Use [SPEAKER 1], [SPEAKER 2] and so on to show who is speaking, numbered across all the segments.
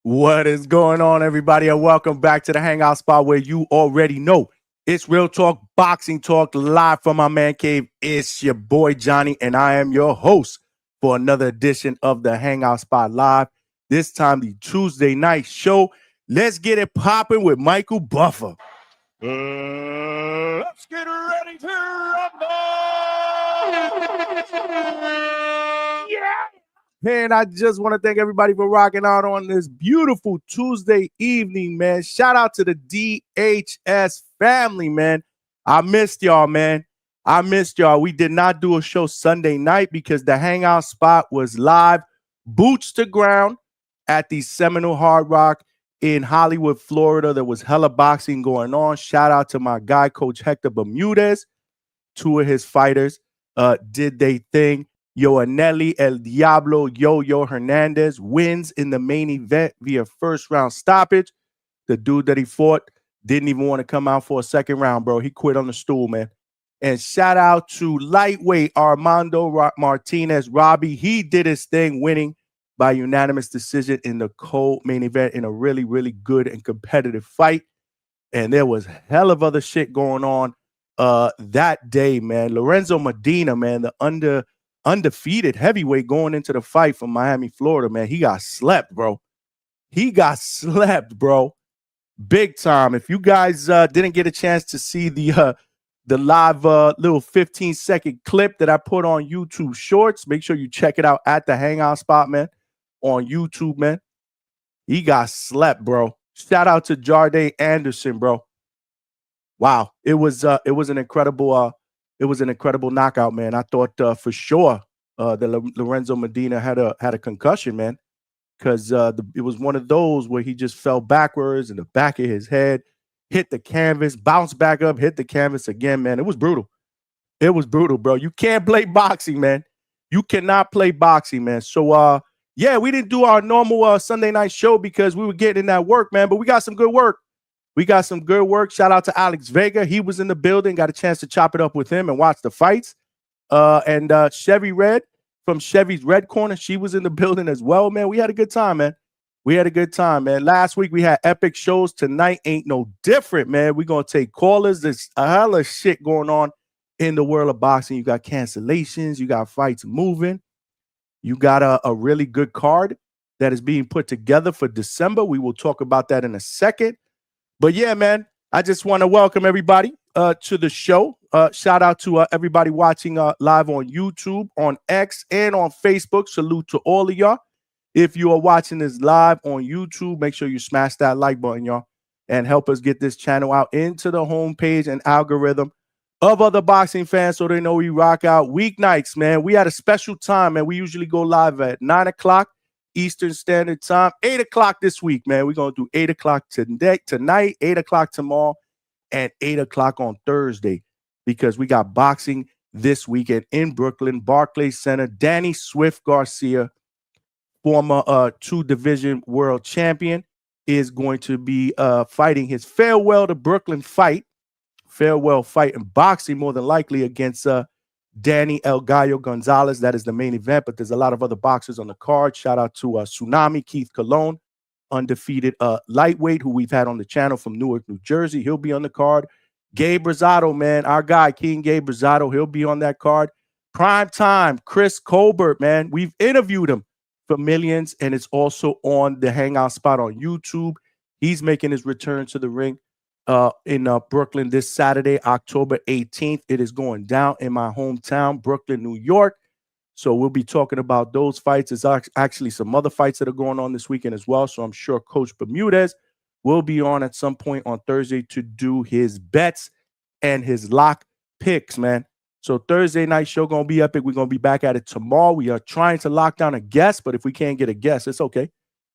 [SPEAKER 1] What is going on, everybody? And welcome back to the Hangout spot where you already know it's real talk, boxing talk, live from my man cave. It's your boy Johnny, and I am your host for another edition of the Hangout spot live. This time, the Tuesday night show. Let's get it popping with Michael Buffer.
[SPEAKER 2] Let's get ready to rumble!
[SPEAKER 1] Yeah! And I just want to thank everybody for rocking out on this beautiful Tuesday evening, man. Shout out to the DHS family, man. I missed y'all, man. I missed y'all. We did not do a show Sunday night because the Hangout spot was live, boots to ground at the Seminole Hard Rock in Hollywood, Florida. There was hella boxing going on. Shout out to my guy, Coach Hector Bermudez. Two of his fighters did they thing. Yoanelli El Diablo Yo-Yo Hernandez wins in the main event via first round stoppage. The dude that he fought didn't even want to come out for a second round, bro. He quit on the stool, man. And shout out to lightweight Armando Martinez Robbie. He did his thing, winning by unanimous decision in the co-main event in a really, really good and competitive fight. And there was hell of other shit going on that day, man. Lorenzo Medina, man, the undefeated heavyweight going into the fight from Miami, Florida, man. He got slept, bro. He got slept, bro. Big time. If you guys didn't get a chance to see the live little 15-second clip that I put on YouTube Shorts, make sure you check it out at the Hangout spot, man, on YouTube, man. He got slept, bro. Shout out to Jardine Anderson, bro. Wow, it was an incredible knockout, man. I thought for sure that Lorenzo Medina had a concussion, man, because it was one of those where he just fell backwards in the back of his head, hit the canvas, bounced back up, hit the canvas again, man. It was brutal. It was brutal, bro. You can't play boxing, man. You cannot play boxing, man. So yeah, we didn't do our normal Sunday night show because we were getting in that work, man. But we got some good work. We got some good work. Shout out to Alex Vega. He was in the building. Got a chance to chop it up with him and watch the fights. And Chevy Red from Chevy's Red Corner, she was in the building as well, man. We had a good time, man. We had a good time, man. Last week we had epic shows. Tonight ain't no different, man. We're going to take callers. There's a hell of shit going on in the world of boxing. You got cancellations. You got fights moving. You got a really good card that is being put together for December. We will talk about that in a second. But yeah, man, I just want to welcome everybody to the show. Shout out to everybody watching live on YouTube, on X, and on Facebook. Salute to all of y'all. If you are watching this live on YouTube, make sure you smash that like button, y'all, and help us get this channel out into the homepage and algorithm of other boxing fans so they know we rock out weeknights, man. We had a special time, man. We usually go live at 9 o'clock. Eastern Standard Time, 8 o'clock this week, man. We're going to do 8 o'clock tonight, 8 o'clock tomorrow, and 8 o'clock on Thursday because we got boxing this weekend in Brooklyn, Barclays Center. Danny Swift Garcia, former two-division world champion, is going to be fighting his farewell to Brooklyn fight in boxing, more than likely against Danny El Gallo Gonzalez. That is the main event, but there's a lot of other boxers on the card. Shout out to Tsunami, Keith Colon, undefeated lightweight, who we've had on the channel from Newark, New Jersey. He'll be on the card. Gabe Rosado, man, our guy, King Gabe Rosado, he'll be on that card. Prime time, Chris Colbert, man. We've interviewed him for millions, and it's also on the Hangout spot on YouTube. He's making his return to the ring in Brooklyn this Saturday, October 18th. It is going down in my hometown, Brooklyn, New York. So we'll be talking about those fights. There's actually some other fights that are going on this weekend as well. So I'm sure Coach Bermudez will be on at some point on Thursday to do his bets and his lock picks, man. So Thursday night show going to be epic. We're going to be back at it tomorrow. We are trying to lock down a guest, but if we can't get a guest, it's okay.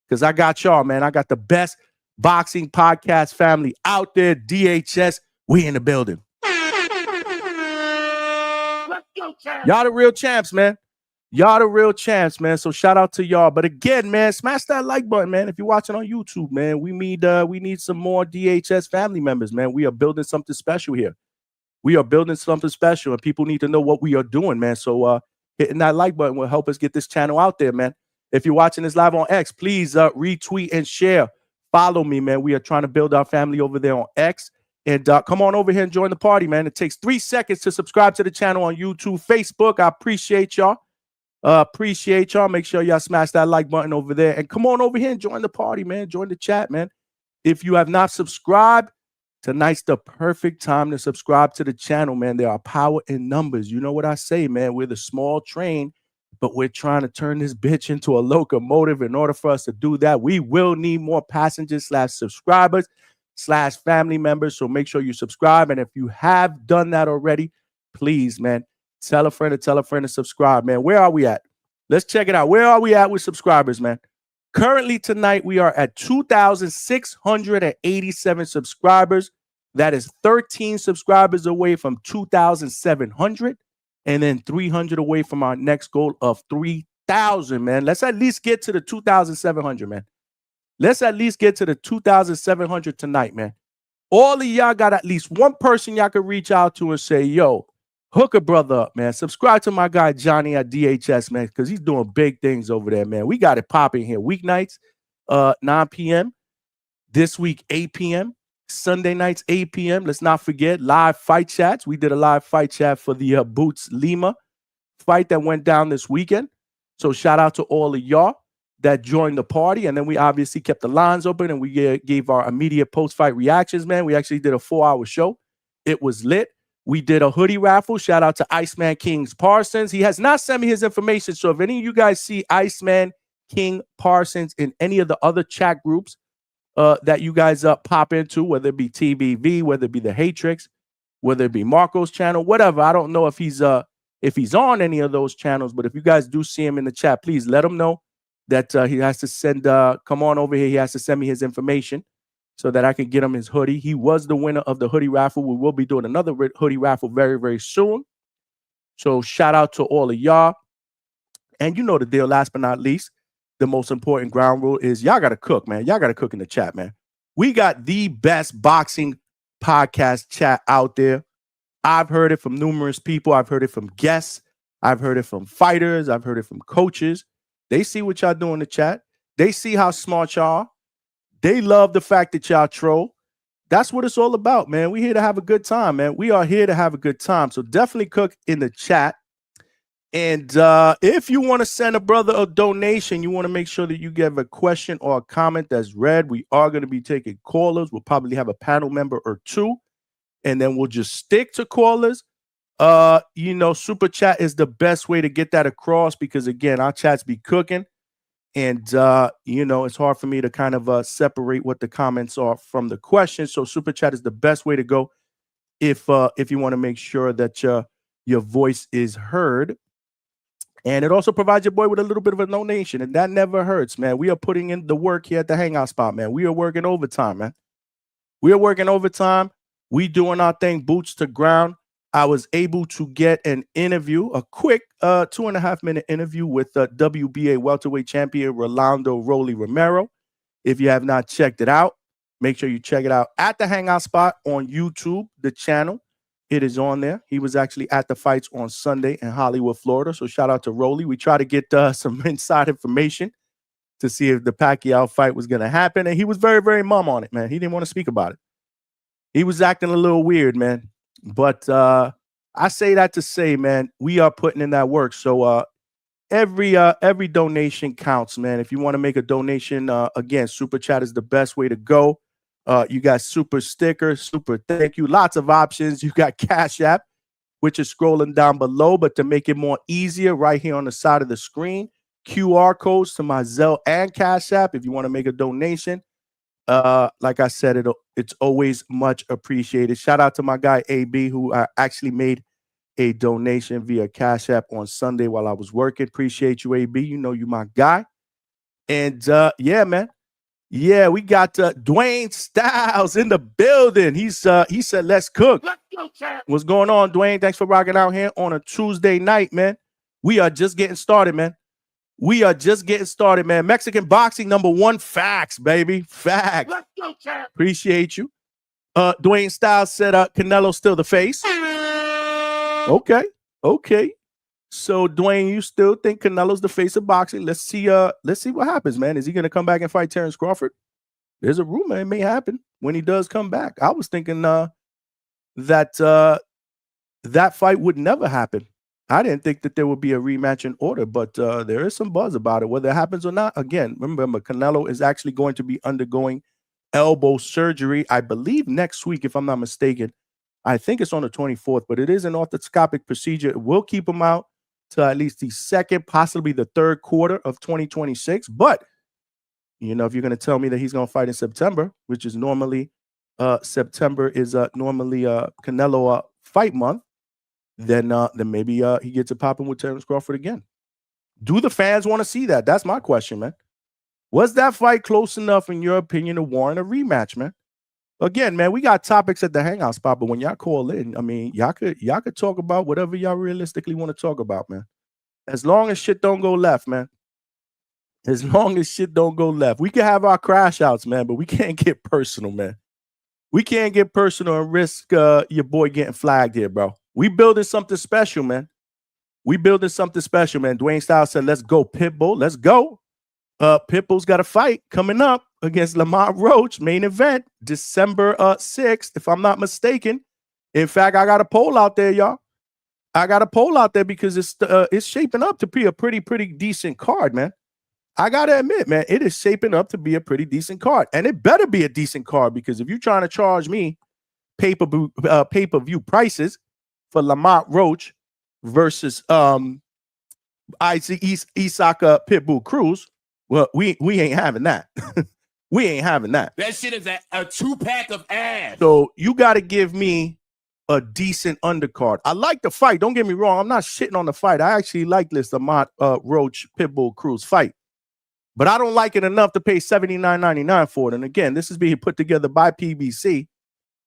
[SPEAKER 1] Because I got y'all, man. I got the best boxing podcast family out there. DHS, we in the building.
[SPEAKER 2] Let's go, champ.
[SPEAKER 1] Y'all the real champs, man. Y'all the real champs, man. So shout out to y'all. But again, man, smash that like button, man. If you're watching on YouTube, man, we need some more DHS family members, man. We are building something special here. We are building something special, and people need to know what we are doing, man. So hitting that like button will help us get this channel out there, man. If you're watching this live on X, please retweet and share. Follow me, man. We are trying to build our family over there on X. And come on over here and join the party, man. It takes 3 seconds to subscribe to the channel on YouTube, Facebook. I appreciate y'all. Make sure y'all smash that like button over there. And come on over here and join the party, man. Join the chat, man. If you have not subscribed, tonight's the perfect time to subscribe to the channel, man. There are power in numbers. You know what I say, man. We're the small train, but we're trying to turn this bitch into a locomotive. In order for us to do that, we will need more passengers / subscribers / family members. So make sure you subscribe. And if you have done that already, please, man, tell a friend to subscribe, man. Where are we at? Let's check it out. Where are we at with subscribers, man? Currently tonight, we are at 2,687 subscribers. That is 13 subscribers away from 2,700 and then 300 away from our next goal of 3,000, man. Let's at least get to the 2,700, man. Let's at least get to the 2,700 tonight, man. All of y'all got at least one person y'all can reach out to and say, yo, hook a brother up, man. Subscribe to my guy Johnny at DHS, man, because he's doing big things over there, man. We got it popping here. Weeknights, 9 p.m. This week, 8 p.m. Sunday nights, 8 p.m. Let's not forget live fight chats. We did a live fight chat for the Boots Lima fight that went down this weekend. So shout out to all of y'all that joined the party. And then we obviously kept the lines open and we gave our immediate post-fight reactions, man. We actually did a 4-hour show. It was lit. We did a hoodie raffle. Shout out to Iceman Kings Parsons. He has not sent me his information. So if any of you guys see Iceman King Parsons in any of the other chat groups that you guys pop into, whether it be TBV, whether it be the Hatrix, whether it be Marco's channel, whatever. I don't know if he's on any of those channels, but if you guys do see him in the chat, please let him know that he has to send, come on over here. He has to send me his information so that I can get him his hoodie. He was the winner of the hoodie raffle. We will be doing another hoodie raffle very, very soon. So shout out to all of y'all. And you know the deal, last but not least, the most important ground rule is y'all got to cook, man. Y'all got to cook in the chat, man. We got the best boxing podcast chat out there. I've heard it from numerous people. I've heard it from guests. I've heard it from fighters. I've heard it from coaches. They see what y'all do in the chat. They see how smart y'all are. They love the fact that y'all troll. That's what it's all about, man. We're here to have a good time, man. We are here to have a good time. So definitely cook in the chat. And if you want to send a brother a donation, you want to make sure that you give a question or a comment that's read. We are going to be taking callers. We'll probably have a panel member or two. And then we'll just stick to callers. Super chat is the best way to get that across because, again, our chats be cooking. And, it's hard for me to kind of separate what the comments are from the questions. So super chat is the best way to go if you want to make sure that your voice is heard. And it also provides your boy with a little bit of a donation. And that never hurts, man. We are putting in the work here at the Hangout spot, man. We are working overtime, man. We are working overtime. We doing our thing, boots to ground. I was able to get an interview, a quick 2.5-minute interview with WBA welterweight champion Rolando Rolly Romero. If you have not checked it out, make sure you check it out at the Hangout spot on YouTube, the channel. It is on there. He was actually at the fights on Sunday in Hollywood, Florida. So shout out to Rolly. We try to get some inside information to see if the Pacquiao fight was going to happen. And he was very, very mum on it, man. He didn't want to speak about it. He was acting a little weird, man. But I say that to say, man, we are putting in that work. So every donation counts, man. If you want to make a donation, again, Super Chat is the best way to go. You got super sticker, super thank you, lots of options. You got Cash App, which is scrolling down below, but to make it more easier, right here on the side of the screen, QR codes to my Zelle and Cash App if you want to make a donation. Like I said, it's always much appreciated. Shout out to my guy AB, who actually made a donation via Cash App on Sunday while I was working. Appreciate you, AB. You know you my guy. And yeah, man. Yeah, we got Dwayne Styles in the building. He said, let's cook.
[SPEAKER 2] Let's go, champ.
[SPEAKER 1] What's going on, Dwayne? Thanks for rocking out here on a Tuesday night, man. We are just getting started, man. We are just getting started, man. Mexican boxing #1 facts, baby. Facts.
[SPEAKER 2] Let's go, champ.
[SPEAKER 1] Appreciate you. Dwayne Styles said Canelo's still the face. Okay. So, Dwayne, you still think Canelo's the face of boxing? Let's see what happens, man. Is he going to come back and fight Terrence Crawford? There's a rumor it may happen when he does come back. I was thinking that fight would never happen. I didn't think that there would be a rematch in order, but there is some buzz about it. Whether it happens or not, again, remember, Canelo is actually going to be undergoing elbow surgery, I believe, next week, if I'm not mistaken. I think it's on the 24th, but it is an orthoscopic procedure. It will keep him out to at least the second, possibly the third quarter of 2026. But, you know, if you're going to tell me that he's going to fight in September, which is normally September is normally Canelo fight month, then maybe he gets it popping with Terrence Crawford again. Do the fans want to see that? That's my question, man. Was that fight close enough, in your opinion, to warrant a rematch, man? Again, man, we got topics at the Hangout spot, but when y'all call in, I mean, y'all could talk about whatever y'all realistically want to talk about, man. As long as shit don't go left, man. As long as shit don't go left. We can have our crash outs, man, but we can't get personal, man. We can't get personal and risk your boy getting flagged here, bro. We building something special, man. We building something special, man. Dwayne Styles said, let's go, Pitbull. Let's go. Pitbull's got a fight coming up against Lamont Roach, main event, December 6th, if I'm not mistaken. In fact, I got a poll out there, y'all. I got a poll out there because it's shaping up to be a pretty decent card, man. I got to admit, man, it is shaping up to be a pretty decent card. And it better be a decent card, because if you're trying to charge me pay-per-view prices for Lamont Roach versus Isaac Isaka Pitbull Cruz, well, we ain't having that. We ain't having that.
[SPEAKER 2] That shit is a 2-pack of ass.
[SPEAKER 1] So you got to give me a decent undercard. I like the fight. Don't get me wrong. I'm not shitting on the fight. I actually like this Lamont Roach Pitbull Cruz fight. But I don't like it enough to pay $79.99 for it. And again, this is being put together by PBC.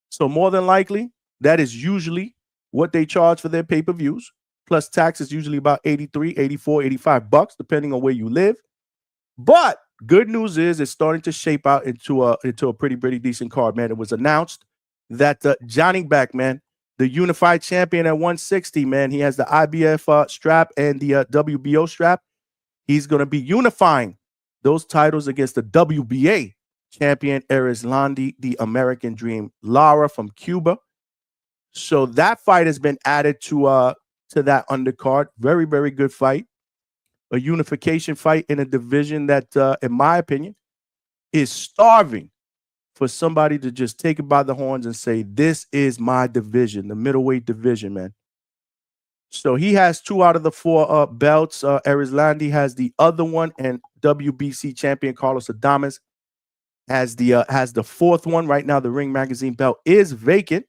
[SPEAKER 1] So more than likely, that is usually what they charge for their pay-per-views. Plus tax is usually about $83, $84, $85, depending on where you live. But good news is it's starting to shape out into a pretty decent card, man. It was announced that Janibek, man, the unified champion at 160, man, he has the IBF strap and the WBO strap. He's going to be unifying those titles against the WBA champion Arislandi, the American Dream, Lara from Cuba. So that fight has been added to that undercard. Very good fight. A unification fight in a division that, in my opinion, is starving for somebody to just take it by the horns and say, this is my division, the middleweight division, man. So he has 2 out of the 4 belts. Arislandi has the other one, and WBC champion Carlos Adames has the 4th one. Right now, the Ring Magazine belt is vacant,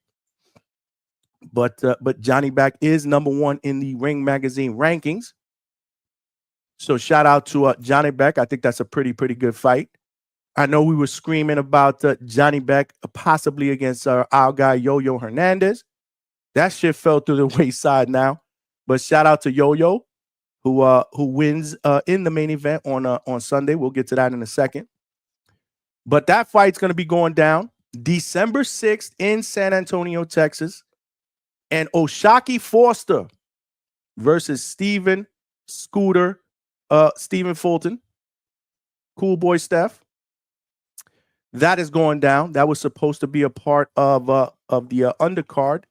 [SPEAKER 1] but Janibek is number 1 in the Ring Magazine rankings. So shout out to Janibek. I think that's a pretty good fight. I know we were screaming about Janibek possibly against our guy Yo-Yo Hernandez. That shit fell through the wayside now. But shout out to Yo-Yo, who wins in the main event on Sunday. We'll get to that in a second. But that fight's going to be going down December 6th in San Antonio, Texas. And Oshaki Foster versus Stephen Fulton. Cool boy Steph. That is going down. That was supposed to be a part of the undercard.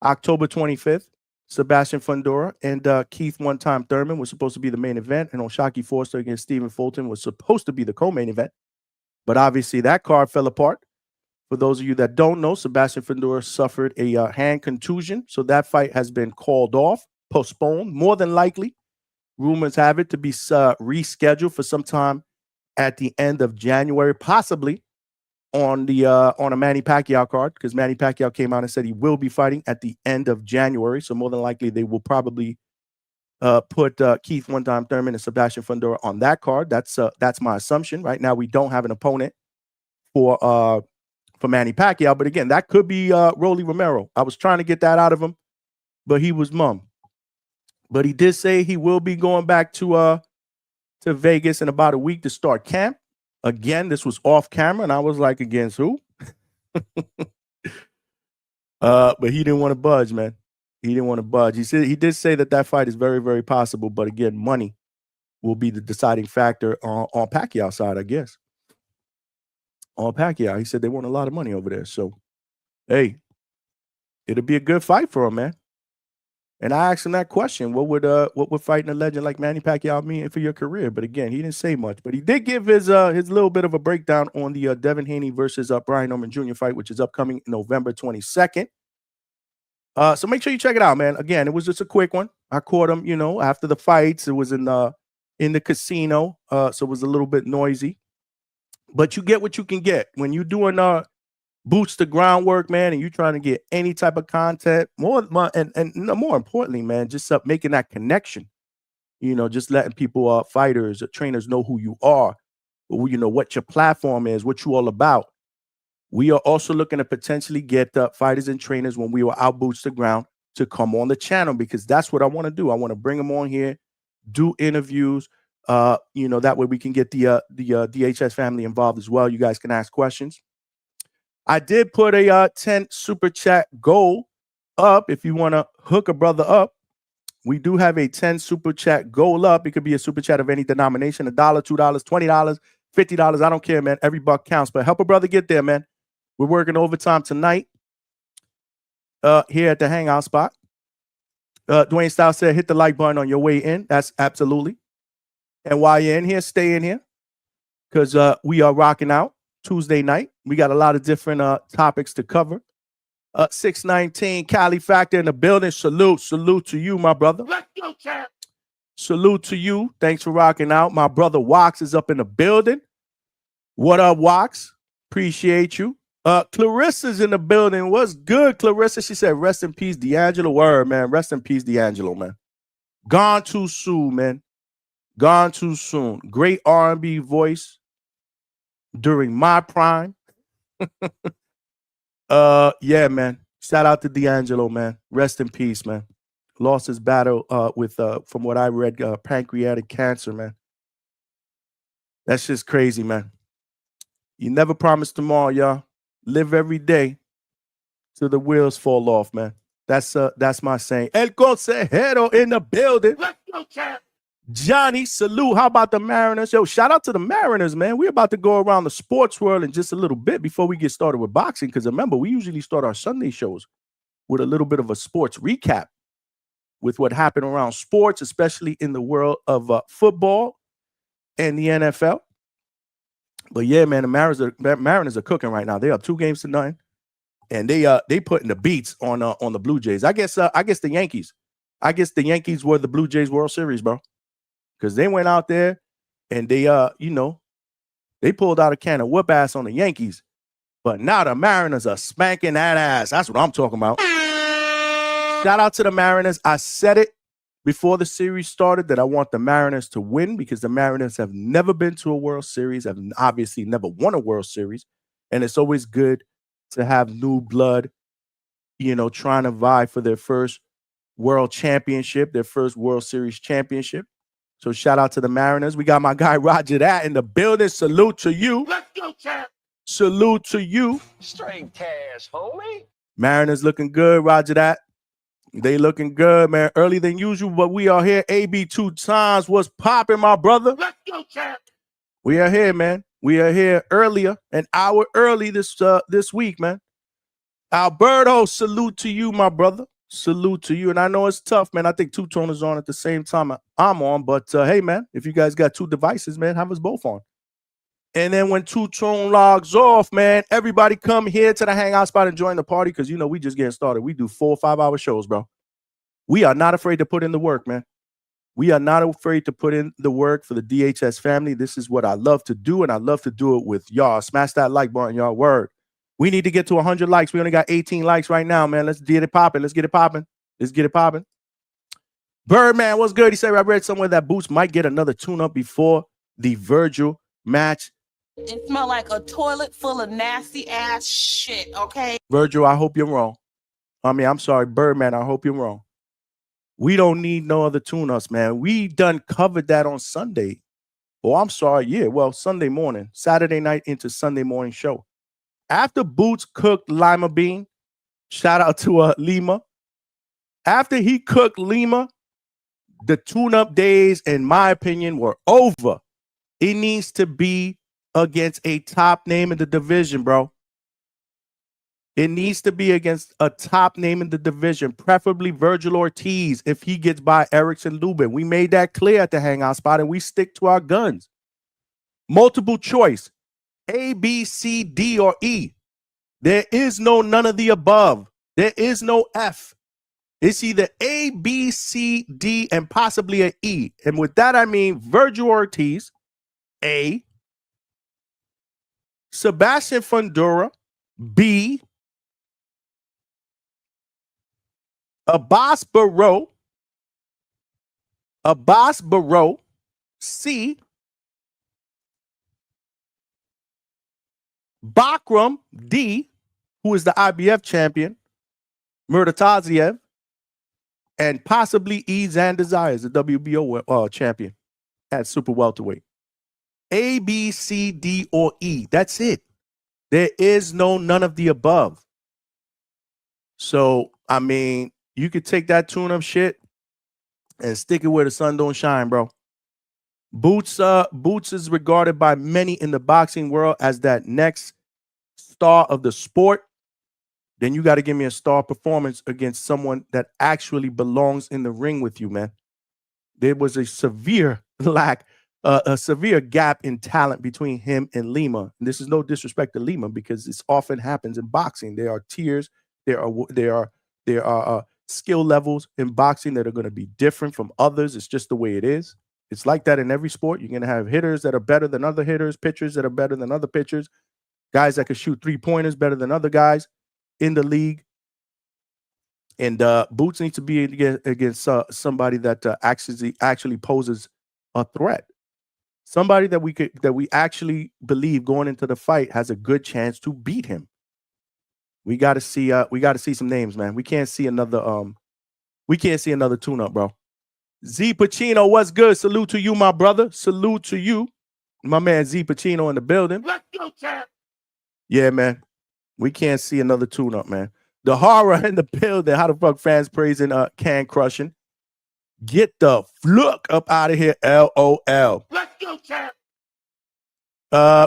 [SPEAKER 1] October 25th, Sebastian Fundora and Keith one-time Thurman was supposed to be the main event, and Oshaki Foster against Stephen Fulton was supposed to be the co-main event. But obviously that card fell apart. For those of you that don't know, Sebastian Fundora suffered a hand contusion, so that fight has been called off, postponed, more than likely. Rumors have it to be rescheduled for some time at the end of January, possibly on a Manny Pacquiao card, because Manny Pacquiao came out and said he will be fighting at the end of January. So more than likely they will probably put Keith one-time Thurman and Sebastian Fundora on that card. That's my assumption. Right now we don't have an opponent for Manny Pacquiao, but again, that could be Rolly Romero. I was trying to get that out of him, but he was mum. But he did say he will be going back to Vegas in about a week to start camp. Again, this was off camera, and I was like, against who? But he didn't want to budge, man. He didn't want to budge. He did say that fight is very, very possible, but again, money will be the deciding factor on Pacquiao's side, I guess. On Pacquiao, he said they want a lot of money over there. So, hey, it'll be a good fight for him, man. And I asked him that question: what would fighting a legend like Manny Pacquiao mean for your career? But again, he didn't say much. But he did give his little bit of a breakdown on the Devin Haney versus Brian Norman Jr. fight, which is upcoming November 22nd. So make sure you check it out, man. Again, it was just a quick one. I caught him, after the fights. It was in the casino, so it was a little bit noisy. But you get what you can get when you're doing boots the groundwork, man, and you're trying to get any type of content. More importantly, man, just making that connection. Just letting people, fighters, trainers, know who you are, what your platform is, what you all about. We are also looking to potentially get fighters and trainers when we were out boots to ground to come on the channel, because that's what I want to do. I want to bring them on here, do interviews. That way we can get the DHS family involved as well. You guys can ask questions. I did put a 10 super chat goal up. If you want to hook a brother up, we do have a 10 super chat goal up. It could be a super chat of any denomination, $1, $2, $20, $50. I don't care, man. Every buck counts, but help a brother get there, man. We're working overtime tonight here at the Hangout spot. Dwayne Styles said, hit the like button on your way in. That's absolutely. And while you're in here, stay in here, because we are rocking out Tuesday night. We got a lot of different topics to cover. 619 Cali Factor in the building. Salute to you, my brother.
[SPEAKER 2] Let's go, champ.
[SPEAKER 1] Salute to you. Thanks for rocking out. My brother Wax is up in the building. What up, Wax? Appreciate you. Clarissa's in the building. What's good, Clarissa? She said, rest in peace, D'Angelo. Word, man. Rest in peace, D'Angelo, man. Gone too soon, man. Gone too soon. Great R&B voice during my prime. Yeah, man. Shout out to D'Angelo, man. Rest in peace, man. Lost his battle with, from what I read, pancreatic cancer, man. That's just crazy, man. You never promise tomorrow, y'all. Live every day till the wheels fall off, man. That's my saying. El Consejero in the building.
[SPEAKER 2] Let's go, champ.
[SPEAKER 1] Johnny, salute. How about the Mariners? Yo, shout out to the Mariners, man. We're about to go around the sports world in just a little bit before we get started with boxing, because remember, we usually start our Sunday shows with a little bit of a sports recap with what happened around sports, especially in the world of football and the NFL. But yeah, man, the Mariners are cooking right now. They're up 2-0, and they putting the beats on the Blue Jays. I guess the Yankees. I guess the Yankees were the Blue Jays World Series, bro. Because they went out there and they pulled out a can of whoop ass on the Yankees. But now the Mariners are spanking that ass. That's what I'm talking about. Shout out to the Mariners. I said it before the series started that I want the Mariners to win, because the Mariners have never been to a World Series, have obviously never won a World Series. And it's always good to have new blood, trying to vie for their first World Championship, their first World Series championship. So shout out to the Mariners. We got my guy Roger that in the building. Salute to you.
[SPEAKER 2] Let's go, champ.
[SPEAKER 1] Salute to you.
[SPEAKER 2] Straight cash, homie.
[SPEAKER 1] Mariners looking good, Roger that. They looking good, man. Earlier than usual, but we are here. AB 2 times. What's popping, my brother?
[SPEAKER 2] Let's go, champ.
[SPEAKER 1] We are here, man. We are here earlier, an hour early this week, man. Alberto, salute to you, my brother. Salute to you. And I know it's tough, man. I think Two-Tone is on at the same time I'm on. But hey, man, if you guys got two devices, man, have us both on. And then when Two-Tone logs off, man, everybody come here to the Hangout spot and join the party, because, we just getting started. We do 4 or 5 hour shows, bro. We are not afraid to put in the work, man. We are not afraid to put in the work for the DHS family. This is what I love to do, and I love to do it with y'all. Smash that like button, y'all. Word. We need to get to 100 likes. We only got 18 likes right now, man. Let's get it popping. Let's get it popping. Let's get it popping. Birdman, what's good? He said, I read somewhere that Boots might get another tune-up before the Virgil match.
[SPEAKER 3] It smelled like a toilet full of nasty ass shit, okay?
[SPEAKER 1] Virgil, I hope you're wrong. I'm sorry, Birdman, I hope you're wrong. We don't need no other tune-ups, man. We done covered that on Sunday. Oh, I'm sorry. Yeah, well, Sunday morning, Saturday night into Sunday morning show. After Boots cooked lima bean, shout out to Lima. After he cooked Lima, the tune-up days, in my opinion, were over. It needs to be against a top name in the division, bro. It needs to be against a top name in the division, preferably Virgil Ortiz if he gets by Erickson Lubin. We made that clear at the Hangout spot, and we stick to our guns. Multiple choice, A, B, C, D, or E. There is no none of the above. There is no F. It's either A, B, C, D, and possibly an E. And with that, I mean Virgil Ortiz, A. Sebastian Fundora, B. Abbas Barrow, C. Bakram, D, who is the IBF champion, Murtataziev, and possibly E. Zandazai, the WBO champion at super welterweight. A, B, C, D, or E. That's it. There is none of the above. So, I mean, you could take that tune-up shit and stick it where the sun don't shine, bro. Boots is regarded by many in the boxing world as that next star of the sport. Then you got to give me a star performance against someone that actually belongs in the ring with you, man. There was a severe lack, a severe gap in talent between him and Lima. And this is no disrespect to Lima because this often happens in boxing. There are tiers. There are skill levels in boxing that are going to be different from others. It's just the way it is. It's like that in every sport. You're going to have hitters that are better than other hitters, pitchers that are better than other pitchers, guys that can shoot three-pointers better than other guys in the league. And Boots needs to be against somebody that actually poses a threat. Somebody that we actually believe going into the fight has a good chance to beat him. We got to see some names, man. We can't see another tune-up, bro. Z Pacino, what's good? Salute to you, my brother. Salute to you. My man Z Pacino in the building.
[SPEAKER 2] Let's go, champ.
[SPEAKER 1] Yeah, man. We can't see another tune-up, man. The horror in the building. How the fuck fans praising can crushing? Get the fluck up out of here, LOL.
[SPEAKER 2] Let's go, champ.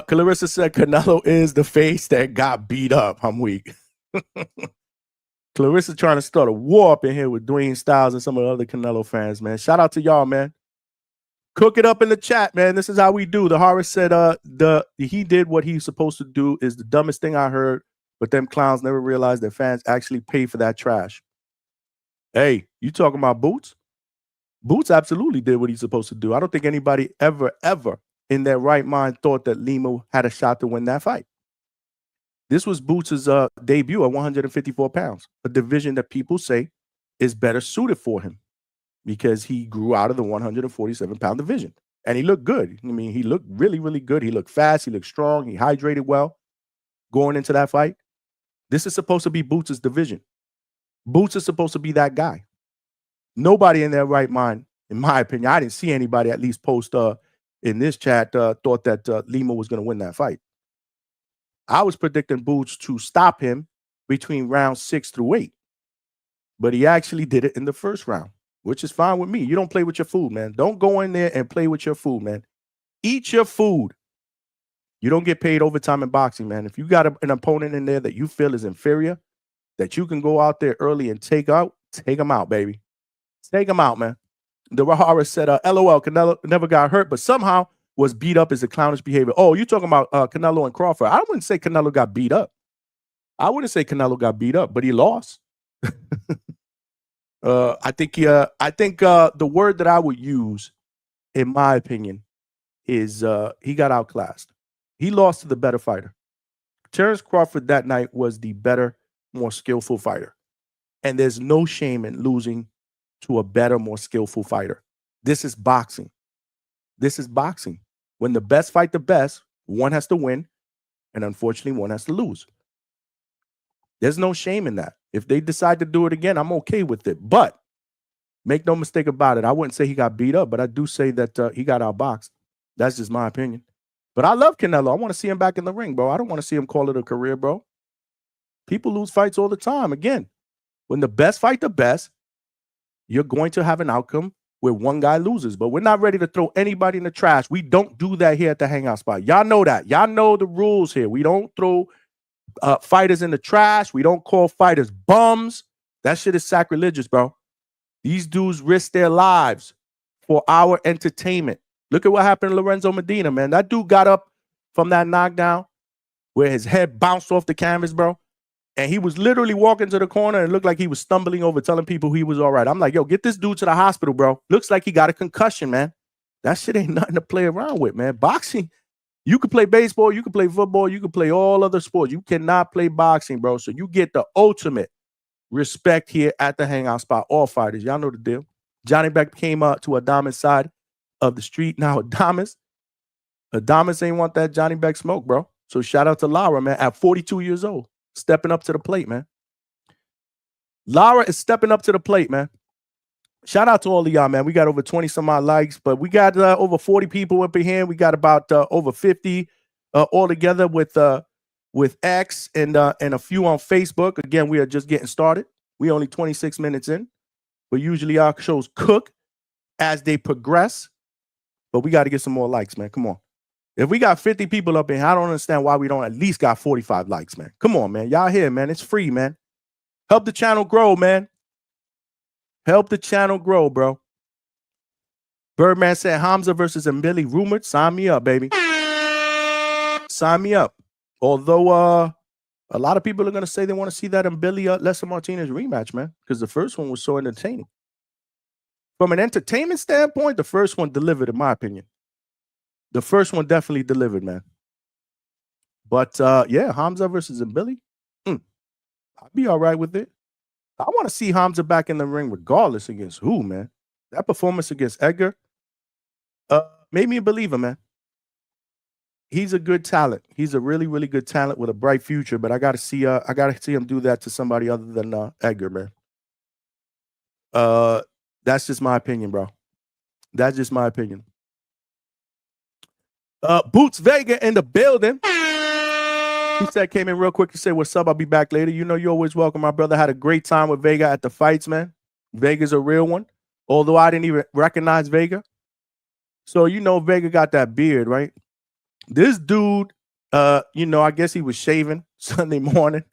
[SPEAKER 1] Clarissa said Canelo is the face that got beat up. I'm weak. Clarissa trying to start a war up in here with Dwayne Styles and some of the other Canelo fans, man. Shout out to y'all, man. Cook it up in the chat, man. This is how we do. The horror said he did what he's supposed to do is the dumbest thing I heard, but them clowns never realized that fans actually pay for that trash. Hey, you talking about Boots? Boots absolutely did what he's supposed to do. I don't think anybody ever in their right mind thought that Lima had a shot to win that fight. This was Boots' debut at 154 pounds, a division that people say is better suited for him because he grew out of the 147-pound division. And he looked good. I mean, he looked really, really good. He looked fast. He looked strong. He hydrated well going into that fight. This is supposed to be Boots' division. Boots is supposed to be that guy. Nobody in their right mind, in my opinion, I didn't see anybody at least post in this chat thought that Lima was going to win that fight. I was predicting Boots to stop him between rounds 6 through 8. But he actually did it in the first round, which is fine with me. You don't play with your food, man. Don't go in there and play with your food, man. Eat your food. You don't get paid overtime in boxing, man. If you got an opponent in there that you feel is inferior, that you can go out there early and take them out, baby. Take them out, man. The Rahara said, LOL, Canelo never got hurt, but somehow was beat up as a clownish behavior. Oh, you're talking about Canelo and Crawford. I wouldn't say Canelo got beat up. I wouldn't say Canelo got beat up, but he lost. I think the word that I would use, in my opinion, is he got outclassed. He lost to the better fighter. Terrence Crawford that night was the better, more skillful fighter. And there's no shame in losing to a better, more skillful fighter. This is boxing. This is boxing. When the best fight the best, one has to win, and unfortunately, one has to lose. There's no shame in that. If they decide to do it again, I'm okay with it. But make no mistake about it. I wouldn't say he got beat up, but I do say that he got outboxed. That's just my opinion. But I love Canelo. I want to see him back in the ring, bro. I don't want to see him call it a career, bro. People lose fights all the time. Again, when the best fight the best, you're going to have an outcome where one guy loses. But we're not ready to throw anybody in the trash. We don't do that here at the Hangout Spot. Y'all know that. Y'all know the rules here. We don't throw fighters in the trash. We don't call fighters bums. That shit is sacrilegious, bro. These dudes risk their lives for our entertainment. Look at what happened to Lorenzo Medina, man. That dude got up from that knockdown where his head bounced off the canvas, bro. And he was literally walking to the corner and it looked like he was stumbling over, telling people he was all right. I'm like, yo, get this dude to the hospital, bro. Looks like he got a concussion, man. That shit ain't nothing to play around with, man. Boxing, you can play baseball, you can play football, you can play all other sports. You cannot play boxing, bro. So you get the ultimate respect here at the Hangout Spot. All fighters, y'all know the deal. Janibek came up to Adame's side of the street. Now Adames ain't want that Janibek smoke, bro. So shout out to Lara, man, at 42 years old. Stepping up to the plate, man. Lara is stepping up to the plate, man. Shout out to all of y'all, man. We got over 20 some odd likes, but we got over 40 people up in here. We got about over 50 all together with X and a few on Facebook. Again, we are just getting started. We only 26 minutes in, but usually our shows cook as they progress. But we got to get some more likes, man. Come on. If we got 50 people up in here, I don't understand why we don't at least got 45 likes, man. Come on, man. Y'all here, man. It's free, man. Help the channel grow, man. Help the channel grow, bro. Birdman said Hamza versus Mbili rumored. Sign me up, baby. Sign me up. Although a lot of people are going to say they want to see that Mbili Lester Martinez rematch, man, because the first one was so entertaining. From an entertainment standpoint, the first one delivered, in my opinion. The first one definitely delivered, man. But, yeah, Hamza versus Mbili, I'd be all right with it. I want to see Hamza back in the ring regardless against who, man. That performance against Edgar made me a believer, man. He's a good talent. He's a really, really good talent with a bright future, but I got to see him do that to somebody other than Edgar, man. That's just my opinion, bro. That's just my opinion. Boots Vega in the building. He said, came in real quick to say, what's up? I'll be back later. You know, you're always welcome. My brother had a great time with Vega at the fights, man. Vega's a real one. Although I didn't even recognize Vega. So, you know, Vega got that beard, right? This dude, you know, I guess he was shaving Sunday morning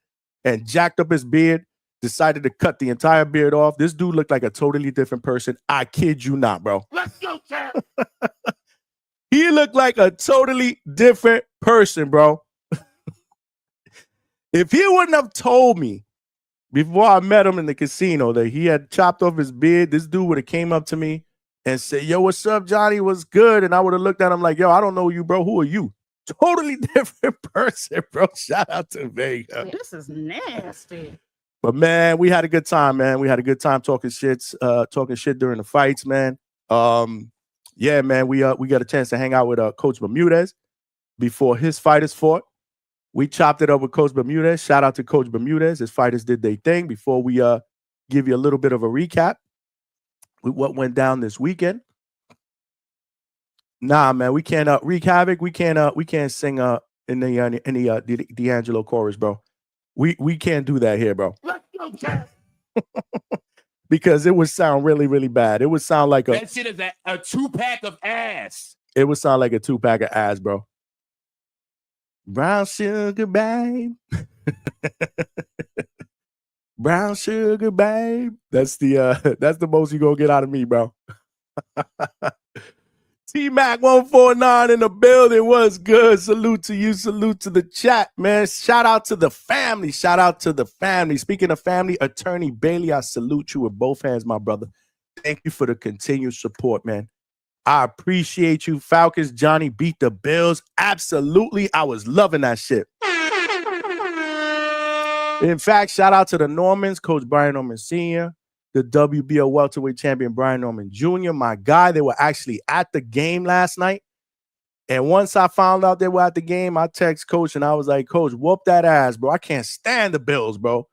[SPEAKER 1] and jacked up his beard, decided to cut the entire beard off. This dude looked like a totally different person. I kid you not, bro.
[SPEAKER 2] Let's go, champ.
[SPEAKER 1] He looked like a totally different person, bro. If he wouldn't have told me before I met him in the casino that he had chopped off his beard, this dude would have came up to me and said, yo, what's up, Johnny? What's good? And I would have looked at him like, yo, I don't know you, bro. Who are you? Totally different person, bro. Shout out to Vega.
[SPEAKER 3] This is nasty.
[SPEAKER 1] But, man, we had a good time, man. We had a good time talking shit during the fights, man. Yeah, man, we got a chance to hang out with Coach Bermudez before his fighters fought. We chopped it up with Coach Bermudez. Shout out to Coach Bermudez. His fighters did their thing. Before we give you a little bit of a recap with what went down this weekend. Nah, man, we can't wreak havoc. We can't sing in the D'Angelo chorus, bro. We can't do that here, bro.
[SPEAKER 2] Let's go, champ.
[SPEAKER 1] Because it would sound really, really bad. It would sound like
[SPEAKER 4] that shit is a 2-pack of ass.
[SPEAKER 1] It would sound like a 2-pack of ass, bro. Brown sugar, babe. Brown sugar, babe. That's the most you gonna get out of me, bro. T-Mac 149 in the building. What's good? Salute to you. Salute to the chat, man. Shout out to the family. Shout out to the family. Speaking of family, Attorney Bailey, I salute you with both hands, my brother. Thank you for the continued support, man. I appreciate you. Falcons, Johnny beat the Bills. Absolutely. I was loving that shit. In fact, shout out to the Normans, Coach Brian Norman Sr., the WBO welterweight champion Brian Norman Jr., my guy. They were actually at the game last night. And once I found out they were at the game, I text Coach and I was like, Coach, whoop that ass, bro. I can't stand the Bills, bro.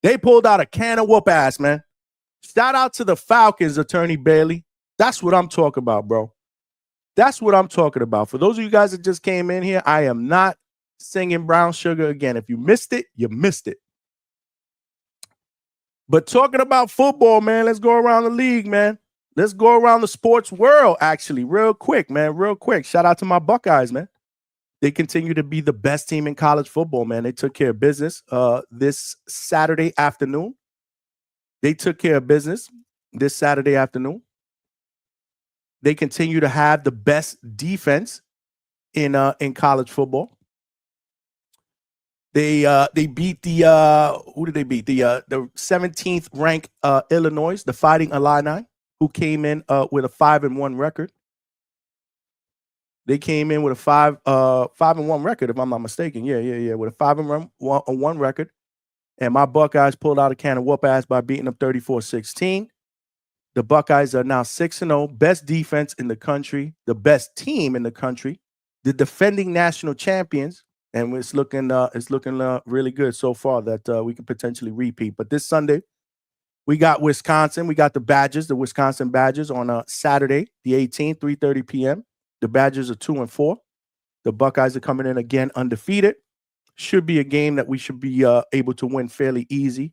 [SPEAKER 1] They pulled out a can of whoop ass, man. Shout out to the Falcons, Attorney Bailey. That's what I'm talking about, bro. That's what I'm talking about. For those of you guys that just came in here, I am not singing Brown Sugar again. If you missed it, you missed it. But talking about football, man, let's go around the league, man. Let's go around the sports world, actually, real quick, man, real quick. Shout out to my Buckeyes, man. They continue to be the best team in college football, man. They took care of business this Saturday afternoon. They took care of business this Saturday afternoon. They continue to have the best defense in college football. They beat the who did they beat? The 17th ranked Illinois, the Fighting Illini, who came in with a 5-1 record. They came in with a 5-1 record, if I'm not mistaken. Yeah. With a 5-1 record. And my Buckeyes pulled out a can of whoop ass by beating them 34-16. The Buckeyes are now 6-0, best defense in the country, the best team in the country, the defending national champions, and it's looking really good so far that we could potentially repeat. But this Sunday, we got Wisconsin. We got the Badgers, the Wisconsin Badgers, on Saturday, the 18th, 3:30 p.m. The Badgers are 2-4. The Buckeyes are coming in again undefeated. Should be a game that we should be able to win fairly easy,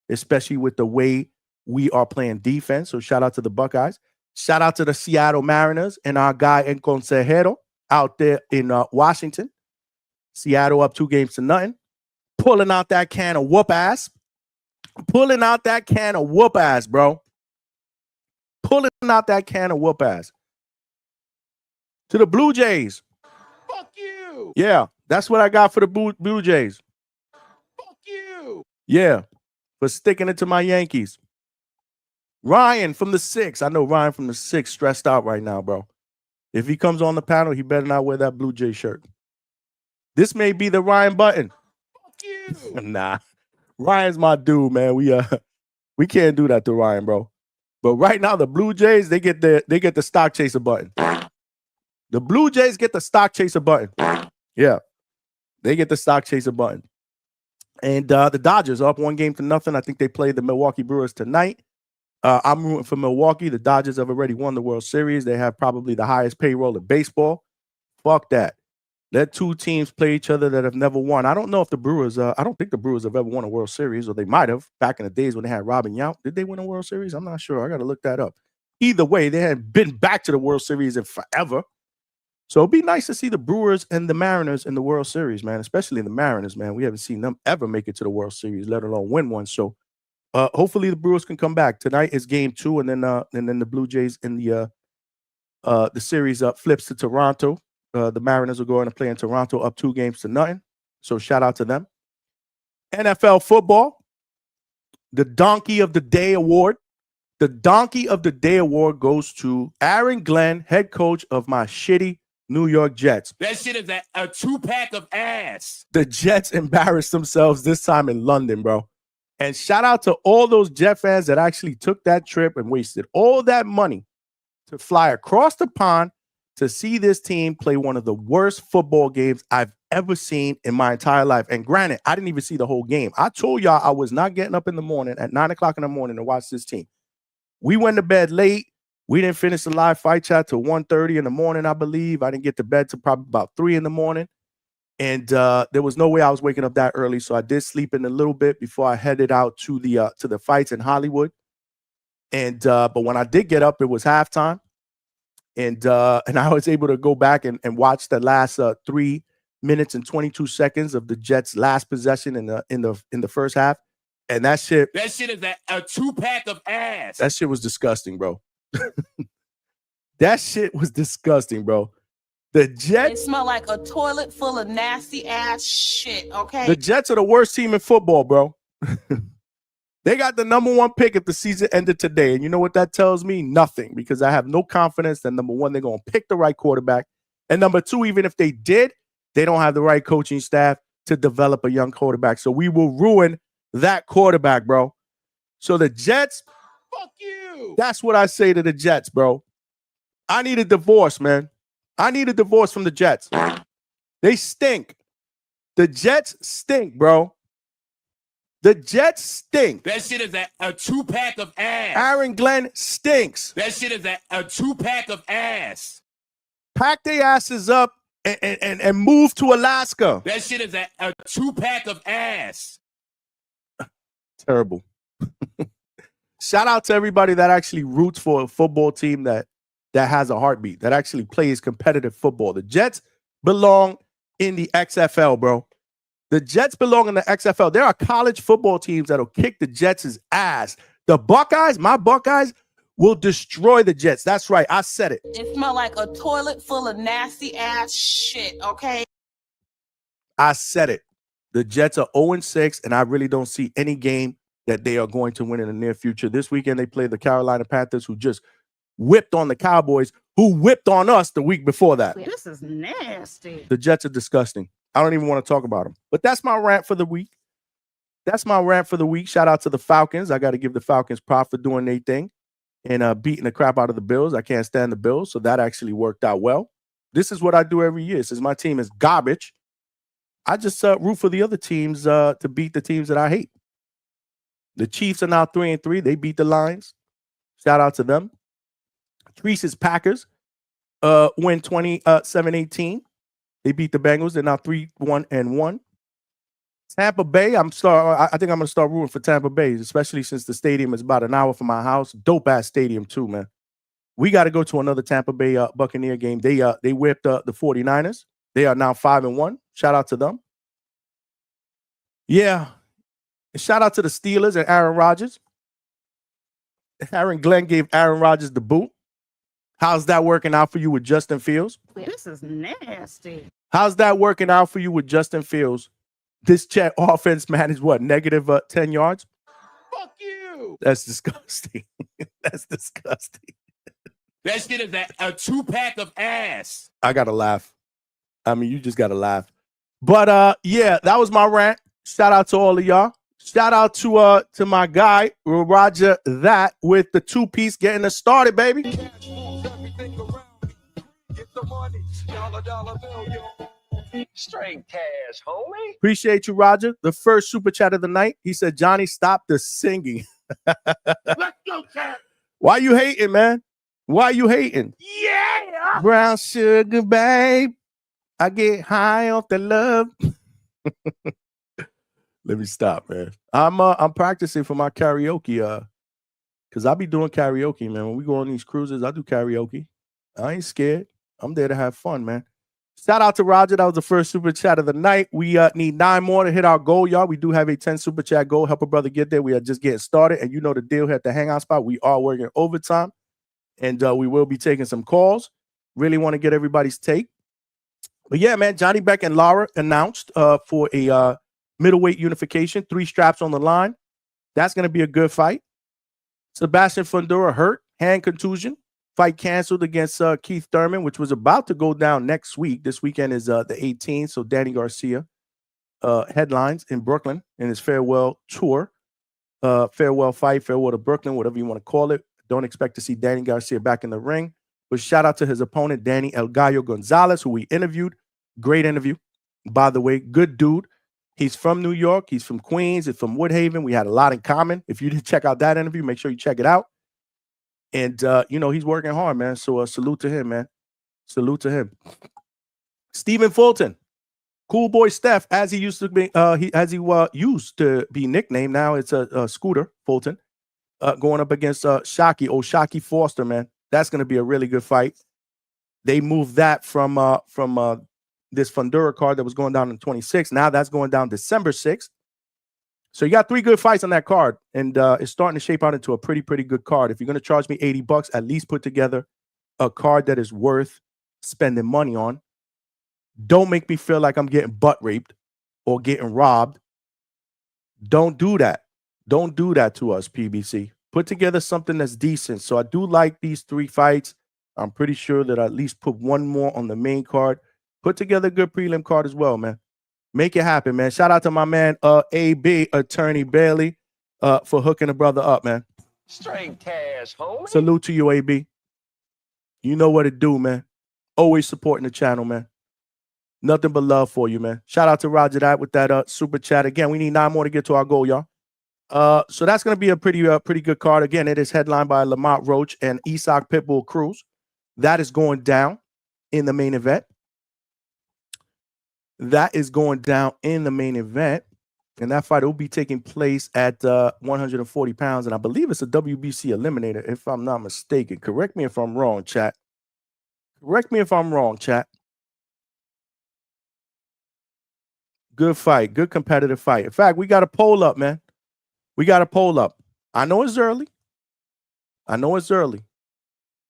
[SPEAKER 1] especially with the way we are playing defense. So shout out to the Buckeyes. Shout out to the Seattle Mariners and our guy El Consejero out there in Washington. Seattle up 2-0, pulling out that can of whoop ass. Pulling out that can of whoop ass, bro. Pulling out that can of whoop ass. To the Blue Jays.
[SPEAKER 4] Fuck you.
[SPEAKER 1] Yeah, that's what I got for the Blue Jays.
[SPEAKER 4] Fuck you.
[SPEAKER 1] Yeah, for sticking it to my Yankees. Ryan from the 6. I know Ryan from the 6 stressed out right now, bro. If he comes on the panel, he better not wear that Blue Jay shirt. This may be the Ryan button.
[SPEAKER 4] Fuck you.
[SPEAKER 1] Nah. Ryan's my dude, man. We can't do that to Ryan, bro. But right now, the Blue Jays, they get the stock chaser button. The Blue Jays get the stock chaser button. Yeah. They get the stock chaser button. And the Dodgers are up 1-0. I think they play the Milwaukee Brewers tonight. I'm rooting for Milwaukee. The Dodgers have already won the World Series. They have probably the highest payroll in baseball. Fuck that. Let two teams play each other that have never won. I don't know if the Brewers, I don't think the Brewers have ever won a World Series, or they might have back in the days when they had Robin Yount. Did they win a World Series? I'm not sure. I got to look that up. Either way, they hadn't been back to the World Series in forever. So it'd be nice to see the Brewers and the Mariners in the World Series, man, especially the Mariners, man. We haven't seen them ever make it to the World Series, let alone win one. So hopefully the Brewers can come back. Tonight is game 2, and then the Blue Jays in the series flips to Toronto. The Mariners are going to play in Toronto up 2-0. So shout out to them. NFL football, the Donkey of the Day award. The Donkey of the Day award goes to Aaron Glenn, head coach of my shitty New York Jets.
[SPEAKER 4] That shit is a 2-pack of ass.
[SPEAKER 1] The Jets embarrassed themselves this time in London, bro. And shout out to all those Jet fans that actually took that trip and wasted all that money to fly across the pond to see this team play one of the worst football games I've ever seen in my entire life. And granted, I didn't even see the whole game. I told y'all I was not getting up in the morning at 9 o'clock in the morning to watch this team. We went to bed late. We didn't finish the live fight chat till 1:30 in the morning, I believe. I didn't get to bed till probably about 3 in the morning. And there was no way I was waking up that early. So I did sleep in a little bit before I headed out to the fights in Hollywood. And but when I did get up, it was halftime. And I was able to go back and watch the last 3 minutes and 22 seconds of the Jets' last possession in the first half. And that shit
[SPEAKER 4] is a 2-pack of ass.
[SPEAKER 1] That shit was disgusting, bro. That shit was disgusting, bro. The Jets,
[SPEAKER 3] It smell like a toilet full of nasty ass shit, okay?
[SPEAKER 1] the Jets are the worst team in football, bro. They got the number 1 pick if the season ended today. And you know what that tells me? Nothing, because I have no confidence that, number 1, they're going to pick the right quarterback. And number 2, even if they did, they don't have the right coaching staff to develop a young quarterback. So we will ruin that quarterback, bro. So the Jets,
[SPEAKER 4] Fuck you.
[SPEAKER 1] that's what I say to the Jets, bro. I need a divorce, man. I need a divorce from the Jets. They stink. The Jets stink, bro. The Jets stink.
[SPEAKER 4] That shit is a 2-pack of ass.
[SPEAKER 1] Aaron Glenn stinks.
[SPEAKER 4] That shit is a 2-pack of ass.
[SPEAKER 1] Pack their asses up and move to Alaska.
[SPEAKER 4] That shit is a 2-pack of ass.
[SPEAKER 1] Terrible. Shout out to everybody that actually roots for a football team that has a heartbeat, that actually plays competitive football. The Jets belong in the XFL, bro. The Jets belong in the XFL. There are college football teams that'll kick the Jets' ass. The Buckeyes, my Buckeyes, will destroy the Jets. That's right. I said it.
[SPEAKER 3] It smelled like a toilet full of nasty ass shit, okay?
[SPEAKER 1] I said it. The Jets are 0-6, and I really don't see any game that they are going to win in the near future. This weekend, they play the Carolina Panthers, who just whipped on the Cowboys, who whipped on us the week before that.
[SPEAKER 3] This is nasty.
[SPEAKER 1] The Jets are disgusting. I don't even want to talk about them. But that's my rant for the week. Shout out to the Falcons. I got to give the Falcons props for doing their thing and beating the crap out of the Bills. I can't stand the Bills, so that actually worked out well. This is what I do every year. Since my team is garbage, I just root for the other teams to beat the teams that I hate. The Chiefs are now 3-3. They beat the Lions. Shout out to them. Treese's Packers win 27-18. They beat the Bengals. They're now 3-1-1. Tampa Bay, I think I'm going to start rooting for Tampa Bay, especially since the stadium is about an hour from my house. Dope-ass stadium too, man. We got to go to another Tampa Bay Buccaneer game. They whipped the 49ers. They are now 5-1. Shout out to them. Yeah. Shout out to the Steelers and Aaron Rodgers. Aaron Glenn gave Aaron Rodgers the boot. How's that working out for you with Justin Fields?
[SPEAKER 3] This is nasty.
[SPEAKER 1] How's that working out for you with Justin Fields? This Jet offense managed what? Negative 10 yards?
[SPEAKER 4] Fuck you.
[SPEAKER 1] That's disgusting. That's disgusting.
[SPEAKER 4] That shit is a 2-pack of ass.
[SPEAKER 1] I got to laugh. I mean, you just got to laugh. But yeah, that was my rant. Shout out to all of y'all. Shout out to my guy, Roger, that with the 2-piece getting us started, baby.
[SPEAKER 2] Straight cash, homie.
[SPEAKER 1] Appreciate you, Roger. The first super chat of the night. He said, Johnny, stop the singing.
[SPEAKER 2] Let's go, champ.
[SPEAKER 1] Why you hating, man? Why you hating?
[SPEAKER 2] Yeah.
[SPEAKER 1] Brown sugar, babe. I get high off the love. Let me stop, man. I'm practicing for my karaoke, because I be doing karaoke, man. When we go on these cruises, I do karaoke. I ain't scared. I'm there to have fun, man. Shout out to Roger. That was the first super chat of the night. We need 9 more to hit our goal, y'all. We do have a 10 super chat goal. Help a brother get there. We are just getting started. And you know the deal here at the Hangout spot. We are working overtime. And we will be taking some calls. Really want to get everybody's take. But yeah, man, Janibek and Lara announced for a middleweight unification. 3 straps on the line. That's going to be a good fight. Sebastian Fundora hurt. Hand contusion. Fight canceled against Keith Thurman, which was about to go down next week. This weekend is the 18th. So Danny Garcia headlines in Brooklyn in his farewell tour. Farewell fight, farewell to Brooklyn, whatever you want to call it. Don't expect to see Danny Garcia back in the ring. But shout out to his opponent, Danny El Gallo Gonzalez, who we interviewed. Great interview, by the way. Good dude. He's from New York. He's from Queens. He's from Woodhaven. We had a lot in common. If you didn't check out that interview, make sure you check it out. And, he's working hard, man. So salute to him, man. Salute to him. Stephen Fulton. Cool boy Steph, as he used to be, used to be nicknamed. Now it's a Scooter Fulton going up against Shockey Foster, man. That's going to be a really good fight. They moved that from this Fundora card that was going down on 26th. Now that's going down December 6th. So you got 3 good fights on that card, and it's starting to shape out into a pretty good card. If you're going to charge me $80, at least put together a card that is worth spending money on. Don't make me feel like I'm getting butt raped or getting robbed. Don't do that. Don't do that to us, PBC. Put together something that's decent. So I do like these 3 fights. I'm pretty sure that I at least put 1 more on the main card. Put together a good prelim card as well, man. Make it happen, man. Shout out to my man, AB, Attorney Bailey, for hooking a brother up, man.
[SPEAKER 2] Straight cash, homie.
[SPEAKER 1] Salute to you, AB. You know what to do, man. Always supporting the channel, man. Nothing but love for you, man. Shout out to Roger that with that super chat. Again, we need 9 more to get to our goal, y'all. So that's going to be a pretty good card. Again, it is headlined by Lamont Roach and Isak Pitbull Cruz. That is going down in the main event. That is going down in the main event. And that fight will be taking place at 140 pounds. And I believe it's a WBC eliminator, if I'm not mistaken. Correct me if I'm wrong, chat. Correct me if I'm wrong, chat. Good fight. Good competitive fight. In fact, we got a poll up, man. We got a poll up. I know it's early.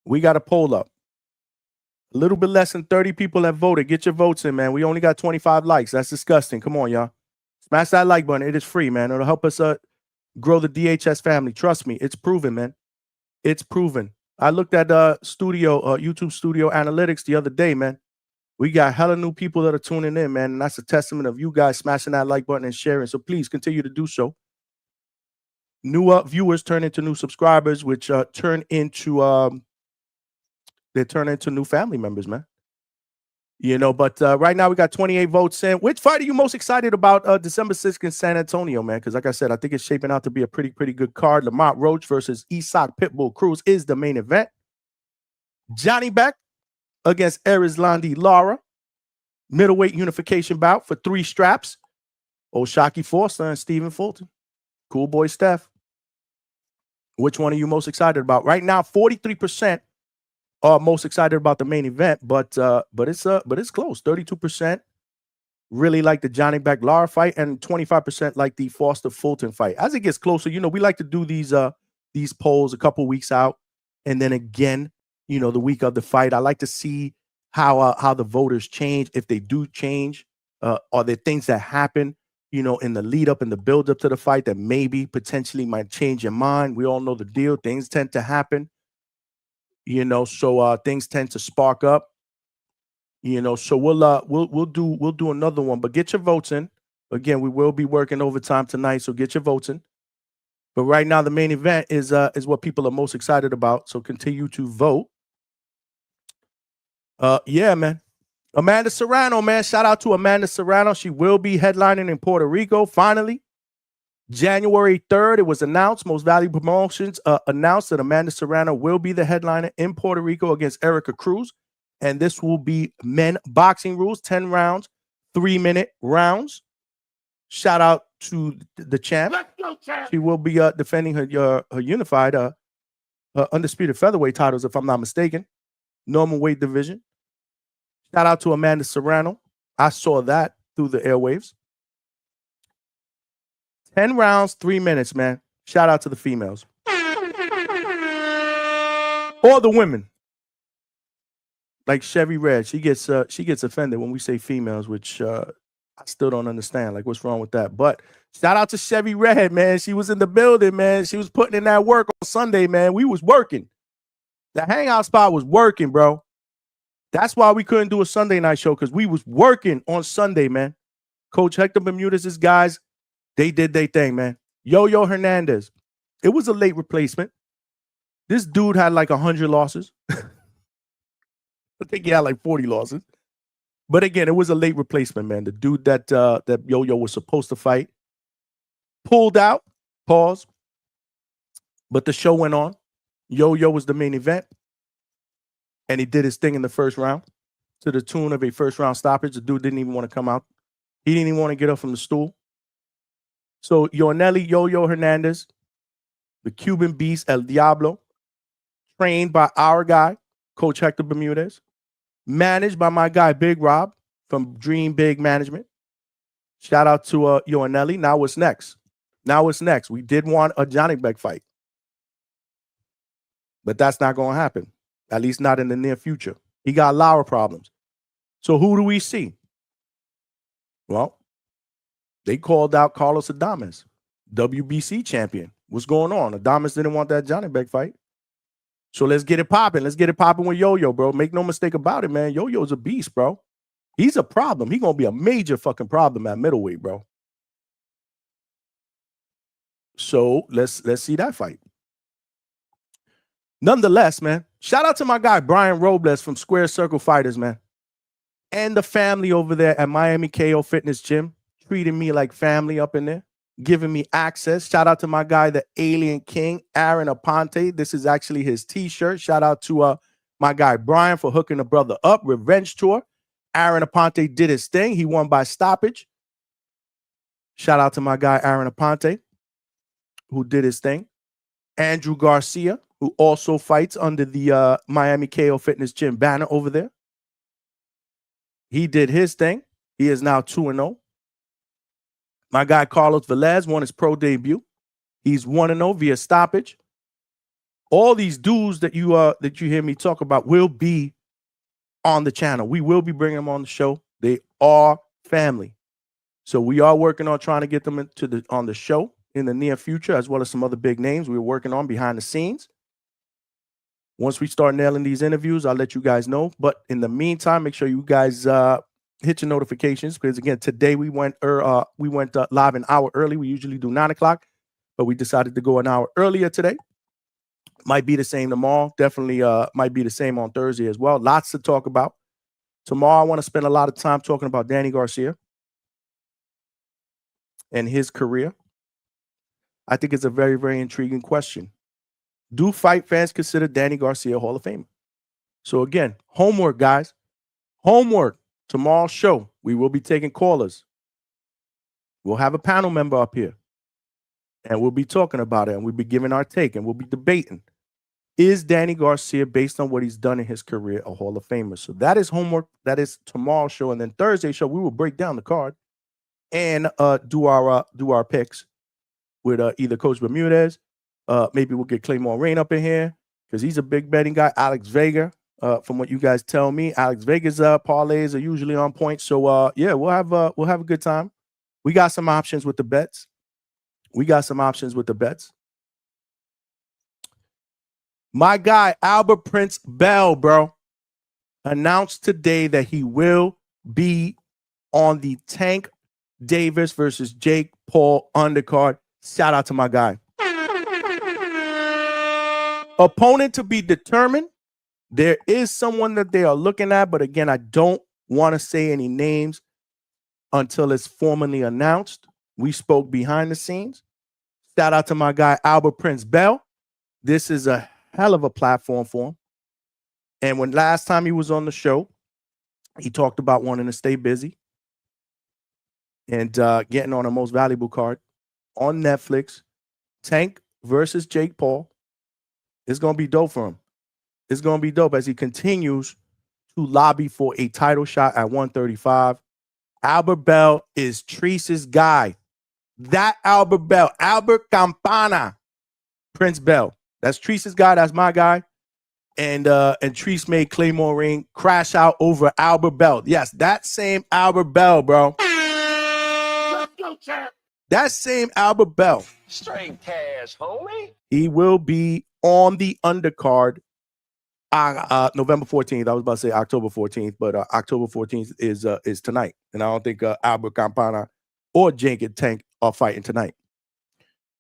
[SPEAKER 1] We got a poll up. A little bit less than 30 people have voted. Get your votes in, man. We only got 25 likes. That's disgusting. Come on, y'all. Smash that like button. It is free, man. It'll help us grow the DHS family. Trust me. It's proven, man. It's proven. I looked at YouTube studio analytics the other day, man. We got hella new people that are tuning in, man. And that's a testament of you guys smashing that like button and sharing. So please continue to do so. New viewers turn into new subscribers, which turn into new family members, man. You know, but right now we got 28 votes in. Which fight are you most excited about December 6th in San Antonio, man? Because like I said, I think it's shaping out to be a pretty good card. Lamont Roach versus Isak Pitbull Cruz is the main event. Janibek against Erislandy Lara. Middleweight unification bout for 3 straps. Oshaki Forster and Stephen Fulton. Cool boy Steph. Which one are you most excited about? Right now, 43% are most excited about the main event, but it's close. 32% really like the Janibek Lara fight, and 25% like the Forster Fulton fight. As it gets closer, you know, we like to do these polls a couple weeks out, and then again, you know, the week of the fight. I like to see how the voters change. If they do change, are there things that happen, you know, in the lead up and the build up to the fight that maybe potentially might change your mind? We all know the deal. Things tend to happen. You know, so things tend to spark up. You know, so we'll do another one. But get your votes in. Again, we will be working overtime tonight, so get your votes in. But right now, the main event is what people are most excited about. So continue to vote. Yeah, man. Amanda Serrano, man. Shout out to Amanda Serrano. She will be headlining in Puerto Rico finally. January 3rd, it was announced. Most Valuable Promotions announced that Amanda Serrano will be the headliner in Puerto Rico against Erica Cruz. And this will be men boxing rules, 10 rounds, 3-minute rounds. Shout out to the champ.
[SPEAKER 2] Let's go, champ.
[SPEAKER 1] She will be defending her unified, her undisputed featherweight titles, if I'm not mistaken. Normal weight division. Shout out to Amanda Serrano. I saw that through the airwaves. 10 rounds, 3 minutes, man. Shout out to the females. Or the women. Like Chevy Red. She gets offended when we say females, which I still don't understand. Like, what's wrong with that? But shout out to Chevy Red, man. She was in the building, man. She was putting in that work on Sunday, man. We was working. The hangout spot was working, bro. That's why we couldn't do a Sunday night show, because we was working on Sunday, man. Coach Hector Bermudez's guys, they did their thing, man. Yo-Yo Hernandez. It was a late replacement. This dude had like 100 losses. I think he had like 40 losses. But again, it was a late replacement, man. The dude that Yo-Yo was supposed to fight pulled out. Pause. But the show went on. Yo-Yo was the main event. And he did his thing in the first round to the tune of a first-round stoppage. The dude didn't even want to come out. He didn't even want to get up from the stool. So Yornelli Yo-Yo Hernandez, the Cuban beast El Diablo, trained by our guy, Coach Hector Bermudez, managed by my guy Big Rob from Dream Big Management. Shout out to Yornelli. Now what's next? We did want a Janibek fight. But that's not going to happen. At least not in the near future. He got Lara problems. So who do we see? Well, they called out Carlos Adames, WBC champion. What's going on? Adames didn't want that Janibek fight. So let's get it popping. Let's get it popping with Yo-Yo, bro. Make no mistake about it, man. Yo-Yo's a beast, bro. He's a problem. He's going to be a major fucking problem at middleweight, bro. So let's see that fight. Nonetheless, man, shout out to my guy Brian Robles from Square Circle Fighters, man. And the family over there at Miami KO Fitness Gym. Treating me like family up in there. Giving me access. Shout out to my guy, the Alien King, Aaron Aponte. This is actually his t-shirt. Shout out to my guy Brian for hooking the brother up. Revenge Tour. Aaron Aponte did his thing. He won by stoppage. Shout out to my guy Aaron Aponte, who did his thing. Andrew Garcia, who also fights under the Miami KO Fitness Gym banner over there. He did his thing. He is now 2-0. My guy Carlos Velez won his pro debut. He's 1-0 via stoppage. All these dudes that you hear me talk about will be on the channel. We will be bringing them on the show. They are family. So we are working on trying to get them on the show in the near future, as well as some other big names we're working on behind the scenes. Once we start nailing these interviews, I'll let you guys know. But in the meantime, make sure you guys hit your notifications, because again, today we went live an hour early. We usually do 9 o'clock, but we decided to go an hour earlier today. Might be the same tomorrow. Definitely might be the same on Thursday as well. Lots to talk about. Tomorrow, I want to spend a lot of time talking about Danny Garcia and his career. I think it's a very, very intriguing question. Do fight fans consider Danny Garcia a Hall of Famer? So again, homework, guys. Homework. Tomorrow's show, we will be taking callers. We'll have a panel member up here, and we'll be talking about it, and we'll be giving our take, and we'll be debating. Is Danny Garcia, based on what he's done in his career, a Hall of Famer? So that is homework. That is tomorrow's show. And then Thursday's show, we will break down the card and do our picks with either Coach Bermudez. Maybe we'll get Claymore Rain up in here because he's a big betting guy. Alex Vega, from what you guys tell me, Alex Vega's parlays are usually on point. So yeah, we'll have a good time. We got some options with the bets. My guy Albert Prince Bell, bro, announced today that he will be on the Tank Davis versus Jake Paul undercard. Shout out to my guy. Opponent to be determined. There is someone that they are looking at, but again, I don't want to say any names until it's formally announced. We spoke behind the scenes. Shout out to my guy Albert Prince Bell. This is a hell of a platform for him. And when last time he was on the show, he talked about wanting to stay busy and getting on a most valuable card on Netflix. Tank versus Jake Paul. It's going to be dope for him. It's going to be dope as he continues to lobby for a title shot at 135. Albert Bell is Treese's guy. That Albert Bell, Albert Campana, Prince Bell. That's Treese's guy. That's my guy. And Treese made Claymore Ring crash out over Albert Bell. Yes, that same Albert Bell, bro.
[SPEAKER 2] Let's go, champ.
[SPEAKER 1] That same Albert Bell.
[SPEAKER 2] Straight cash, homie.
[SPEAKER 1] He will be on the undercard November 14th. I was about to say October 14th, but October 14th is tonight. And I don't think Albert Campana or Jake and Tank are fighting tonight.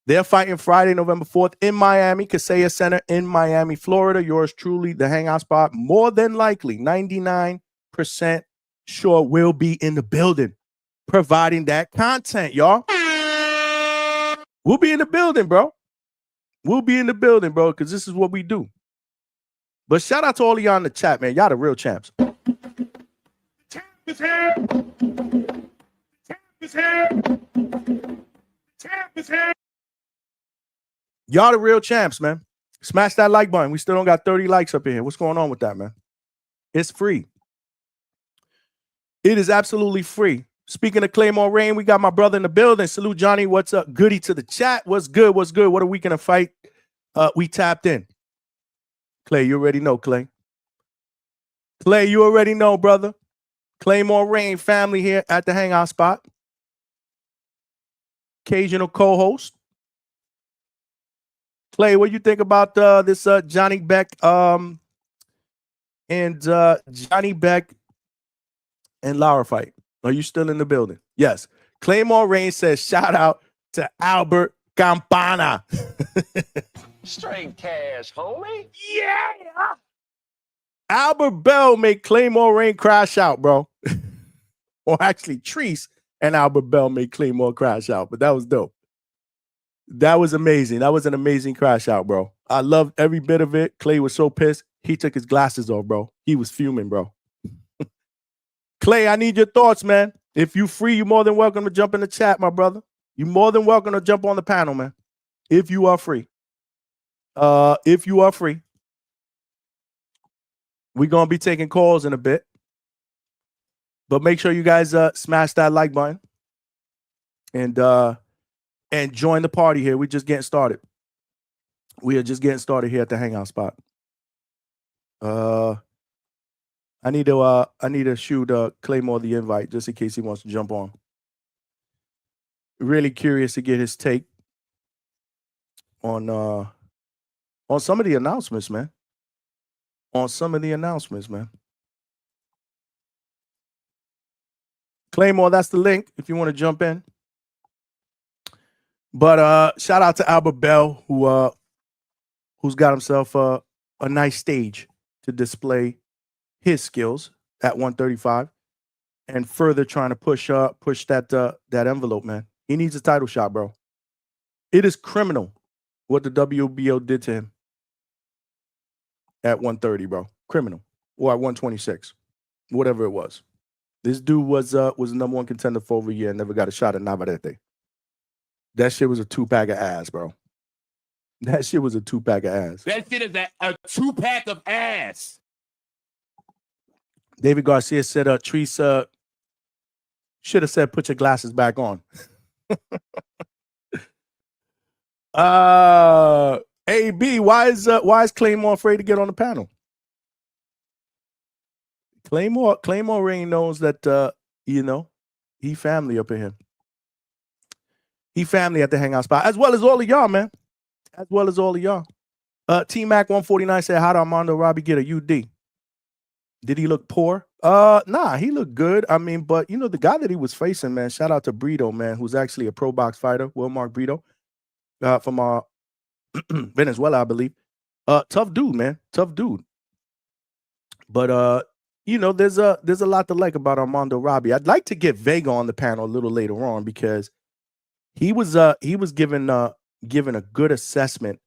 [SPEAKER 1] They're fighting Friday, November 4th in Miami, Kaseya Center in Miami, Florida. Yours truly, the Hangout spot, more than likely, 99% sure will be in the building, providing that content, y'all. We'll be in the building, bro. We'll be in the building, bro, because this is what we do. But shout out to all of y'all in the chat, man. Y'all the real champs.
[SPEAKER 2] Champ is here. Champ is here. Champ is here.
[SPEAKER 1] Y'all the real champs, man. Smash that like button. We still don't got 30 likes up in here. What's going on with that, man? It's free. It is absolutely free. Speaking of Claymore Rain, we got my brother in the building. Salute, Johnny. What's up? Goody to the chat. What's good? What's good? What a weekend of fight. We tapped in. Clay, you already know, Clay. Clay, you already know, brother. Claymore Rain family here at the Hangout spot. Occasional co-host. Clay, what do you think about this Janibek and Janibek and Lara fight? Are you still in the building? Yes. Claymore Rain says, shout out to Albert Campana.
[SPEAKER 2] Straight cash, homie.
[SPEAKER 1] Yeah. Albert Bell made Claymore Rain crash out, bro. Or actually, Treese and Albert Bell made Claymore crash out, but that was dope. That was amazing. That was an amazing crash out, bro. I loved every bit of it. Clay was so pissed. He took his glasses off, bro. He was fuming, bro. Clay, I need your thoughts, man. If you free, you're more than welcome to jump in the chat, my brother. You're more than welcome to jump on the panel, man. If you are free. If you are free. We're going to be taking calls in a bit. But make sure you guys smash that like button. And join the party here. We're just getting started. We are just getting started here at the Hangout spot. I need to shoot Claymore the invite just in case he wants to jump on. Really curious to get his take on some of the announcements, man. On some of the announcements, man. Claymore, that's the link if you want to jump in. But shout out to Albert Bell, who's got himself a nice stage to display his skills at 135 and further trying to push that envelope, man. He needs a title shot, bro. It is criminal what the WBO did to him at 130, bro. Criminal. Or at 126. Whatever it was. This dude was the number one contender for over a year and never got a shot at Navarrete. That shit was a 2-pack of ass, bro. That shit was a 2-pack of ass.
[SPEAKER 4] That shit is a 2-pack of ass.
[SPEAKER 1] David Garcia said, Teresa should have said, put your glasses back on. AB, why is Claymore afraid to get on the panel? Claymore already knows that, he family up in here. He family at the Hangout spot, as well as all of y'all, man. As well as all of y'all. T-Mac 149 said, how did Armando Robbie get a UD? Did he look poor? Nah, he looked good. I mean, but, the guy that he was facing, man, shout out to Brito, man, who's actually a pro box fighter, Will Mark Brito, from Venezuela, I believe. Tough dude, man. Tough dude. But, there's a lot to like about Armando Robbie. I'd like to get Vega on the panel a little later on because he was given a good assessment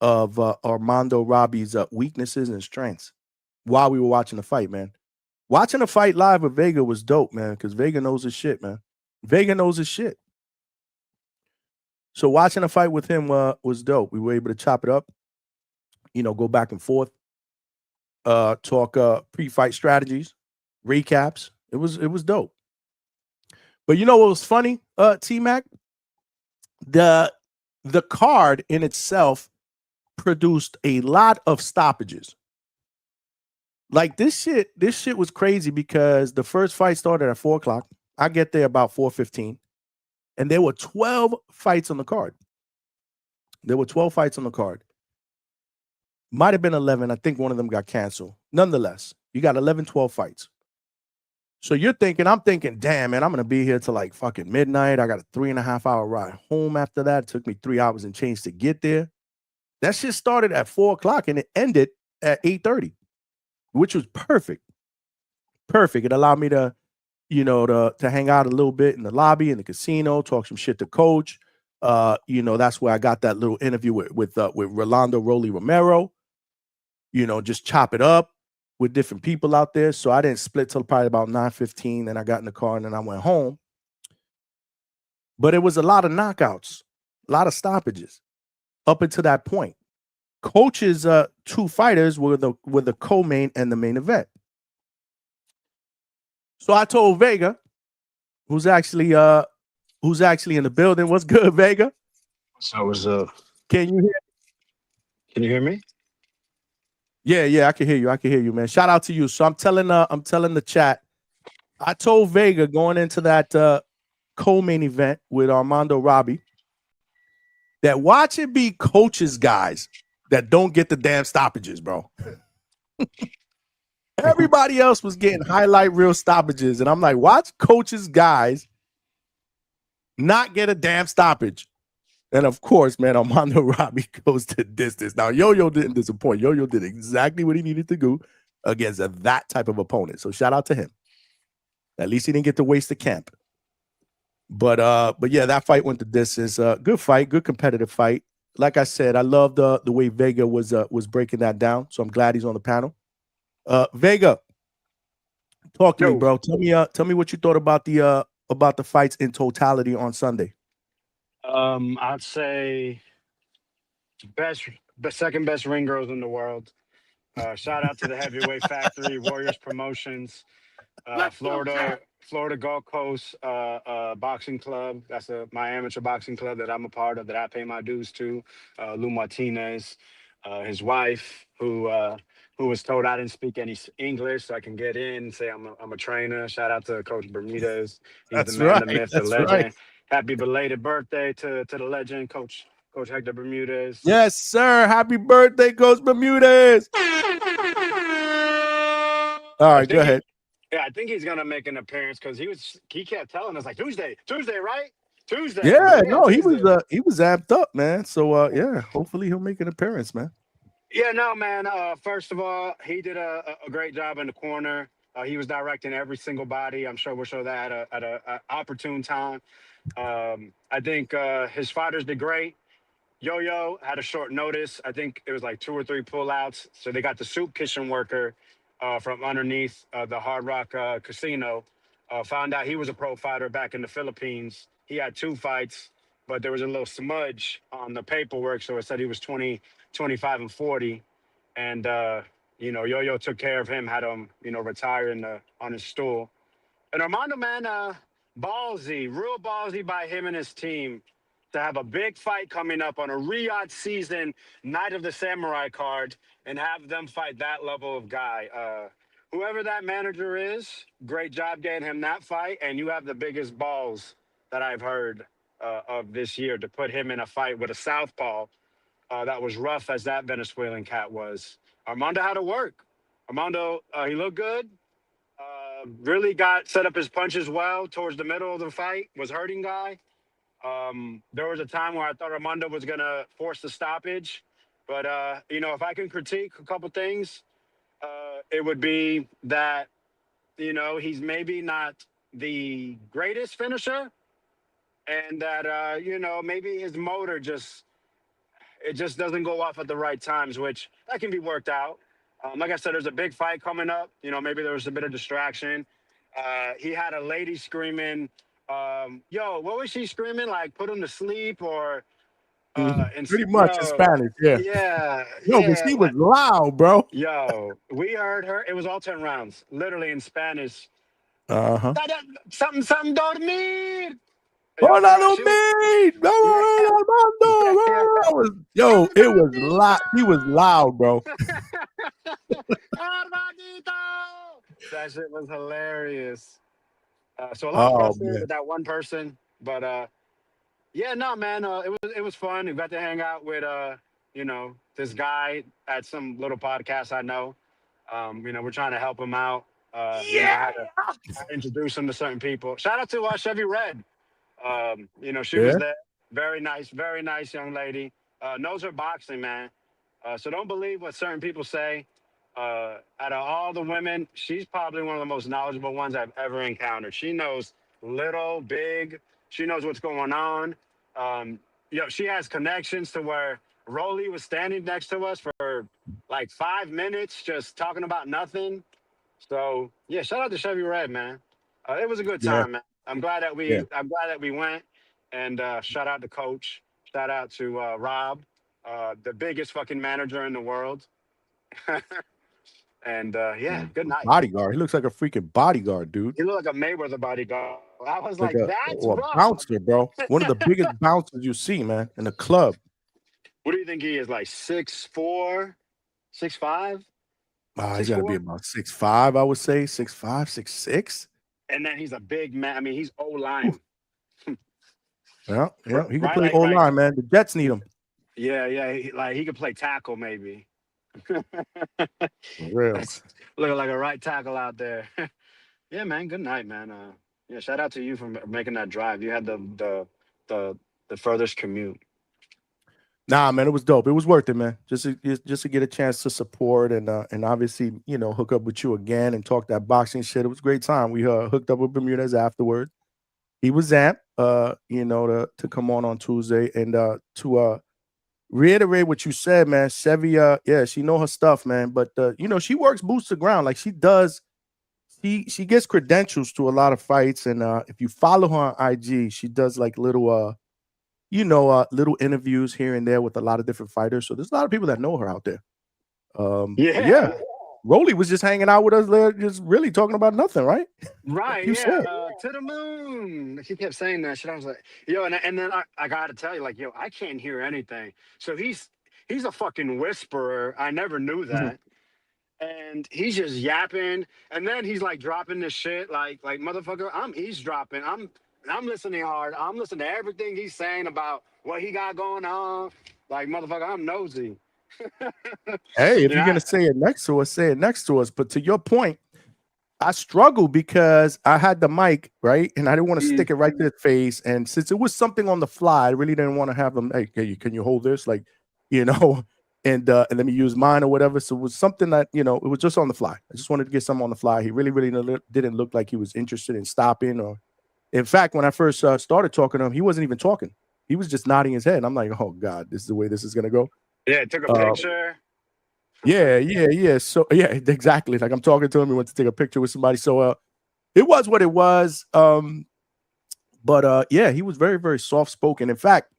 [SPEAKER 1] of Armando Robbie's weaknesses and strengths while we were watching the fight, man. Watching the fight live with Vega was dope, man, because Vega knows his shit, man. Vega knows his shit. So watching the fight with him was dope. We were able to chop it up, go back and forth, talk pre-fight strategies, recaps. It was dope. But you know what was funny, T-Mac? The card in itself produced a lot of stoppages. Like this shit was crazy because the first fight started at 4:00. I get there about 4:15. And there were 12 fights on the card. Might have been 11. I think one of them got canceled. Nonetheless, you got 11, 12 fights. So I'm thinking, damn, man, I'm going to be here till like fucking midnight. I got a 3.5 hour ride home after that. It took me 3 hours and change to get there. That shit started at 4:00 and it ended at 8:30, which was perfect. Perfect. It allowed me to, to hang out a little bit in the lobby, in the casino, talk some shit to coach. That's where I got that little interview with Rolando Rolly Romero. Just chop it up with different people out there. So I didn't split till probably about 9:15. Then I got in the car and then I went home. But it was a lot of knockouts, a lot of stoppages up until that point. Coach's two fighters were the co-main and the main event. So I told Vega, who's actually in the building, what's good, Vega?
[SPEAKER 5] So what's up?
[SPEAKER 1] Can you hear?
[SPEAKER 5] Can you hear me?
[SPEAKER 1] Yeah, I can hear you, man. Shout out to you. So I'm telling the chat. I told Vega going into that co-main event with Armando Robbie that watch it be coaches guys that don't get the damn stoppages, bro. Everybody else was getting highlight reel stoppages, and I'm like, watch coaches guys not get a damn stoppage. And of course, man, Armando Robbie goes to distance. Now, Yo-Yo didn't disappoint. Yo-Yo did exactly what he needed to do against that type of opponent. So shout out to him. At least he didn't get to waste the camp. But yeah, that fight went the distance. Good fight, good competitive fight. Like I said, I love the way Vega was breaking that down. So I'm glad he's on the panel. Vega, Talk to me,
[SPEAKER 6] Yo.
[SPEAKER 1] bro. Tell me what you thought about the fights in totality on Sunday.
[SPEAKER 6] I'd say the second best ring girls in the world. Shout out to the Heavyweight Factory, Warriors Promotions, Florida Gulf Coast Boxing Club. That's my amateur boxing club that I'm a part of, that I pay my dues to. Lou Martinez, his wife, who was told I didn't speak any English, so I can get in and say I'm a trainer. Shout out to Coach Bermudez. He's the
[SPEAKER 1] That's
[SPEAKER 6] man,
[SPEAKER 1] right.
[SPEAKER 6] the myth, the
[SPEAKER 1] That's
[SPEAKER 6] legend.
[SPEAKER 1] right.
[SPEAKER 6] Happy belated birthday to the legend, Coach Hector Bermudez.
[SPEAKER 1] Yes, sir. Happy birthday, Coach Bermudez. All right, go ahead.
[SPEAKER 6] I think he's gonna make an appearance because he kept telling us like Tuesday, right? Tuesday.
[SPEAKER 1] Yeah,
[SPEAKER 6] Like,
[SPEAKER 1] no,
[SPEAKER 6] Tuesday.
[SPEAKER 1] he was amped up, man. So yeah, hopefully he'll make an appearance, man.
[SPEAKER 6] Yeah, no, man. First of all, he did a great job in the corner. He was directing every single body. I'm sure we'll show that at a opportune time. I think his fighters did great. Yo-Yo had a short notice. I think it was like 2 or 3 pullouts. So they got the soup kitchen worker from underneath the Hard Rock Casino. Found out he was a pro fighter back in the Philippines. He had 2 fights, but there was a little smudge on the paperwork. So it said he was 20, 25, and 40. And, Yo-Yo took care of him, had him, retire on his stool. And Armando, man, real ballsy by him and his team to have a big fight coming up on a Riyadh season Night of the Samurai card and have them fight that level of guy. Whoever that manager is, great job getting him that fight. And you have the biggest balls that I've heard of this year to put him in a fight with a southpaw that was rough as that Venezuelan cat was. Armando had to work. Armando, he looked good. Really got set up his punches well towards the middle of the fight, was hurting guy. There was a time where I thought Armando was going to force the stoppage. But, if I can critique a couple things, it would be that, he's maybe not the greatest finisher. And that, maybe his motor just doesn't go off at the right times, which that can be worked out. Like I said, there's a big fight coming up. Maybe there was a bit of distraction. He had a lady screaming, yo, what was she screaming? Like, put him to sleep or...
[SPEAKER 1] Pretty much in Spanish, yeah.
[SPEAKER 6] Yeah.
[SPEAKER 1] Yo, but she was loud, bro.
[SPEAKER 6] Yo, we heard her. It was all 10 rounds, literally in Spanish.
[SPEAKER 1] Uh-huh.
[SPEAKER 6] Something dormir.
[SPEAKER 1] Hola, Armando. Yo, it was loud. He was loud, bro.
[SPEAKER 6] That shit was hilarious. So a lot of pressure with that one person, but yeah, no, man, it was fun. We got to hang out with this guy at some little podcast I know. We're trying to help him out. How to introduce him to certain people. Shout out to Chevy Red. She was there. Very nice young lady. Knows her boxing, man. So don't believe what certain people say. Out of all the women, she's probably one of the most knowledgeable ones I've ever encountered. She knows little, big. She knows what's going on. She has connections to where Rolly was standing next to us for like 5 minutes, just talking about nothing. So yeah, shout out to Chevy Red, man. It was a good time, man. I'm glad that we went, and shout out to Coach. Shout out to Rob, the biggest fucking manager in the world. And good night.
[SPEAKER 1] Bodyguard. He looks like a freaking bodyguard, dude.
[SPEAKER 6] He looked like a Mayweather bodyguard. I was like that's
[SPEAKER 1] a bouncer, bro. One of the biggest bouncers you see, man, in the club.
[SPEAKER 6] What do you think he is? Like 6'4", 6'5"?
[SPEAKER 1] He's got to be about 6'5", I would say. 6'5", 6'6".
[SPEAKER 6] And then he's a big man. I mean, he's O-line.
[SPEAKER 1] Yeah. He can play O-line, man. The Jets need him.
[SPEAKER 6] Yeah. He could play tackle, maybe.
[SPEAKER 1] For real.
[SPEAKER 6] Looking like a right tackle out there. Yeah, man. Good night, man. Shout out to you for making that drive. You had the furthest commute.
[SPEAKER 1] Nah, man, it was dope. It was worth it, man. Just to get a chance to support and obviously, hook up with you again and talk that boxing shit. It was a great time. We hooked up with Bermudez afterward. He was amped, to come on Tuesday and to reiterate what you said, man. Chevy, she know her stuff, man. But she works boots to ground, like she does she gets credentials to a lot of fights, and if you follow her on IG, she does like little little interviews here and there with a lot of different fighters. So there's a lot of people that know her out there. Yeah. Rolly was just hanging out with us there, just really talking about nothing, right?
[SPEAKER 6] Right,
[SPEAKER 1] You said.
[SPEAKER 6] to the moon. She kept saying that shit. I was like, yo, and then I gotta tell you, like, yo, I can't hear anything. So he's a fucking whisperer. I never knew that. And he's just yapping, and then he's like dropping this shit, like motherfucker, I'm eavesdropping. I'm listening hard. I'm listening to everything he's saying about what he got going on. Like, motherfucker, I'm nosy.
[SPEAKER 1] Hey, if you're gonna say it next to us, say it next to us. But to your point, I struggled because I had the mic, right? And I didn't want to stick it right to his face. And since it was something on the fly, I really didn't want to have him, hey, can you hold this? Like, and let me use mine or whatever. So it was something that, it was just on the fly. I just wanted to get something on the fly. He really, really didn't look like he was interested in stopping. Or, in fact, when I first started talking to him, he wasn't even talking. He was just nodding his head. And I'm like, oh God, this is the way this is gonna go.
[SPEAKER 6] Yeah, took a picture.
[SPEAKER 1] Yeah. So yeah, exactly. Like I'm talking to him. He went to take a picture with somebody. So it was what it was. But yeah, he was very, very soft spoken. In fact,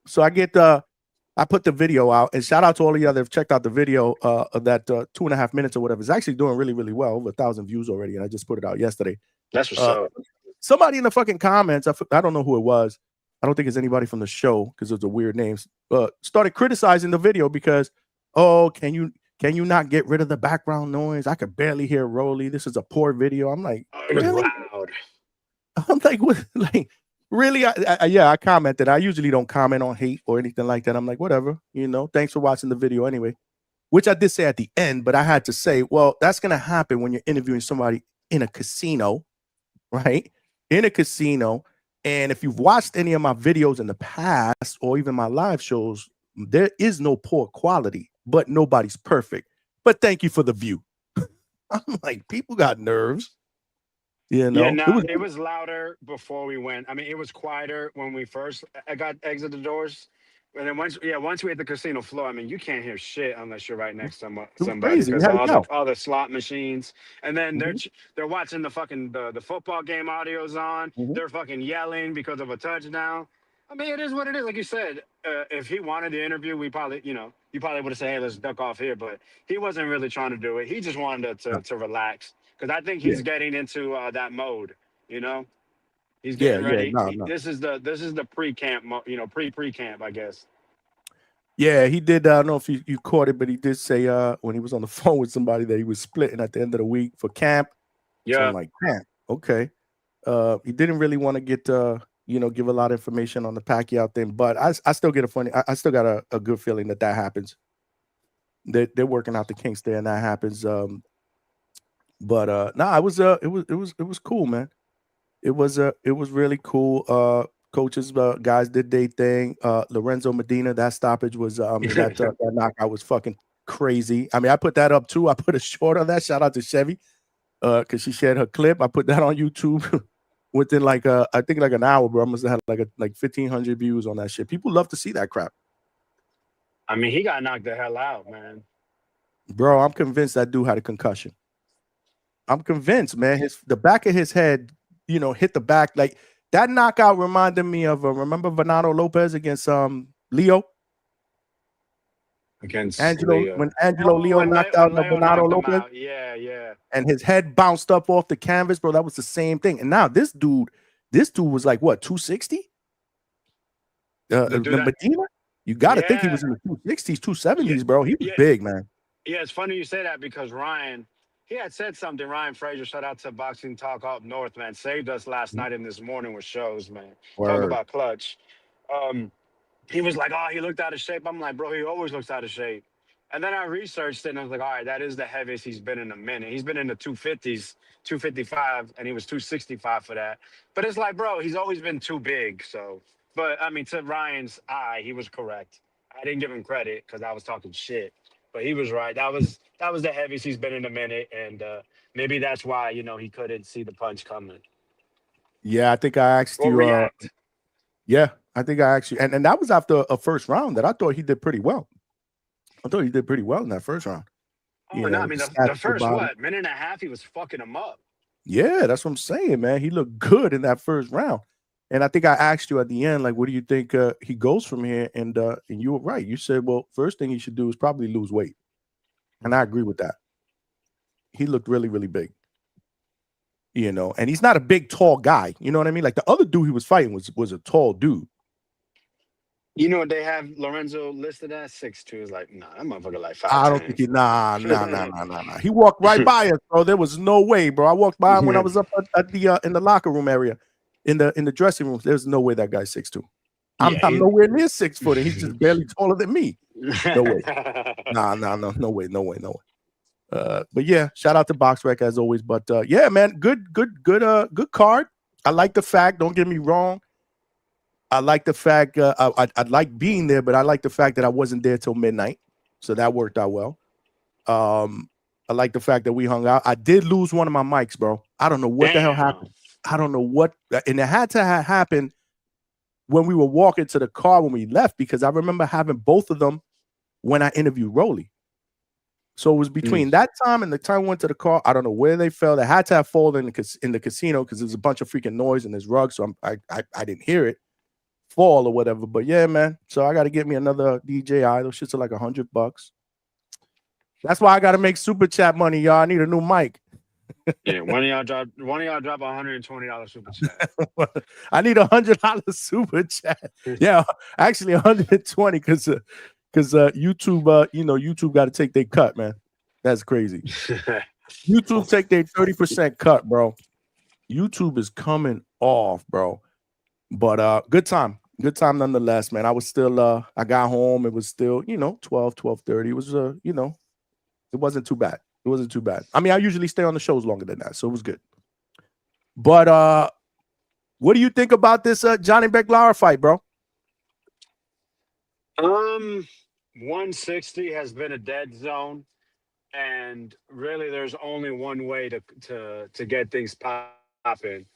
[SPEAKER 1] so I put the video out, and shout out to all of you that have checked out the video of that 2.5 minutes or whatever. It's actually doing really, really well, over 1,000 views already, and I just put it out yesterday.
[SPEAKER 6] That's what's up.
[SPEAKER 1] Somebody in the fucking comments, I don't know who it was. I don't think it's anybody from the show because it's a weird name. Started criticizing the video because, can you not get rid of the background noise? I could barely hear Rolly. This is a poor video. I'm like,
[SPEAKER 6] It was
[SPEAKER 1] really?
[SPEAKER 6] loud.
[SPEAKER 1] I'm like, what? Like, really? I commented. I usually don't comment on hate or anything like that. I'm like, whatever, thanks for watching the video anyway, which I did say at the end, but I had to say, well, that's going to happen when you're interviewing somebody in a casino, right? In a casino. And if you've watched any of my videos in the past or even my live shows, there is no poor quality, but nobody's perfect. But thank you for the view. I'm like, people got nerves.
[SPEAKER 6] Yeah, no, it was louder before we went. I mean, it was quieter when we first got exit the doors. And then once we hit the casino floor, I mean, you can't hear shit unless you're right next to somebody, because all the slot machines. And then they're watching the fucking the football game, audio's on. They're fucking yelling because of a touchdown. I mean, it is what it is. Like you said, if he wanted to interview, we probably, you probably would have said, hey, let's duck off here. But he wasn't really trying to do it. He just wanted to relax. Because I think he's getting into that mode, He's getting ready.
[SPEAKER 1] No.
[SPEAKER 6] This is the pre-camp, pre-camp, I guess.
[SPEAKER 1] Yeah, he did. I don't know if you caught it, but he did say when he was on the phone with somebody that he was splitting at the end of the week for camp.
[SPEAKER 6] Yeah.
[SPEAKER 1] So I'm like, camp, okay. He didn't really want to get give a lot of information on the Pacquiao thing, but I still get I still got a good feeling that happens. They're working out the kinks there, and that happens. But it was cool, man. It was really cool. Coaches, guys did their thing. Lorenzo Medina, that stoppage was that knockout was fucking crazy. I mean, I put that up too. I put a short on that. Shout out to Chevy, because she shared her clip. I put that on YouTube within I think an hour, bro. I must have had like 1,500 views on that shit. People love to see that crap.
[SPEAKER 6] I mean, he got knocked the hell out, man.
[SPEAKER 1] Bro, I'm convinced that dude had a concussion. I'm convinced, man. The back of his head, hit the back. Like, that knockout reminded me of remember Bernardo Lopez against Leo?
[SPEAKER 6] Against
[SPEAKER 1] Angelo,
[SPEAKER 6] Leo.
[SPEAKER 1] when Leo knocked out Bernardo Lopez.
[SPEAKER 6] Yeah.
[SPEAKER 1] And his head bounced up off the canvas, bro. That was the same thing. And now this dude was like what, 260? Medina? You got to think he was in the 260s, 270s, bro. He was big, man.
[SPEAKER 6] Yeah, it's funny you say that, because Ryan, he had said something. Ryan Frazier, shout out to Boxing Talk Up North, man. Saved us last night and this morning with shows, man.
[SPEAKER 1] Word.
[SPEAKER 6] Talk about clutch. He was like, he looked out of shape. I'm like, bro, he always looks out of shape. And then I researched it, and I was like, all right, that is the heaviest he's been in a minute. He's been in the 250s, 255, and he was 265 for that. But it's like, bro, he's always been too big. So, but I mean, to Ryan's eye, he was correct. I didn't give him credit because I was talking shit. But he was right. That was the heaviest he's been in a minute, and maybe that's why he couldn't see the punch coming.
[SPEAKER 1] Yeah, I think I asked you. Yeah, I think I actually, and that was after a first round that I thought he did pretty well. I thought he did pretty well in that first round.
[SPEAKER 6] Oh, no, I mean the first minute and a half, he was fucking him up.
[SPEAKER 1] Yeah, that's what I'm saying, man. He looked good in that first round. And I think I asked you at the end, like, what do you think he goes from here? And you were right. You said, well, first thing he should do is probably lose weight. And I agree with that. He looked really, really big. You know, and he's not a big, tall guy. You know what I mean? Like the other dude he was fighting was a tall dude.
[SPEAKER 6] You know what they have Lorenzo listed as 6'2"? Is like, nah, that motherfucker like 5'10".
[SPEAKER 1] I don't think he nah. He walked right by us, bro. There was no way, bro. I walked by him when I was up at the in the locker room area, in the dressing room. There's no way that guy's 6'2". I'm nowhere near 6 foot, and he's just barely taller than me. No way. No way. But yeah, shout out to BoxRec as always. But yeah, man, good card. I like the fact. Don't get me wrong. I like the fact I like being there, but I like the fact that I wasn't there till midnight, so that worked out well. I like the fact that we hung out. I did lose one of my mics, bro. I don't know what the hell happened. I don't know what, and it had to have happened when we were walking to the car when we left, because I remember having both of them when I interviewed Rolly. So it was between that time and the time we went to the car. I don't know where they fell. They had to have fallen in the casino because there's a bunch of freaking noise and there's rugs, so I didn't hear it fall or whatever. But yeah, man. So I got to get me another DJI. Those shits are like $100. That's why I got to make super chat money, y'all. I need a new mic.
[SPEAKER 6] Yeah, one of y'all drop $120 super chat.
[SPEAKER 1] I need $100 super chat. Yeah, actually 120 because YouTube, YouTube got to take their cut, man. That's crazy. YouTube take their 30% cut, bro. YouTube is coming off, bro. But good time nonetheless, man. I was still I got home, it was still 12:30. It was it wasn't too bad. I mean, I usually stay on the shows longer than that, so it was good. But what do you think about this Janibek Lara fight, bro?
[SPEAKER 6] 160 has been a dead zone, and really there's only one way to get things popping.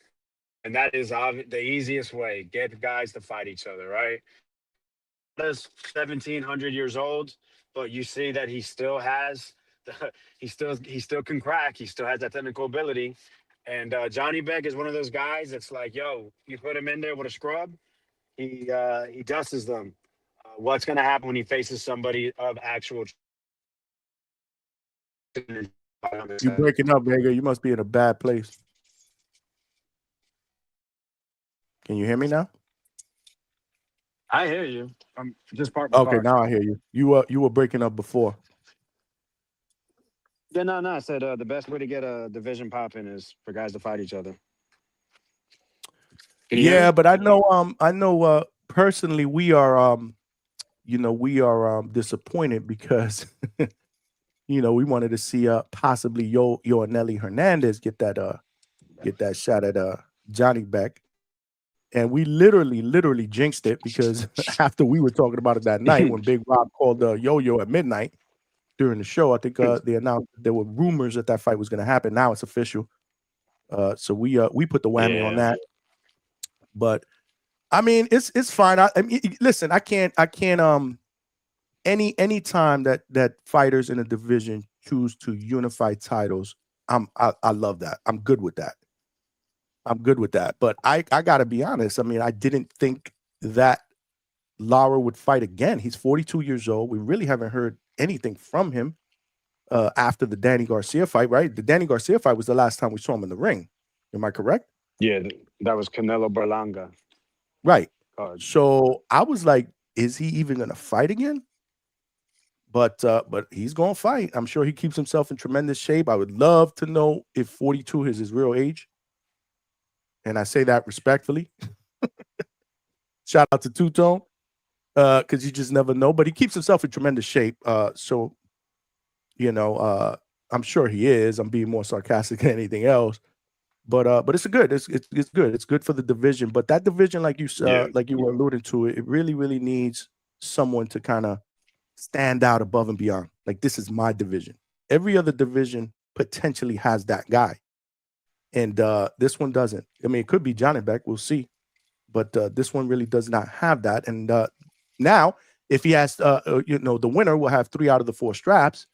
[SPEAKER 6] And that is the easiest way: get guys to fight each other, right? He's 1,700 years old, but you see that he still has, he still can crack. He still has that technical ability. And Janibek is one of those guys that's like, yo, you put him in there with a scrub, he dusts them. What's gonna happen when he faces somebody of actual?
[SPEAKER 1] You breaking up, Vega. You must be in a bad place. Can you hear me now?
[SPEAKER 6] I hear you. I'm just parked.
[SPEAKER 1] Okay, now I hear you. You were breaking up before.
[SPEAKER 6] Yeah, no. I said the best way to get a division popping is for guys to fight each other.
[SPEAKER 1] Yeah, but I know personally we are disappointed because we wanted to see possibly Yoanelli Hernandez get that shot at Janibek. And we literally jinxed it because after we were talking about it that night when Big Rob called Yo-Yo at midnight during the show, I think they announced there were rumors that fight was going to happen. Now it's official. So we put the whammy on that. But I mean, it's fine. I mean, listen, I can't any time that fighters in a division choose to unify titles, I love that. I'm good with that. But I got to be honest. I mean, I didn't think that Lara would fight again. He's 42 years old. We really haven't heard anything from him after the Danny Garcia fight, right? The Danny Garcia fight was the last time we saw him in the ring. Am I correct?
[SPEAKER 6] Yeah, that was Canelo Berlanga.
[SPEAKER 1] Right. So I was like, is he even going to fight again? But he's going to fight. I'm sure he keeps himself in tremendous shape. I would love to know if 42 is his real age. And I say that respectfully. Shout out to Two-Tone, because you just never know. But he keeps himself in tremendous shape. So, I'm sure he is. I'm being more sarcastic than anything else. But it's good. It's good. It's good for the division. But that division, like you were alluding to, it really, really needs someone to kind of stand out above and beyond. Like, this is my division. Every other division potentially has that guy. And this one doesn't. I mean, it could be Janibek. We'll see. But this one really does not have that. And now, if he has, the winner will have 3 out of the 4 straps.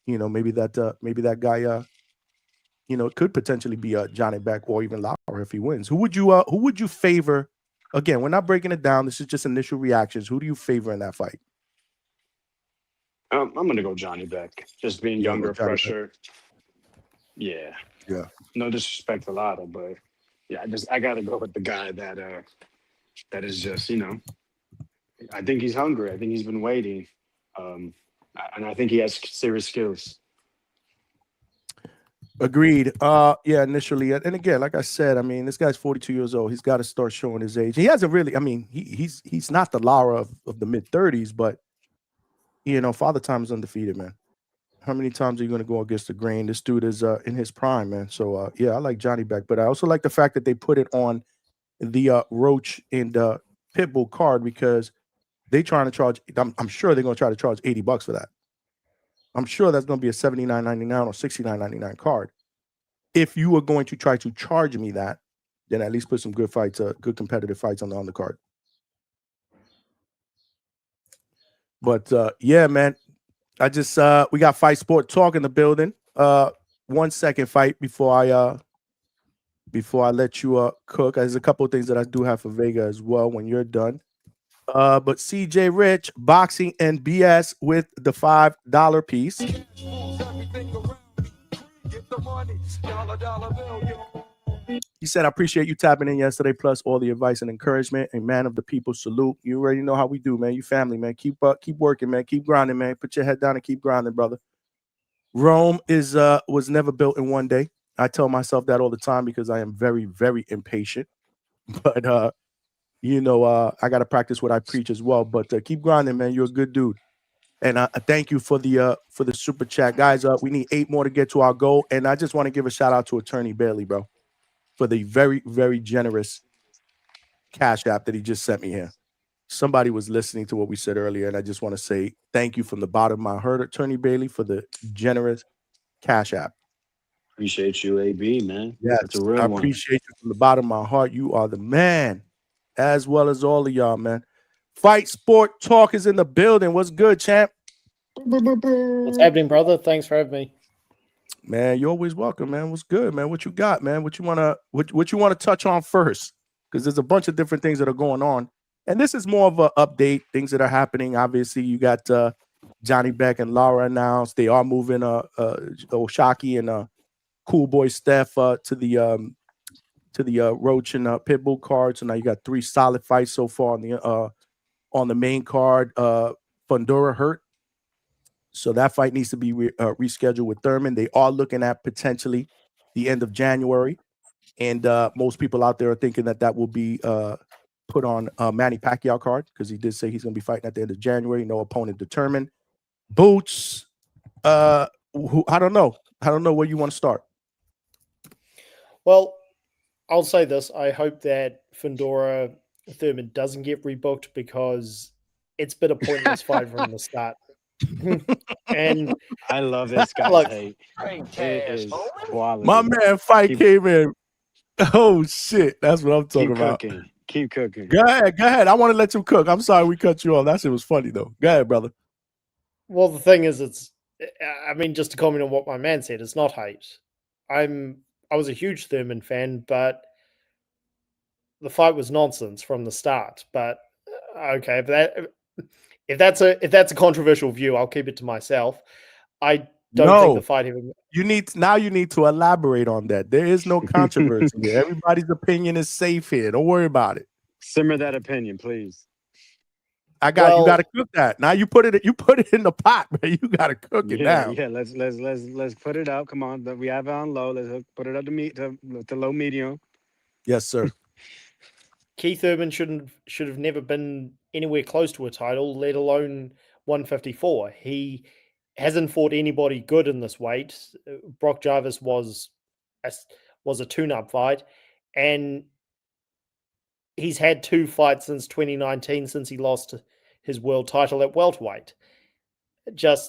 [SPEAKER 1] Maybe that guy, it could potentially be Janibek or even Lara if he wins. Who would you favor? Again, we're not breaking it down. This is just initial reactions. Who do you favor in that fight?
[SPEAKER 6] I'm gonna go Janibek. Just being
[SPEAKER 1] You're gonna
[SPEAKER 6] younger,
[SPEAKER 1] go Janibek?
[SPEAKER 6] fresher. Yeah.
[SPEAKER 1] Yeah.
[SPEAKER 6] No disrespect to Lara, but yeah, I gotta go with the guy that is just, I think he's hungry. I think he's been waiting. And I think he has serious skills.
[SPEAKER 1] Agreed. Yeah, initially. And again, like I said, I mean, this guy's 42 years old. He's got to start showing his age. He hasn't really, I mean, he's not the Lara of the mid-30s, but Father Time is undefeated, man. How many times are you going to go against the grain? This dude is in his prime, man. So yeah, I like Janibek, but I also like the fact that they put it on the Roach and Pitbull card because they trying to charge. I'm sure they're going to try to charge $80 for that. I'm sure that's going to be a $79.99 or $69.99 card. If you are going to try to charge me that, then at least put some good fights, good competitive fights on the card. But yeah, man, I just we got Fight Sport Talk in the building. 1 second fight before I let you cook. There's a couple of things that I do have for Vega as well when you're done. But CJ Rich, boxing and BS with the $5 piece. He said, I appreciate you tapping in yesterday, plus all the advice and encouragement. A man of the people salute. You already know how we do, man. You family, man. Keep working, man. Keep grinding, man. Put your head down and keep grinding, brother. Rome was never built in one day. I tell myself that all the time because I am very, very impatient. But I got to practice what I preach as well. But keep grinding, man. You're a good dude. And thank you for the super chat, guys. We need 8 more to get to our goal. And I just want to give a shout out to Attorney Bailey, bro, for the very, very generous cash app that he just sent me here. Somebody was listening to what we said earlier, and I just want to say thank you from the bottom of my heart, Attorney Bailey, for the generous cash app.
[SPEAKER 5] Appreciate you, AB, man.
[SPEAKER 1] Yes,
[SPEAKER 5] That's a real
[SPEAKER 1] I
[SPEAKER 5] one.
[SPEAKER 1] appreciate you from the bottom of my heart. You are the man, as well as all of y'all, man. Fight Sport Talk is in the building. What's good, champ?
[SPEAKER 7] What's happening, brother? Thanks for having me.
[SPEAKER 1] Man, you're always welcome, man. What's good, man? What you got, man? What you wanna touch on first? Because there's a bunch of different things that are going on, and this is more of an update. Things that are happening. Obviously, you got Janibek and Lara announced. They are moving Oshaki and Cool Boy Steph to the Roach and Pitbull card. So now you got 3 solid fights so far on the main card. Fundora hurt, so that fight needs to be rescheduled with Thurman. They are looking at potentially the end of January, and most people out there are thinking that will be put on Manny Pacquiao card because he did say he's going to be fighting at the end of January. No opponent determined. Boots. I don't know where you want to start.
[SPEAKER 7] Well, I'll say this. I hope that Fundora Thurman doesn't get rebooked because it's been a pointless fight from the start. And
[SPEAKER 6] I love this guy.
[SPEAKER 7] Look,
[SPEAKER 6] It
[SPEAKER 2] Cash,
[SPEAKER 6] is
[SPEAKER 2] homie.
[SPEAKER 6] quality.
[SPEAKER 1] My man fight came in. Oh shit, that's what I'm talking about.
[SPEAKER 6] Keep cooking.
[SPEAKER 1] Go ahead. I want to let you cook. I'm sorry we cut you off. That shit was funny though. Go ahead, brother.
[SPEAKER 7] well, the thing is, just to comment on what my man said, it's not hate. I was a huge Thurman fan, but the fight was nonsense from the start. But okay, if that's a controversial view, I'll keep it to myself. I don't think the fight even.
[SPEAKER 1] You need to elaborate on that. There is no controversy here. Everybody's opinion is safe here. Don't worry about it.
[SPEAKER 6] Simmer that opinion, please.
[SPEAKER 1] You got to cook that. Now you put it in the pot, man. You got to cook it now.
[SPEAKER 6] Yeah. Let's put it out. Come on, we have it on low. Let's put it up to low medium.
[SPEAKER 1] Yes, sir.
[SPEAKER 7] Keith Thurman should have never been anywhere close to a title, let alone 154. He hasn't fought anybody good in this weight. Brock Jarvis was a tune-up fight, and he's had 2 fights since 2019, since he lost his world title at welterweight. Keith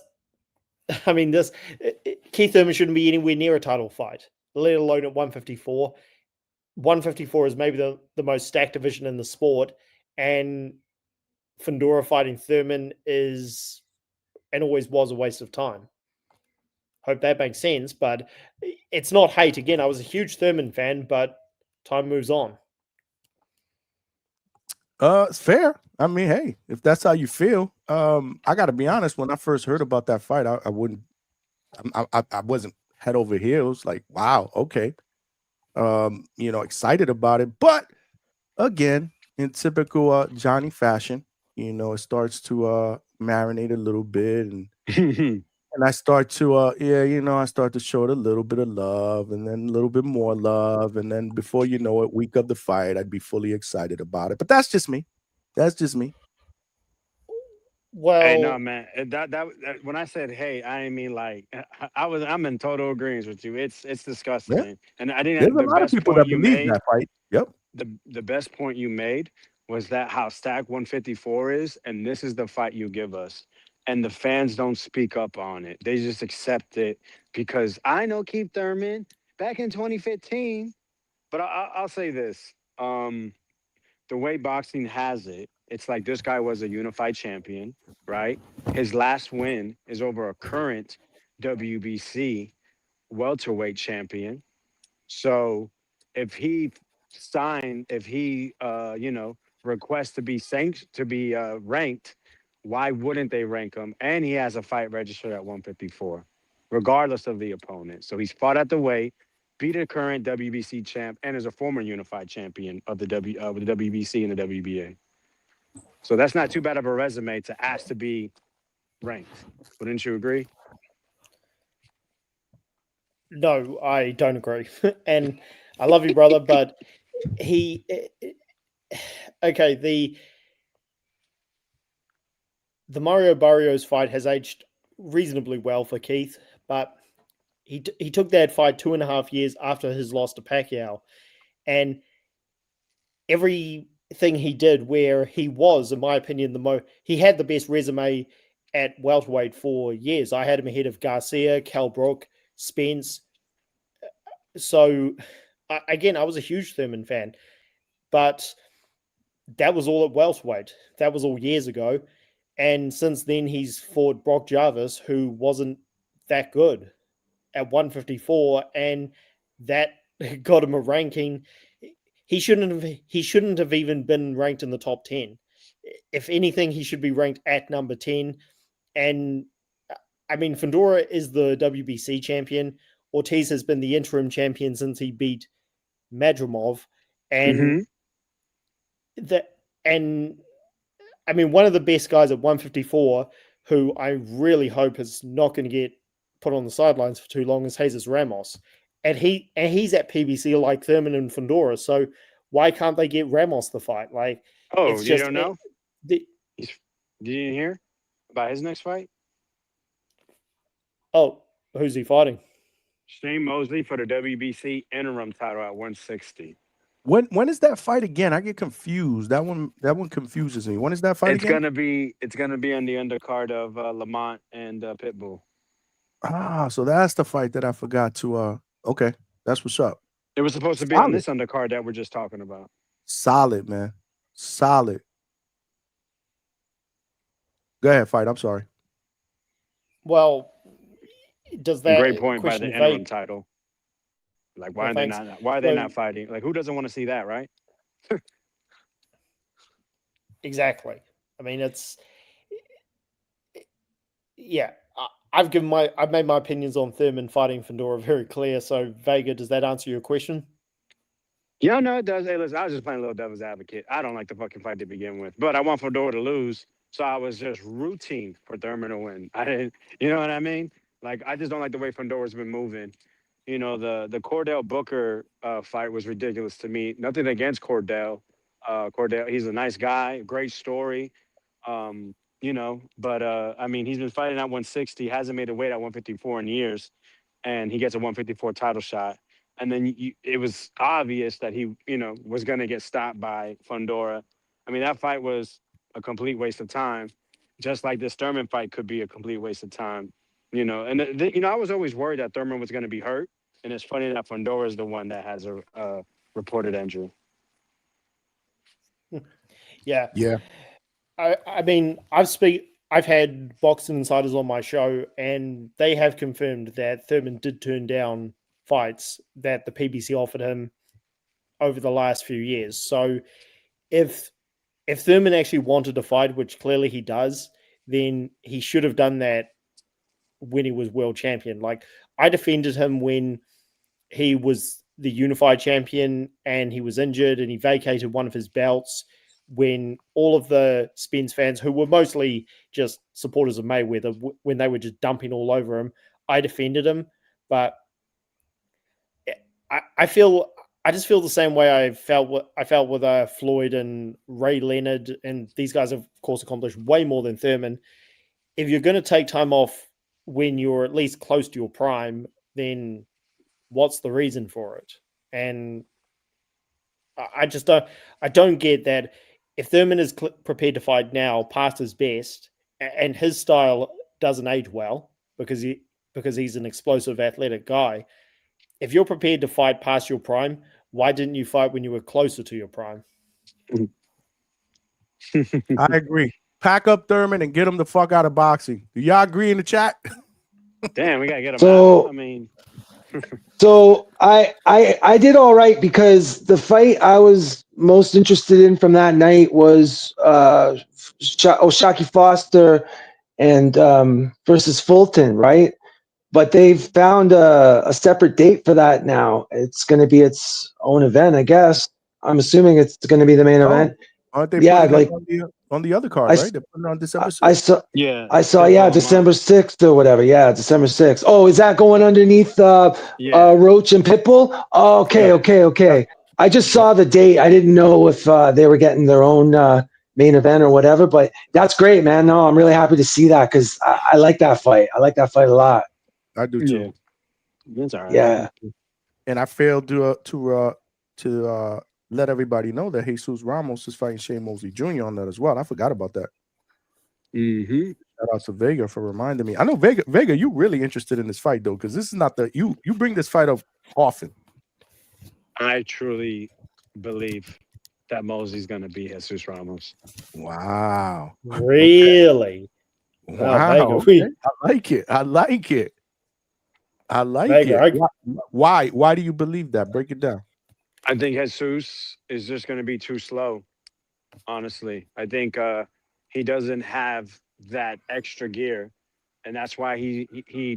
[SPEAKER 7] Thurman shouldn't be anywhere near a title fight, let alone at 154. 154 is maybe the most stacked division in the sport, and Fundora fighting Thurman is and always was a waste of time. Hope that makes sense. But it's not hate. Again, I was a huge Thurman fan, but time moves on.
[SPEAKER 1] It's fair. I mean, hey, if that's how you feel, I got to be honest. When I first heard about that fight, I wouldn't. I wasn't head over heels. Like, wow, okay. Excited about it. But again, in typical Johnny fashion, it starts to marinate a little bit, and I start to I start to show it a little bit of love, and then a little bit more love, and then before you know it, week of the fight, I'd be fully excited about it. But that's just me. That's just me.
[SPEAKER 7] Well,
[SPEAKER 6] Hey, no, man. That when I said hey, I didn't mean like I'm in total agreement with you. It's
[SPEAKER 1] Yeah.
[SPEAKER 6] disgusting, and I
[SPEAKER 1] There's
[SPEAKER 6] think
[SPEAKER 1] a
[SPEAKER 6] the
[SPEAKER 1] lot of
[SPEAKER 6] best
[SPEAKER 1] people
[SPEAKER 6] point
[SPEAKER 1] that
[SPEAKER 6] you
[SPEAKER 1] believe
[SPEAKER 6] made,
[SPEAKER 1] that fight. Yep.
[SPEAKER 6] the best point you made was that how stacked 154 is, and this is the fight you give us, and the fans don't speak up on it. They just accept it because I know Keith Thurman back in 2015, but I'll say this. The way boxing has it, it's like this guy was a unified champion, right? His last win is over a current WBC welterweight champion. So if he requests to be ranked, why wouldn't they rank him? And he has a fight registered at 154, regardless of the opponent. So he's fought at the weight, beat a current WBC champ, and is a former unified champion of the WBC and the WBA. So that's not too bad of a resume to ask to be ranked. Wouldn't you agree?
[SPEAKER 7] no, I don't agree. And I love you, brother, but he. Okay, the Mario Barrios fight has aged reasonably well for Keith, but he took that fight 2.5 years after his loss to Pacquiao, and everything he did, where he was, in my opinion, he had the best resume at welterweight for years. I had him ahead of Garcia, Cal Brook, Spence. So, again, I was a huge Thurman fan, but that was all at welterweight. That was all years ago. And since then, he's fought Brock Jarvis, who wasn't that good at 154, and that got him a ranking. He shouldn't have even been ranked in the top 10. If anything, he should be ranked at number 10. And I mean, Fundora is the WBC champion. Ortiz has been the interim champion since he beat Madrimov, and I mean, one of the best guys at 154, who I really hope is not going to get put on the sidelines for too long, is Jesus Ramos, and he's at PBC like Thurman and Fundora. So why can't they get Ramos the fight? Like,
[SPEAKER 6] Oh, you don't know? Did you hear about his next fight?
[SPEAKER 7] Oh, who's he fighting?
[SPEAKER 6] Shane Mosley for the WBC interim title at 160.
[SPEAKER 1] When is that fight again? I get confused. That one confuses me. When is that fight
[SPEAKER 6] It's
[SPEAKER 1] again?
[SPEAKER 6] gonna be on the undercard of Lamont and Pitbull.
[SPEAKER 1] So that's the fight that I forgot to. Okay, that's what's up.
[SPEAKER 6] It was supposed to be on this undercard that we're just talking about.
[SPEAKER 1] Solid, man. Solid. Go ahead, fight. I'm sorry.
[SPEAKER 7] Well, does that
[SPEAKER 6] Great point by the
[SPEAKER 7] question
[SPEAKER 6] interim
[SPEAKER 7] vague?
[SPEAKER 6] title? Like, why
[SPEAKER 7] Well,
[SPEAKER 6] are they
[SPEAKER 7] thanks.
[SPEAKER 6] not? Why are they
[SPEAKER 7] So-
[SPEAKER 6] not fighting? Like, who doesn't want to see that, right?
[SPEAKER 7] Exactly. I mean, yeah. I've made my opinions on Thurman fighting Fundora very clear. So, Vega, does that answer your question?
[SPEAKER 6] Yeah, no, it does. Hey, listen, I was just playing a little devil's advocate. I don't like the fucking fight to begin with, but I want Fundora to lose, so I was just rooting for Thurman to win. I didn't, you know what I mean? Like, I just don't like the way Fundora's been moving. You know, the Cordell Booker fight was ridiculous to me. Nothing against Cordell. Cordell, he's a nice guy, great story. But I mean, he's been fighting at 160, hasn't made a weight at 154 in years, and he gets a 154 title shot. And then it was obvious that he, was going to get stopped by Fundora. I mean, that fight was a complete waste of time, just like this Thurman fight could be a complete waste of time. And I was always worried that Thurman was going to be hurt, and it's funny that Fundora is the one that has a reported injury.
[SPEAKER 7] Yeah.
[SPEAKER 1] Yeah.
[SPEAKER 7] I mean, I've I've had boxing insiders on my show, and they have confirmed that Thurman did turn down fights that the PBC offered him over the last few years. So if Thurman actually wanted to fight, which clearly he does, then he should have done that when he was world champion. Like, I defended him when he was the unified champion and he was injured and he vacated one of his belts, when all of the Spence fans, who were mostly just supporters of Mayweather, when they were just dumping all over him, I defended him. But I just feel the same way I felt with Floyd and Ray Leonard, and these guys have, of course, accomplished way more than Thurman. If you're going to take time off when you're at least close to your prime, then what's the reason for it? And I don't get that. If Thurman is prepared to fight now past his best, and his style doesn't age well because he's an explosive athletic guy, if you're prepared to fight past your prime, why didn't you fight when you were closer to your prime?
[SPEAKER 1] I agree. Pack up Thurman and get him the fuck out of boxing. Do y'all agree in the chat?
[SPEAKER 6] Damn, we gotta get him
[SPEAKER 8] So-
[SPEAKER 6] out. I mean,
[SPEAKER 8] So I did all right, because the fight I was most interested in from that night was Shaki Foster and versus Fulton, right? But they've found a separate date for that now. It's going to be its own event, I guess. I'm assuming it's going to be the main event.
[SPEAKER 1] Aren't they
[SPEAKER 8] Yeah,
[SPEAKER 1] putting
[SPEAKER 8] like-
[SPEAKER 1] it on the other card,
[SPEAKER 8] I
[SPEAKER 1] right?
[SPEAKER 8] s-
[SPEAKER 1] They're putting it on December 6th.
[SPEAKER 8] I saw, yeah, December 6th or whatever. Yeah, December 6th. Oh, is that going underneath Roach and Pitbull? Oh, okay. I just saw the date. I didn't know if they were getting their own main event or whatever, but that's great, man. No, I'm really happy to see that, because I like that fight. I like that fight a lot.
[SPEAKER 1] I do too.
[SPEAKER 6] yeah, that's all right.
[SPEAKER 8] Yeah.
[SPEAKER 1] And I failed to let everybody know that Jesus Ramos is fighting Shane Mosley Jr. on that as well. I forgot about that.
[SPEAKER 6] Mm-hmm.
[SPEAKER 1] Shout out to Vega for reminding me. I know Vega, you really interested in this fight though, because this is not you bring this fight up often.
[SPEAKER 6] I truly believe that Mosley's gonna be Jesus Ramos.
[SPEAKER 1] Wow.
[SPEAKER 7] Really?
[SPEAKER 1] Wow.
[SPEAKER 7] Vega,
[SPEAKER 1] Okay. I like it. I like it.
[SPEAKER 7] Vega,
[SPEAKER 1] it. Why do you believe that? Break it down.
[SPEAKER 6] I think Jesus is just gonna be too slow. Honestly, I think he doesn't have that extra gear, and that's why he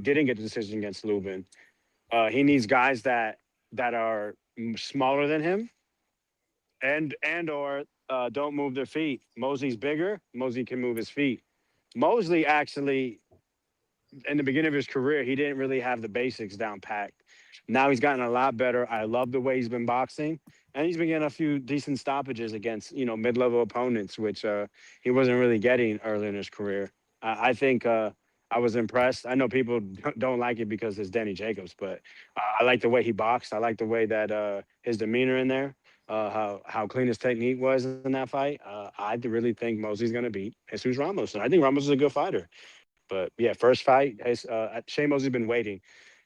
[SPEAKER 6] didn't get the decision against Lubin. He needs guys that are smaller than him, and or don't move their feet. Mosley's bigger. Mosley can move his feet. Mosley actually, in the beginning of his career, he didn't really have the basics down packed. Now he's gotten a lot better. I love the way he's been boxing, and he's been getting a few decent stoppages against mid-level opponents, which he wasn't really getting early in his career. I think I was impressed. I know people don't like it because it's Danny Jacobs, but I like the way he boxed. I like the way that his demeanor in there, how clean his technique was in that fight. I really think Mosley's going to beat Jesus Ramos, and I think Ramos is a good fighter. But yeah, first fight, Shane Mosley's been waiting.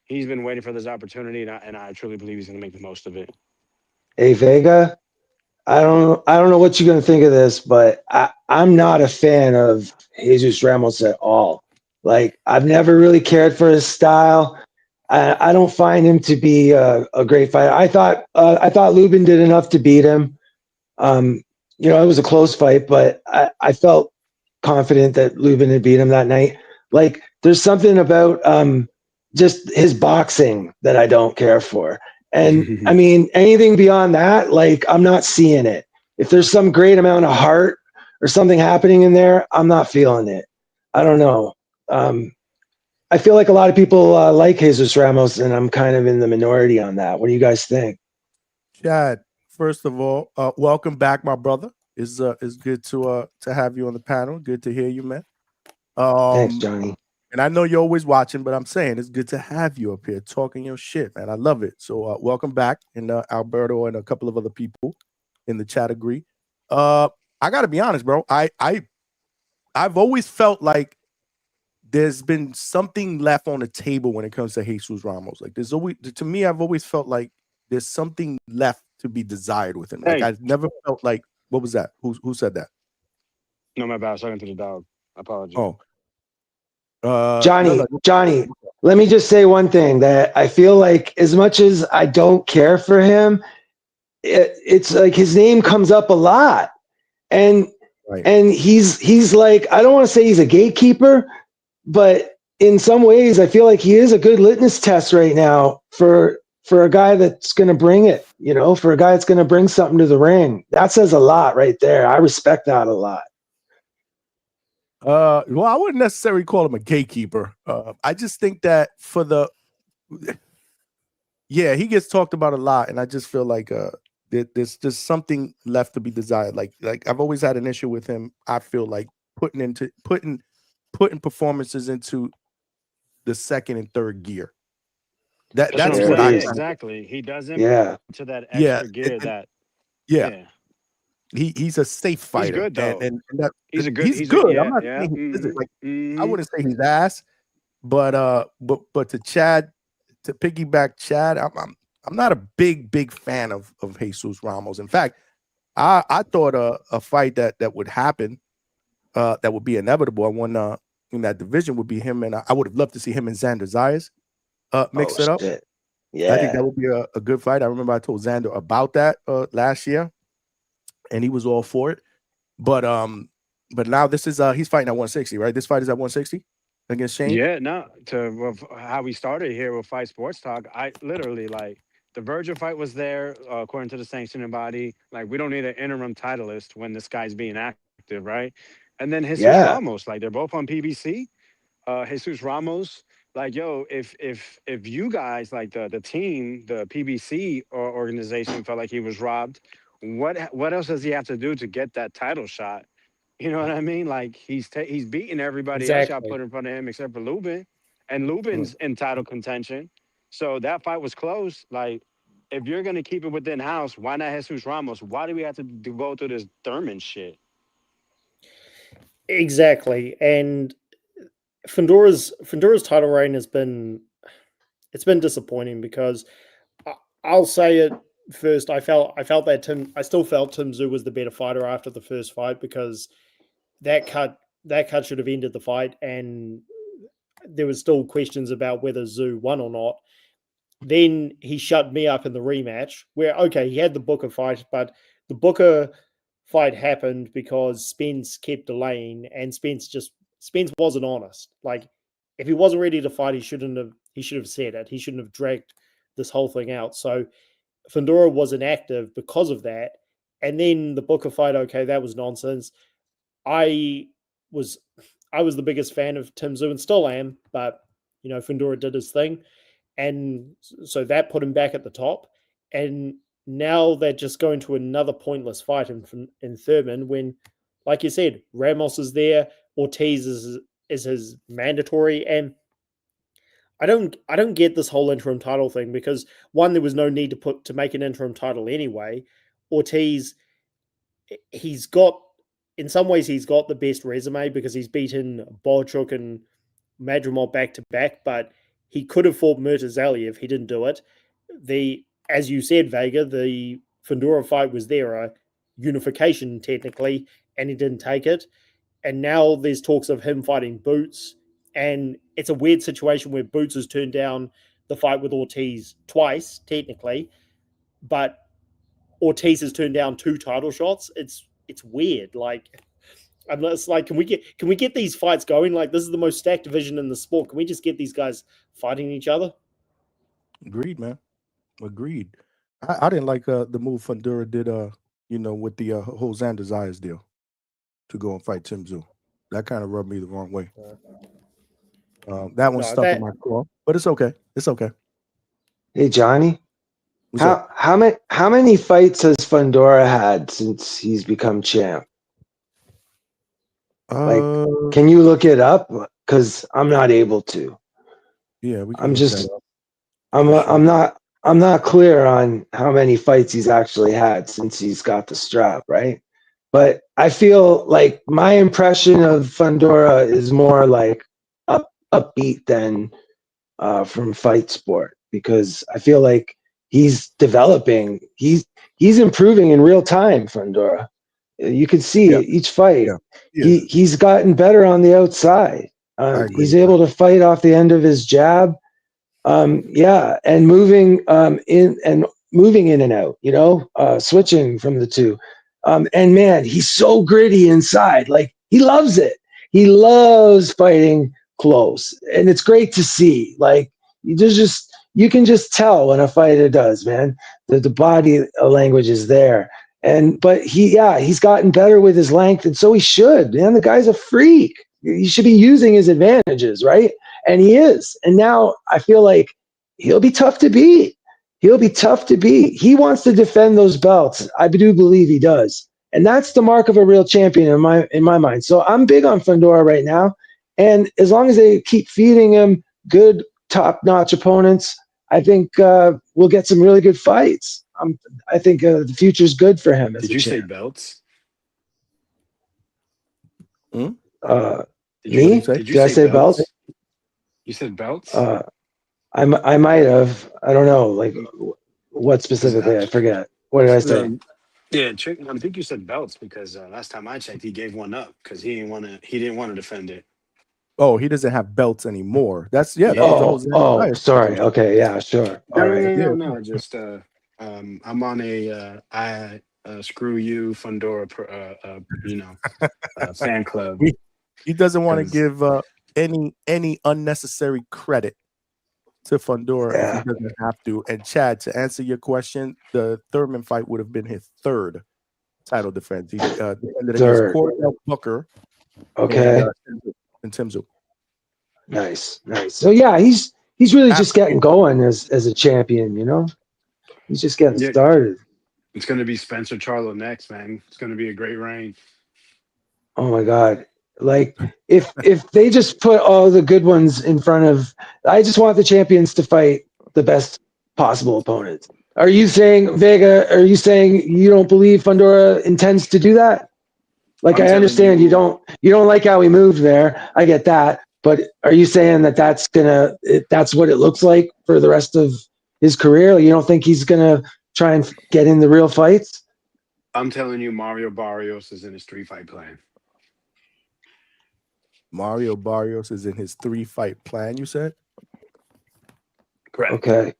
[SPEAKER 6] He's been waiting for this opportunity, and I truly believe he's going to make the most of it.
[SPEAKER 8] Hey, Vega, I don't know what you're going to think of this, but I'm not a fan of Jesus Ramos at all. Like, I've never really cared for his style. I don't find him to be a great fighter. I thought Lubin did enough to beat him. It was a close fight, but I felt confident that Lubin had beat him that night. Like, there's something about just his boxing that I don't care for. And I mean, anything beyond that, like, I'm not seeing it. If there's some great amount of heart or something happening in there, I'm not feeling it. I don't know. I feel like a lot of people like Jesus Ramos, and I'm kind of in the minority on that. What do you guys think?
[SPEAKER 1] Chad, first of all, welcome back, my brother. It's good to have you on the panel. Good to hear you, man.
[SPEAKER 8] Thanks, Johnny.
[SPEAKER 1] And I know you're always watching, but I'm saying it's good to have you up here talking your shit, man. I love it. So welcome back. And Alberto and a couple of other people in the chat agree. I gotta be honest, bro. I've always felt like there's been something left on the table when it comes to Jesus Ramos. Like, there's always, to me, I've always felt like there's something left to be desired with him. Like,
[SPEAKER 6] Hey.
[SPEAKER 1] I've never felt like, what was that? Who said that?
[SPEAKER 6] No, my bad. I was talking to the dog. Apologies.
[SPEAKER 1] Oh,
[SPEAKER 8] Johnny,
[SPEAKER 1] no.
[SPEAKER 8] Johnny, let me just say one thing that I feel like as much as I don't care for him, it's like his name comes up a lot. And
[SPEAKER 1] Right.
[SPEAKER 8] and he's like, I don't want to say he's a gatekeeper, but in some ways I feel like he is a good litmus test right now for a guy that's going to bring it, for a guy that's going to bring something to the ring. That says a lot right there. I respect that a lot.
[SPEAKER 1] Well, I wouldn't necessarily call him a gatekeeper. I just think that he gets talked about a lot, and I just feel like there's just something left to be desired. Like I've always had an issue with him. I feel like putting performances into the second and third gear. That's what I
[SPEAKER 6] exactly. He doesn't to that extra gear
[SPEAKER 1] he's a safe fighter.
[SPEAKER 6] He's good though.
[SPEAKER 1] And
[SPEAKER 6] he's
[SPEAKER 1] good. I'm not saying he's like I wouldn't say he's ass, but to Chad, to piggyback Chad, I'm not a big fan of Jesus Ramos. In fact, I thought a fight that would happen, that would be inevitable. I won in that division would be him, and I would have loved to see him and Xander Zayas mix it up.
[SPEAKER 8] Shit. Yeah,
[SPEAKER 1] I think that would be a good fight. I remember I told Xander about that last year, and he was all for it. But now this is he's fighting at 160, right? This fight is at 160 against Shane.
[SPEAKER 6] Yeah, no. How we started here with Fight Sports Talk, I literally the Virgil fight was there according to the sanctioning body. Like, we don't need an interim titleist when this guy's being active, right? And then Jesus Ramos, they're both on PBC. Jesus Ramos, if you guys, the team, the PBC organization, felt like he was robbed, what else does he have to do to get that title shot? You know what I mean? He's beating everybody else y'all put in front of him except for Lubin, and Lubin's in title contention. So that fight was close. If you're gonna keep it within house, why not Jesus Ramos? Why do we have to go through this Thurman shit?
[SPEAKER 7] Exactly, and Fundora's title reign has been disappointing because I'll say it first. I still felt Tim Tszyu was the better fighter after the first fight, because that cut should have ended the fight, and there was still questions about whether Tszyu won or not. Then he shut me up in the rematch, where he had the Booker fight, but the Booker fight happened because Spence kept delaying, and Spence wasn't honest. If he wasn't ready to fight, he should have said it. He shouldn't have dragged this whole thing out. So Fundora was inactive because of that. And then the Booker fight, that was nonsense. I was the biggest fan of Tim Tszyu and still am, but Fundora did his thing, and so that put him back at the top. And now they're just going to another pointless fight in Thurman, when, like you said, Ramos is there, Ortiz is his mandatory, and I don't get this whole interim title thing, because one, there was no need to make an interim title anyway. Ortiz, in some ways he's got the best resume because he's beaten Bochuk and Madrimov back to back, but he could have fought Murtazaliev. He didn't do it. As you said, Vega, the Fundora fight was there, a unification technically, and he didn't take it. And now there's talks of him fighting Boots, and it's a weird situation where Boots has turned down the fight with Ortiz twice, technically, but Ortiz has turned down 2 title shots. It's weird. It's like, can we get these fights going? This is the most stacked division in the sport. Can we just get these guys fighting each other?
[SPEAKER 1] Agreed, man. Agreed. I didn't like the move Fundora did, with the whole Xander Zayas deal to go and fight Tim Tszyu. That kind of rubbed me the wrong way. That one stuck in my craw, but it's okay. It's okay.
[SPEAKER 8] Hey, Johnny. How many fights has Fundora had since he's become champ? Can you look it up? Because I'm not able to.
[SPEAKER 1] Yeah, we can.
[SPEAKER 8] I'm not clear on how many fights he's actually had since he's got the strap, right? But I feel like my impression of Fundora is more upbeat than from Fight Sport, because I feel like he's developing. He's improving in real time, Fundora. You can see
[SPEAKER 1] Yeah.
[SPEAKER 8] each fight.
[SPEAKER 1] Yeah.
[SPEAKER 8] He's gotten better on the outside.
[SPEAKER 1] agree
[SPEAKER 8] He's
[SPEAKER 1] with
[SPEAKER 8] able to fight off the end of his jab. And moving moving in and out, switching from the two. And man, he's so gritty inside. Like he loves it. He loves fighting close, and it's great to see. Like you can just tell when a fighter does, man. The body language is there. But he's gotten better with his length, and so he should. Man, the guy's a freak. He should be using his advantages, right? And he is. And now I feel like he'll be tough to beat. He'll be tough to beat. He wants to defend those belts. I do believe he does. And that's the mark of a real champion in my mind. So I'm big on Fundora right now. And as long as they keep feeding him good, top-notch opponents, I think we'll get some really good fights. I think the future's good for him.
[SPEAKER 5] Did you say belts?
[SPEAKER 8] Me?
[SPEAKER 5] Did
[SPEAKER 8] I say belts?
[SPEAKER 5] You said belts?
[SPEAKER 8] I might have. I don't know. Like what specifically? I forget. What did I say?
[SPEAKER 5] Yeah, I think you said belts because last time I checked, he gave one up because he didn't want to defend it.
[SPEAKER 1] Oh, he doesn't have belts anymore. That was the
[SPEAKER 8] Oh, sorry. Okay, yeah, sure. All right.
[SPEAKER 5] No. Just I'm on a screw you Fundora, fan club.
[SPEAKER 1] He doesn't want to give any unnecessary credit to Fundora if he doesn't have to. And Chad, to answer your question, the Thurman fight would have been his third title defense. He defended against Cordell Booker.
[SPEAKER 8] Okay.
[SPEAKER 1] And Tim Tszyu.
[SPEAKER 8] Nice. So yeah, he's really just getting going as a champion. He's just getting started.
[SPEAKER 5] It's going to be Spencer Charlo next, man. It's going to be a great reign.
[SPEAKER 8] Oh my God. Like if they just put all the good ones in front of, I just want the champions to fight the best possible opponents. Are you saying, Vega, you don't believe Fundora intends to do that? Like, I understand you don't like how he moved there. I get that. But are you saying that's what it looks like for the rest of his career? You don't think he's going to try and get in the real fights?
[SPEAKER 5] I'm telling you, Mario Barrios is in his 3-fight plan.
[SPEAKER 1] Mario Barrios is in his 3-fight plan, you said?
[SPEAKER 5] Correct.
[SPEAKER 8] Okay.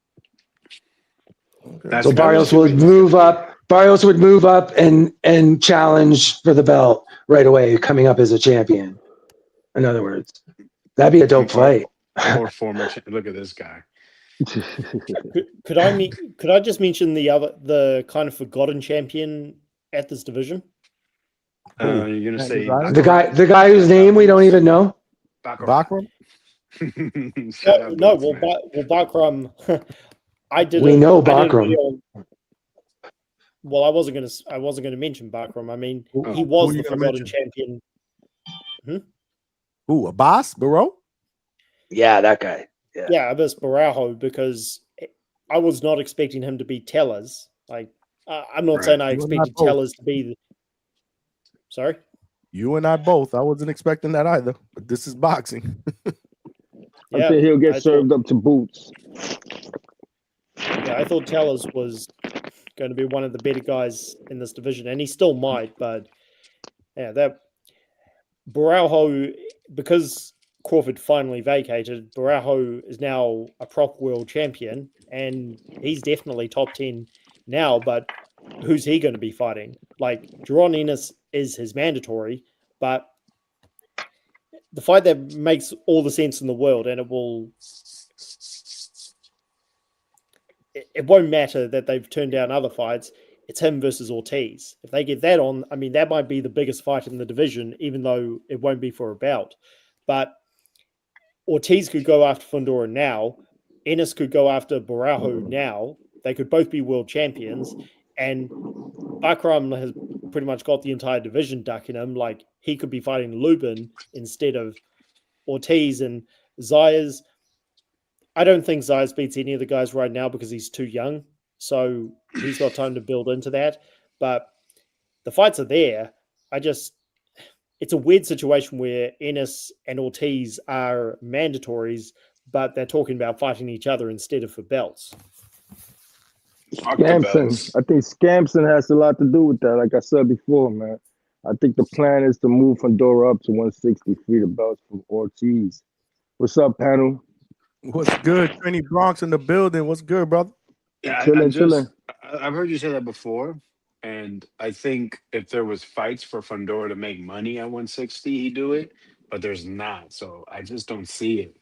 [SPEAKER 8] So Barrios would move up. Barrios would move up and challenge for the belt right away, coming up as a champion. In other words, that'd be a dope fight.
[SPEAKER 5] Or former. Look at this guy.
[SPEAKER 7] Could I just mention the kind of forgotten champion at this division?
[SPEAKER 5] You're gonna say
[SPEAKER 8] the guy whose name we don't even know.
[SPEAKER 1] Bakram?
[SPEAKER 7] No. Bakram.
[SPEAKER 8] We know Bakram.
[SPEAKER 7] Well, I wasn't gonna mention Bakram. I mean, he was the forgotten champion.
[SPEAKER 1] Who? Abbas Barrow?
[SPEAKER 8] Yeah, that guy.
[SPEAKER 7] Yeah, Abbas Barrow, because I was not expecting him to be Tellers. Like, I'm not saying I expected Tellers to be. Sorry?
[SPEAKER 1] You and I both. I wasn't expecting that either. But this is boxing.
[SPEAKER 9] I think he'll get served up to boots.
[SPEAKER 7] Yeah, I thought Tellers was going to be one of the better guys in this division, and he still might. But yeah, that Baraujo, because Crawford finally vacated, Baraujo is now a prop world champion, and he's definitely top 10 now. But who's he going to be fighting? Like, Jaron Ennis is his mandatory, but the fight that makes all the sense in the world, and it won't matter that they've turned down other fights. It's him versus Ortiz. If they get that on, I mean, that might be the biggest fight in the division, even though it won't be for a bout. But Ortiz could go after Fundora now. Ennis could go after Baraujo now. They could both be world champions. And Bakram has pretty much got the entire division ducking him. Like, he could be fighting Lubin instead of Ortiz and Zayas. I don't think Zayas beats any of the guys right now because he's too young. So he's got time to build into that. But the fights are there. It's a weird situation where Ennis and Ortiz are mandatories, but they're talking about fighting each other instead of for belts.
[SPEAKER 5] Fuck the
[SPEAKER 9] Scampson.
[SPEAKER 5] belts.
[SPEAKER 9] I think Scampson has a lot to do with that. Like I said before, man. I think the plan is to move Fundora up to 160, free the belts from Ortiz. What's up, panel?
[SPEAKER 1] What's good? Trini Bronx in the building. What's good, brother?
[SPEAKER 5] Yeah,
[SPEAKER 9] Chilling.
[SPEAKER 5] I've heard you say that before, and I think if there was fights for Fundora to make money at 160, he'd do it, but there's not, so I just don't see it.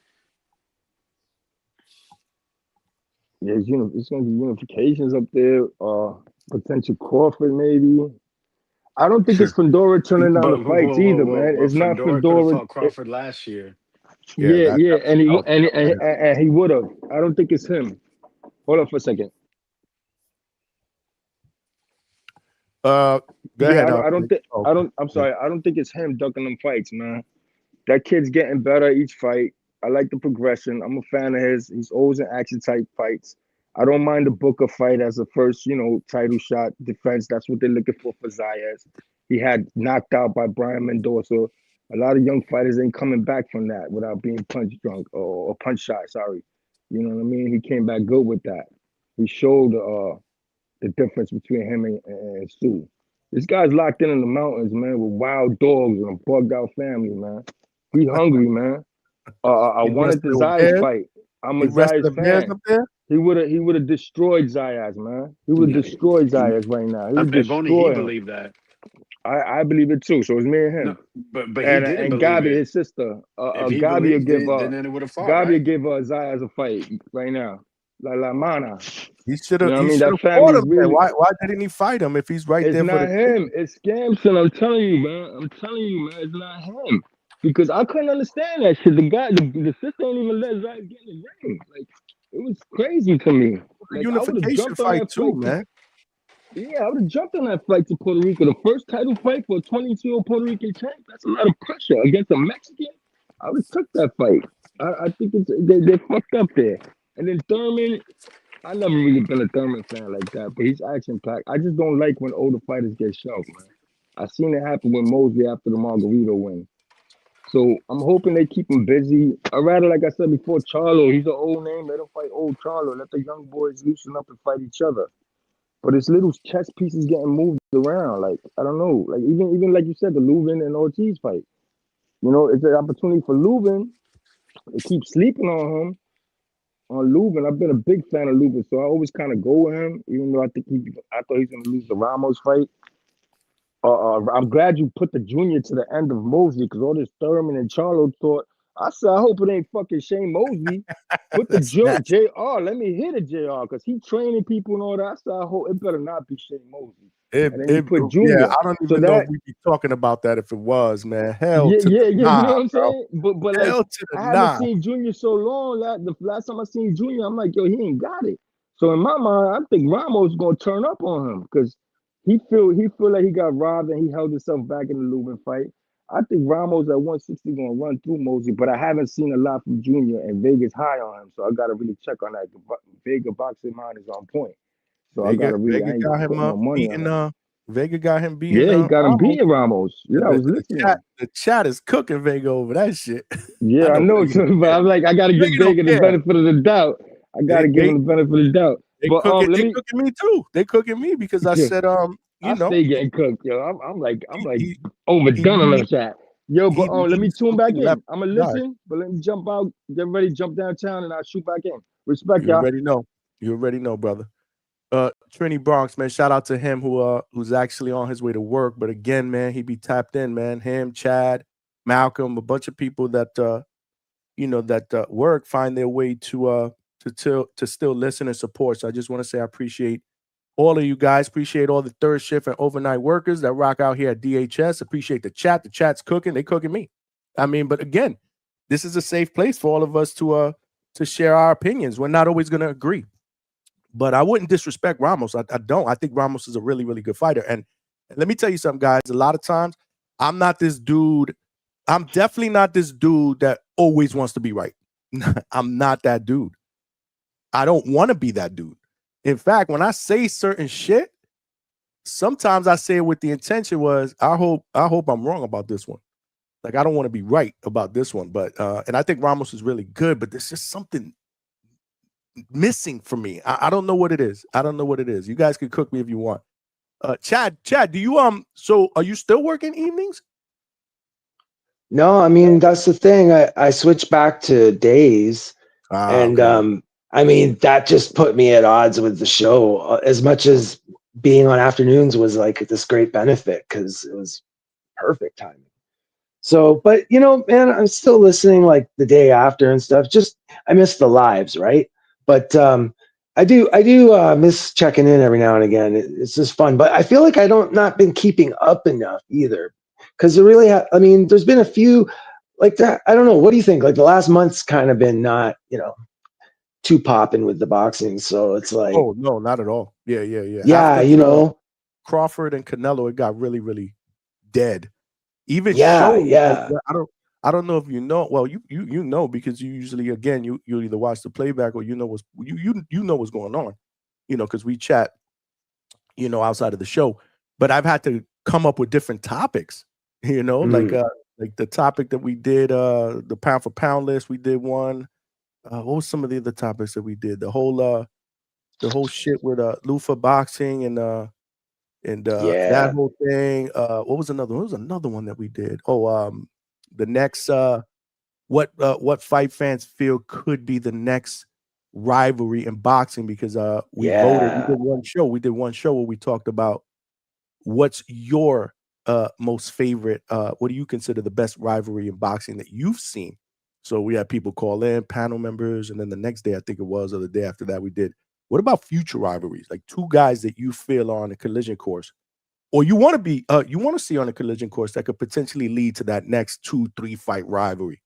[SPEAKER 9] Yeah, it's gonna be unifications up there. Potential Crawford maybe. I don't think it's Fundora turning down the
[SPEAKER 5] But
[SPEAKER 9] fights either, man.
[SPEAKER 5] but
[SPEAKER 9] It's not
[SPEAKER 5] Fundora could have
[SPEAKER 9] Fundora.
[SPEAKER 5] fought Crawford last year.
[SPEAKER 9] Yeah,
[SPEAKER 1] that
[SPEAKER 9] and he
[SPEAKER 1] was
[SPEAKER 9] and he would have. I don't think it's him. Hold on for a second.
[SPEAKER 1] go ahead.
[SPEAKER 9] I don't think.
[SPEAKER 1] Oh,
[SPEAKER 9] I'm sorry. I don't think it's him ducking them fights, man. That kid's getting better each fight. I like the progression. I'm a fan of his. He's always in action type fights. I don't mind the Booker fight as a first, title shot defense. That's what they're looking for Zayas. He had knocked out by Brian Mendoza. A lot of young fighters ain't coming back from that without being punch drunk or punch shy. Sorry, you know what I mean. He came back good with that. He showed the difference between him and Stu. This guy's locked in the mountains, man, with wild dogs and a bugged out family, man. He hungry, man. I wanted the Zayas fight. I'm a Zayas fan.
[SPEAKER 1] Up there?
[SPEAKER 9] He would have destroyed Zayas, man. He would have destroyed Zayas right now. He would
[SPEAKER 5] If only he
[SPEAKER 9] destroy him.
[SPEAKER 5] believed that.
[SPEAKER 9] I believe it too. So it's me and him.
[SPEAKER 5] No, but he didn't
[SPEAKER 9] and
[SPEAKER 5] believe
[SPEAKER 9] Gabi,
[SPEAKER 5] it.
[SPEAKER 9] his sister.
[SPEAKER 5] If he
[SPEAKER 9] Gabi will
[SPEAKER 5] believed
[SPEAKER 9] give
[SPEAKER 5] it, then it would have fought.
[SPEAKER 9] Gabi will
[SPEAKER 5] right?
[SPEAKER 9] give Zayas a fight right now. La mana.
[SPEAKER 1] He should have.
[SPEAKER 9] You know what I
[SPEAKER 1] He
[SPEAKER 9] mean?
[SPEAKER 1] should
[SPEAKER 9] That
[SPEAKER 1] have
[SPEAKER 9] family
[SPEAKER 1] fought him.
[SPEAKER 9] really.
[SPEAKER 1] Why didn't he fight him if he's right
[SPEAKER 9] It's
[SPEAKER 1] there for
[SPEAKER 9] not
[SPEAKER 1] the
[SPEAKER 9] him. It's Scamson. I'm telling you, man. It's not him. Because I couldn't understand that shit. The guy, the sister ain't even let Zayas get in the ring. Like, it was crazy to me. Like, I would have
[SPEAKER 1] unification
[SPEAKER 9] jumped on
[SPEAKER 1] fight
[SPEAKER 9] that
[SPEAKER 1] too,
[SPEAKER 9] fight.
[SPEAKER 1] man?
[SPEAKER 9] Yeah, I would have jumped on that fight to Puerto Rico. The first title fight for a 22-year-old Puerto Rican champ. That's a lot of pressure against a Mexican. I would have took that fight. I think they're fucked up there. And then Thurman, I never really been a Thurman fan like that, but he's action packed. I just don't like when older fighters get shoved, man. I seen it happen with Mosley after the Margarito win. So I'm hoping they keep him busy. I'd rather, like I said before, Charlo. He's an old name. Let him fight old Charlo. Let the young boys loosen up and fight each other. But it's little chess pieces getting moved around. Like, I don't know. Like, even like you said, the Lubin and Ortiz fight. It's an opportunity for Lubin. They keep sleeping on Lubin. I've been a big fan of Lubin, so I always kind of go with him, even though I thought he's going to lose the Ramos fight. I'm glad you put the junior to the end of Mosley because all this Thurman and Charlo thought. I said, I hope it ain't fucking Shane Mosley. Put the JR. Let me hit a JR because he training people and all that. I said, I hope it better not be Shane Mosley. And then you put Junior.
[SPEAKER 1] Yeah, I don't even know if we'd be talking about that if it was, man. Hell
[SPEAKER 9] yeah,
[SPEAKER 1] to the
[SPEAKER 9] you know
[SPEAKER 1] nah,
[SPEAKER 9] what I'm
[SPEAKER 1] bro.
[SPEAKER 9] saying? But
[SPEAKER 1] Hell
[SPEAKER 9] like,
[SPEAKER 1] to the
[SPEAKER 9] I haven't seen Junior so long. The last time I seen Junior, I'm like, yo, he ain't got it. So in my mind, I think Ramos is gonna turn up on him because he feel like he got robbed and he held himself back in the Lubin fight. I think Ramos at 160 gonna run through Mosley, but I haven't seen a lot from Junior, and Vega's high on him, so I gotta really check on that. Vega boxing mind is on point, so I gotta really. I ain't
[SPEAKER 1] got him
[SPEAKER 9] putting no money on him.
[SPEAKER 1] Vega got him beating.
[SPEAKER 9] Yeah, he got him
[SPEAKER 1] Ramos.
[SPEAKER 9] beating Ramos. Yeah, I was listening.
[SPEAKER 1] The chat is cooking Vega over that shit.
[SPEAKER 9] Yeah, I know, but I'm like, I gotta give Vega the benefit of the doubt. I gotta give him the benefit of the doubt. But
[SPEAKER 1] they cooking me too. They cooking me because I said I
[SPEAKER 9] stay getting cooked, yo. I'm like overdone on that chat. Yo, but let me tune back in. I'm gonna listen, but let me jump out, get ready, jump downtown, and I'll shoot back in. Respect, y'all.
[SPEAKER 1] You already know, brother. Trini Bronx, man, shout out to him who's actually on his way to work. But again, man, he be tapped in, man. Him, Chad, Malcolm, a bunch of people that work find their way to still listen and support. So I just want to say I appreciate all of you guys. Appreciate all the third shift and overnight workers that rock out here at DHS. Appreciate the chat. The chat's cooking. They cooking me. I mean, but again, this is a safe place for all of us to share our opinions. We're not always going to agree. But I wouldn't disrespect Ramos. I don't. I think Ramos is a really, really good fighter. And let me tell you something, guys. A lot of times, I'm not this dude. I'm definitely not this dude that always wants to be right. I'm not that dude. I don't want to be that dude. In fact, when I say certain shit, sometimes I say it with the intention was, I hope I'm wrong about this one. Like, I don't want to be right about this one. But and I think Ramos is really good, but there's just something missing for me. I don't know what it is. I don't know what it is. You guys can cook me if you want. Chad, do you so are you still working evenings?
[SPEAKER 8] No, I mean that's the thing. I switched back to days, and
[SPEAKER 1] Okay.
[SPEAKER 8] I mean that just put me at odds with the show. As much as being on afternoons was like this great benefit because it was perfect timing. So, but you know, man, I'm still listening like the day after and stuff. Just I miss the lives, right? But I do miss checking in every now and again. It's just fun, but I feel like I don't not been keeping up enough either, because there really, I mean, there's been a few like that. I don't know. What do you think? Like the last month's kind of been not, too popping with the boxing. So it's like,
[SPEAKER 1] Oh no, not at all. Yeah.
[SPEAKER 8] yeah,
[SPEAKER 1] After
[SPEAKER 8] you know,
[SPEAKER 1] Crawford and Canelo, it got really, really dead. Even
[SPEAKER 8] yeah,
[SPEAKER 1] shows like
[SPEAKER 8] yeah,
[SPEAKER 1] that, I don't know if you know. Well, you know because you usually again you either watch the playback or you know what's going on. Because we chat, outside of the show. But I've had to come up with different topics.
[SPEAKER 8] mm,
[SPEAKER 1] Like the topic that we did, the pound for pound list. We did one. What was some of the other topics that we did? The whole shit with Lufa boxing and that
[SPEAKER 8] yeah,
[SPEAKER 1] whole thing. What was another one? What was another one that we did? Oh, the next what fight fans feel could be the next rivalry in boxing because we voted. We
[SPEAKER 8] yeah.
[SPEAKER 1] did one show. We did one show where we talked about what's your most favorite. What do you consider the best rivalry in boxing that you've seen? So we had people call in, panel members, and then the next day, I think it was, or the day after that, we did. What about future rivalries? Like two guys that you feel are on a collision course, or you want to see on a collision course that could potentially lead to that next 2-3 fight rivalry.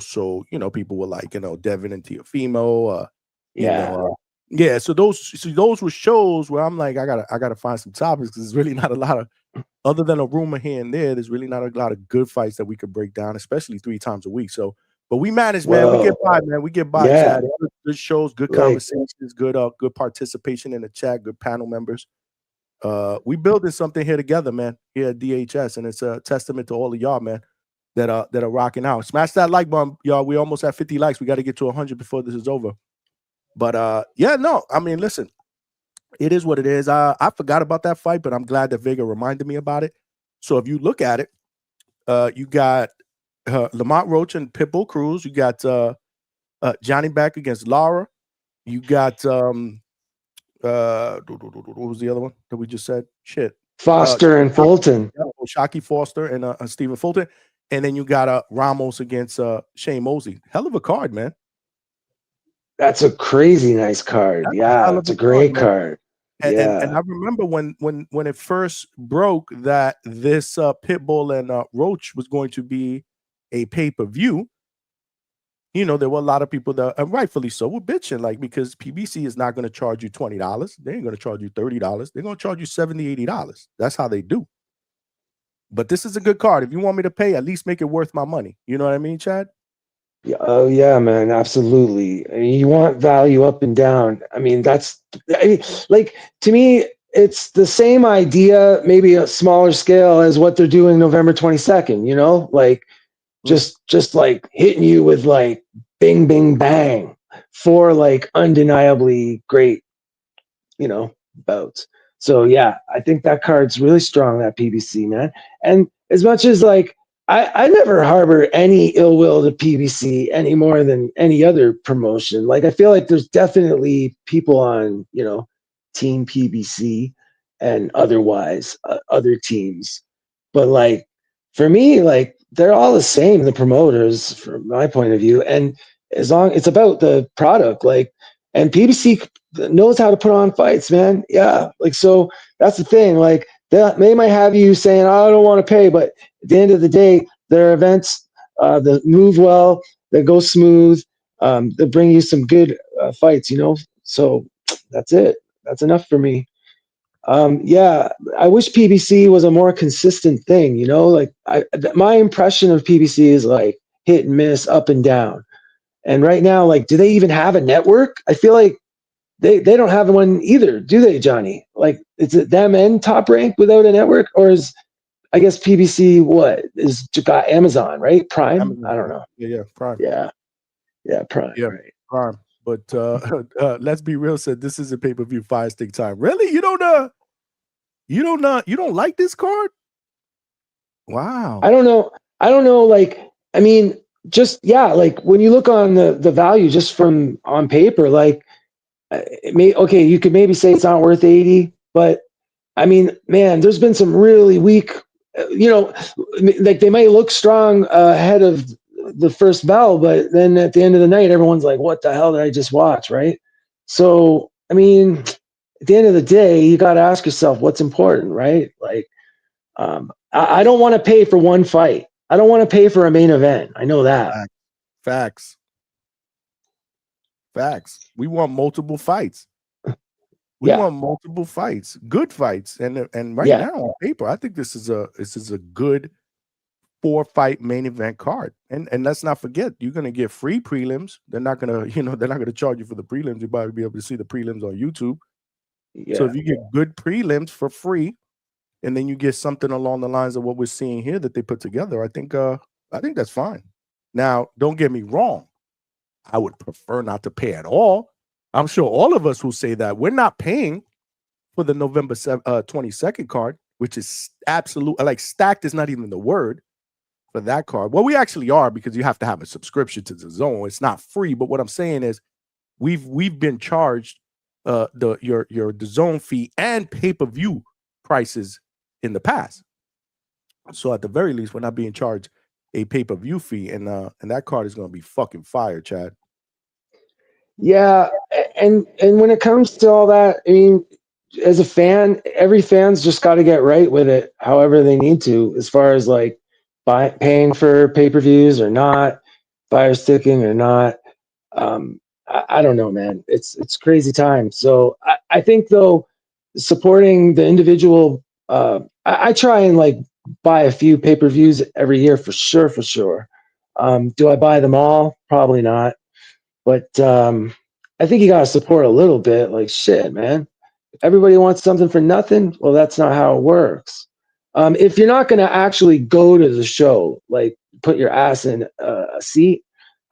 [SPEAKER 1] So people were like, Devin and Teofimo,
[SPEAKER 8] Yeah.
[SPEAKER 1] yeah. So those were shows where I'm like, I gotta find some topics because there's really not a lot of, other than a rumor here and there, there's really not a lot of good fights that we could break down, especially 3 times a week. So, but we manage, man. We get
[SPEAKER 8] Well,
[SPEAKER 1] by, man. We get by,
[SPEAKER 8] yeah,
[SPEAKER 1] Chad. Good shows, good
[SPEAKER 8] like,
[SPEAKER 1] conversations, good participation in the chat, good panel members. We building something here together, man, here at DHS, and it's a testament to all of y'all, man, that are rocking out. Smash that like button, y'all. We almost at 50 likes. We got to get to 100 before this is over. But yeah, no, I mean, listen, it is what it is. I forgot about that fight, but I'm glad that Vega reminded me about it. So if you look at it, you got Lamont Roach and Pitbull Cruz. You got Janibek against Lara. You got what was the other one that we just said? Shit.
[SPEAKER 8] Foster and Fulton.
[SPEAKER 1] Shockey Foster and Stephen Fulton. And then you got Ramos against Shane Mosley. Hell of a card, man.
[SPEAKER 8] That's a crazy nice card.
[SPEAKER 1] That's
[SPEAKER 8] Yeah, it's a great card. Yeah.
[SPEAKER 1] And I remember when it first broke that this Pitbull and Roach was going to be a pay-per-view. There were a lot of people that, and rightfully so, were bitching, like, because PBC is not going to charge you $20. They ain't going to charge you $30. They're going to charge you $70, $80. That's how they do. But this is a good card. If you want me to pay, at least make it worth my money. You know what I mean, Chad?
[SPEAKER 8] Yeah, oh yeah, man, absolutely. I mean, you want value up and down. I mean, like, to me, it's the same idea, maybe a smaller scale as what they're doing November 22nd, like just like hitting you with like bing, bing, bang for like undeniably great, bouts. So yeah, I think that card's really strong, that PBC, man. And as much as like, I never harbor any ill will to PBC any more than any other promotion. Like, I feel like there's definitely people on, Team PBC and otherwise other teams. But like, for me, like, they're all the same, the promoters, from my point of view. And as long it's about the product, like, and PBC knows how to put on fights, man. Yeah. Like, so that's the thing. Like, they might have you saying, oh, I don't want to pay, but at the end of the day, their events that move well, that go smooth, they bring you some good fights, So that's it. That's enough for me. Yeah, I wish PBC was a more consistent thing, like my impression of PBC is like hit and miss, up and down. And right now, like, do they even have a network? I feel like they don't have one either, do they, Johnny? Like, is it them and Top Rank without a network, or is, I guess, PBC is got Amazon, right? Prime?
[SPEAKER 1] Amazon.
[SPEAKER 8] I don't know.
[SPEAKER 1] Yeah, Prime.
[SPEAKER 8] Yeah, Prime.
[SPEAKER 1] Yeah,
[SPEAKER 8] Right.
[SPEAKER 1] Prime. But let's be real. Said this is a pay per view fire stick time. Really, you don't like this card? Wow.
[SPEAKER 8] I don't know. Like, I mean, just like when you look on the value just from on paper, like, okay, you could maybe say it's not worth 80, but I mean, man, there's been some really weak, like they might look strong ahead of the first bell, but then at the end of the night, everyone's like, what the hell did I just watch? Right. So, I mean, at the end of the day, you got to ask yourself what's important, right? Like, I don't want to pay for one fight. I don't want to pay for a main event. I know that.
[SPEAKER 1] Facts. We want multiple fights. We want multiple fights, good fights, and right now on paper, I think this is a good 4-fight main event card. And let's not forget, you're gonna get free prelims. They're not gonna charge you for the prelims. You'll probably be able to see the prelims on YouTube.
[SPEAKER 8] Yeah.
[SPEAKER 1] So if you get good prelims for free, and then you get something along the lines of what we're seeing here that they put together, I think that's fine. Now, don't get me wrong. I would prefer not to pay at all. I'm sure all of us will say that. We're not paying for the November 22nd card, which is absolute. Like, stacked is not even the word for that card. Well, we actually are, because you have to have a subscription to the zone. It's not free. But what I'm saying is we've been charged the zone fee and pay-per-view prices in the past. So at the very least, we're not being charged a pay-per-view fee, and that card is going to be fucking fire, Chad.
[SPEAKER 8] Yeah, and when it comes to all that, I mean, as a fan, every fan's just got to get right with it, however they need to, as far as like paying for pay-per-views or not, fire sticking or not. I don't know, man. It's crazy time. So I think though, supporting the individual, I try and like buy a few pay-per-views every year for sure. Do I buy them all? Probably not. But I think you got to support a little bit. Like, shit, man. Everybody wants something for nothing. Well, that's not how it works. If you're not going to actually go to the show, like put your ass in a seat,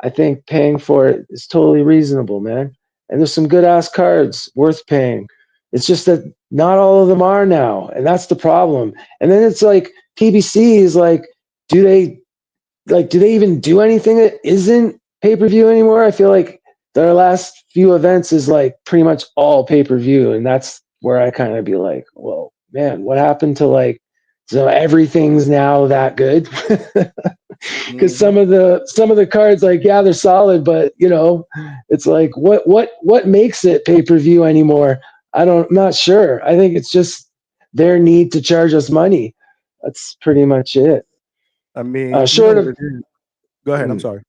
[SPEAKER 8] I think paying for it is totally reasonable, man. And there's some good ass cards worth paying. It's just that not all of them are now. And that's the problem. And then it's like PBC is like, do they even do anything that isn't pay-per-view anymore? I feel like their last few events is like pretty much all pay-per-view, and that's where I kind of be like, well, man, what happened to like, so everything's now that good? Because some of the cards, like, yeah, they're solid, but it's like what makes it pay-per-view anymore? I'm not sure. I think it's just their need to charge us money. That's pretty much it.
[SPEAKER 1] I mean,
[SPEAKER 8] short of.
[SPEAKER 1] Go ahead. I'm sorry.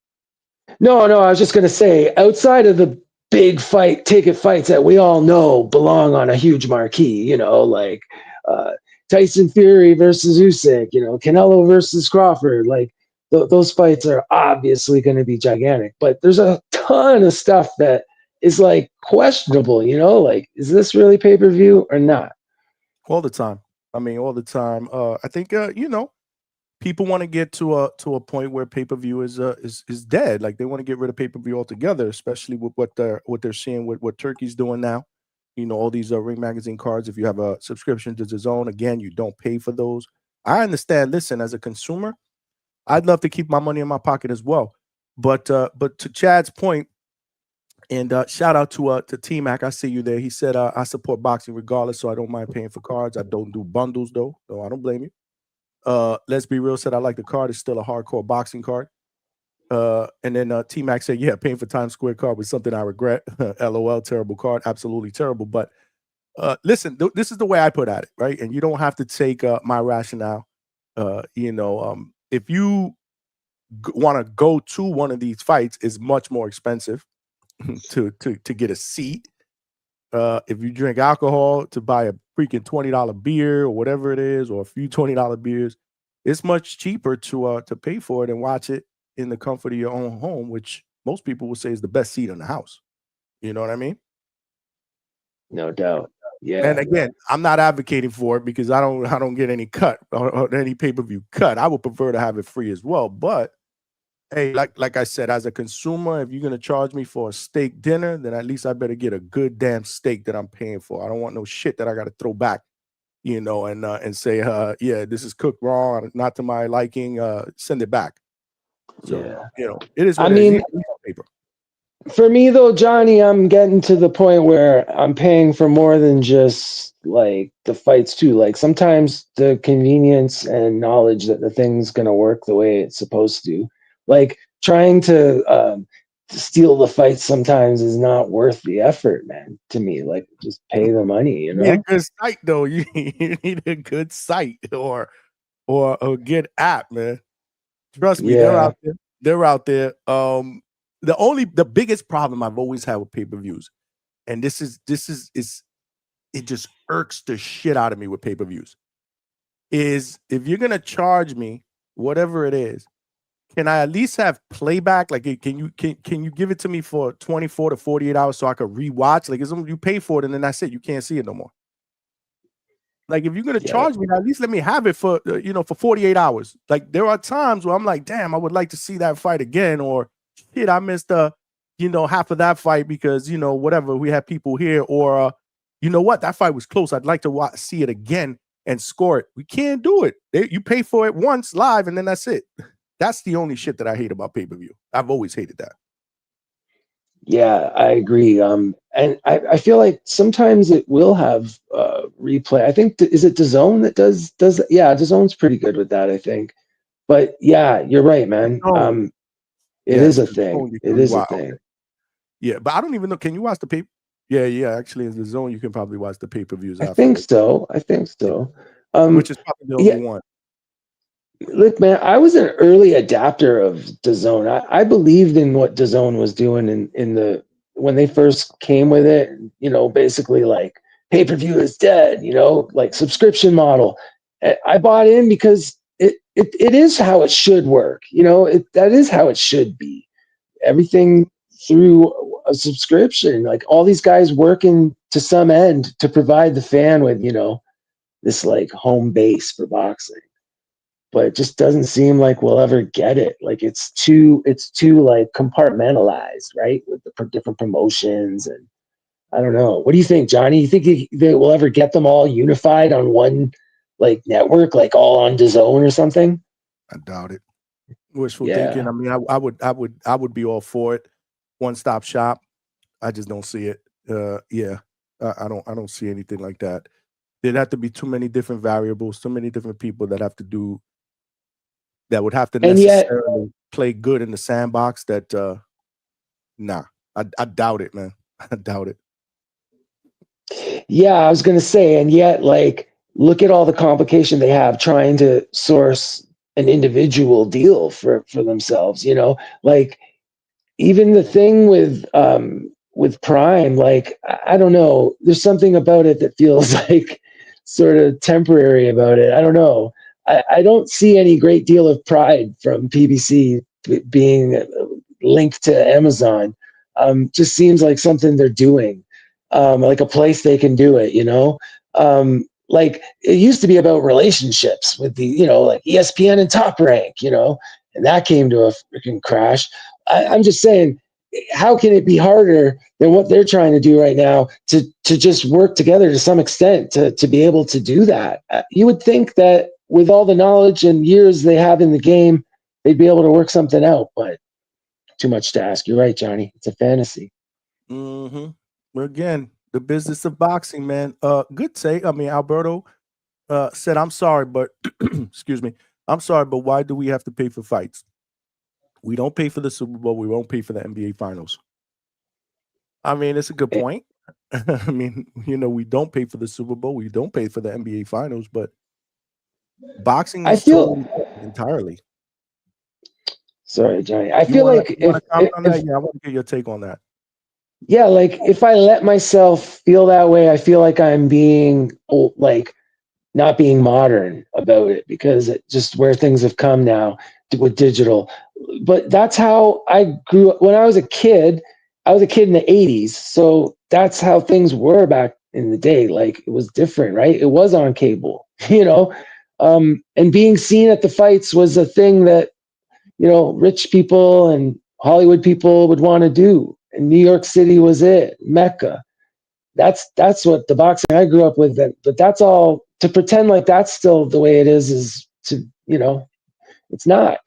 [SPEAKER 8] No, I was just going to say, outside of the big ticket fights that we all know belong on a huge marquee, like Tyson Fury versus Usyk, Canelo versus Crawford, like those fights are obviously going to be gigantic. But there's a ton of stuff that is like questionable, like, is this really pay-per-view or not?
[SPEAKER 1] All the time. I mean, all the time. I think, people want to get to a point where pay-per-view is dead. Like, they want to get rid of pay-per-view altogether, especially with what they're seeing with what Turkey's doing now. All these Ring Magazine cards. If you have a subscription to DAZN, again, you don't pay for those. I understand. Listen, as a consumer, I'd love to keep my money in my pocket as well. But to Chad's point, and shout out to T-Mac. I see you there. He said, I support boxing regardless, so I don't mind paying for cards. I don't do bundles, though. So I don't blame you. Let's Be Real said, I like the card. It's still a hardcore boxing card. And then T-Mac said, yeah, paying for Times Square card was something I regret. LOL, terrible card. Absolutely terrible. But listen, this is the way I put at it, right? And you don't have to take my rationale. If you want to go to one of these fights, it's much more expensive to get a seat. If you drink alcohol, to buy a freaking $20 beer or whatever it is, or a few $20 beers, it's much cheaper to pay for it and watch it in the comfort of your own home, which most people would say is the best seat in the house. You know what I mean?
[SPEAKER 8] No doubt. Yeah.
[SPEAKER 1] And again, I'm not advocating for it because I don't get any cut or any pay-per-view cut. I would prefer to have it free as well. But Hey, like I said, as a consumer, if you're gonna charge me for a steak dinner, then at least I better get a good damn steak that I'm paying for. I don't want no shit that I gotta throw back, and say, yeah, this is cooked wrong, not to my liking. Send it back. So
[SPEAKER 8] Yeah.
[SPEAKER 1] it is
[SPEAKER 8] I
[SPEAKER 1] what it is.
[SPEAKER 8] mean,
[SPEAKER 1] Paper.
[SPEAKER 8] for me though, Johnny, I'm getting to the point where I'm paying for more than just like the fights too. Like sometimes the convenience and knowledge that the thing's gonna work the way it's supposed to. Like trying to steal the fight sometimes is not worth the effort, man. To me, like just pay the money, you
[SPEAKER 1] You need a
[SPEAKER 8] know.
[SPEAKER 1] good site though. You need a good site or a good app, man. Trust me, they're
[SPEAKER 8] Yeah.
[SPEAKER 1] out there. They're out there. The biggest problem I've always had with pay-per-views, and this is it just irks the shit out of me with pay-per-views, is if you're gonna charge me whatever it is, can I at least have playback? Like, can you give it to me for 24 to 48 hours so I could rewatch? Like, you pay for it and then that's it. You can't see it no more. Like, if you're gonna charge me, at least let me have it for for 48 hours. Like, there are times where I'm like, damn, I would like to see that fight again, or shit, I missed half of that fight because whatever, we had people here, or you know what, that fight was close. I'd like to see it again and score it. We can't do it. You pay for it once live and then that's it. That's the only shit that I hate about pay-per-view. I've always hated that.
[SPEAKER 8] Yeah, I agree. And I feel like sometimes it will have replay. I think is it DAZN that does that? Yeah, DAZN's pretty good with that, I think. But yeah, you're right, man. It is a thing. It is a thing.
[SPEAKER 1] Yeah, but I don't even know. Can you watch the pay? Yeah. Actually, in DAZN, you can probably watch the pay-per-views.
[SPEAKER 8] I think so.
[SPEAKER 1] Which is probably the only one.
[SPEAKER 8] Look, man, I was an early adapter of DAZN. I believed in what DAZN was doing when they first came with it. Basically like pay-per-view is dead. Like subscription model. I bought in because it is how it should work. That is how it should be. Everything through a subscription. Like all these guys working to some end to provide the fan with this like home base for boxing. But it just doesn't seem like we'll ever get it. Like it's too like compartmentalized, right? With the different promotions, and I don't know. What do you think, Johnny? You think they will ever get them all unified on one like network, like all on DAZN or something?
[SPEAKER 1] I doubt it. Wishful thinking. I mean, I would be all for it. One-stop shop. I just don't see it. I don't see anything like that. There'd have to be too many different variables, too many different people that would have to necessarily play good in the sandbox. That nah, I doubt it, man. I doubt it.
[SPEAKER 8] Yeah, I was gonna say, and yet, like, look at all the complication they have trying to source an individual deal for themselves. Like even the thing with Prime, like I don't know, there's something about it that feels like sort of temporary about it. I don't know. I don't see any great deal of pride from PBC being linked to Amazon. Just seems like something they're doing, like a place they can do it, like it used to be about relationships with the, like ESPN and Top Rank, and that came to a freaking crash. I'm just saying, how can it be harder than what they're trying to do right now to just work together to some extent to be able to do that? You would think that with all the knowledge and years they have in the game, they'd be able to work something out, but too much to ask. You're right, Johnny. It's a fantasy.
[SPEAKER 1] Mm-hmm. Well, again, the business of boxing, man. Good take. I mean, Alberto said, I'm sorry, but excuse me. I'm sorry, but why do we have to pay for fights? We don't pay for the Super Bowl. We won't pay for the NBA Finals. I mean, it's a good point. I mean, we don't pay for the Super Bowl. We don't pay for the NBA Finals, but boxing is totally entirely.
[SPEAKER 8] Sorry, Johnny. I feel like
[SPEAKER 1] I want to get your take on that.
[SPEAKER 8] Yeah, like if I let myself feel that way, I feel like I'm being like not being modern about it because it's just where things have come now with digital. But that's how I grew up when I was a kid. I was a kid in the 80s. So that's how things were back in the day. Like it was different, right? It was on cable, and being seen at the fights was a thing that, rich people and Hollywood people would want to do. And New York City was it, Mecca. That's what the boxing I grew up with. But that's all, to pretend like that's still the way it is to, it's not.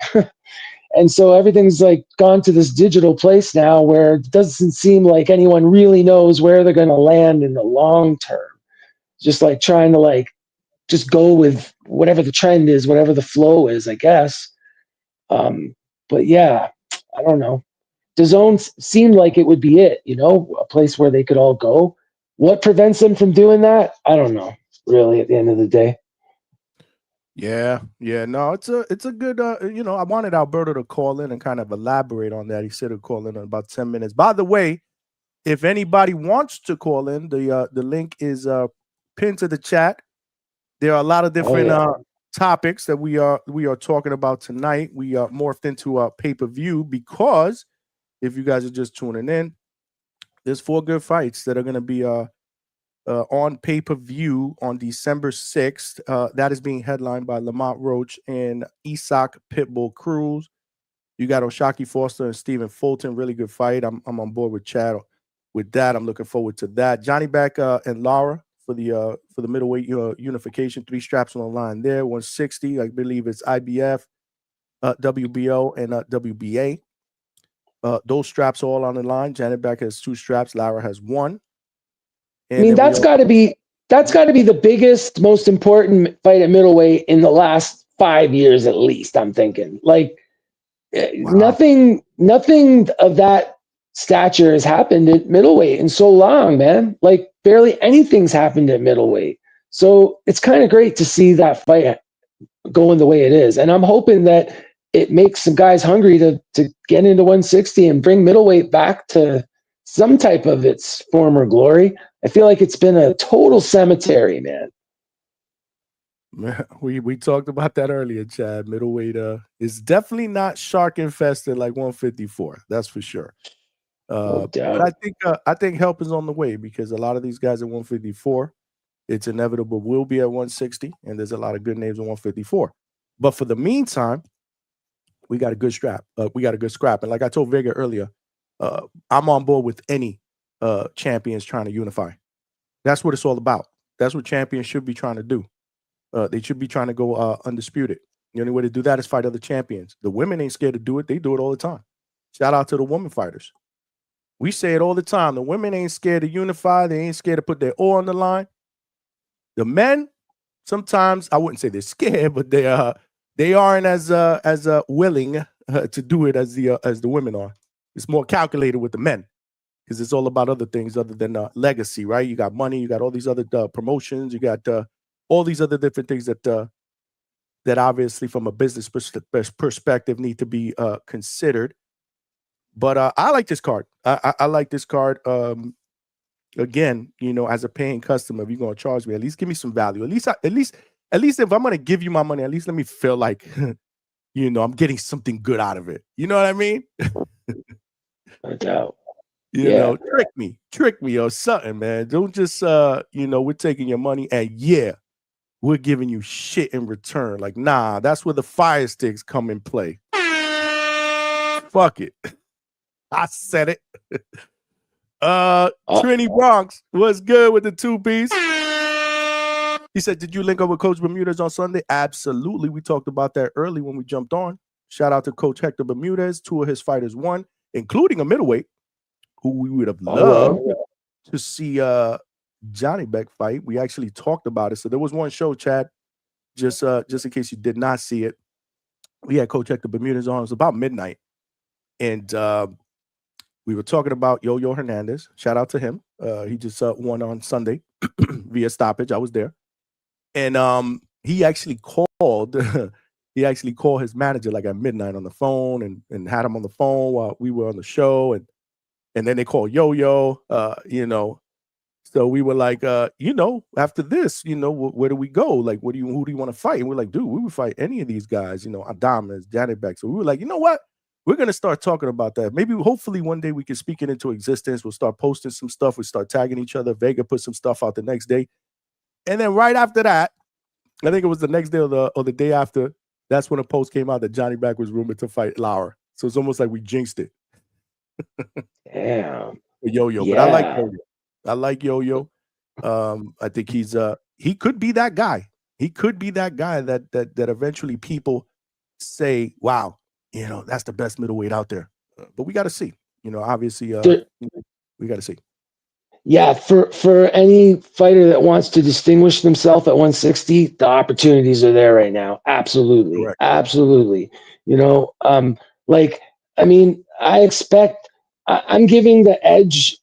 [SPEAKER 8] And so everything's like gone to this digital place now where it doesn't seem like anyone really knows where they're going to land in the long term. Just like trying to like just go with whatever the trend is, whatever the flow is, I guess. But yeah, I don't know. DAZN seemed like it would be it, a place where they could all go. What prevents them from doing that? I don't know, really, at the end of the day.
[SPEAKER 1] Yeah. No, it's a good. I wanted Alberto to call in and kind of elaborate on that. He said he'll call in about 10 minutes. By the way, if anybody wants to call in, the link is pinned to the chat. There are a lot of different topics that we are talking about tonight. We morphed into a pay-per-view because if you guys are just tuning in, there's 4 good fights that are going to be on pay-per-view on December 6th. That is being headlined by Lamont Roach and Isak Pitbull Cruz. You got Oshaki Foster and Stephen Fulton. Really good fight. I'm on board with Chad with that. I'm looking forward to that. Janibek and Lara for the middleweight unification. 3 straps on the line there. 160. I believe it's IBF, WBO, and WBA. Those straps are all on the line. Janibek has 2 straps. Lara has 1. And
[SPEAKER 8] I mean, that's got to be the biggest, most important fight at middleweight in the last 5 years at least. I'm thinking like nothing of that stature has happened at middleweight in so long, man. Like barely anything's happened at middleweight. So it's kind of great to see that fight going the way it is. And I'm hoping that it makes some guys hungry to get into 160 and bring middleweight back to some type of its former glory. I feel like it's been a total cemetery, man.
[SPEAKER 1] We talked about that earlier, Chad. Middleweight is definitely not shark infested like 154. That's for sure.
[SPEAKER 8] No doubt.
[SPEAKER 1] But I think help is on the way because a lot of these guys at 154, it's inevitable will be at 160, and there's a lot of good names at 154. But for the meantime, we got a good strap. We got a good scrap. And like I told Vega earlier, I'm on board with any champions trying to unify. That's what it's all about. That's what champions should be trying to do. They should be trying to go undisputed. The only way to do that is fight other champions. The women ain't scared to do it. They do it all the time. Shout out to the women fighters. We say it all the time. The women ain't scared to unify. They ain't scared to put their all on the line. The men, sometimes I wouldn't say they're scared, but they aren't as willing to do it as the women are. It's more calculated with the men because it's all about other things other than legacy, right? You got money, you got all these other promotions, you got all these other different things that obviously from a business perspective need to be considered. But I like this card. I like this card. Again, as a paying customer, if you're gonna charge me, at least give me some value. At least if I'm gonna give you my money, at least let me feel like I'm getting something good out of it. You know what I mean?
[SPEAKER 8] No doubt.
[SPEAKER 1] Trick me or something, man. Don't just we're taking your money and we're giving you shit in return. Like, nah, that's where the fire sticks come in play. Fuck it. I said it. Trini Bronx was good with the 2-piece. He said, did you link up with Coach Bermudez on Sunday? Absolutely. We talked about that early when we jumped on. Shout out to Coach Hector Bermudez. 2 of his fighters won, including a middleweight who we would have loved to see Janibek fight. We actually talked about it. So there was one show, Chad, just in case you did not see it. We had Coach Hector Bermudez on. It was about midnight. And we were talking about Yo-Yo Hernandez. Shout out to him. He just won on Sunday via stoppage. I was there. And he actually called his manager like at midnight on the phone and had him on the phone while we were on the show. And then they called Yo-Yo, So we were like, after this, where do we go? Like, who do you want to fight? And we're like, dude, we would fight any of these guys, Adamas, Janibek. So we were like, you know what? We're going to start talking about that. Maybe, hopefully one day we can speak it into existence. We'll start posting some stuff. We start tagging each other. Vega put some stuff out the next day. And then right after that, I think it was the next day or the day after that's when a post came out that Janibek was rumored to fight Lara. So it's almost like we jinxed it.
[SPEAKER 8] Damn.
[SPEAKER 1] Yo-Yo,
[SPEAKER 8] Yeah.
[SPEAKER 1] but I like Yo-Yo. I like Yo-Yo. I think he could be that guy. He could be that guy that eventually people say, wow, that's the best middleweight out there. But we got to see. Obviously, we got to see.
[SPEAKER 8] Yeah, for any fighter that wants to distinguish themselves at 160, the opportunities are there right now. Absolutely.
[SPEAKER 1] Correct.
[SPEAKER 8] Absolutely. I expect I'm giving the edge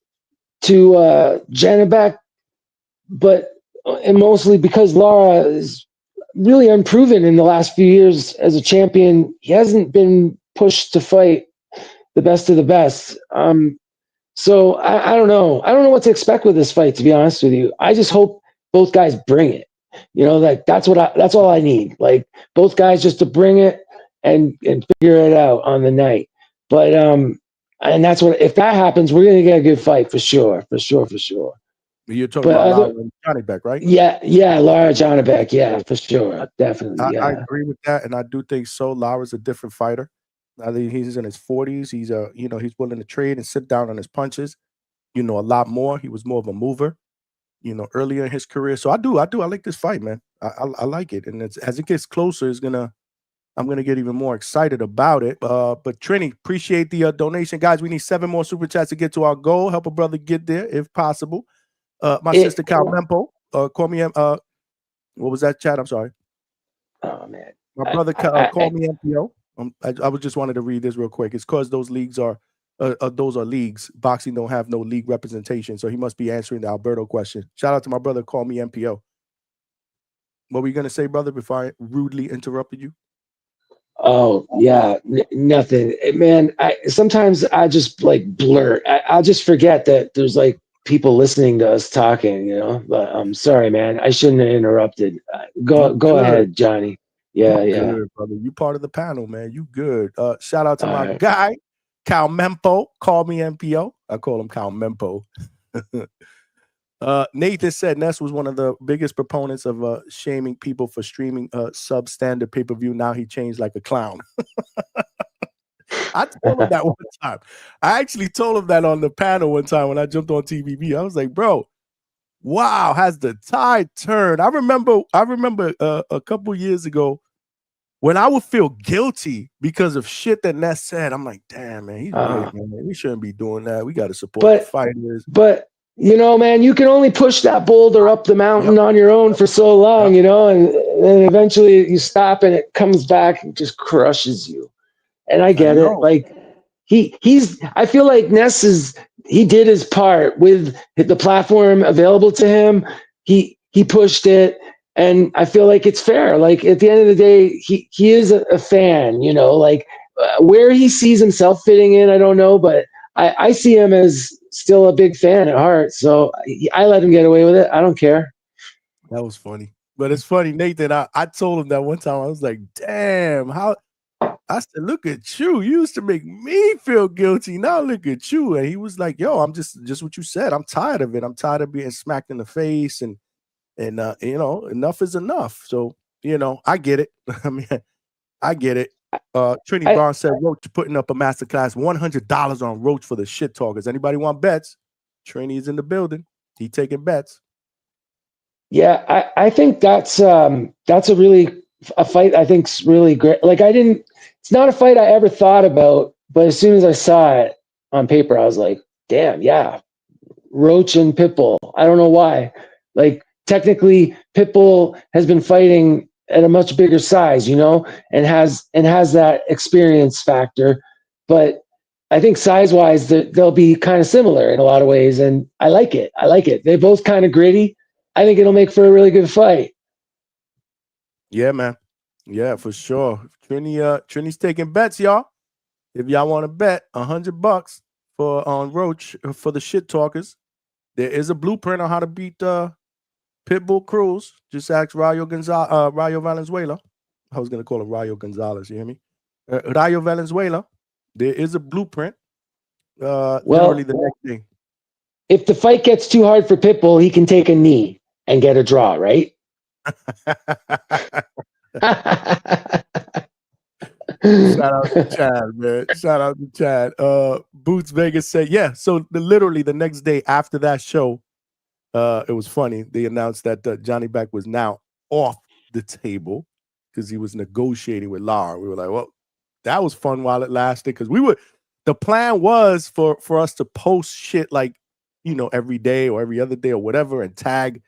[SPEAKER 8] to Janibek, and mostly because Lara is really unproven in the last few years as a champion. He hasn't been pushed to fight the best of the best. So I don't know. I don't know what to expect with this fight, to be honest with you. I just hope both guys bring it. That's all I need. Like both guys just to bring it and figure it out on the night. But and that's if that happens, we're gonna get a good fight for sure.
[SPEAKER 1] You're talking about Lara and Janibek, right?
[SPEAKER 8] Yeah, Lara Janibek, yeah, for sure. Definitely.
[SPEAKER 1] I agree with that, and I do think so. Lara's a different fighter. I think he's in his 40s. He's he's willing to trade and sit down on his punches, a lot more. He was more of a mover, earlier in his career. So I like this fight, man. I like it. And as it gets closer, I'm gonna get even more excited about it. But Trini, appreciate the donation. Guys, we need 7 more super chats to get to our goal. Help a brother get there if possible. My sister Cal Mempo, call me what was that chat? I'm sorry.
[SPEAKER 8] Oh man.
[SPEAKER 1] My brother called me MPO. I just wanted to read this real quick. It's because those leagues those are leagues. Boxing don't have no league representation, so he must be answering the Alberto question. Shout out to my brother, call me MPO. What were you gonna say, brother, before I rudely interrupted you?
[SPEAKER 8] Oh yeah, nothing, man. Sometimes I just like blurt. I'll just forget that there's like people listening to us talking, But I'm sorry, man. I shouldn't have interrupted. Go ahead, Johnny. Yeah,
[SPEAKER 1] Good, brother. You part of the panel, man. You good. Shout out to my guy, Cal Mempo. Call me MPO. I call him Cal Mempo. Nathan said Ness was one of the biggest proponents of shaming people for streaming substandard pay-per-view. Now he changed like a clown. I told him that one time. I actually told him that on the panel one time when I jumped on TVB. I was like, bro, wow, has the tide turned? I remember a couple years ago when I would feel guilty because of shit that Ness said. I'm like, damn, man, he's right, man. We shouldn't be doing that. We got to support the fighters.
[SPEAKER 8] But man, you can only push that boulder up the mountain on your own for so long, and then eventually you stop and it comes back and just crushes you. And I get it. Like I feel like Ness he did his part with the platform available to him. He pushed it, and I feel like it's fair. Like at the end of the day, he is a fan, like where he sees himself fitting in, I don't know, but I see him as still a big fan at heart. So I let him get away with it. I don't care.
[SPEAKER 1] That was funny. But it's funny, Nathan. I told him that one time. I was like, damn, how I said, look at you. You used to make me feel guilty. Now look at you. And he was like, yo, I'm just what you said. I'm tired of it. I'm tired of being smacked in the face and enough is enough. So, I get it. I mean, I get it. Trini Brown said Roach putting up a masterclass, $100 on Roach for the shit talkers. Anybody want bets? Trini is in the building. He taking bets.
[SPEAKER 8] Yeah, I think that's a fight I think's really great. Like it's not a fight I ever thought about, but as soon as I saw it on paper, I was like, damn, yeah. Roach and Pitbull. I don't know why. Like technically Pitbull has been fighting at a much bigger size, and has that experience factor. But I think size-wise, they'll be kind of similar in a lot of ways, and I like it. They're both kind of gritty. I think it'll make for a really good fight.
[SPEAKER 1] Yeah, man. Yeah, for sure. Trini's taking bets, y'all. If y'all want to bet $100 on Roach for the shit talkers, there is a blueprint on how to beat Pitbull Cruz. Just ask Rayo Valenzuela. I was gonna call him Rayo Gonzalez. You hear me? Rayo Valenzuela. There is a blueprint. Literally the next thing.
[SPEAKER 8] If the fight gets too hard for Pitbull, he can take a knee and get a draw, right?
[SPEAKER 1] Shout out to Chad, man. Shout out to Chad. Boots Vegas said, yeah. So literally the next day after that show, it was funny. They announced that Janibek was now off the table because he was negotiating with Lara. We were like, well, that was fun while it lasted because the plan was for us to post shit like, every day or every other day or whatever and tag,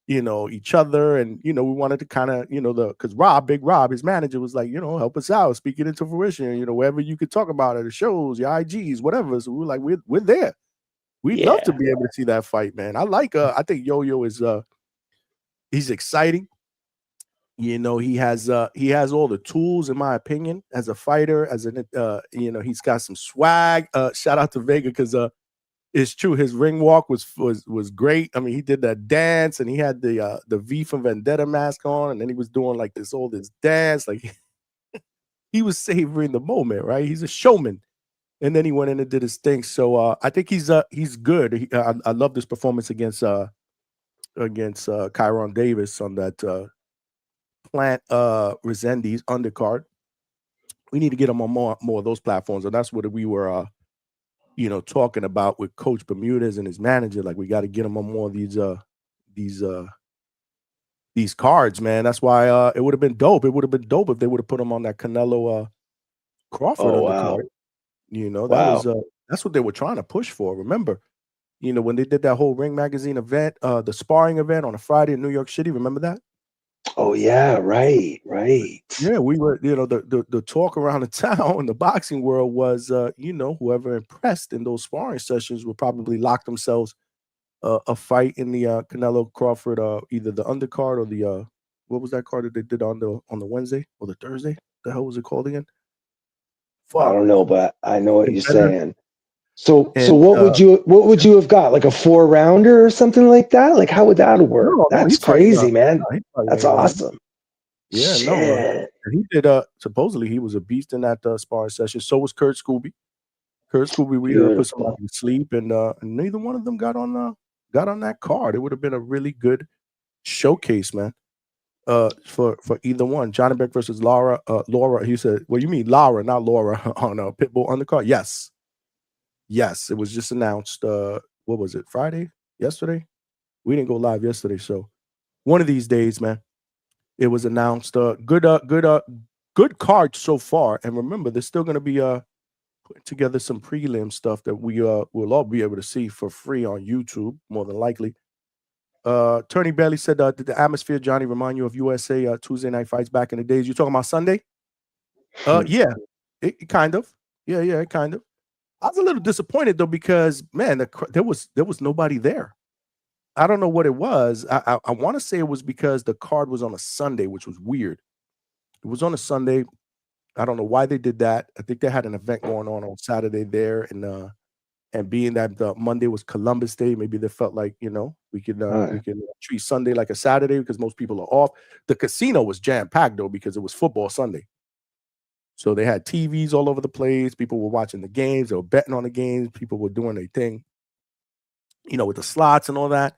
[SPEAKER 1] each other. And, we wanted to kind of, because Big Rob, his manager was like, help us out, speak it into fruition, wherever you could talk about it, the shows, your IGs, whatever. So we were like, we're there. We'd love to be able to see that fight, man. I think Yo-Yo is he's exciting. He has all the tools, in my opinion, as a fighter, he's got some swag. Shout out to Vega because it's true. His ring walk was great. I mean, he did that dance and he had the V for Vendetta mask on, and then he was doing like this dance. Like he was savoring the moment, right? He's a showman. And then he went in and did his thing. So I think he's good. I love this performance against Kyron Davis on that Plant Resendiz undercard. We need to get him on more of those platforms, and that's what we were talking about with Coach Bermudez and his manager. Like we got to get him on more of these cards, man. That's why it would have been dope. It would have been dope if they would have put him on that Canelo Crawford undercard. That's what they were trying to push for. Remember, when they did that whole Ring Magazine event, the sparring event on a Friday in New York City. Remember that?
[SPEAKER 8] Oh yeah, right.
[SPEAKER 1] Yeah, we were. The talk around the town in the boxing world was, whoever impressed in those sparring sessions would probably lock themselves a fight in the Canelo Crawford, either the undercard or the what was that card that they did on the Wednesday or the Thursday? The hell was it called again?
[SPEAKER 8] I don't know, but I know what you're saying. So
[SPEAKER 1] And,
[SPEAKER 8] what would you have got? Like a 4-rounder or something like that? Like how would that work? That's crazy, man. That's awesome.
[SPEAKER 1] Yeah,
[SPEAKER 8] Shit.
[SPEAKER 1] he did. Supposedly he was a beast in that sparring session. So was Kurt Scooby. We put somebody to sleep, and neither one of them got on that card. It would have been a really good showcase, man. For either one, Janibek versus Lara. Laura, he said, well, you mean Lara, not Laura, on a Pitbull undercard? Yes, it was just announced. What was it? Friday? Yesterday? We didn't go live yesterday, so one of these days, man. It was announced. Good card so far. And remember, there's still going to be putting together some prelim stuff that we will all be able to see for free on YouTube, more than likely. Tony Bailey said, did the atmosphere, Johnny, remind you of USA Tuesday night fights back in the days? You talking about Sunday? Yeah, it kind of. Yeah, it kind of. I was a little disappointed though because man, there was nobody there. I don't know what it was. I want to say it was because the card was on a Sunday, which was weird. It was on a Sunday. I don't know why they did that. I think they had an event going on Saturday there, and being that Monday was Columbus Day, maybe they felt like we can treat Sunday like a Saturday because most people are off. The casino was jam packed though because it was football Sunday. So they had TVs all over the place. People were watching the games. They were betting on the games. People were doing their thing, with the slots and all that,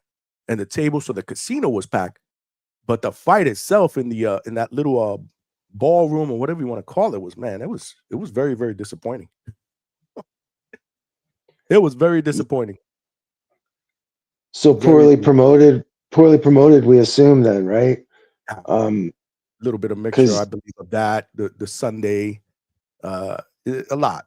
[SPEAKER 1] and the table. So the casino was packed, but the fight itself in that little ballroom or whatever you want to call it was very, very disappointing. It was very disappointing.
[SPEAKER 8] So poorly promoted, we assume then, right?
[SPEAKER 1] Little bit of mixture, I believe, of that. The Sunday, a lot.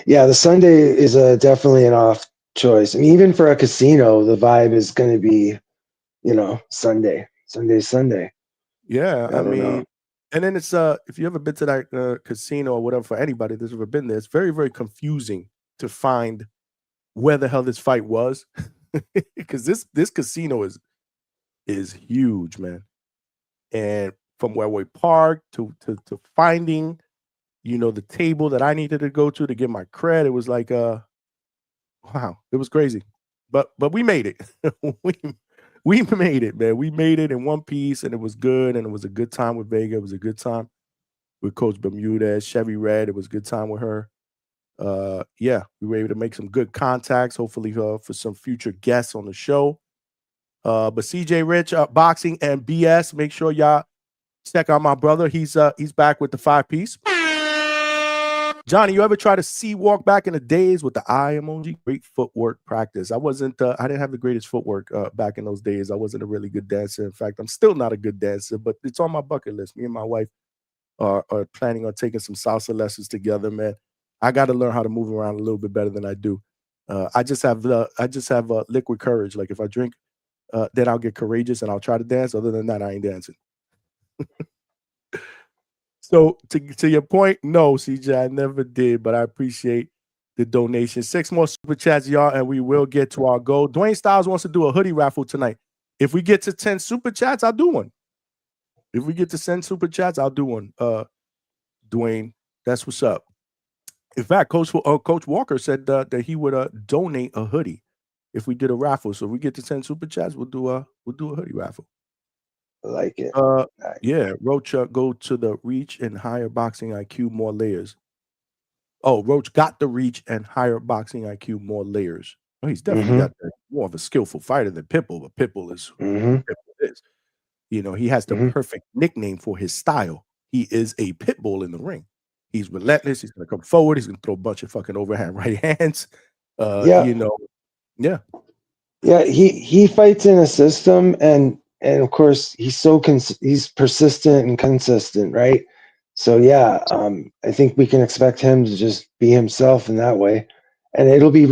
[SPEAKER 1] Yeah,
[SPEAKER 8] the Sunday is definitely an off choice. I mean, even for a casino, the vibe is going to be, Sunday.
[SPEAKER 1] Yeah,
[SPEAKER 8] I mean,
[SPEAKER 1] know. And then it's if you ever been to that casino or whatever, for anybody that's ever been there, it's very, very confusing to find where the hell this fight was, because this casino is huge, man. And from where we parked to finding, the table that I needed to go to get my cred, it was like, wow, it was crazy. But we made it. we made it, man. We made it in one piece, and it was good, and it was a good time with Vega. It was a good time with Coach Bermudez, Chevy Red. It was a good time with her. Yeah, we were able to make some good contacts, hopefully for some future guests on the show. But CJ Rich, Boxing and BS, make sure y'all Check out my brother. He's back with the 5-piece. Johnny, you ever try to sea walk back in the days with the eye emoji? Great footwork practice. I didn't have the greatest footwork back in those days. I wasn't a really good dancer. In fact, I'm still not a good dancer, but it's on my bucket list. Me and my wife are planning on taking some salsa lessons together, man. I got to learn how to move around a little bit better than I do. I just have liquid courage. Like if I drink, then I'll get courageous and I'll try to dance. Other than that, I ain't dancing. So to your point, no, CJ, I never did, but I appreciate the donation. 6 more super chats, y'all, and we will get to our goal. Dwayne Styles wants to do a hoodie raffle tonight. If we get to 10 super chats, I'll do one. If we get to 10 super chats, I'll do one. Dwayne, that's what's up. In fact, Coach Walker said that he would donate a hoodie if we did a raffle. So if we get to 10 super chats, we'll do a hoodie raffle.
[SPEAKER 8] I like it. Nice.
[SPEAKER 1] Yeah, Roach, go to the reach and higher boxing IQ, more layers. Oh, Roach got the reach and higher boxing IQ, more layers. Oh, he's definitely got more of a skillful fighter than Pitbull, but Pitbull is Pitbull is. You know, he has the perfect nickname for his style. He is a Pitbull in the ring. He's relentless. He's gonna come forward. He's gonna throw a bunch of fucking overhand right hands. You know, yeah.
[SPEAKER 8] He fights in a system, and of course he's persistent and consistent, right? So yeah, I think we can expect him to just be himself in that way, and it'll be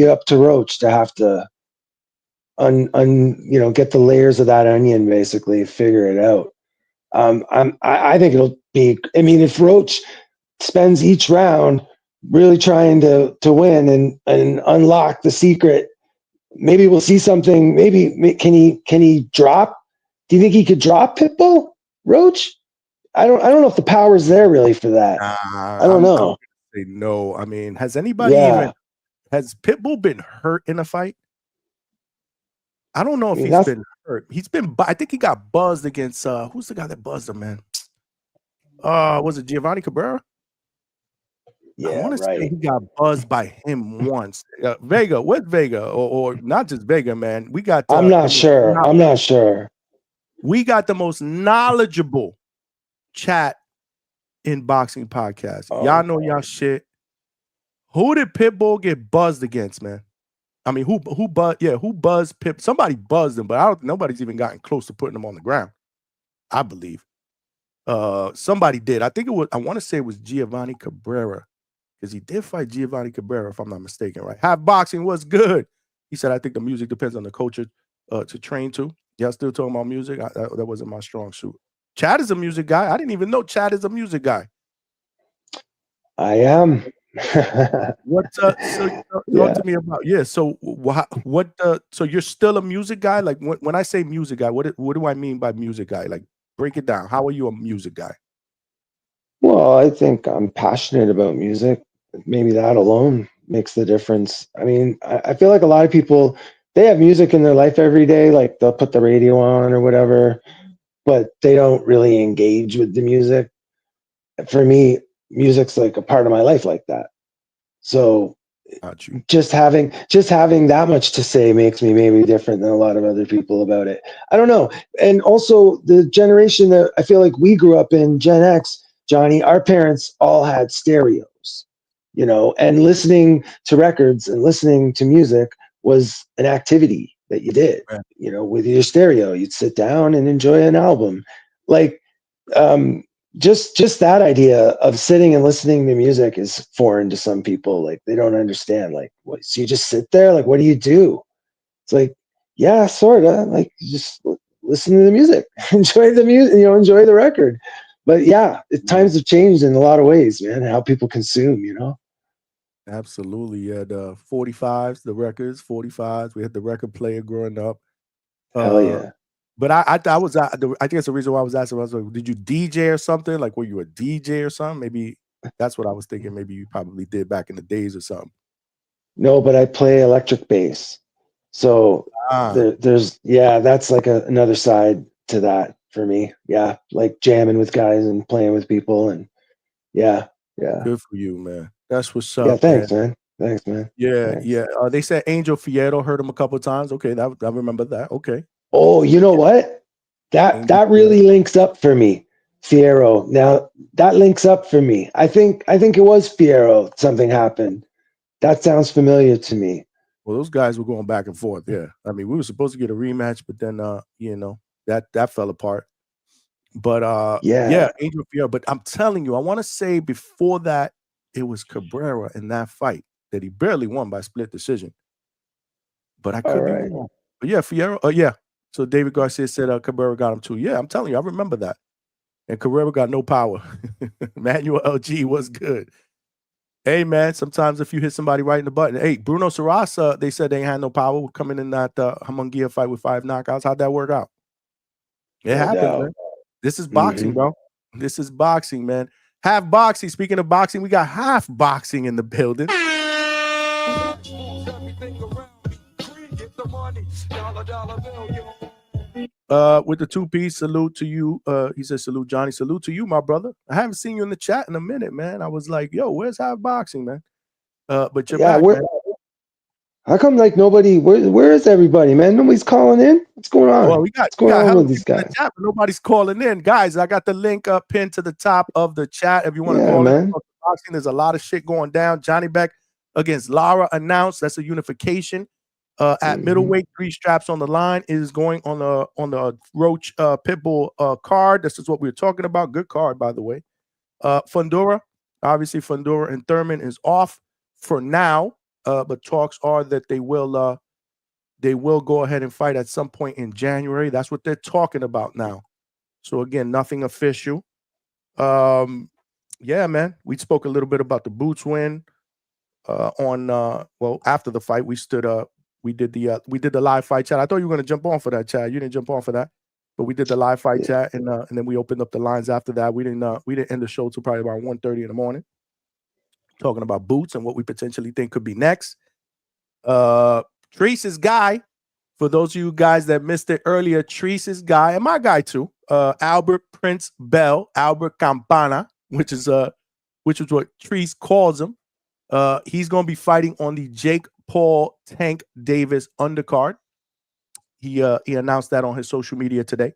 [SPEAKER 8] up to Roach to have to get the layers of that onion, basically figure it out. I think it'll be. I mean, if Roach spends each round really trying to win and unlock the secret, maybe we'll see something. Maybe can he drop? Do you think he could drop Pitbull, Roach? I don't know if the power's there really for that. I don't know.
[SPEAKER 1] Say no. I mean, has anybody has Pitbull been hurt in a fight? I don't know if he's been hurt. I think he got buzzed against who's the guy that buzzed him, man? Was it Giovanni Cabrera?
[SPEAKER 8] Yeah,
[SPEAKER 1] I want to say he got buzzed by him once. Vega, what Vega? Or not just Vega, man. We got
[SPEAKER 8] I'm not sure.
[SPEAKER 1] We got the most knowledgeable chat in boxing podcast. Y'all know y'all shit. Who did Pitbull get buzzed against, man? I mean, who buzzed Pip? Somebody buzzed him, but nobody's even gotten close to putting him on the ground. I believe. Somebody did. I want to say it was Giovanni Cabrera, because he did fight Giovanni Cabrera, if I'm not mistaken, right? Half boxing was good. He said, I think the music depends on the culture to train to. Y'all still talking about music? That wasn't my strong suit. Chad is a music guy. I didn't even know Chad is a music guy.
[SPEAKER 8] I am.
[SPEAKER 1] What talk to me about so what so you're still a music guy? Like when I say music guy, what do I mean by music guy? Like break it down. How are you a music guy?
[SPEAKER 8] Well, I think I'm passionate about music. Maybe that alone makes the difference. I mean, I feel like a lot of people, they have music in their life every day, like they'll put the radio on or whatever, but they don't really engage with the music. For me, music's like a part of my life like that. So just having that much to say makes me maybe different than a lot of other people about it. I don't know. And also the generation that I feel like we grew up in, Gen X, Johnny, our parents all had stereos, and listening to records and listening to music was an activity that you did, with your stereo. You'd sit down and enjoy an album. Like, just that idea of sitting and listening to music is foreign to some people. Like, they don't understand, like, what, so you just sit there? Like, what do you do? It's like, yeah, sort of, like, you just listen to the music, enjoy the music, enjoy the record. But yeah, times have changed in a lot of ways, man, how people consume,
[SPEAKER 1] Absolutely. You had 45s, the records, 45s. We had the record player growing up.
[SPEAKER 8] Hell yeah.
[SPEAKER 1] But I think that's the reason why I was asking. I was like, did you DJ or something? Like, were you a DJ or something? Maybe that's what I was thinking. Maybe you probably did back in the days or something.
[SPEAKER 8] No, but I play electric bass. So that's like another side to that for me. Yeah, like jamming with guys and playing with people, and yeah.
[SPEAKER 1] Good for you, man. That's what's up.
[SPEAKER 8] Yeah, thanks, man. Thanks, man.
[SPEAKER 1] Yeah,
[SPEAKER 8] thanks.
[SPEAKER 1] yeah. They said Angel Fierro, heard him a couple of times. Okay, I remember that. Okay.
[SPEAKER 8] Oh, you know what? That really links up for me. Fierro. Now that links up for me. I think it was Fierro. Something happened. That sounds familiar to me.
[SPEAKER 1] Well, those guys were going back and forth. Yeah, I mean, we were supposed to get a rematch, but then that fell apart. But yeah, Angel Fierro. But I'm telling you, I want to say before that, it was Cabrera in that fight that he barely won by split decision. But I could be wrong. But yeah, Fierro. Yeah. So David Garcia said Cabrera got him too. Yeah, I'm telling you, I remember that. And Cabrera got no power. Manuel LG was good. Hey, man, sometimes if you hit somebody right in the button. Hey, Bruno Sarasa, they said they ain't had no power coming in that Humungia fight with 5 knockouts. How'd that work out? It happens, man. This is boxing, bro. This is boxing, man. Half boxing. Speaking of boxing, we got half boxing in the building. With the 2-piece, salute to you. He says, salute, Johnny. Salute to you, my brother. I haven't seen you in the chat in a minute, man. I was like, yo, where's half boxing, man? But you're back, man.
[SPEAKER 8] How come like nobody? Where is everybody, man? Nobody's calling in. What's going on?
[SPEAKER 1] Well,
[SPEAKER 8] what's going on with these guys?
[SPEAKER 1] The chat, but nobody's calling in, guys. I got the link up pinned to the top of the chat. If you want to call in, boxing, there's a lot of shit going down. Janibek against Lara announced. That's a unification. At middleweight, 3 straps on the line is going on the Roach Pitbull card. This is what we were talking about. Good card, by the way. Fundora, obviously, Fundora and Thurman is off for now. But talks are that they will go ahead and fight at some point in January. That's what they're talking about now. So again, nothing official. Yeah, man. We spoke a little bit about the Boots win. After the fight, we stood up. We did the live fight chat. I thought you were going to jump on for that, chat. You didn't jump on for that, but we did the live fight chat, and then we opened up the lines after that. We didn't end the show till probably about 1:30 in the morning, talking about Boots and what we potentially think could be next. Treese's guy, for those of you guys that missed it earlier, Treese's guy and my guy too, Albert Prince Bell, Albert Campana, which is what Treese calls him. He's going to be fighting on the Jake Paul Tank Davis undercard. He announced that on his social media today.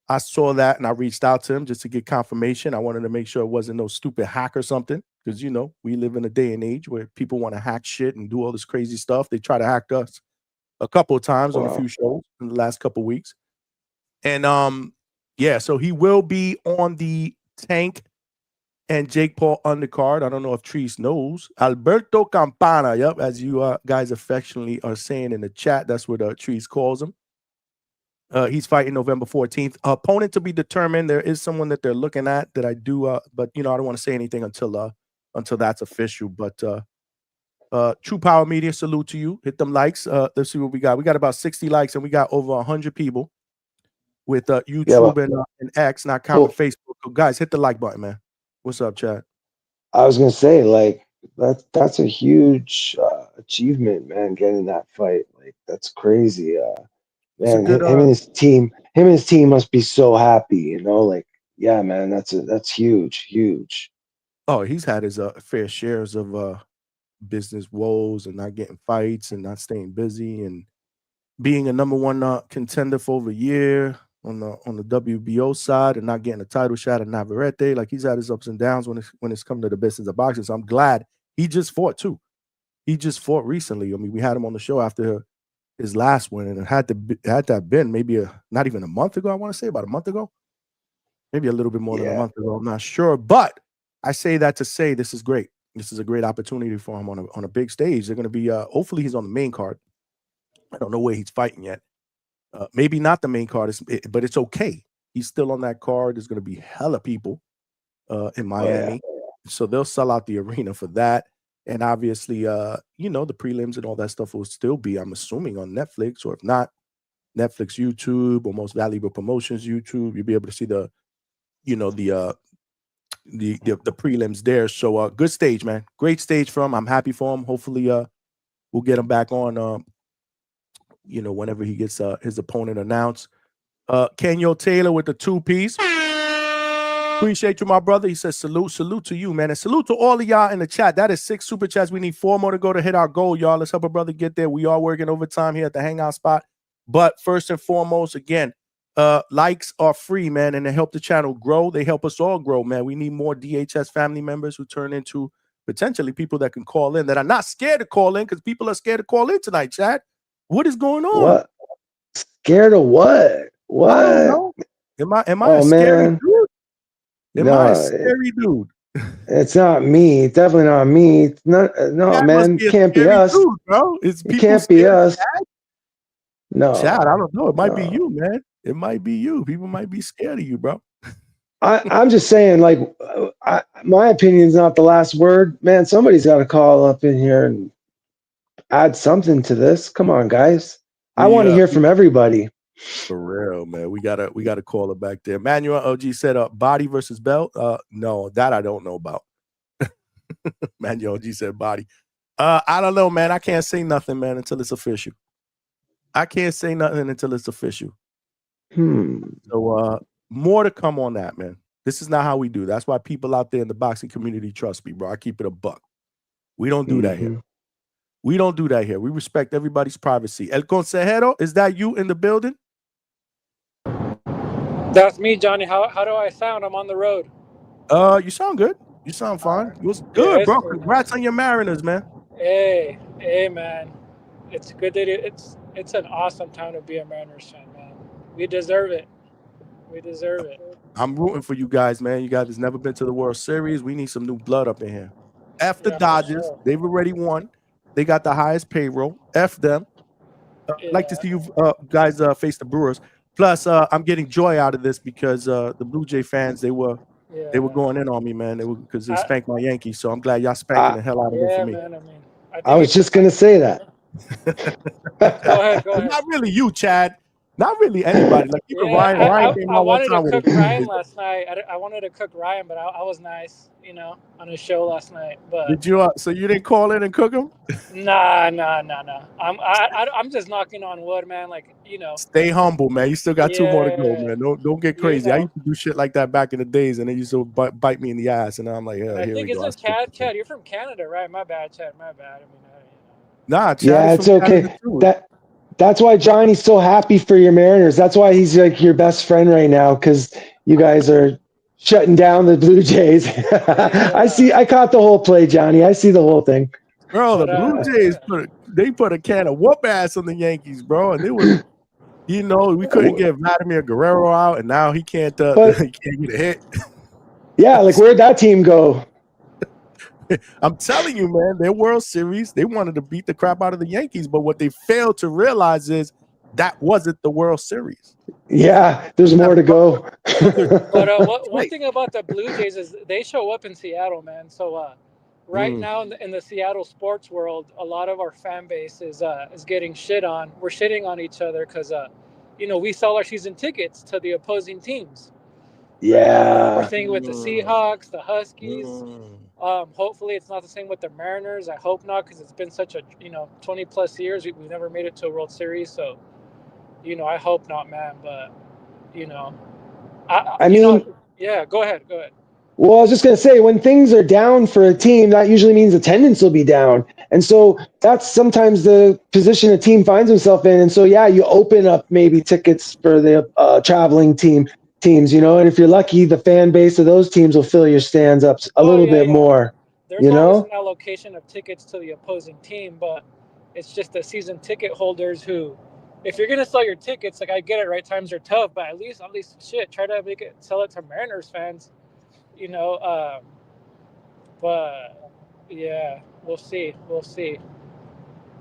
[SPEAKER 1] I saw that and I reached out to him just to get confirmation. I wanted to make sure it wasn't no stupid hack or something, because we live in a day and age where people want to hack shit and do all this crazy stuff. They try to hack us a couple of times on a few shows in the last couple of weeks. And so he will be on the Tank and Jake Paul undercard. I don't know if Treese knows. Alberto Campana, yep, as you guys affectionately are saying in the chat, that's what Treese calls him. He's fighting November 14th. Opponent to be determined. There is someone that they're looking at that I do, but I don't want to say anything until that's official. But True Power Media, salute to you. Hit them likes. Let's see what we got. We got about 60 likes, and we got over 100 people with YouTube and X, not counting Facebook. So guys, hit the like button, man. What's up, Chad? I
[SPEAKER 8] was gonna say, like, that's a huge achievement, man. Getting that fight, like, that's crazy. Man, him and his team must be so happy, like, yeah, man, that's huge.
[SPEAKER 1] Oh, he's had his fair shares of business woes and not getting fights and not staying busy and being a number 1 contender for over a year on the WBO side and not getting a title shot at Navarrete. Like, he's had his ups and downs when it's come to the business of boxing. So I'm glad he just fought too. He just fought recently. I mean, we had him on the show after his last win, and it had to have been maybe not even a month ago. I want to say about a month ago, maybe a little bit more than a month ago. I'm not sure, but I say that to say this is great. This is a great opportunity for him on a big stage. They're going to be hopefully he's on the main card. I don't know where he's fighting yet. Maybe not the main card, but it's okay. He's still on that card. There's going to be hella people in Miami, so they'll sell out the arena for that. And obviously, the prelims and all that stuff will still be, I'm assuming, on Netflix, or if not, Netflix, YouTube, or Most Valuable Promotions YouTube. You'll be able to see the prelims there. So good stage, man. Great stage for him. I'm happy for him. Hopefully, we'll get him back on. Whenever he gets his opponent announced. Kenyo Taylor with the 2-piece. Appreciate you, my brother. He says, salute to you, man. And salute to all of y'all in the chat. That is 6 super chats. We need 4 more to go to hit our goal, y'all. Let's help a brother get there. We are working overtime here at the Hangout spot. But first and foremost, again, Likes are free, man, and they help the channel grow. They help us all grow, man. We need more DHS family members who turn into potentially people that can call in, that are not scared to call in, because people are scared to call in tonight, Chad. What is going on?
[SPEAKER 8] What? Scared of what?
[SPEAKER 1] I
[SPEAKER 8] What?
[SPEAKER 1] don't know. Am I
[SPEAKER 8] Oh,
[SPEAKER 1] a scary
[SPEAKER 8] man.
[SPEAKER 1] dude? Am I a
[SPEAKER 8] No,
[SPEAKER 1] scary dude?
[SPEAKER 8] it's not me. It's definitely not me. It's not, no,
[SPEAKER 1] Chad must
[SPEAKER 8] man.
[SPEAKER 1] be a
[SPEAKER 8] Can't be
[SPEAKER 1] scary
[SPEAKER 8] us.
[SPEAKER 1] dude, bro. Is
[SPEAKER 8] It
[SPEAKER 1] people
[SPEAKER 8] can't be
[SPEAKER 1] scared of
[SPEAKER 8] us.
[SPEAKER 1] Chad?
[SPEAKER 8] No.
[SPEAKER 1] Chad, I don't know. It might be
[SPEAKER 8] No.
[SPEAKER 1] you, man. It might be you. People might be scared of you, bro.
[SPEAKER 8] I'm just saying, like, my opinion's not the last word, man. Somebody's got to call up in here and add something to this. Come on, guys. I want to hear from everybody.
[SPEAKER 1] For real, man. We gotta call it back there. Manuel OG said body versus belt. No, that I don't know about. Manuel OG said body. I don't know, man. I can't say nothing, man, until it's official. I can't say nothing until it's official. So more to come on that, man. This is not how we do. That's why people out there in the boxing community trust me, bro. I keep it a buck. We don't do that here. We don't do that here. We respect everybody's privacy. El Consejero, is that you in the building?
[SPEAKER 10] That's me, Johnny. How do I sound? I'm on the road.
[SPEAKER 1] You sound good. You sound fine. You was good,
[SPEAKER 10] Yeah,
[SPEAKER 1] bro.
[SPEAKER 10] cool.
[SPEAKER 1] Congrats on your Mariners, man.
[SPEAKER 10] Hey, man. It's good that it's an awesome time to be a Mariners fan, man. We deserve it. We deserve it.
[SPEAKER 1] I'm rooting for you guys, man. You guys has never been to the World Series. We need some new blood up in here. F the
[SPEAKER 10] Yeah, for
[SPEAKER 1] Dodgers.
[SPEAKER 10] sure.
[SPEAKER 1] They've already won. They got the highest payroll. F them. I'd like to see you guys face the Brewers. Plus, I'm getting joy out of this because the Blue Jay fans, they were going in on me, man. Because they spanked my Yankees. So I'm glad y'all spanking the hell out of them for me.
[SPEAKER 10] Man. I mean,
[SPEAKER 8] I was just gonna say that.
[SPEAKER 10] Go ahead.
[SPEAKER 1] Not really you, Chad. Not really anybody. Like even Ryan.
[SPEAKER 10] I
[SPEAKER 1] Ryan came out one
[SPEAKER 10] wanted
[SPEAKER 1] time
[SPEAKER 10] to
[SPEAKER 1] with
[SPEAKER 10] cook
[SPEAKER 1] a
[SPEAKER 10] Ryan last night. I wanted to cook Ryan, but I was nice, on his show last night. But
[SPEAKER 1] Did you? So you didn't call in and cook him?
[SPEAKER 10] Nah. I'm just knocking on wood, man. Like,
[SPEAKER 1] Stay humble, man. You still got 2 more to go, man. Don't get crazy. I
[SPEAKER 10] know.
[SPEAKER 1] used to do shit like that back in the days, and they used to bite me in the ass, and I'm like, yeah,
[SPEAKER 10] I
[SPEAKER 1] here
[SPEAKER 10] think
[SPEAKER 1] we go.
[SPEAKER 10] isn't Chad, you're from Canada, right? My bad, Chad. My bad. I mean,
[SPEAKER 1] Nah, Chad
[SPEAKER 8] Yeah,
[SPEAKER 1] is
[SPEAKER 8] it's
[SPEAKER 1] from
[SPEAKER 8] okay.
[SPEAKER 1] Canada too.
[SPEAKER 8] That's why Johnny's so happy for your Mariners. That's why he's like your best friend right now, because you guys are shutting down the Blue Jays. I caught the whole play, Johnny. I see the whole thing.
[SPEAKER 1] Bro, the Blue Jays put a can of whoop ass on the Yankees, bro, and it was, we couldn't get Vladimir Guerrero out, and now he can't he can't get a hit.
[SPEAKER 8] Yeah, like where'd that team go?
[SPEAKER 1] I'm telling you, man, their World Series, they wanted to beat the crap out of the Yankees, but what they failed to realize is that wasn't the World Series.
[SPEAKER 8] Yeah, there's more to go.
[SPEAKER 10] But one thing about the Blue Jays is they show up in Seattle, man. So right now in the Seattle sports world, a lot of our fan base is getting shit on. We're shitting on each other because we sell our season tickets to the opposing teams.
[SPEAKER 8] Yeah.
[SPEAKER 10] We're seeing with the Seahawks, the Huskies. Hopefully it's not the same with the Mariners. I hope not, because it's been such a 20 plus years. We've never made it to a World Series, so I hope not, man. But I mean, yeah. Go ahead.
[SPEAKER 8] Well, I was just going to say, when things are down for a team, that usually means attendance will be down. And so that's sometimes the position a team finds himself in. And so, yeah, you open up maybe tickets for the traveling teams, and if you're lucky, the fan base of those teams will fill your stands up a little bit more.
[SPEAKER 10] There's always an allocation of tickets to the opposing team, but it's just the season ticket holders who, if you're gonna sell your tickets, like I get it, right? Times are tough, but at least shit, try to sell it to Mariners fans, But yeah, we'll see.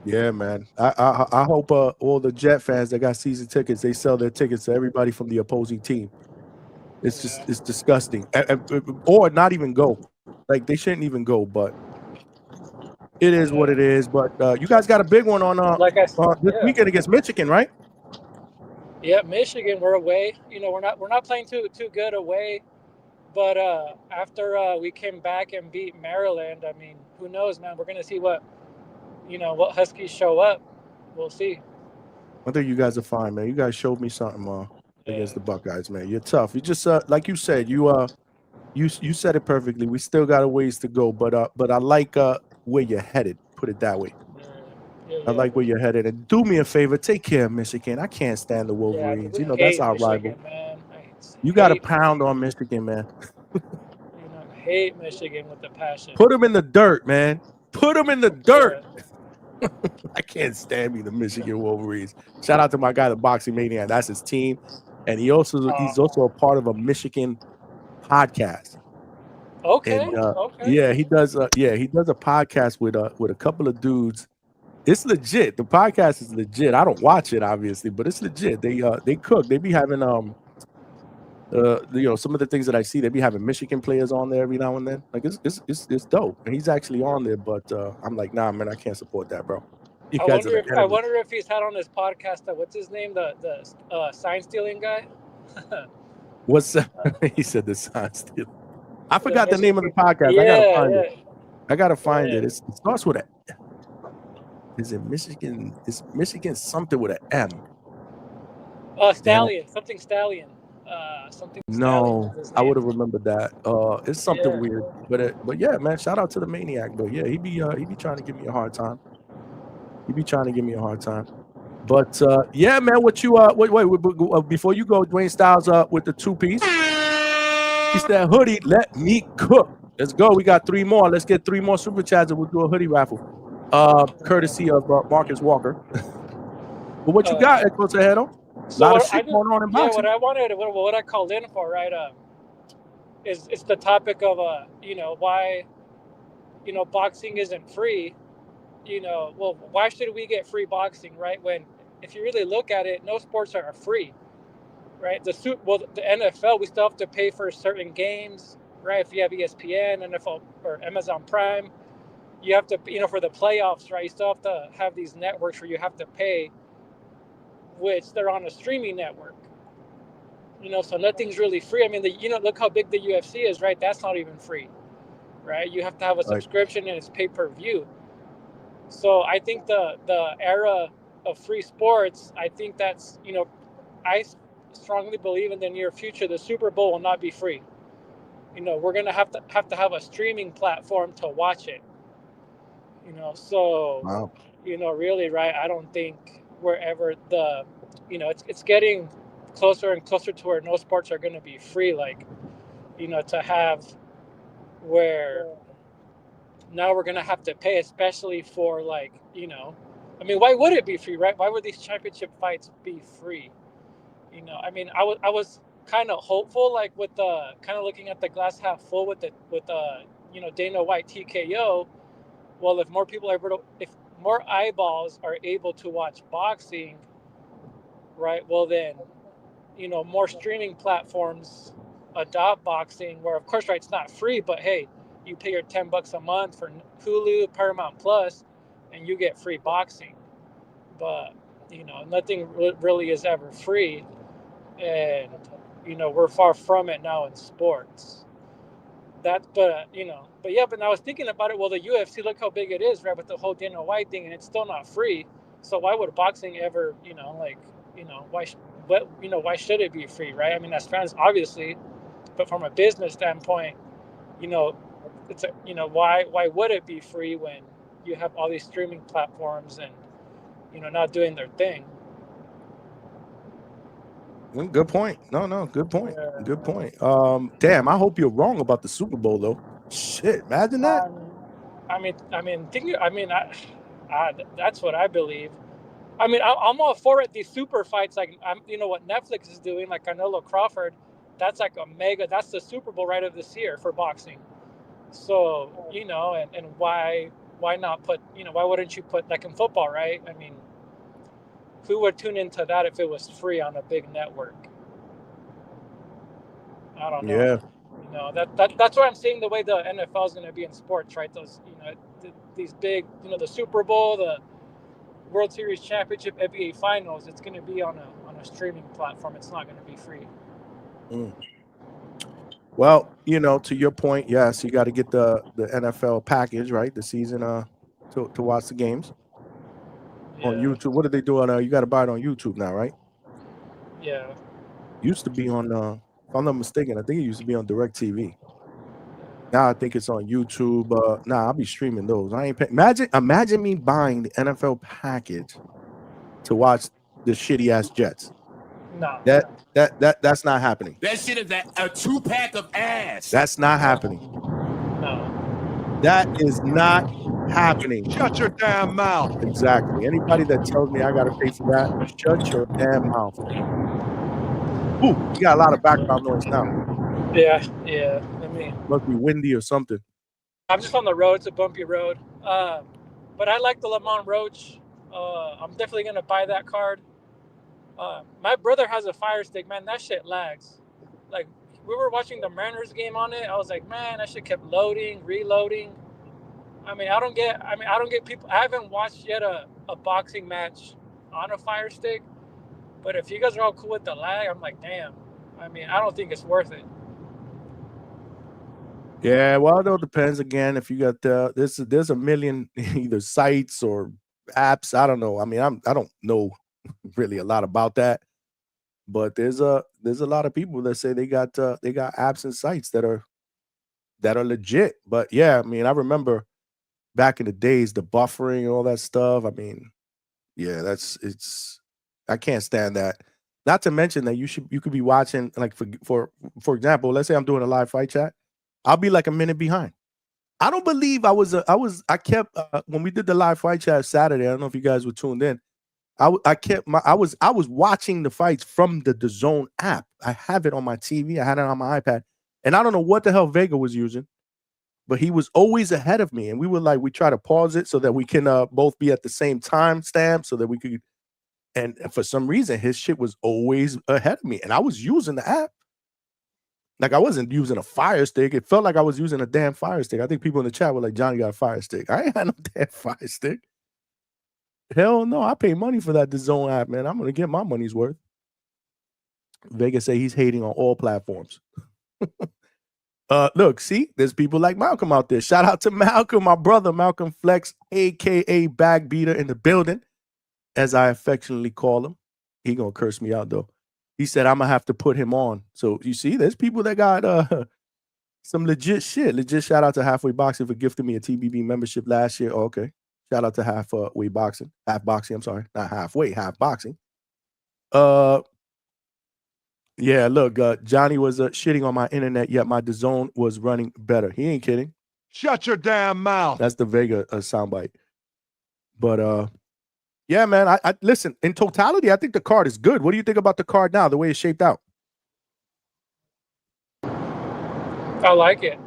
[SPEAKER 1] Yeah, man. I hope all the Jet fans that got season tickets, they sell their tickets to everybody from the opposing team. It's disgusting, or not even go. Like they shouldn't even go, but it is what it is. But you guys got a big one on this weekend against Michigan, right?
[SPEAKER 10] Yeah, Michigan, we're away. We're not playing too good away, but after we came back and beat Maryland, I mean, who knows, man? We're gonna see what Huskies show up. We'll see.
[SPEAKER 1] I think you guys are fine, man. You guys showed me something against the Buckeyes, man. You're tough. You just like you said, you said it perfectly. We still got a ways to go, but I like where you're headed. Put it that way. I like where you're headed. And do me a favor, take care of Michigan. I can't stand the Wolverines. You know, that's our rival.
[SPEAKER 10] Man.
[SPEAKER 1] You got to pound on Michigan, man.
[SPEAKER 10] I hate Michigan with a passion.
[SPEAKER 1] Put them in the dirt, man. Put them in the dirt. I can't stand me the Michigan Wolverines. Shout out to my guy, the Boxing Maniac. That's his team, and he's also a part of a Michigan podcast.
[SPEAKER 10] Okay.
[SPEAKER 1] And yeah, he does a podcast with a couple of dudes. It's legit. The podcast is legit. I don't watch it obviously, but it's legit. They cook. They be having some of the things that I see, they be having Michigan players on there every now and then. Like it's dope. And he's actually on there, but I'm like, nah, man, I can't support that, bro.
[SPEAKER 10] I wonder if he's had on his podcast what's his name, the sign stealing guy.
[SPEAKER 1] What's he said the sign stealing. I forgot the name of the podcast. I gotta find it. I gotta find it. It starts with a. Is it Michigan? It's Michigan something with an M.
[SPEAKER 10] Stallion, something Stallion.
[SPEAKER 1] No, I would have remembered that. It's something weird, but yeah, man. Shout out to the Maniac, but yeah, he be trying to give me a hard time. But yeah, man. What you wait before you go, Dwayne Styles with the 2-piece. He said, "Hoodie, let me cook." Let's go. We got 3 more. Let's get 3 more super chats and we'll do a hoodie raffle. Courtesy of Marcus Walker. But what you got, Echo Tejedo? A lot of shit going on in boxing.
[SPEAKER 10] What I called in for, right, is it's the topic of why boxing isn't free. Why should we get free boxing, right? When if you really look at it, no sports are free, right? The NFL, we still have to pay for certain games, right? If you have ESPN, NFL, or Amazon Prime, you have to, for the playoffs, right? You still have to have these networks where you have to pay, which they're on a streaming network. So nothing's really free. I mean, look how big the UFC is, right? That's not even free, right? You have to have a subscription and it's pay-per-view. So I think the era of free sports, I think that's, I strongly believe in the near future, the Super Bowl will not be free. We're going to have a streaming platform to watch it.
[SPEAKER 1] Wow.
[SPEAKER 10] Really, right? I don't think wherever it's getting closer and closer to where no sports are going to be free, like, to have where now we're going to have to pay, especially for why would it be free, right? Why would these championship fights be free? I was kind of hopeful, like with the kind of looking at the glass half full with Dana White TKO. Well, if more eyeballs are able to watch boxing, right? Well, then, more streaming platforms adopt boxing, where of course, right, it's not free, but hey, you pay your $10 a month for Hulu, Paramount Plus, and you get free boxing. But nothing really is ever free, and we're far from it now in sports. But I was thinking about it. Well, the UFC, look how big it is, right? With the whole Dana White thing, and it's still not free. So why would boxing ever, why should it be free, right? I mean, as fans, obviously, but from a business standpoint, it's why would it be free when you have all these streaming platforms and not doing their thing?
[SPEAKER 1] Good point. No, good point. Good point. Damn, I hope you're wrong about the Super Bowl though. Shit, imagine that.
[SPEAKER 10] That's what I believe. I mean, I'm all for it. These super fights, like what Netflix is doing, like Canelo Crawford, that's like that's the Super Bowl right of this year for boxing. So and why not put why wouldn't you put, like in football, right? I mean, who would tune into that if it was free on a big network? I don't know.
[SPEAKER 1] Yeah.
[SPEAKER 10] That's why I'm seeing the way the NFL is going to be in sports, right? Those, these big, the Super Bowl, the World Series championship, NBA finals, it's going to be on a streaming platform. It's not going to be free.
[SPEAKER 1] Well, to your point, yes, you got to get the NFL package, right? The season to watch the games. On YouTube. What are they doing? You got to buy it on YouTube now, right?
[SPEAKER 10] Yeah.
[SPEAKER 1] Used to be on, if I'm not mistaken, I think it used to be on DirecTV. Now I think it's on YouTube. Nah, I'll be streaming those. I ain't pay. Imagine me buying the NFL package to watch the shitty ass Jets.
[SPEAKER 10] No.
[SPEAKER 1] That's not happening.
[SPEAKER 4] That shit is a 2-pack of ass.
[SPEAKER 1] That's not happening.
[SPEAKER 10] No.
[SPEAKER 1] That is not happening.
[SPEAKER 2] Shut your damn mouth.
[SPEAKER 1] Exactly. Anybody that tells me I got to pay for that, shut your damn mouth. Ooh, you got a lot of background noise now.
[SPEAKER 10] Yeah. I mean,
[SPEAKER 1] Must be windy or something.
[SPEAKER 10] I'm just on the road. It's a bumpy road. But I like the Lamont Roach. I'm definitely gonna buy that card. My brother has a Fire Stick, man. That shit lags. Like, we were watching the Mariners game on it. I was like, man, that shit kept loading, reloading. I don't get people. I haven't watched yet a boxing match on a Fire Stick. But if you guys are all cool with the lag, I'm like, damn. I don't think it's worth it.
[SPEAKER 1] Yeah, well, it all depends. Again, if you got there's a million either sites or apps. I don't know. I don't know really a lot about that, but there's a lot of people that say they got apps and sites that are legit. But yeah, I remember back in the days, the buffering and all that stuff. Yeah, I can't stand that. Not to mention that you could be watching, like, for example, let's say I'm doing a live fight chat. I'll be like a minute behind. I don't believe I kept when we did the live fight chat Saturday. I don't know if you guys were tuned in. I was watching the fights from the DAZN app. I have it on my TV. I had it on my iPad, and I don't know what the hell Vega was using, but he was always ahead of me. And we try to pause it so that we can both be at the same time stamp so that we could. And for some reason, his shit was always ahead of me, and I was using the app. Like, I wasn't using a Fire Stick. It felt like I was using a damn Fire Stick. I think people in the chat were like, Johnny got a Fire Stick. I ain't had no damn Fire Stick. Hell no, I pay money for that DAZN app, man. I'm going to get my money's worth. Vega say he's hating on all platforms. Look, see, there's people like Malcolm out there. Shout out to Malcolm, my brother, Malcolm Flex, a.k.a. Bag Beater in the building, as I affectionately call him. He going to curse me out, though. He said, I'm going to have to put him on. So, you see, there's people that got some legit shit. Legit shout out to Halfway Boxing for gifting me a TBB membership last year. Oh, okay. Shout out to Half Boxing. I'm sorry. Not halfway, Half Boxing. Yeah, look, Johnny was shitting on my internet, yet my DAZN was running better. He ain't kidding.
[SPEAKER 2] Shut your damn mouth.
[SPEAKER 1] That's the Vega soundbite. But, yeah, man, I listen, in totality, I think the card is good. What do you think about the card now, the way it's shaped out?
[SPEAKER 10] I like it.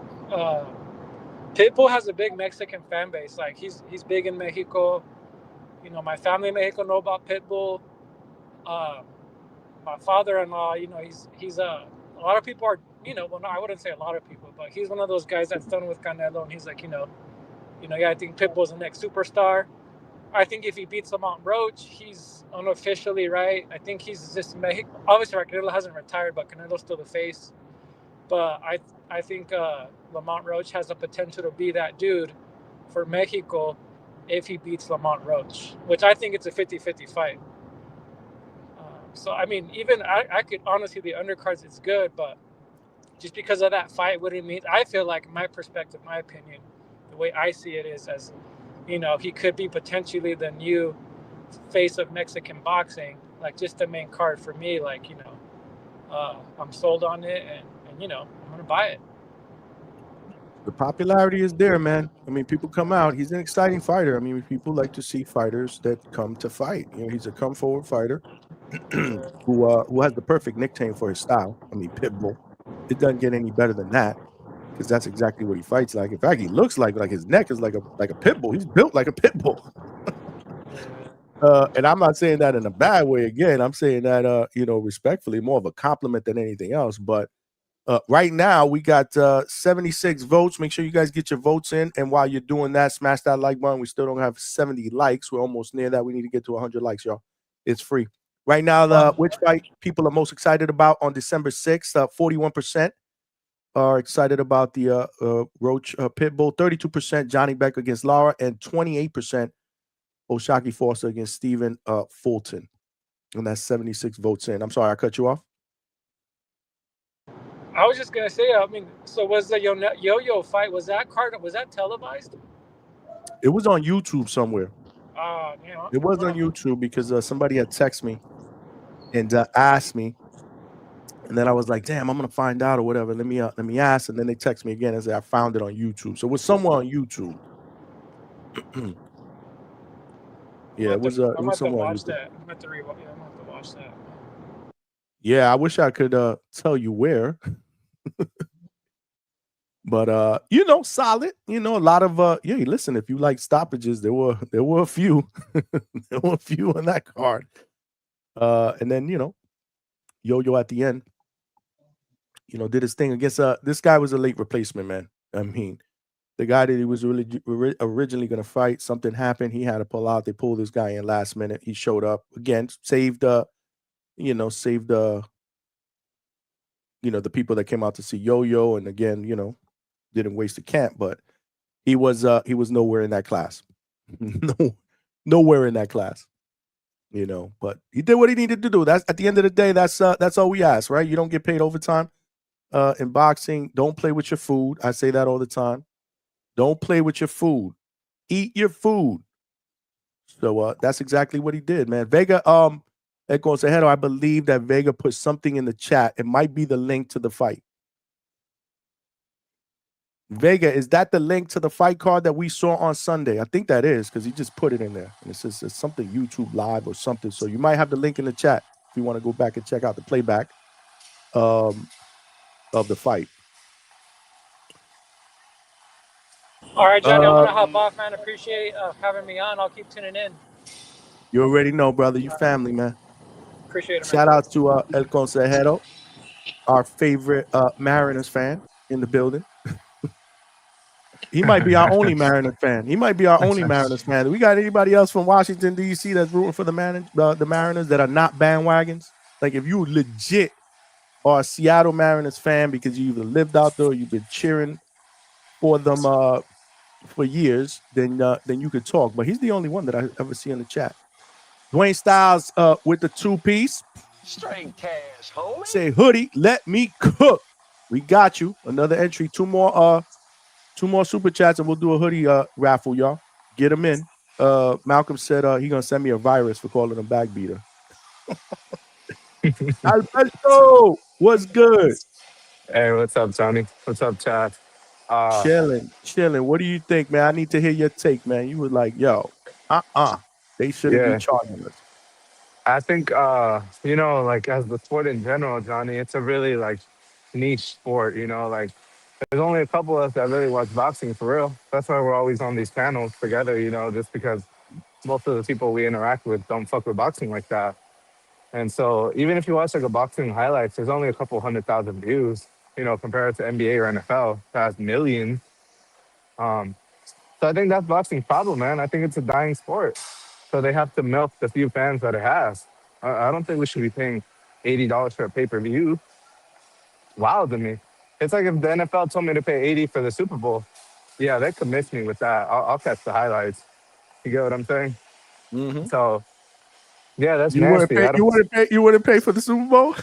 [SPEAKER 10] Pitbull has a big Mexican fan base. Like, he's big in Mexico. You know, my family in Mexico know about Pitbull. My father-in-law, you know, he's a lot of people are, you know, well, no, I wouldn't say a lot of people, but he's one of those guys that's done with Canelo, and he's like, yeah, I think Pitbull's the next superstar. I think if he beats Lamont Roach, he's unofficially, right? I think he's just obviously Canelo hasn't retired, but Canelo's still the face. But I think Lamont Roach has the potential to be that dude for Mexico if he beats Lamont Roach, which I think it's a 50-50 fight. So, even I could honestly, the undercards, it's good, but just because of that fight, what it means, I feel like my perspective, my opinion, the way I see it is as, he could be potentially the new face of Mexican boxing, like just the main card for me. Like, I'm sold on it, and I'm going to buy it.
[SPEAKER 1] The popularity is there, man. People come out. He's an exciting fighter. People like to see fighters that come to fight. He's a come forward fighter who has the perfect nickname for his style. Pitbull. It doesn't get any better than that, because that's exactly what he fights like. In fact, he looks like his neck is like a pit bull. He's built like a pit bull. And I'm not saying that in a bad way. Again, I'm saying that respectfully, more of a compliment than anything else. But right now we got 76 votes. Make sure you guys get your votes in. And while you're doing that, smash that like button. We still don't have 70 likes. We're almost near that. We need to get to 100 likes, y'all. It's free. Right now, which fight people are most excited about on December 6th, 41% are excited about the Roach Pitbull, 32% Janibek against Lara, and 28% Oshaki Foster against Stephen Fulton. And that's 76 votes in. I'm sorry, I cut you off.
[SPEAKER 10] I was just gonna say, I mean, so was the yo-yo fight? Was that televised?
[SPEAKER 1] It was on YouTube somewhere.
[SPEAKER 10] Yeah.
[SPEAKER 1] It was on YouTube because somebody had texted me and asked me, and then I was like, "Damn, I'm gonna find out or whatever. Let me ask." And then they text me again and say I found it on YouTube. So it was somewhere on YouTube. Yeah, it was somewhere on YouTube.
[SPEAKER 10] That. I'm about to rewatch. Yeah, I'm about to watch that.
[SPEAKER 1] Yeah, I wish I could tell you where. But solid. A lot of listen, if you like stoppages, there were a few. There were a few on that card. And then, Yo-Yo at the end, did his thing against this guy was a late replacement, man. I mean, the guy that he was really originally going to fight, something happened. He had to pull out. They pulled this guy in last minute. He showed up again, saved the people that came out to see Yo-Yo, and again, didn't waste the camp, but he was nowhere in that class. Nowhere in that class. But he did what he needed to do. That's at the end of the day, that's all we ask, right? You don't get paid overtime in boxing. Don't play with your food. I say that all the time. Don't play with your food. Eat your food. So that's exactly what he did, man. Vega, I believe that Vega put something in the chat. It might be the link to the fight. Vega, is that the link to the fight card that we saw on Sunday? I think that is, because he just put it in there. And it's something YouTube Live or something. So you might have the link in the chat if you want to go back and check out the playback of the fight.
[SPEAKER 10] All right, Johnny, I'm going to hop off, man. Appreciate having me on. I'll keep tuning in.
[SPEAKER 1] You already know, brother. You family, man.
[SPEAKER 10] Appreciate it, man.
[SPEAKER 1] Shout out to El Consejero, our favorite Mariners fan in the building. He might be our only Mariners fan. We got anybody else from Washington, D.C. that's rooting for the Mariners that are not bandwagons? Like, if you legit are a Seattle Mariners fan because you either lived out there or you've been cheering for them for years, then you could talk. But he's the only one that I ever see in the chat. Dwayne Styles with the 2-piece.
[SPEAKER 11] Straight cash, homie.
[SPEAKER 1] Say, hoodie, let me cook. We got you. Another entry. Two more super chats, and we'll do a hoodie raffle, y'all. Get them in. Malcolm said he's gonna send me a virus for calling him back beater. Alberto, what's good?
[SPEAKER 12] Hey, what's up, Tony? What's up, Chad?
[SPEAKER 1] Chilling. What do you think, man? I need to hear your take, man. You were like, yo, they shouldn't be charging us.
[SPEAKER 12] I think, like as the sport in general, Johnny, it's a really like niche sport, like there's only a couple of us that really watch boxing for real. That's why we're always on these panels together, just because most of the people we interact with don't fuck with boxing like that. And so even if you watch like a boxing highlights, there's only a couple 100,000 views, compared to NBA or NFL that has millions. So I think that's boxing's problem, man. I think it's a dying sport. So they have to milk the few fans that it has. I don't think we should be paying $80 for a pay-per-view. Wild to me. It's like if the NFL told me to pay $80 for the Super Bowl. Yeah, they could miss me with that. I'll catch the highlights. You get what I'm saying?
[SPEAKER 1] Mm-hmm.
[SPEAKER 12] So, yeah, that's
[SPEAKER 1] nasty. You wouldn't pay for the Super Bowl?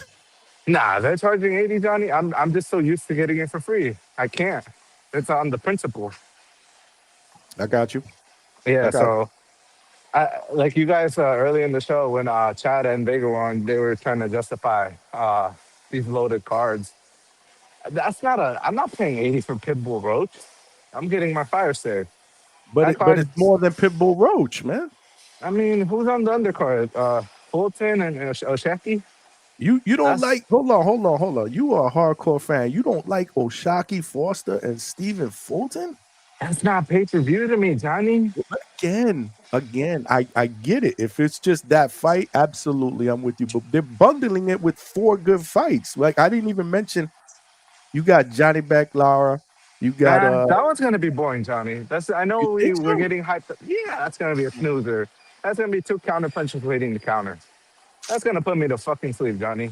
[SPEAKER 12] Nah, they're charging $80, Johnny. I'm just so used to getting it for free. I can't. It's on the principle.
[SPEAKER 1] I got you.
[SPEAKER 12] Yeah, so like you guys early in the show when Chad and Vega were on, they were trying to justify these loaded cards. I'm not paying $80 for Pitbull Roach. I'm getting my fire save.
[SPEAKER 1] But it's more than Pitbull Roach, man.
[SPEAKER 12] I mean, who's on the undercard? Fulton and Oshaki?
[SPEAKER 1] You don't like, hold on. You are a hardcore fan. You don't like Oshaki Foster and Stephen Fulton?
[SPEAKER 12] That's not pay-per-view to me, Johnny.
[SPEAKER 1] Again, I get it. If it's just that fight, absolutely, I'm with you. But they're bundling it with 4 good fights. Like, I didn't even mention, you got Janibek, Lara. You got
[SPEAKER 12] that one's gonna be boring, Johnny. I know we're getting hyped up. Yeah, that's gonna be a snoozer. That's gonna be 2 counter punches waiting to counter. That's gonna put me to fucking sleep, Johnny.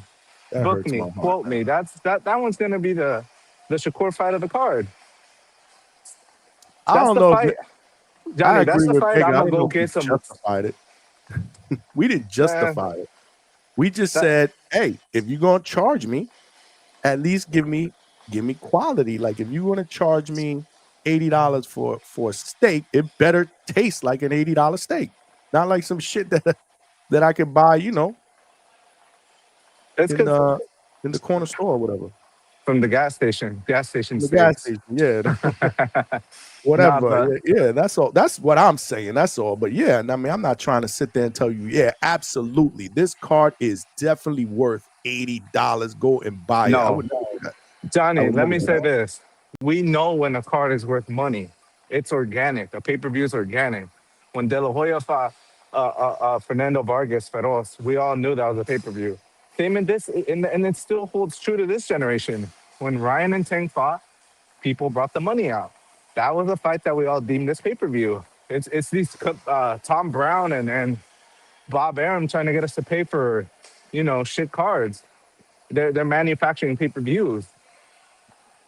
[SPEAKER 12] Book me, quote me. That one's gonna be the Shakur fight of the card.
[SPEAKER 1] I don't know,
[SPEAKER 12] Johnny. That's the fight. I'm gonna go get some.
[SPEAKER 1] Justified it. We didn't justify it. We just said, hey, if you're gonna charge me, at least give me quality. Like if you want to charge me $80 for a steak, it better taste like an $80 steak, not like some shit that I could buy, you know,
[SPEAKER 12] It's
[SPEAKER 1] in
[SPEAKER 12] because
[SPEAKER 1] the corner store or whatever.
[SPEAKER 12] from the gas station
[SPEAKER 1] The gas
[SPEAKER 12] steaks.
[SPEAKER 1] station, yeah.
[SPEAKER 12] Nah,
[SPEAKER 1] Whatever.
[SPEAKER 12] but
[SPEAKER 1] Yeah, that's all. That's what I'm saying. That's all. But yeah, I mean, I'm not trying to sit there and tell you, yeah, absolutely. This card is definitely worth $80. Go and buy it. I
[SPEAKER 12] no,
[SPEAKER 1] would never do that. I
[SPEAKER 12] Johnny,
[SPEAKER 1] would
[SPEAKER 12] let
[SPEAKER 1] never
[SPEAKER 12] me
[SPEAKER 1] do
[SPEAKER 12] say
[SPEAKER 1] that.
[SPEAKER 12] this. We know when a card is worth money. It's organic. A pay-per-view is organic. When De La Hoya fought Fernando Vargas Feroz, we all knew that was a pay-per-view. Same in this, and it still holds true to this generation. When Ryan and Tank fought, people brought the money out. That was a fight that we all deemed as pay-per-view. It's these Tom Brown and Bob Arum trying to get us to pay for, shit cards. They're manufacturing pay-per-views.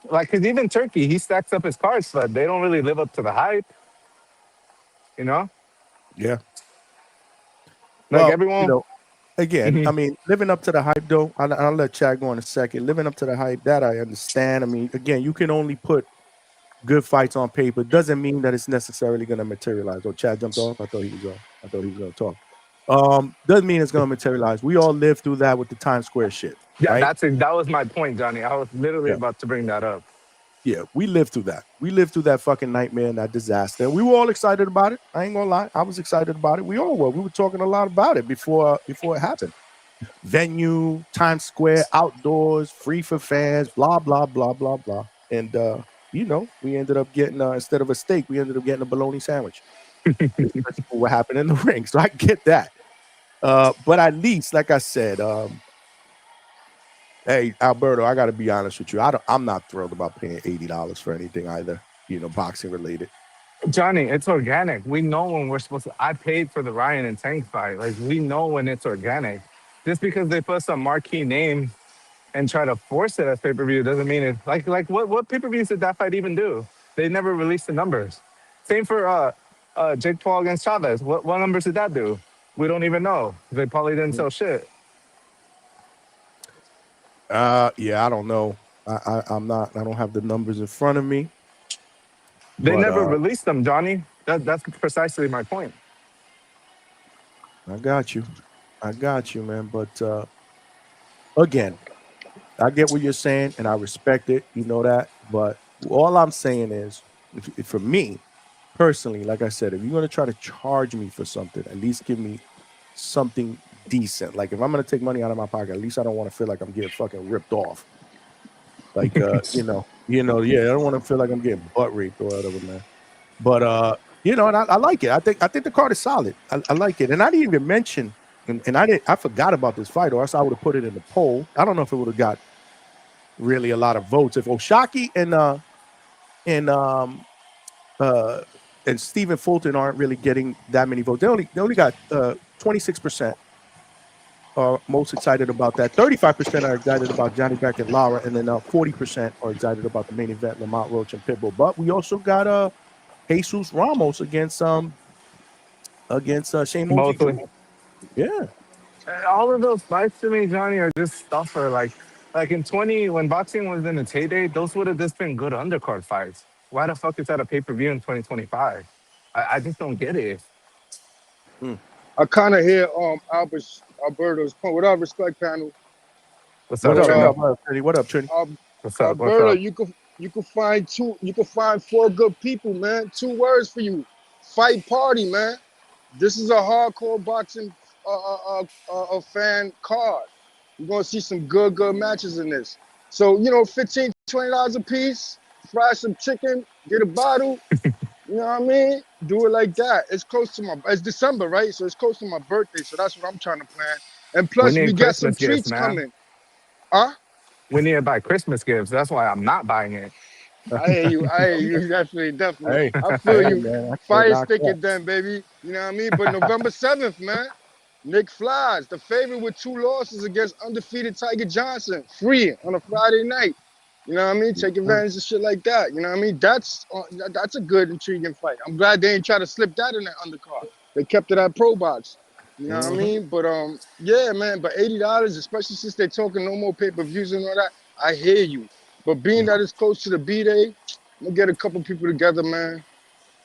[SPEAKER 12] Like, cause even Turkey, he stacks up his cards, but they don't really live up to the hype. You know,
[SPEAKER 1] Yeah.
[SPEAKER 12] like
[SPEAKER 1] Well,
[SPEAKER 12] everyone.
[SPEAKER 1] again, I
[SPEAKER 12] Mhm.
[SPEAKER 1] mean, living up to the hype though, I'll let Chad go in a second. Living up to the hype, that I understand. I mean, again, you can only put good fights on paper. Doesn't mean that it's necessarily going to materialize. Oh, Chad jumped off. I thought he was going to talk. Doesn't mean it's going to materialize. We all lived through that with the Times Square shit,
[SPEAKER 12] Yeah,
[SPEAKER 1] right?
[SPEAKER 12] that was my point, Johnny. I was literally
[SPEAKER 1] Yeah.
[SPEAKER 12] about to bring that up.
[SPEAKER 1] Yeah, we lived through that. We lived through that fucking nightmare and that disaster. We were all excited about it. I ain't gonna lie. I was excited about it. We all were. We were talking a lot about it before it happened. Venue, Times Square, outdoors, free for fans, blah, blah, blah, blah, blah. And we ended up getting instead of a steak, we ended up getting a bologna sandwich. Especially for what happened in the ring. So I get that. But at least, like I said, hey, Alberto, I got to be honest with you. I'm not thrilled about paying $80 for anything either, boxing related.
[SPEAKER 12] Johnny, it's organic. We know when we're supposed to. I paid for the Ryan and Tank fight. Like, we know when it's organic. Just because they put some marquee name and try to force it as pay per view doesn't mean it. Like what pay per views did that fight even do? They never released the numbers. Same for Jake Paul against Chavez. What numbers did that do? We don't even know. They probably didn't sell shit.
[SPEAKER 1] Yeah, I don't know. I'm not. I don't have the numbers in front of me.
[SPEAKER 12] They
[SPEAKER 1] But
[SPEAKER 12] never released them, Johnny. That's precisely my point.
[SPEAKER 1] I got you, man. But again, I get what you're saying, and I respect it. You know that. But all I'm saying is, if for me personally, like I said, if you're gonna try to charge me for something, at least give me something decent. Like if I'm gonna take money out of my pocket, at least I don't want to feel like I'm getting fucking ripped off. Like yeah, I don't want to feel like I'm getting butt raped or whatever, man. But and I like it. I think the card is solid. I like it. And I didn't even mention, and I forgot about this fight, or else I would have put it in the poll. I don't know if it would have got really a lot of votes. If Oshaki and Stephen Fulton aren't really getting that many votes. They only got 26% are most excited about that. 35% are excited about Janibek and Lara, and then 40% are excited about the main event, Lamont Roach and Pitbull. But we also got Jesus Ramos against Shane Mosley.
[SPEAKER 12] Mostly.
[SPEAKER 1] Yeah.
[SPEAKER 12] All of those fights to me, Johnny, are just stuffer. Like in 20, when boxing was in its heyday, those would have just been good undercard fights. Why the fuck is that a pay per view in 2025? I just don't get it.
[SPEAKER 13] I kind of hear Alberto's point. What up, respect panel?
[SPEAKER 12] What's
[SPEAKER 1] What
[SPEAKER 12] up,
[SPEAKER 1] up?
[SPEAKER 12] Trini?
[SPEAKER 1] What up, Trini?
[SPEAKER 12] What's up? What's
[SPEAKER 13] Alberto,
[SPEAKER 12] up?
[SPEAKER 13] you can find four good people, man. 2 words for you: fight, party, man. This is a hardcore boxing fan card. You're gonna see some good matches in this. So $15, $20 a piece. Fry some chicken, get a bottle. You know what I mean? Do it like that. It's December, right? So it's close to my birthday. So that's what I'm trying to plan. And
[SPEAKER 12] We
[SPEAKER 13] plus, we
[SPEAKER 12] need
[SPEAKER 13] got some
[SPEAKER 12] Christmas gifts,
[SPEAKER 13] treats
[SPEAKER 12] man.
[SPEAKER 13] coming. Huh?
[SPEAKER 12] We need to buy Christmas gifts. That's why I'm not buying it.
[SPEAKER 13] I hear you. Definitely.
[SPEAKER 1] Hey,
[SPEAKER 13] I feel you.
[SPEAKER 1] man, I can't
[SPEAKER 13] Fire
[SPEAKER 1] knock
[SPEAKER 13] stick
[SPEAKER 1] that.
[SPEAKER 13] it then, baby. You know what I mean? But November 7th, man. Nick Flies, the favorite with 2 losses against undefeated Tiger Johnson, free on a Friday night. You know what I mean? Take advantage of shit like that. You know what I mean? That's a good, intriguing fight. I'm glad they didn't try to slip that in that undercard. They kept it at Pro Box. You know what I mean? But yeah, man. But $80, especially since they're talking no more pay-per-views and all that. I hear you. But being that it's close to the B-Day, I'm gonna get a couple people together, man.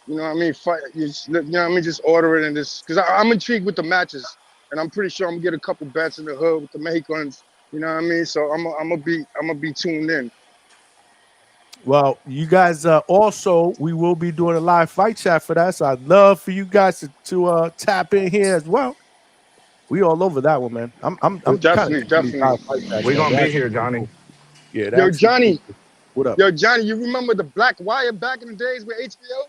[SPEAKER 13] You know what I mean? Fight, you know what I mean? Just order it and just, because I'm intrigued with the matches. And I'm pretty sure I'm gonna get a couple bets in the hood with the Mexicans. You know what I mean? So I'm gonna be tuned in.
[SPEAKER 1] Well, you guys also, we will be doing a live fight chat for that. So I'd love for you guys to tap in here as well. We all over that one, man. I'm kind of
[SPEAKER 13] Definitely.
[SPEAKER 1] live fight chats,
[SPEAKER 12] We
[SPEAKER 1] man.
[SPEAKER 12] gonna
[SPEAKER 1] They're
[SPEAKER 12] be
[SPEAKER 1] actually
[SPEAKER 12] here,
[SPEAKER 1] pretty
[SPEAKER 12] Johnny.
[SPEAKER 1] cool. Yeah, they're
[SPEAKER 13] Yo,
[SPEAKER 1] actually pretty
[SPEAKER 13] Johnny.
[SPEAKER 1] cool. What up?
[SPEAKER 13] Yo, Johnny, you remember the Black Wire back in the days with HBO?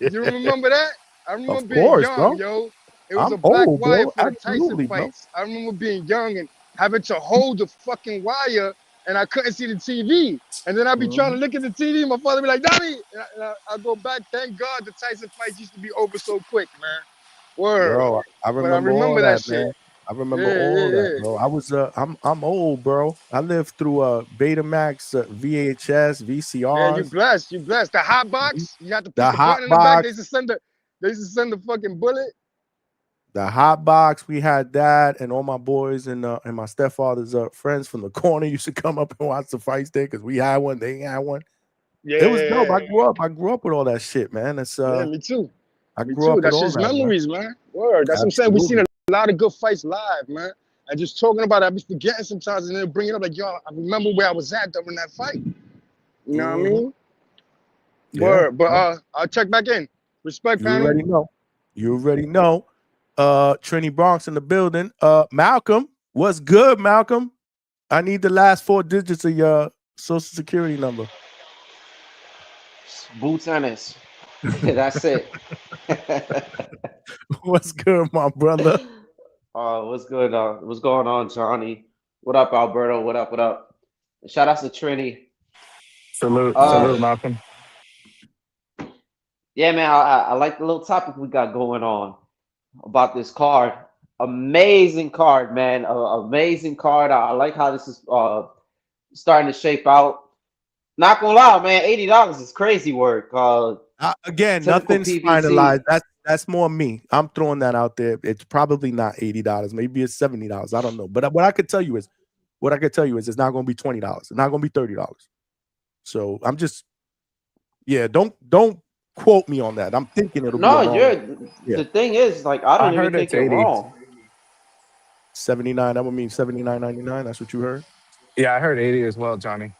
[SPEAKER 13] You remember that? I remember
[SPEAKER 1] Of
[SPEAKER 13] being
[SPEAKER 1] course,
[SPEAKER 13] young,
[SPEAKER 1] bro.
[SPEAKER 13] yo. It was
[SPEAKER 1] I'm
[SPEAKER 13] a Black
[SPEAKER 1] old,
[SPEAKER 13] Wire
[SPEAKER 1] bro.
[SPEAKER 13] for the Tyson
[SPEAKER 1] Absolutely, bro.
[SPEAKER 13] fights. I remember being young and having to hold the fucking wire, and I couldn't see the TV. And then I'd be trying to look at the TV. My father be like, "Daddy," and I go back. Thank God the Tyson fights used to be over so quick, man. Word.
[SPEAKER 1] Bro, I
[SPEAKER 13] But I
[SPEAKER 1] remember all
[SPEAKER 13] remember that
[SPEAKER 1] that,
[SPEAKER 13] shit.
[SPEAKER 1] man. I remember
[SPEAKER 13] Yeah,
[SPEAKER 1] all
[SPEAKER 13] yeah,
[SPEAKER 1] that,
[SPEAKER 13] yeah.
[SPEAKER 1] bro. I was I'm old, bro. I lived through Betamax, VHS,
[SPEAKER 13] Yeah, you
[SPEAKER 1] VCRs,
[SPEAKER 13] blessed. You blessed. The hot box, you had to
[SPEAKER 1] the
[SPEAKER 13] push the
[SPEAKER 1] hot
[SPEAKER 13] button in the back.
[SPEAKER 1] box,
[SPEAKER 13] They used to send the fucking bullet.
[SPEAKER 1] the hot box. We had that, and all my boys and my stepfather's friends from the corner used to come up and watch the fights there because we had one, they had one. It was dope.
[SPEAKER 13] Yeah.
[SPEAKER 1] I grew up with all that shit, man. It's
[SPEAKER 13] Yeah, me too.
[SPEAKER 1] I
[SPEAKER 13] Me
[SPEAKER 1] grew
[SPEAKER 13] too.
[SPEAKER 1] up with
[SPEAKER 13] That's
[SPEAKER 1] all
[SPEAKER 13] just
[SPEAKER 1] that, man.
[SPEAKER 13] memories, man. Word. That's what I'm saying. We seen
[SPEAKER 1] Absolutely.
[SPEAKER 13] a lot of good fights live, man. And just talking about it, I be forgetting sometimes and then bring it up like, yo, I remember where I was at during that fight. You know what I mean?
[SPEAKER 1] Yeah.
[SPEAKER 13] Word. But I'll check back in. Respect,
[SPEAKER 1] You
[SPEAKER 13] panel.
[SPEAKER 1] already know. You already know. Trini Bronx in the building. Malcolm, what's good, Malcolm? I need the last 4 digits of your social security number.
[SPEAKER 14] Boots tennis. That's it.
[SPEAKER 1] What's good, my brother?
[SPEAKER 14] What's good? What's going on, Johnny? What up, Alberto? What up? What up? Shout out to Trini.
[SPEAKER 12] Salute, Malcolm.
[SPEAKER 14] Yeah, man. I like the little topic we got going on about this card. Amazing card, man. Amazing card. I like how this is starting to shape out. Not gonna lie, man. $80 is crazy work.
[SPEAKER 1] Again,
[SPEAKER 14] typical
[SPEAKER 1] nothing's
[SPEAKER 14] PVC.
[SPEAKER 1] finalized. That's more me. I'm throwing that out there. It's probably not $80. Maybe it's $70. I don't know. But what I could tell you is it's not going to be $20. It's not going to be $30. So I'm just, don't quote me on that. I'm thinking it'll be wrong.
[SPEAKER 14] The thing is, like, I don't even think you're wrong.
[SPEAKER 1] 79. That would mean $79.99. That's what you heard?
[SPEAKER 12] Yeah, I heard 80 as well, Johnny.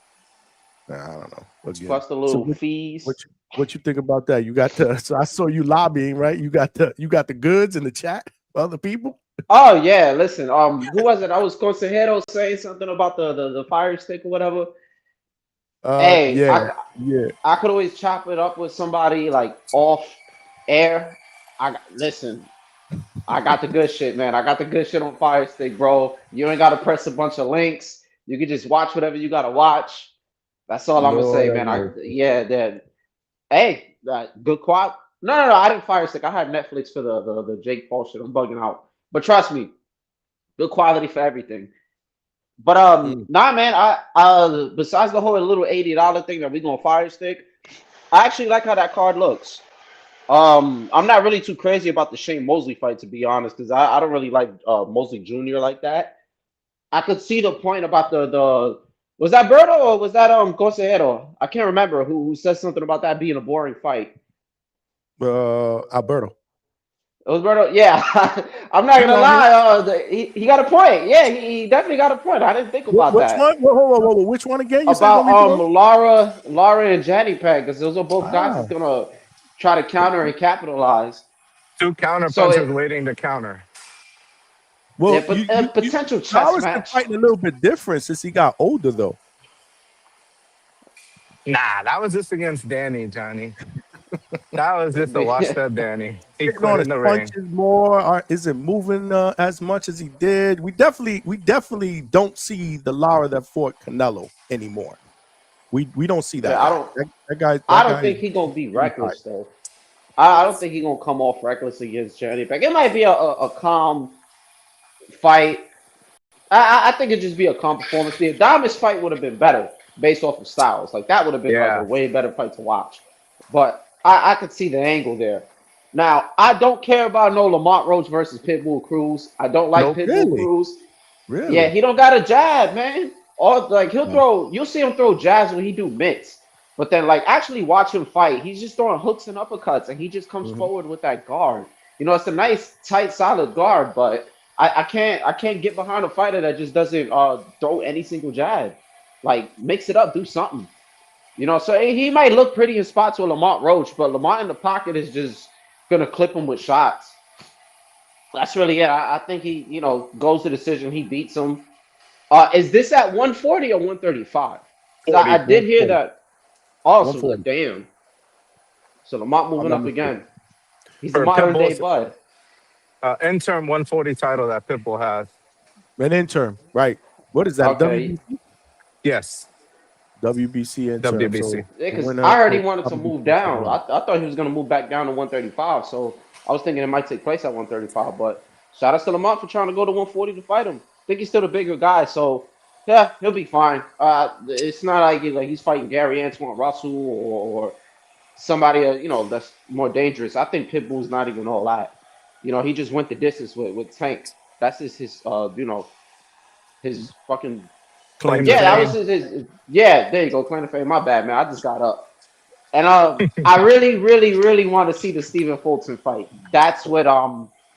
[SPEAKER 1] I don't know. Again.
[SPEAKER 14] Plus the little fees.
[SPEAKER 1] What you think about that? You got so I saw you lobbying, right? You got the goods in the chat for other people.
[SPEAKER 14] Oh yeah, listen. Who was it? I was Consejero saying something about the fire stick or whatever. Hey, I could always chop it up with somebody like off air. Listen. I got the good shit, man. I got the good shit on Fire Stick, bro. You ain't gotta press a bunch of links. You can just watch whatever you gotta watch. That's all I'm gonna say, man. Hey, good quad. No, I didn't Fire Stick. I had Netflix for the Jake Paul shit. I'm bugging out. But trust me, good quality for everything. But nah, man. I besides the whole little $80 thing that we gonna Fire Stick, I actually like how that card looks. I'm not really too crazy about the Shane Mosley fight, to be honest, because I don't really like Mosley Jr. like that. I could see the point about the was that Berto or was that Consejero? I can't remember who said something about that being a boring fight.
[SPEAKER 1] Alberto.
[SPEAKER 14] It was Berto. Yeah, I'm not gonna lie. He got a point. Yeah, he definitely got a point. I didn't think about that.
[SPEAKER 1] Which one? Whoa. Which one again? You
[SPEAKER 14] about Lara and Janibek, because those are both guys that's gonna try to counter and capitalize.
[SPEAKER 12] 2 counter punchers waiting to counter.
[SPEAKER 1] Well,
[SPEAKER 14] potential chess
[SPEAKER 1] Lara's
[SPEAKER 14] match.
[SPEAKER 1] been fighting a little bit different since he got older, though.
[SPEAKER 12] Nah, that was just against Danny, Johnny. That was just a washed up Danny. He
[SPEAKER 1] Getting
[SPEAKER 12] quit
[SPEAKER 1] on
[SPEAKER 12] in
[SPEAKER 1] his
[SPEAKER 12] the ring.
[SPEAKER 1] punches more, or is it moving as much as he did? We definitely don't see the Lara that fought Canelo anymore. We don't see that.
[SPEAKER 14] Yeah, I don't think he's gonna be reckless though. I don't think he's gonna come off reckless against Janibek. It might be a calm fight. I think it'd just be a calm performance. The Adames fight would have been better based off of styles. Like that would have been like a way better fight to watch. But I could see the angle there. Now, I don't care about no Lamont Roach versus Pitbull Cruz. I don't like Pitbull Cruz.
[SPEAKER 1] Really?
[SPEAKER 14] Yeah, he don't got a jab, man. All like he'll throw. You'll see him throw jabs when he do mitts, but then like actually watch him fight. He's just throwing hooks and uppercuts, and he just comes forward with that guard. You know, it's a nice, tight, solid guard, but I can't get behind a fighter that just doesn't throw any single jab. Like mix it up, do something. You know, so he might look pretty in spots with Lamont Roach, but Lamont in the pocket is just gonna clip him with shots. That's really it. I think he, you know, goes to decision. He beats him. Is this at 140 or 135? I did hear that. Also, good damn. So Lamont moving up again. He's a
[SPEAKER 12] For
[SPEAKER 14] modern day
[SPEAKER 12] Pitbull's
[SPEAKER 14] bud.
[SPEAKER 12] interim 140 title that Pitbull has.
[SPEAKER 1] An interim, right? What is that?
[SPEAKER 14] Okay.
[SPEAKER 12] Yes.
[SPEAKER 1] WBC interim.
[SPEAKER 12] WBC.
[SPEAKER 1] So
[SPEAKER 14] Yeah, because
[SPEAKER 1] winner
[SPEAKER 14] I heard he
[SPEAKER 1] of
[SPEAKER 14] wanted to move down. I thought he was going to move back down to 135. So I was thinking it might take place at 135. But shout out to Lamont for trying to go to 140 to fight him. I think he's still the bigger guy. So yeah, he'll be fine. It's not like he's fighting Gary Antoine Russell or somebody you know that's more dangerous. I think Pitbull's not even all that. You know, he just went the distance with Tank. That's his you know, his fucking
[SPEAKER 1] claim.
[SPEAKER 14] Yeah, that was his yeah, there you go, claim to fame. My bad, man. I just got up. And I really, really, really want to see the Stephen Fulton fight. That's what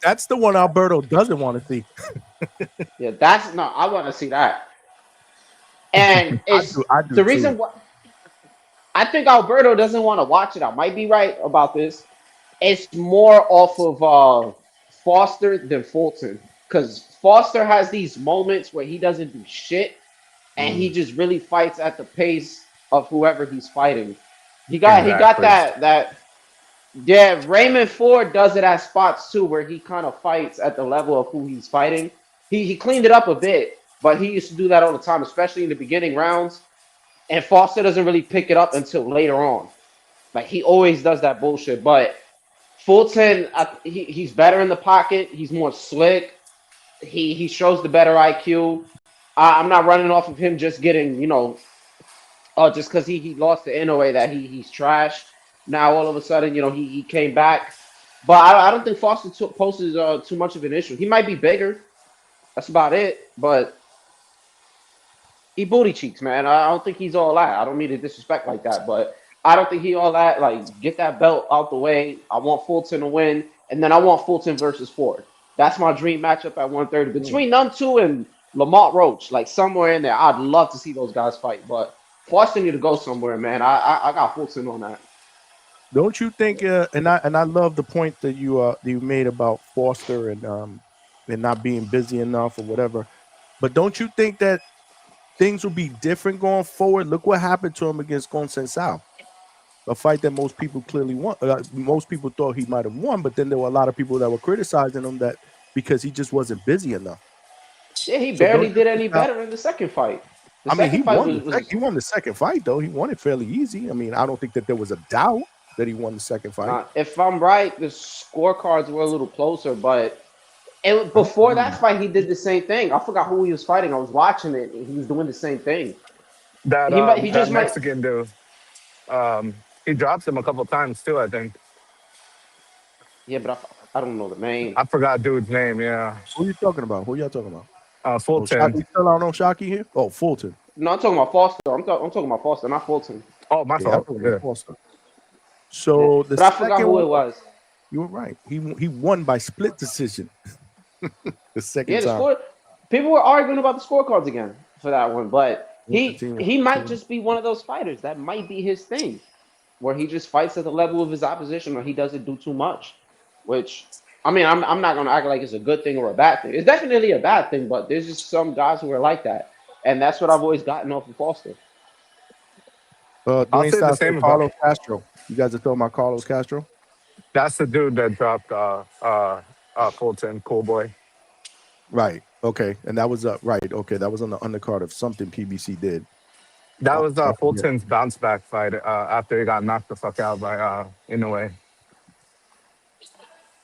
[SPEAKER 1] that's the one Alberto doesn't want to see.
[SPEAKER 14] Yeah, I want to see that. And it's
[SPEAKER 1] I do
[SPEAKER 14] the
[SPEAKER 1] too.
[SPEAKER 14] reason why I think Alberto doesn't want to watch it. I might be right about this. It's more off of Foster than Fulton. Because Foster has these moments where he doesn't do shit and he just really fights at the pace of whoever he's fighting. He got that yeah, Raymond Ford does it at spots too, where he kind of fights at the level of who he's fighting. He cleaned it up a bit, but he used to do that all the time, especially in the beginning rounds. And Foster doesn't really pick it up until later on. Like he always does that bullshit. But Fulton, he's better in the pocket. He's more slick. He shows the better IQ. I'm not running off of him just getting, you know, just because he lost to Inoue that he's trash. Now all of a sudden, you know, he came back. But I don't think Foster poses too much of an issue. He might be bigger. That's about it. But he booty cheeks, man. I don't think he's all that. I don't mean to disrespect like that, but I don't think he all that. Like, get that belt out the way. I want Fulton to win, and then I want Fulton versus Ford. That's my dream matchup at 130. Between them two and Lamont Roach, like somewhere in there, I'd love to see those guys fight. But Foster need to go somewhere, man. I got Fulton on that.
[SPEAKER 1] Don't you think? And I love the point that you made about Foster and not being busy enough or whatever. But don't you think that things will be different going forward? Look what happened to him against Conceição, a fight that most people clearly won. Most people thought he might have won, but then there were a lot of people that were criticizing him that because he just wasn't busy enough.
[SPEAKER 14] Yeah, he barely did any better in the second fight.
[SPEAKER 1] He won the second fight though. He won it fairly easy. I mean, I don't think that there was a doubt that he won the second fight.
[SPEAKER 14] If I'm right, the scorecards were a little closer, but before that fight, he did the same thing. I forgot who he was fighting. I was watching it, and he was doing the same thing.
[SPEAKER 12] That Mexican dude, he dropped him a couple times too, I think.
[SPEAKER 14] Yeah, but I don't know the name.
[SPEAKER 12] I forgot dude's name. Yeah.
[SPEAKER 1] Who are you talking about? Who y'all talking about?
[SPEAKER 12] Fulton.
[SPEAKER 1] Shockey still out on Shockey here? Oh, Fulton.
[SPEAKER 14] No, I'm talking about Foster. I'm talking about Foster, not Fulton.
[SPEAKER 12] Oh, my fault.
[SPEAKER 1] Yeah. Foster. So
[SPEAKER 14] but I forgot who it was.
[SPEAKER 1] You were right. He won by split decision. The second time.
[SPEAKER 14] People were arguing about the scorecards again for that one, but he might just be one of those fighters. That might be his thing, where he just fights at the level of his opposition, or he doesn't do too much. Which, I mean, I'm not gonna act like it's a good thing or a bad thing. It's definitely a bad thing, but there's just some guys who are like that, and that's what I've always gotten off of Foster.
[SPEAKER 12] I'll say the same about
[SPEAKER 1] Carlos Castro. You guys are talking about Carlos Castro?
[SPEAKER 12] That's the dude that dropped Fulton, cool boy.
[SPEAKER 1] Right. Okay. And that was right. Okay. That was on the undercard of something PBC did.
[SPEAKER 12] That was Fulton's bounce back fight after he got knocked the fuck out by Inoue.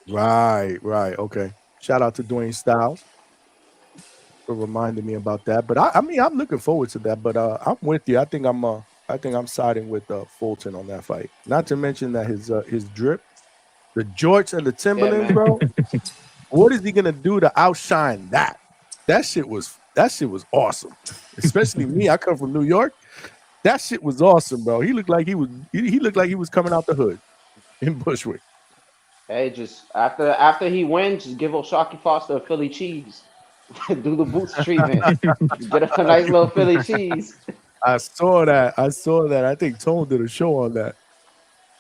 [SPEAKER 1] Right. Okay. Shout out to Dwayne Styles for reminding me about that. But I mean, I'm looking forward to that. But I'm with you. I think I'm siding with Fulton on that fight. Not to mention that his drip, the jorts and the Timberlands, bro. What is he gonna do to outshine that? That shit was That shit was awesome. Especially me. I come from New York. That shit was awesome, bro. He looked like he looked like he was coming out the hood in Bushwick.
[SPEAKER 14] Hey, just after he wins, just give O'Shaquie Foster a Philly cheese. Do the boots treatment. Get a nice little Philly cheese.
[SPEAKER 1] I saw that. I think Tone did a show on that,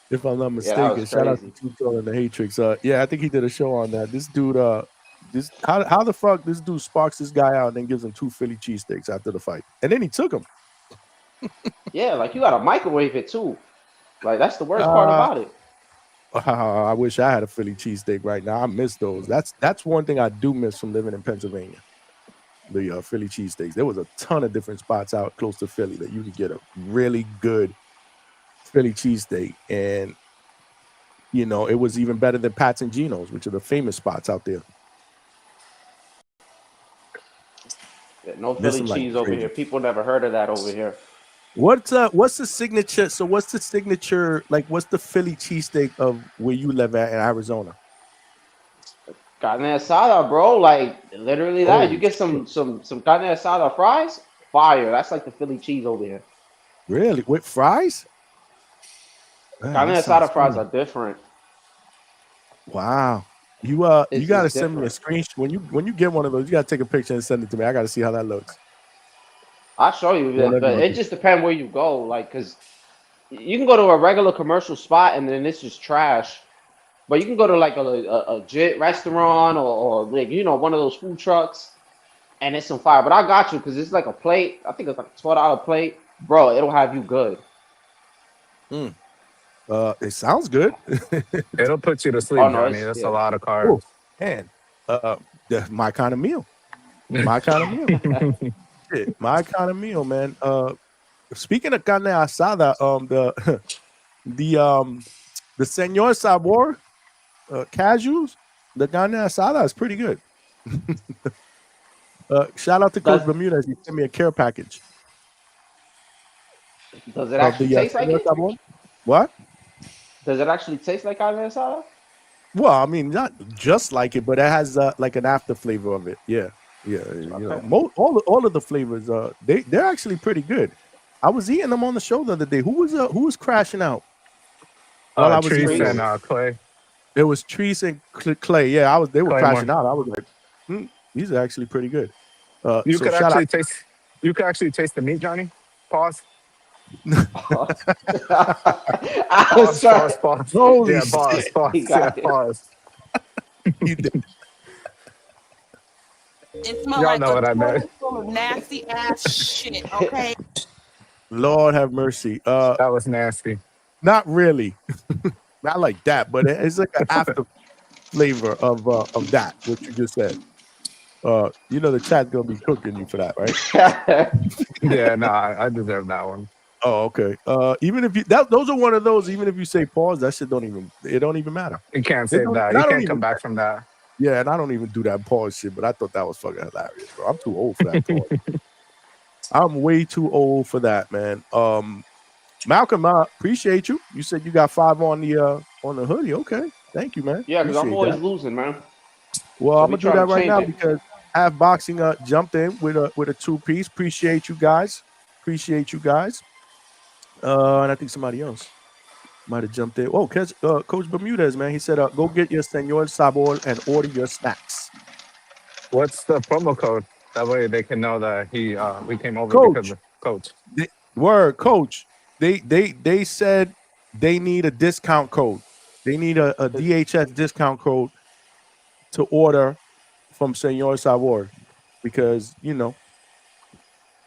[SPEAKER 1] if I'm not
[SPEAKER 14] Yeah, that
[SPEAKER 1] mistaken.
[SPEAKER 14] was
[SPEAKER 1] Shout out to
[SPEAKER 14] crazy.
[SPEAKER 1] Tone and the Hatrix. Yeah, I think he did a show on that. This dude, how the fuck this dude sparks this guy out and then gives him 2 Philly cheesesteaks after the fight, and then he took him.
[SPEAKER 14] Yeah, like you gotta microwave it too. Like that's the worst part about it.
[SPEAKER 1] I wish I had a Philly cheesesteak right now. I miss those. That's one thing I do miss from living in Pennsylvania. The Philly cheesesteaks. There was a ton of different spots out close to Philly that you could get a really good Philly cheesesteak, and you know it was even better than Pat's and Geno's, which are the famous spots out there.
[SPEAKER 14] Yeah, no
[SPEAKER 1] Miss
[SPEAKER 14] Philly
[SPEAKER 1] them like
[SPEAKER 14] cheese over
[SPEAKER 1] crazy.
[SPEAKER 14] here. People never heard of that over here.
[SPEAKER 1] What's the signature? So what's the signature? Like, what's the Philly cheesesteak of where you live at in Arizona?
[SPEAKER 14] Carne asada, bro. Like literally that.
[SPEAKER 1] Oh,
[SPEAKER 14] You get some carne asada fries, fire. That's like the Philly cheese over here.
[SPEAKER 1] really? With fries? Man,
[SPEAKER 14] Carne
[SPEAKER 1] that sounds
[SPEAKER 14] asada fries
[SPEAKER 1] good.
[SPEAKER 14] are different.
[SPEAKER 1] Wow. You
[SPEAKER 14] It's
[SPEAKER 1] gotta
[SPEAKER 14] just
[SPEAKER 1] send me a
[SPEAKER 14] different.
[SPEAKER 1] screenshot when you get one of those. You gotta take a picture and send it to me. I gotta see how that looks.
[SPEAKER 14] I'll show you,
[SPEAKER 1] Whenever
[SPEAKER 14] but
[SPEAKER 1] you
[SPEAKER 14] it
[SPEAKER 1] do.
[SPEAKER 14] just depends where you go. Like, cause you can go to a regular commercial spot and then it's just trash. But you can go to like a jet restaurant or like one of those food trucks and it's some fire. But I got you because it's like a plate. I think it's like a $12 plate, bro. It'll have you good.
[SPEAKER 1] Mm. It sounds good.
[SPEAKER 12] It'll put you to
[SPEAKER 14] Oh
[SPEAKER 12] sleep,
[SPEAKER 14] no,
[SPEAKER 12] Johnny.
[SPEAKER 14] it's
[SPEAKER 12] That's a
[SPEAKER 14] yeah.
[SPEAKER 12] lot of
[SPEAKER 1] Oh,
[SPEAKER 12] carbs.
[SPEAKER 1] man. My kind of meal. My kind of meal. Shit, my kind of meal, man. Speaking of carne asada, the Señor Sabor cashews, the carne asada is pretty good. Shout out to Coach
[SPEAKER 14] Does
[SPEAKER 1] Bermudez. He sent me a care package
[SPEAKER 14] does it
[SPEAKER 1] of
[SPEAKER 14] actually
[SPEAKER 1] the
[SPEAKER 14] taste like
[SPEAKER 1] Señor
[SPEAKER 14] it?
[SPEAKER 1] Sabor. What?
[SPEAKER 14] Does it actually taste like carne asada?
[SPEAKER 1] Well, I mean, not just like it, but it has like an after flavor of it. Yeah. You know,
[SPEAKER 14] Okay.
[SPEAKER 1] all of the flavors, they're actually pretty good. I was eating them on the show the other day. Who was crashing out while I was eating
[SPEAKER 12] Treese
[SPEAKER 1] them?
[SPEAKER 14] Trees.
[SPEAKER 12] and Clay.
[SPEAKER 1] It was Treese and Clay. Yeah, they were
[SPEAKER 12] Claymore.
[SPEAKER 1] crashing out. I was like, these are actually pretty good.
[SPEAKER 12] You
[SPEAKER 1] So
[SPEAKER 12] could
[SPEAKER 1] shout out.
[SPEAKER 12] actually taste the meat, Johnny. Pause.
[SPEAKER 14] I was trying.
[SPEAKER 12] Pause.
[SPEAKER 1] Holy
[SPEAKER 12] Yeah, pause,
[SPEAKER 1] shit!
[SPEAKER 14] He
[SPEAKER 12] pause. Yeah,
[SPEAKER 14] got it.
[SPEAKER 12] pause.
[SPEAKER 1] You did.
[SPEAKER 3] It smelled
[SPEAKER 12] Y'all
[SPEAKER 3] like
[SPEAKER 12] know
[SPEAKER 3] a
[SPEAKER 12] what I meant.
[SPEAKER 3] toilet full of nasty ass shit. Okay.
[SPEAKER 1] Lord have mercy.
[SPEAKER 12] That was nasty.
[SPEAKER 1] Not really. Not like that, but it's like an after flavor of that what you just said. You know the chat's gonna be cooking you for that, right?
[SPEAKER 12] Yeah, no, I deserve that one.
[SPEAKER 1] Oh, okay. Even if those are one of those. Even if you say pause, that shit don't even matter.
[SPEAKER 12] You can't
[SPEAKER 1] It
[SPEAKER 12] save
[SPEAKER 1] don't,
[SPEAKER 12] that.
[SPEAKER 1] and
[SPEAKER 12] You
[SPEAKER 1] I don't
[SPEAKER 12] can't come
[SPEAKER 1] even.
[SPEAKER 12] back from that.
[SPEAKER 1] Yeah, and I don't even do that pause shit. But I thought that was fucking hilarious, bro. I'm too old for that pause. I'm way too old for that, man. Malcolm, I appreciate you. You said you got 5 on the hoodie. Okay, thank you, man.
[SPEAKER 14] Yeah, because I'm
[SPEAKER 1] Appreciate
[SPEAKER 14] always
[SPEAKER 1] that.
[SPEAKER 14] losing, man.
[SPEAKER 1] Well,
[SPEAKER 14] So
[SPEAKER 1] I'm
[SPEAKER 14] we
[SPEAKER 1] gonna do
[SPEAKER 14] trying
[SPEAKER 1] that
[SPEAKER 14] to
[SPEAKER 1] right
[SPEAKER 14] change
[SPEAKER 1] now
[SPEAKER 14] it.
[SPEAKER 1] because Half Boxing jumped in with a 2-piece. Appreciate you guys. Appreciate you guys. And I think somebody else might have jumped in. Oh, Coach Bermudez, man. He said, "Go get your Señor Sabor and order your snacks."
[SPEAKER 12] What's the promo code? That way they can know that we came over because
[SPEAKER 1] Coach,
[SPEAKER 12] of Coach.
[SPEAKER 1] Coach. They said they need a discount code. They need a DHS discount code to order from Señor Sabor because you know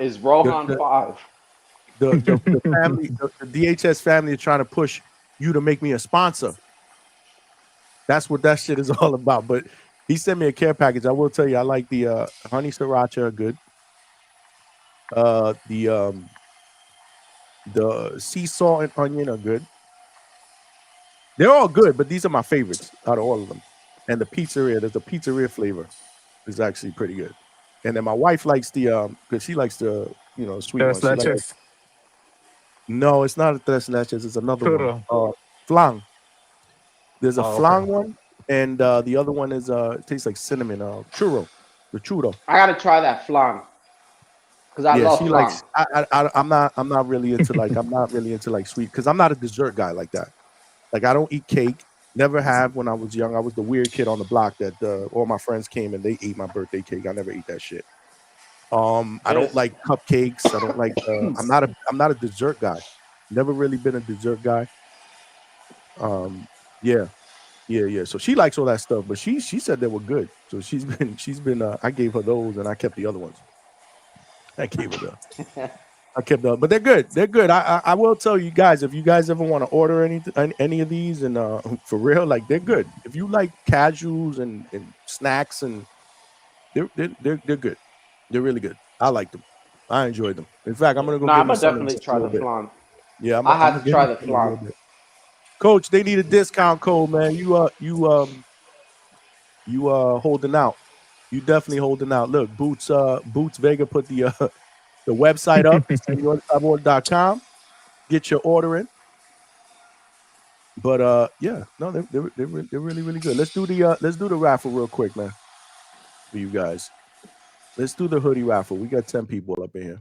[SPEAKER 14] Is Rohan
[SPEAKER 1] the
[SPEAKER 14] 5?
[SPEAKER 1] the family, the DHS family is trying to push you to make me a sponsor. That's what that shit is all about. But he sent me a care package. I will tell you, I like the honey sriracha are good. The sea salt and onion are good. They're all good, but these are my favorites out of all of them. And the pizzeria, there's a pizzeria flavor is actually pretty good. And then my wife likes the because she likes the sweet one.
[SPEAKER 12] Tres
[SPEAKER 1] She likes
[SPEAKER 12] leches.
[SPEAKER 1] no, it's not a tres leches. It's another
[SPEAKER 12] Churro.
[SPEAKER 1] one. Flan. There's a
[SPEAKER 12] Oh,
[SPEAKER 1] flan
[SPEAKER 12] okay.
[SPEAKER 1] one, and the other one is it tastes like cinnamon. Churro, the churro.
[SPEAKER 14] I gotta try that flan. Because I love
[SPEAKER 1] she
[SPEAKER 14] flan.
[SPEAKER 1] likes. I'm not really into like sweet because I'm not a dessert guy like that. Like I don't eat cake. Never have when I was young. I was the weird kid on the block that all my friends came and they ate my birthday cake. I never ate that shit. I don't
[SPEAKER 14] Yes.
[SPEAKER 1] like cupcakes. I don't like. I'm not a dessert guy. Never really been a dessert guy. Yeah, yeah. So she likes all that stuff, but she said they were good. So she's been. I gave her those and I kept the other ones. I gave her the. I kept the, but they're good. They're good. I will tell you guys if you guys ever want to order any of these and for real, like they're good. If you like casuals and snacks and they're good. They're really good. I like them. I enjoyed them. In fact, I'm gonna go
[SPEAKER 14] Nah,
[SPEAKER 1] get
[SPEAKER 14] I'm
[SPEAKER 1] me
[SPEAKER 14] gonna
[SPEAKER 1] some in
[SPEAKER 14] definitely
[SPEAKER 1] just a
[SPEAKER 14] try
[SPEAKER 1] little
[SPEAKER 14] the
[SPEAKER 1] bit.
[SPEAKER 14] flan.
[SPEAKER 1] Yeah, I'm
[SPEAKER 14] I
[SPEAKER 1] gonna
[SPEAKER 14] had to
[SPEAKER 1] get
[SPEAKER 14] try
[SPEAKER 1] me
[SPEAKER 14] the
[SPEAKER 1] some in a little
[SPEAKER 14] flan.
[SPEAKER 1] bit. Coach, they need a discount code, man. You holding out. You definitely holding out. Look, Boots Vega put the website up, senortabor.com. Get your order in. But yeah, no, they're really really good. Let's do the raffle real quick, man, for you guys. Let's do the hoodie raffle. We got 10 people up in here.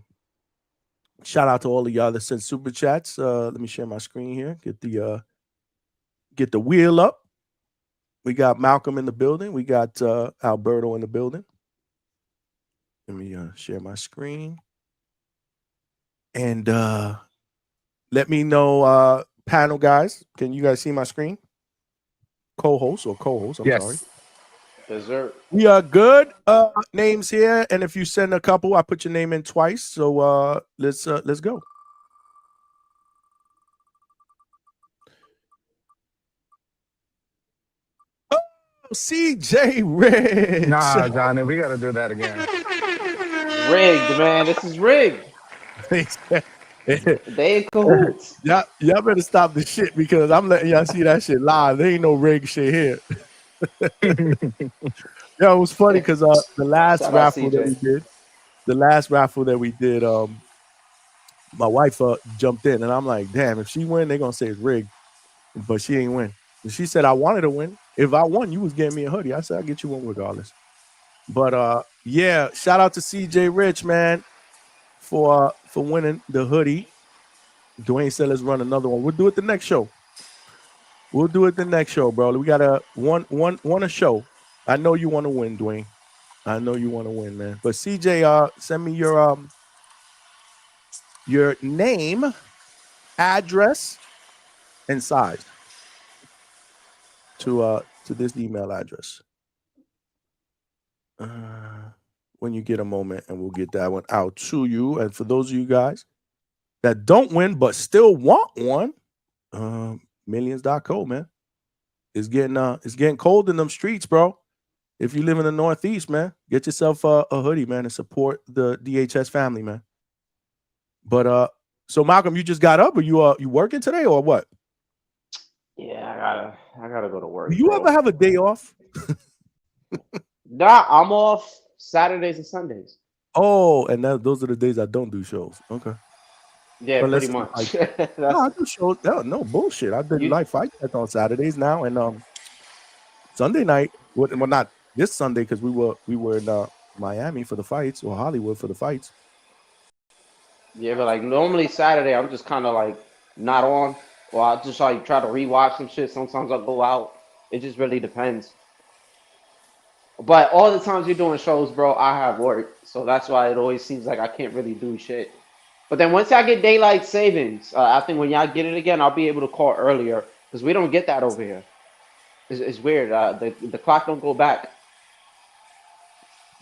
[SPEAKER 1] Shout out to all of y'all that sent super chats. Let me share my screen here. Get the wheel up. We got Malcolm in the building. We got Alberto in the building. Let me share my screen. And let me know, panel guys. Can you guys see my screen? Co-host. I'm sorry.
[SPEAKER 12] Yes.
[SPEAKER 14] Dessert.
[SPEAKER 1] We are good. Names here, and if you send a couple, I put your name in twice. So let's go. Oh, CJ Rich.
[SPEAKER 12] Nah, Johnny, we gotta do that again.
[SPEAKER 14] Rigged, man. This is rigged. They in cahoots.
[SPEAKER 1] Y'all better stop the shit because I'm letting y'all see that shit live. There ain't no rig shit here. Yo, it was funny because the last
[SPEAKER 14] Shout out
[SPEAKER 1] raffle that
[SPEAKER 14] CJ.
[SPEAKER 1] we did, my wife jumped in and I'm like, damn, if she win, they're gonna say it's rigged. But she ain't win. And she said, I wanted to win. If I won, you was getting me a hoodie. I said, I'll get you one regardless. But yeah, shout out to CJ Rich, man, for winning the hoodie. Dwayne said let's run another one. We'll do it the next show. Bro. We got a show. I know you want to win, Dwayne. I know you want to win, man. But CJ, send me your name, address, and size to this email address. When you get a moment, and we'll get that one out to you. And for those of you guys that don't win but still want one, millions.co, man. It's getting cold in them streets, bro. If you live in the Northeast, man, get yourself a hoodie, man, and support the DHS family, man. But so Malcolm, you just got up, or you working today, or what?
[SPEAKER 14] Yeah, I gotta go to work.
[SPEAKER 1] Do you ever have a day off?
[SPEAKER 14] Nah, I'm off Saturdays and Sundays.
[SPEAKER 1] Oh, and those are the days I don't do shows. Okay.
[SPEAKER 14] Yeah,
[SPEAKER 1] Unless
[SPEAKER 14] pretty
[SPEAKER 1] it's
[SPEAKER 14] much.
[SPEAKER 1] like, no, I do shows. No bullshit. I did live fight nights on Saturdays now, and Sunday night. Well, not this Sunday because we were in Miami for the fights or Hollywood for the fights.
[SPEAKER 14] Yeah, but like normally Saturday, I'm just kind of like not on, or I just like try to rewatch some shit. Sometimes I'll go out. It just really depends. But all the times you're doing shows, bro, I have work, so that's why it always seems like I can't really do shit. But then once I get daylight savings, I think when y'all get it again, I'll be able to call earlier because we don't get that over here. It's weird. The clock don't go back.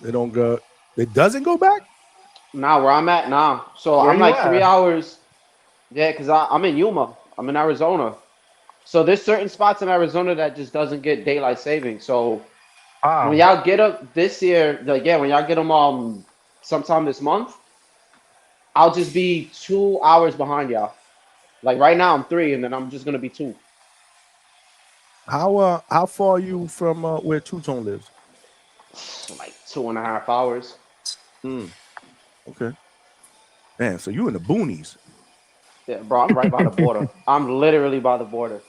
[SPEAKER 1] They don't go. It doesn't go back.
[SPEAKER 14] Nah, where I'm at now. So
[SPEAKER 12] Where
[SPEAKER 14] I'm
[SPEAKER 12] you
[SPEAKER 14] like
[SPEAKER 12] at?
[SPEAKER 14] 3 hours. Yeah, because I'm in Yuma. I'm in Arizona. So there's certain spots in Arizona that just doesn't get daylight savings. So when y'all get up this year, when y'all get them sometime this month, I'll just be 2 hours behind y'all. Like right now I'm 3, and then I'm just gonna be 2.
[SPEAKER 1] How far are you from where Two Tone lives?
[SPEAKER 14] Like 2.5 hours.
[SPEAKER 1] Okay. Man, so you in the boonies.
[SPEAKER 14] Yeah, bro, I'm right by the border. I'm literally by the border.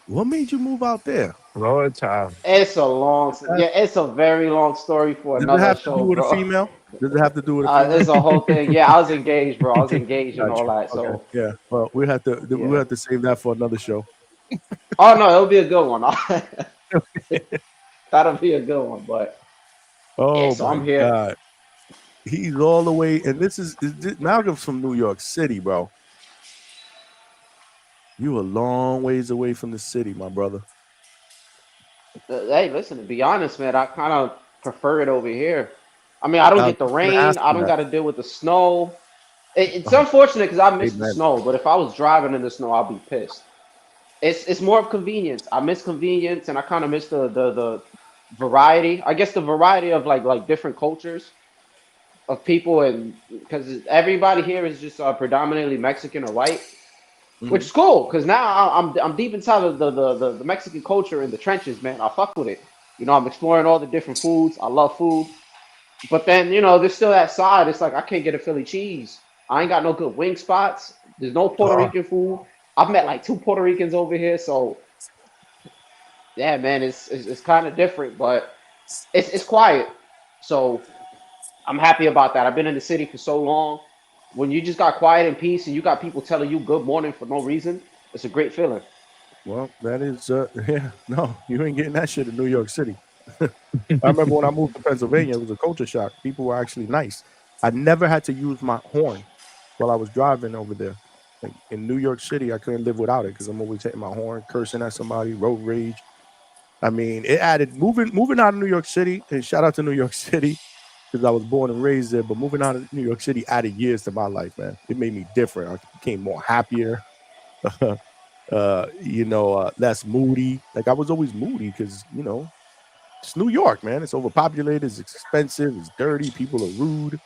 [SPEAKER 1] What made you move out there?
[SPEAKER 12] Lord child.
[SPEAKER 14] It's a long, yeah, it's a very long story for
[SPEAKER 1] Does it
[SPEAKER 14] another
[SPEAKER 1] have to do
[SPEAKER 14] show,
[SPEAKER 1] with a
[SPEAKER 14] bro.
[SPEAKER 1] female? Does it have to do with a female?
[SPEAKER 14] It's a whole thing. Yeah, I was engaged, bro. I was engaged and
[SPEAKER 1] Got
[SPEAKER 14] all
[SPEAKER 1] you.
[SPEAKER 14] that.
[SPEAKER 1] Okay.
[SPEAKER 14] So
[SPEAKER 1] Yeah. Well, we have
[SPEAKER 14] yeah.
[SPEAKER 1] to save that for another show.
[SPEAKER 14] Oh no, it'll be a good one. That'll be a good one. But yeah,
[SPEAKER 1] Oh
[SPEAKER 14] so
[SPEAKER 1] my
[SPEAKER 14] I'm here.
[SPEAKER 1] God. He's all the way, and Malcolm's from New York City, bro. You a long ways away from the city, my brother.
[SPEAKER 14] Hey, listen, to be honest, man, I kind of prefer it over here. I mean, I don't
[SPEAKER 1] I was
[SPEAKER 14] get the
[SPEAKER 1] just gonna
[SPEAKER 14] rain.
[SPEAKER 1] ask
[SPEAKER 14] I
[SPEAKER 1] you
[SPEAKER 14] don't
[SPEAKER 1] that.
[SPEAKER 14] got to deal with the snow. It's
[SPEAKER 1] Oh,
[SPEAKER 14] unfortunate because I miss the
[SPEAKER 1] amen.
[SPEAKER 14] snow. But if I was driving in the snow, I'd be pissed. It's more of convenience. I miss convenience, and I kind of miss the variety. I guess the variety of like different cultures of people, and because everybody here is just predominantly Mexican or white, which
[SPEAKER 1] Mhm.
[SPEAKER 14] is cool. Because now I'm deep inside of the Mexican culture in the trenches, man. I fuck with it. You know, I'm exploring all the different foods. I love food, but then there's still that side. It's like I can't get a Philly cheese. I ain't got no good wing spots. There's no Puerto
[SPEAKER 1] Oh,
[SPEAKER 14] Rican food. I've met like 2 Puerto Ricans over here, so yeah, man, it's kind of different, but it's quiet. So I'm happy about that. I've been in the city for so long. When you just got quiet and peace, and you got people telling you good morning for no reason, it's a great feeling.
[SPEAKER 1] well, that is yeah. No, you ain't getting that shit in New York City. I remember when I moved to Pennsylvania, it was a culture shock. People were actually nice. I never had to use my horn while I was driving over there. Like in New York City, I couldn't live without it because I'm always hitting my horn, cursing at somebody, road rage. I mean, it added moving out of New York City, and shout out to New York City because I was born and raised there. But moving out of New York City added years to my life, man. It made me different. I became more happier, less moody. Like I was always moody because it's New York, man. It's overpopulated. It's expensive. It's dirty. People are rude.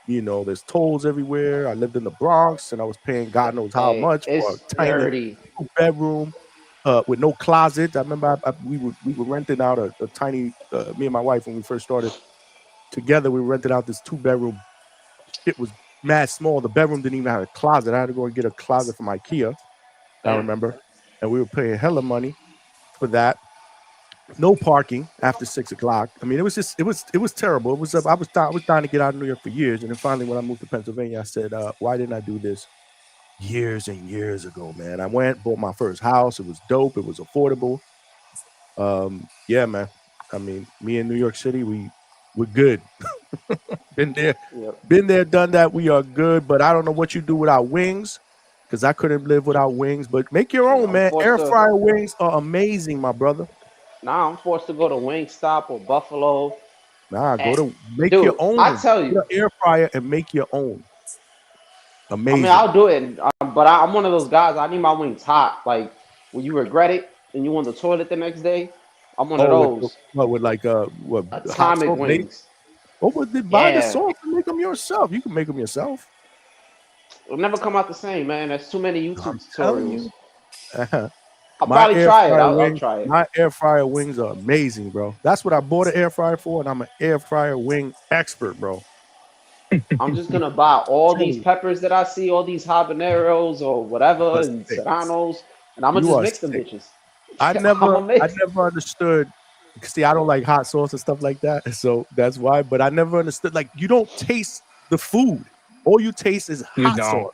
[SPEAKER 1] There's tolls everywhere. I lived in the Bronx, and I was paying God knows how
[SPEAKER 14] Hey,
[SPEAKER 1] much for
[SPEAKER 14] it's
[SPEAKER 1] a tiny
[SPEAKER 14] dirty.
[SPEAKER 1] 2-bedroom with no closet. I remember we were renting out a tiny. Me and my wife when we first started together, we rented out this 2-bedroom. It was mad small. The bedroom didn't even have a closet. I had to go and get a closet from IKEA. I
[SPEAKER 14] Damn.
[SPEAKER 1] remember, and we were paying hella money for that. No parking after 6 o'clock. I mean, it was terrible. I was dying to get out of New York for years, and then finally, when I moved to Pennsylvania, I said, "Why didn't I do this years and years ago, man?" I went, bought my first house. It was dope. It was affordable. Yeah, man. I mean, me in New York City, we're good. been there,
[SPEAKER 14] Yep.
[SPEAKER 1] been there, done that. We are good. But I don't know what you do without wings, because I couldn't live without wings. But make your
[SPEAKER 14] Yeah,
[SPEAKER 1] own,
[SPEAKER 14] I'm
[SPEAKER 1] man.
[SPEAKER 14] forced
[SPEAKER 1] Air
[SPEAKER 14] to.
[SPEAKER 1] fryer wings are amazing, my brother.
[SPEAKER 14] Now I'm forced to go to Wingstop or Buffalo.
[SPEAKER 1] Nah,
[SPEAKER 14] And,
[SPEAKER 1] go to make your
[SPEAKER 14] dude, I
[SPEAKER 1] own.
[SPEAKER 14] tell
[SPEAKER 1] Get
[SPEAKER 14] you,
[SPEAKER 1] an air fryer and make your own.
[SPEAKER 14] I mean,
[SPEAKER 1] Amazing.
[SPEAKER 14] I'll do it, but I'm one of those guys. I need my wings hot. Like when you regret it and you on the toilet the next day, I'm one of
[SPEAKER 1] Oh,
[SPEAKER 14] those
[SPEAKER 1] with like what hot
[SPEAKER 14] atomic
[SPEAKER 1] sauce base?
[SPEAKER 14] wings.
[SPEAKER 1] Or would they buy the
[SPEAKER 14] Yeah,
[SPEAKER 1] sauce and make them yourself? You can make them yourself.
[SPEAKER 14] it'll never come out the same, man. There's too many
[SPEAKER 1] I'm
[SPEAKER 14] YouTube
[SPEAKER 1] telling
[SPEAKER 14] tutorials.
[SPEAKER 1] you.
[SPEAKER 14] I'll
[SPEAKER 1] My
[SPEAKER 14] probably
[SPEAKER 1] air
[SPEAKER 14] try it.
[SPEAKER 1] fryer
[SPEAKER 14] I'll
[SPEAKER 1] wings,
[SPEAKER 14] try it.
[SPEAKER 1] my air fryer wings are amazing, bro. That's what I bought an air fryer for, and I'm an air fryer wing expert, bro.
[SPEAKER 14] I'm just gonna buy all
[SPEAKER 1] Telling
[SPEAKER 14] these
[SPEAKER 1] you,
[SPEAKER 14] peppers that I see, all these habaneros or whatever,
[SPEAKER 1] you are
[SPEAKER 14] and
[SPEAKER 1] sick.
[SPEAKER 14] serranos, and I'm gonna
[SPEAKER 1] You
[SPEAKER 14] just
[SPEAKER 1] are
[SPEAKER 14] mix them
[SPEAKER 1] sick.
[SPEAKER 14] bitches.
[SPEAKER 1] I
[SPEAKER 14] I'm
[SPEAKER 1] never,
[SPEAKER 14] gonna
[SPEAKER 1] I
[SPEAKER 14] mix.
[SPEAKER 1] never understood. See, I don't like hot sauce and stuff like that, so that's why. But I never understood. Like, you don't taste the food; all you taste is
[SPEAKER 12] You
[SPEAKER 1] hot
[SPEAKER 12] don't.
[SPEAKER 1] sauce,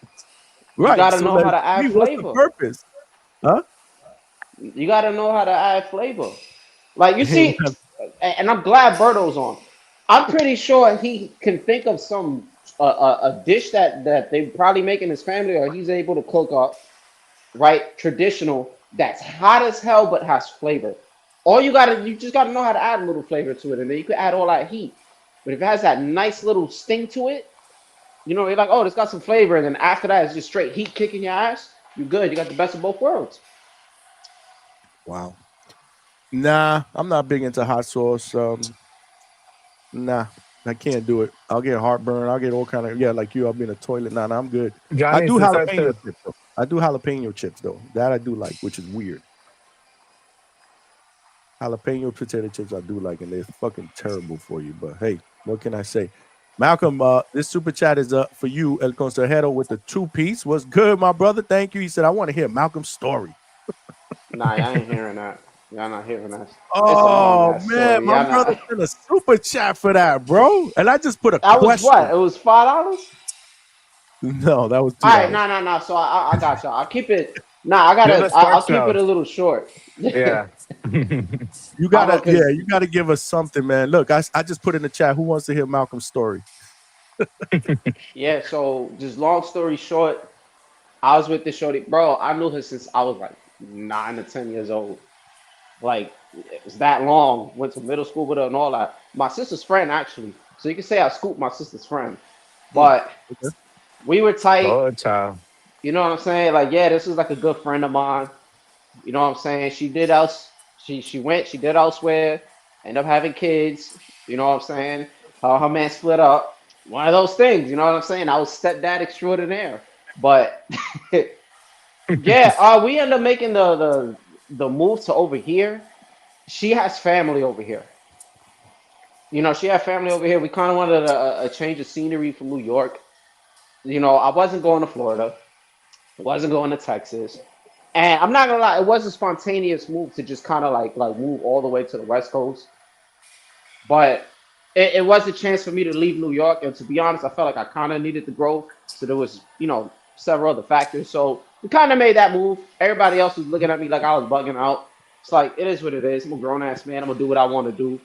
[SPEAKER 14] You
[SPEAKER 1] right?
[SPEAKER 14] gotta
[SPEAKER 1] So,
[SPEAKER 14] know
[SPEAKER 1] like,
[SPEAKER 14] how to
[SPEAKER 1] to
[SPEAKER 14] add
[SPEAKER 1] me, what's the
[SPEAKER 14] flavor.
[SPEAKER 1] purpose? Huh?
[SPEAKER 14] You gotta know how to add flavor. Like you
[SPEAKER 1] Hey,
[SPEAKER 14] see, and I'm glad Berto's on. I'm pretty sure he can think of some a dish that they probably make in his family, or he's able to cook up right traditional that's hot as hell but has flavor. You just gotta know how to add a little flavor to it, and then you can add all that heat. But if it has that nice little sting to it, you're like, oh, it's got some flavor, and then after that, it's just straight heat kicking your ass. You're good. You got the best of both worlds.
[SPEAKER 1] wow. Nah, I'm not big into hot sauce. Nah, I can't do it. I'll get heartburn. I'll get all kind of like you. I'll be in the toilet. Nah, I'm good. I
[SPEAKER 12] Johnny,
[SPEAKER 1] do
[SPEAKER 12] since I
[SPEAKER 1] jalapeno
[SPEAKER 12] said
[SPEAKER 1] chips though. I do jalapeno chips though. That I do like, which is weird. Jalapeno potato chips I do like, and they're fucking terrible for you. But hey, what can I say? Malcolm, this super chat is up for you, El Consejero, with the 2-piece. What's good, my brother? Thank you. He said, I want to hear Malcolm's story.
[SPEAKER 14] Nah, I ain't hearing that. Y'all not hearing us. It's a
[SPEAKER 1] Oh
[SPEAKER 14] long ass
[SPEAKER 1] man,
[SPEAKER 14] story.
[SPEAKER 1] my
[SPEAKER 14] Y'all
[SPEAKER 1] brother
[SPEAKER 14] not.
[SPEAKER 1] sent a super chat for that, bro. And I just put a
[SPEAKER 14] That was
[SPEAKER 1] question.
[SPEAKER 14] what? It was $5.
[SPEAKER 1] No, that was $2.
[SPEAKER 14] All right, no. So I got y'all. I'll keep it. Nah,
[SPEAKER 12] You're the
[SPEAKER 14] I'll
[SPEAKER 12] Sparks
[SPEAKER 14] keep it a
[SPEAKER 12] Notes.
[SPEAKER 14] little short.
[SPEAKER 12] Yeah.
[SPEAKER 1] You
[SPEAKER 14] I'm
[SPEAKER 1] gotta,
[SPEAKER 14] cause
[SPEAKER 1] you gotta give us something, man. Look, I just put in the chat. Who wants to hear Malcolm's story?
[SPEAKER 14] yeah. So just long story short, I was with this shorty, bro. I knew her since I was like 9 to 10 years old. Like it's that long. Went to middle school with her and all that. My sister's friend actually. So you can say I scooped my sister's friend, but
[SPEAKER 1] Okay.
[SPEAKER 14] we were tight.
[SPEAKER 12] Oh, child.
[SPEAKER 14] You know what I'm saying? Like yeah, this is like a good friend of mine. You know what I'm saying? She did else. She went. She did elsewhere. Ended up having kids. You know what I'm saying? Her man split up. One of those things. You know what I'm saying? I was stepdad extraordinaire. But yeah, we ended up making the move to over here. She has family over here. You know, she had family over here. We kind of wanted a change of scenery from New York. You know, I wasn't going to Florida. I wasn't going to Texas. And I'm not gonna lie, it was a spontaneous move to just kind of like move all the way to the West Coast. But it was a chance for me to leave New York. And to be honest, I felt like I kind of needed the growth. So there was, several other factors. So we kind of made that move. Everybody else was looking at me like I was bugging out. It's like it is what it is. I'm a grown ass man. I'm gonna do what I want to do.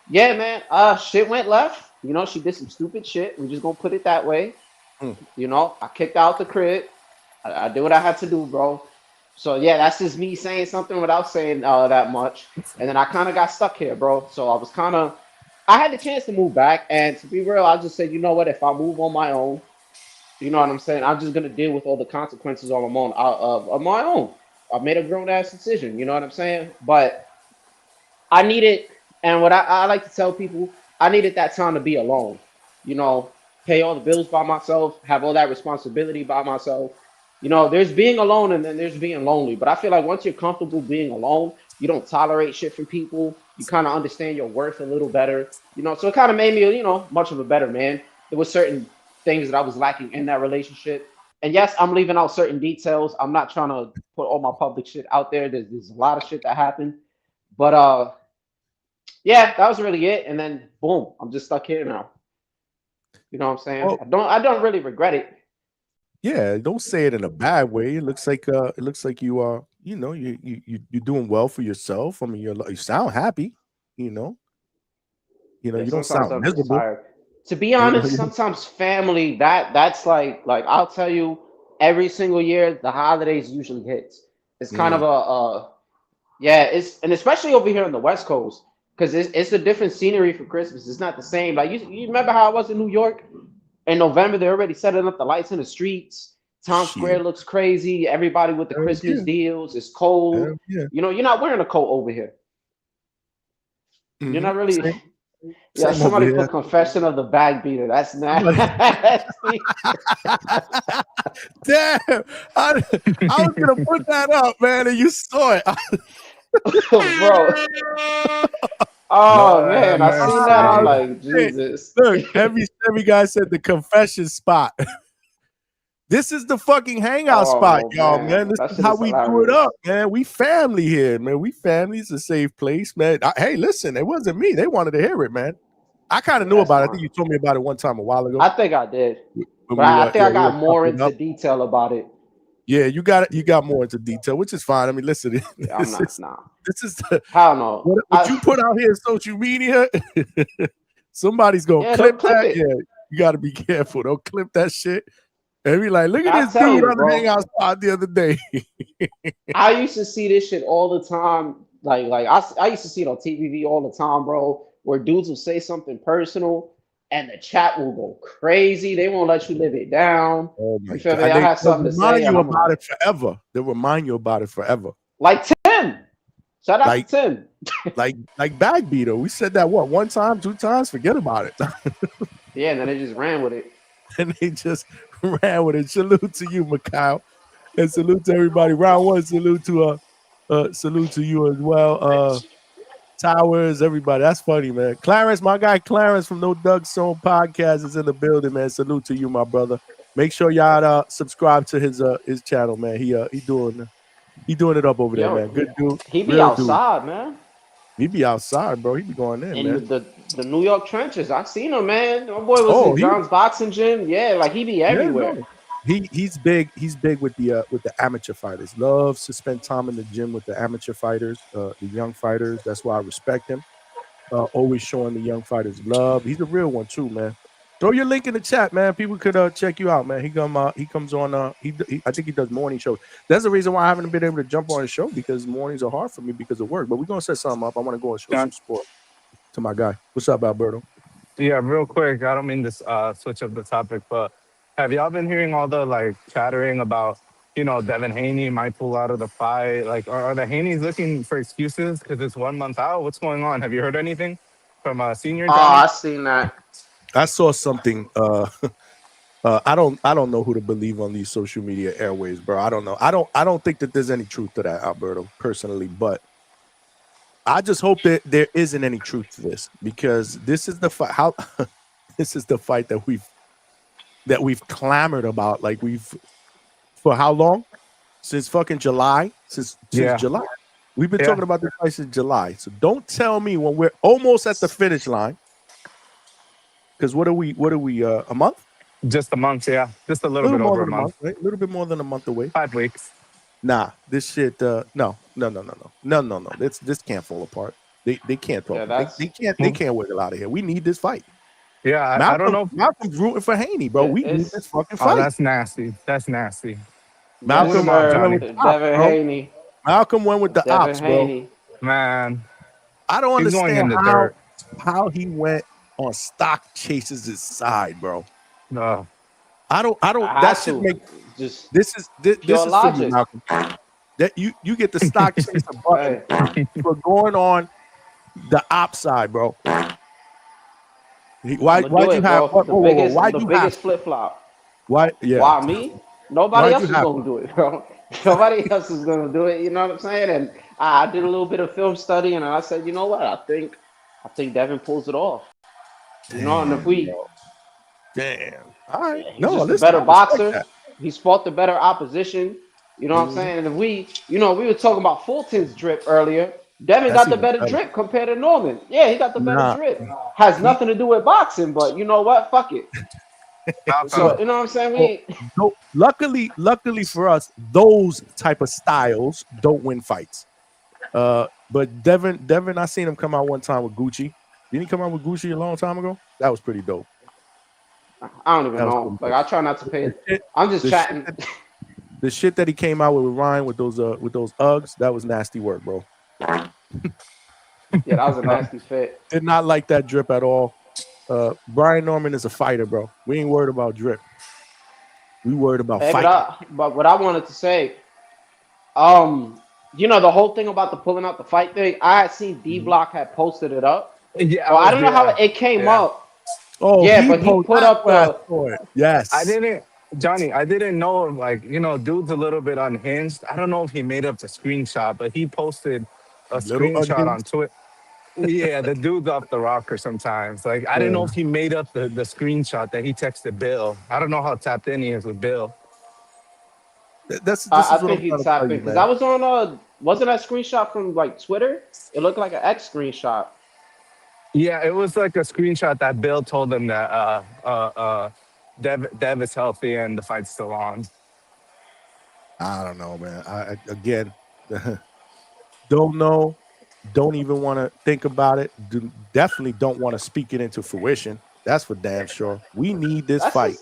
[SPEAKER 14] Yeah, man. Shit went left. You know, she did some stupid shit. We're just gonna put it that way.
[SPEAKER 1] Hmm.
[SPEAKER 14] You know, I kicked out the crib. I did what I had to do, bro. So yeah, that's just me saying something without saying that much. And then I kind of got stuck here, bro. So I had the chance to move back. And to be real, I just said, you know what? If I move on my own, you know what I'm saying? I'm just gonna deal with all the consequences on my own. Of my own. I've made a grown ass decision. You know what I'm saying? But I needed, and what I like to tell people, I needed that time to be alone. You know, pay all the bills by myself, have all that responsibility by myself. You know, there's being alone and then there's being lonely. But I feel like once you're comfortable being alone, you don't tolerate shit from people. You kind of understand your worth a little better. You know, so it kind of made me, much of a better man. There were certain things that I was lacking in that relationship. And yes, I'm leaving out certain details. I'm not trying to put all my public shit out there. There's a lot of shit that happened. But yeah, that was really it. And then boom, I'm just stuck here now. You know what I'm saying?
[SPEAKER 1] Well,
[SPEAKER 14] I don't really regret it.
[SPEAKER 1] yeah, don't say it in a bad way. It looks like you are, you're doing well for yourself. I mean, you sound happy, you know.
[SPEAKER 14] Yeah,
[SPEAKER 1] You don't
[SPEAKER 14] sometimes
[SPEAKER 1] sound
[SPEAKER 14] I'm just
[SPEAKER 1] miserable.
[SPEAKER 14] tired. To be honest, sometimes family that's like I'll tell you, every single year the holidays usually hits. It's kind of
[SPEAKER 1] Mm,
[SPEAKER 14] yeah, it's and especially over here on the West Coast because it's a different scenery for Christmas. It's not the same. Like you remember how I was in New York in November? They're already setting up the lights in the streets. Times
[SPEAKER 1] shit.
[SPEAKER 14] Square looks crazy. Everybody with the
[SPEAKER 1] Hell
[SPEAKER 14] Christmas
[SPEAKER 1] yeah.
[SPEAKER 14] deals. It's cold.
[SPEAKER 1] Hell yeah.
[SPEAKER 14] You know, you're not wearing a coat over here. You're not really.
[SPEAKER 1] Same,
[SPEAKER 14] Yeah,
[SPEAKER 1] same over
[SPEAKER 14] somebody
[SPEAKER 1] here.
[SPEAKER 14] put confession of the bag beater. That's
[SPEAKER 1] Somebody-
[SPEAKER 14] nasty.
[SPEAKER 1] Damn, I was gonna put that up, man, and you saw it.
[SPEAKER 14] Bro. Oh
[SPEAKER 12] Lord have
[SPEAKER 14] man, I seen that. I'm
[SPEAKER 1] Oh,
[SPEAKER 12] mercy.
[SPEAKER 14] like,
[SPEAKER 1] shit.
[SPEAKER 14] Jesus.
[SPEAKER 1] Look, every guy said the confession spot. This is the fucking hangout spot,
[SPEAKER 14] Oh
[SPEAKER 1] y'all,
[SPEAKER 14] man,
[SPEAKER 1] man. This
[SPEAKER 14] that
[SPEAKER 1] is
[SPEAKER 14] shit
[SPEAKER 1] how
[SPEAKER 14] is
[SPEAKER 1] we do it
[SPEAKER 14] hilarious.
[SPEAKER 1] up, man. We family here, man. We family. It's a safe place, man. Hey, listen, it wasn't me. They wanted to hear it, man. I kind of knew
[SPEAKER 14] That's
[SPEAKER 1] about it. I
[SPEAKER 14] fine.
[SPEAKER 1] think you told me about it one time a while ago
[SPEAKER 14] I think I did,
[SPEAKER 1] when
[SPEAKER 14] but
[SPEAKER 1] we
[SPEAKER 14] I
[SPEAKER 1] were,
[SPEAKER 14] think I
[SPEAKER 1] we were
[SPEAKER 14] got more
[SPEAKER 1] chopping it
[SPEAKER 14] into
[SPEAKER 1] up.
[SPEAKER 14] detail about it.
[SPEAKER 1] Yeah, you got more into detail, which is fine. I mean, listen,
[SPEAKER 14] Yeah, I'm
[SPEAKER 1] this
[SPEAKER 14] not.
[SPEAKER 1] is
[SPEAKER 14] Nah,
[SPEAKER 1] this is the,
[SPEAKER 14] hell no.
[SPEAKER 1] what you put out here in social media. Somebody's gonna
[SPEAKER 14] Yeah,
[SPEAKER 1] clip
[SPEAKER 14] don't clip
[SPEAKER 1] that.
[SPEAKER 14] it.
[SPEAKER 1] Yeah, you got to be careful. Don't clip that shit. And be like, look at
[SPEAKER 14] I
[SPEAKER 1] this
[SPEAKER 14] tell
[SPEAKER 1] dude
[SPEAKER 14] you,
[SPEAKER 1] on the
[SPEAKER 14] bro.
[SPEAKER 1] hangout spot the other day.
[SPEAKER 14] I used to see this shit all the time. I used to see it on TVV all the time, bro. Where dudes will say something personal, and the chat will go crazy. They won't let you live it down.
[SPEAKER 1] Oh my
[SPEAKER 14] You feel me?
[SPEAKER 1] god,
[SPEAKER 14] I have
[SPEAKER 1] they'll
[SPEAKER 14] something to
[SPEAKER 1] remind
[SPEAKER 14] say, and
[SPEAKER 1] you
[SPEAKER 14] I'm
[SPEAKER 1] about
[SPEAKER 14] like,
[SPEAKER 1] it forever. They'll remind you about it forever.
[SPEAKER 14] like Tim. Shout out to
[SPEAKER 1] Like
[SPEAKER 14] Tim.
[SPEAKER 1] like bag beater. We said that one time, 2 times. Forget about it.
[SPEAKER 14] Yeah, and then they just ran with it.
[SPEAKER 1] And they just ran with it. Salute to you, Mikhail, and salute to everybody. Round one, salute to you as well. Towers, everybody. That's funny, man. Clarence, my guy Clarence from No Doug Song Podcast is in the building, man. Salute to you, my brother. Make sure y'all subscribe to his channel, man. He doing He doing it up over there,
[SPEAKER 14] Yo,
[SPEAKER 1] man. Good dude,
[SPEAKER 14] he be
[SPEAKER 1] real dude.
[SPEAKER 14] outside, man.
[SPEAKER 1] He be outside, bro. He be going in,
[SPEAKER 14] In
[SPEAKER 1] man.
[SPEAKER 14] the New York trenches. I seen him, man. My boy was
[SPEAKER 1] Oh,
[SPEAKER 14] in John's boxing gym. Yeah, like he be
[SPEAKER 1] yeah,
[SPEAKER 14] everywhere.
[SPEAKER 1] no. He's big. He's big with the amateur fighters. Loves to spend time in the gym with the amateur fighters, the young fighters. That's why I respect him. Always showing the young fighters love. He's a real one too, man. Throw your link in the chat, man. People could check you out, man. He comes on. I think he does morning shows. That's the reason why I haven't been able to jump on his show, because mornings are hard for me because of work. But we're gonna set something up. I want to go and show some support to my guy. What's up, Alberto?
[SPEAKER 12] Yeah, real quick. I don't mean to switch up the topic, but have y'all been hearing all the like chattering about, Devin Haney might pull out of the fight? Like, are the Haneys looking for excuses because it's 1 month out? What's going on? Have you heard anything from senior
[SPEAKER 14] Oh,
[SPEAKER 12] Johnny?
[SPEAKER 14] I seen that.
[SPEAKER 1] I saw something. I don't know who to believe on these social media airways, bro. I don't know. I don't think that there's any truth to that, Alberto, personally. But I just hope that there isn't any truth to this, because this is the fight. This is the fight that we've clamored about. Like, for how long? Since fucking July. Since July. We've been talking about this fight since July. So don't tell me when we're almost at the finish line. Because what are we? A month?
[SPEAKER 12] Just a month, yeah. Just a little bit over a month.
[SPEAKER 1] Right? A little bit more than a month away.
[SPEAKER 12] 5 weeks.
[SPEAKER 1] Nah, this shit. No. This can't fall apart. They can't talk.
[SPEAKER 14] Yeah,
[SPEAKER 1] they can't wiggle out of here. We need this fight.
[SPEAKER 12] Yeah, I don't know.
[SPEAKER 1] Malcolm's rooting for Haney, bro. We need this fucking fight.
[SPEAKER 12] Oh, that's nasty. That's nasty.
[SPEAKER 1] Malcolm went with the ops,
[SPEAKER 14] Devin
[SPEAKER 1] bro.
[SPEAKER 14] Haney.
[SPEAKER 1] Malcolm went with the
[SPEAKER 14] Devin
[SPEAKER 1] ops, bro.
[SPEAKER 14] Haney.
[SPEAKER 12] Man,
[SPEAKER 1] I don't
[SPEAKER 12] he's going in
[SPEAKER 1] understand
[SPEAKER 12] the dirt.
[SPEAKER 1] how he went on Stock Chase's side, bro.
[SPEAKER 12] No.
[SPEAKER 1] I don't. That should make
[SPEAKER 14] just
[SPEAKER 1] this is for you,
[SPEAKER 14] logic.
[SPEAKER 1] Malcolm. That you get the Stock Chaser button for going on the op side, bro. Why you have
[SPEAKER 14] the biggest flip flop?
[SPEAKER 1] Why? Yeah.
[SPEAKER 14] Why me? Nobody else is
[SPEAKER 1] have
[SPEAKER 14] gonna do it, bro. Nobody else is gonna do it. You know what I'm saying? And I did a little bit of film study, and I said, you know what? I think Devin pulls it off. You know, and if we
[SPEAKER 1] damn. All right.
[SPEAKER 14] he's just a better
[SPEAKER 1] I
[SPEAKER 14] boxer.
[SPEAKER 1] respect
[SPEAKER 14] He's fought the better opposition. You know what I'm saying? And if we were talking about Fulton's drip earlier. Devin got the better drip compared to Norman. Yeah, he got the better drip. Has nothing to do with boxing, but you know what? Fuck it. So you know what I'm saying?
[SPEAKER 1] Luckily for us, those type of styles don't win fights. But Devin, I seen him come out one time with Gucci. Didn't he come out with Gucci a long time ago? That was pretty dope.
[SPEAKER 14] I don't even know. Like, I try not to pay it. I'm just chatting.
[SPEAKER 1] The shit that he came out with Ryan with those Uggs, that was nasty work, bro.
[SPEAKER 14] Yeah, that was a nasty fit.
[SPEAKER 1] Did not like that drip at all. Brian Norman is a fighter, bro. We ain't worried about drip. We worried about fighting.
[SPEAKER 14] But what I wanted to say, the whole thing about the pulling out the fight thing, I had seen D Block had posted it up.
[SPEAKER 12] Yeah,
[SPEAKER 14] I don't know how it came up.
[SPEAKER 1] Oh,
[SPEAKER 14] yeah, but he put up
[SPEAKER 1] yes.
[SPEAKER 12] I didn't know, like, dude's a little bit unhinged. I don't know if he made up the screenshot, but he posted a screenshot on Twitter. Yeah, the dude's off the rocker sometimes. Like, I didn't know if he made up the screenshot that he texted Bill. I don't know how tapped in he is with Bill.
[SPEAKER 14] I think he tapped in because I was on wasn't that screenshot from like Twitter? It looked like an X screenshot.
[SPEAKER 12] Yeah, it was like a screenshot that Bill told him that Dev is healthy and the fight's still on.
[SPEAKER 1] I don't know, man. I again don't know. Don't even want to think about it. Definitely don't want to speak it into fruition. That's for damn sure. We need this fight.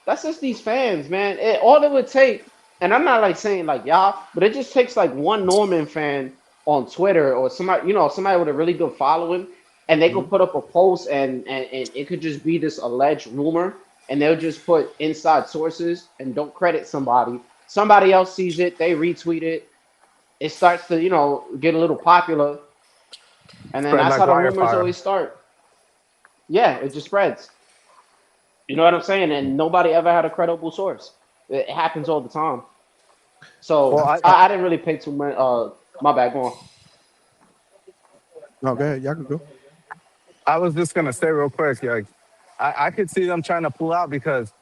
[SPEAKER 14] That's just these fans, man. All it would take, and I'm not like saying like y'all, but it just takes like one Norman fan on Twitter or somebody, somebody with a really good following, and they could put up a post and it could just be this alleged rumor, and they'll just put inside sources and don't credit somebody. Somebody else sees it, they retweet it. It starts to, get a little popular, and then that's how the rumors always start. Yeah, it just spreads. You know what I'm saying? And nobody ever had a credible source. It happens all the time. So I didn't really pay too much. My bad, go on.
[SPEAKER 1] No, go ahead. Y'all can go.
[SPEAKER 12] I was just gonna say real quick, like, I could see them trying to pull out because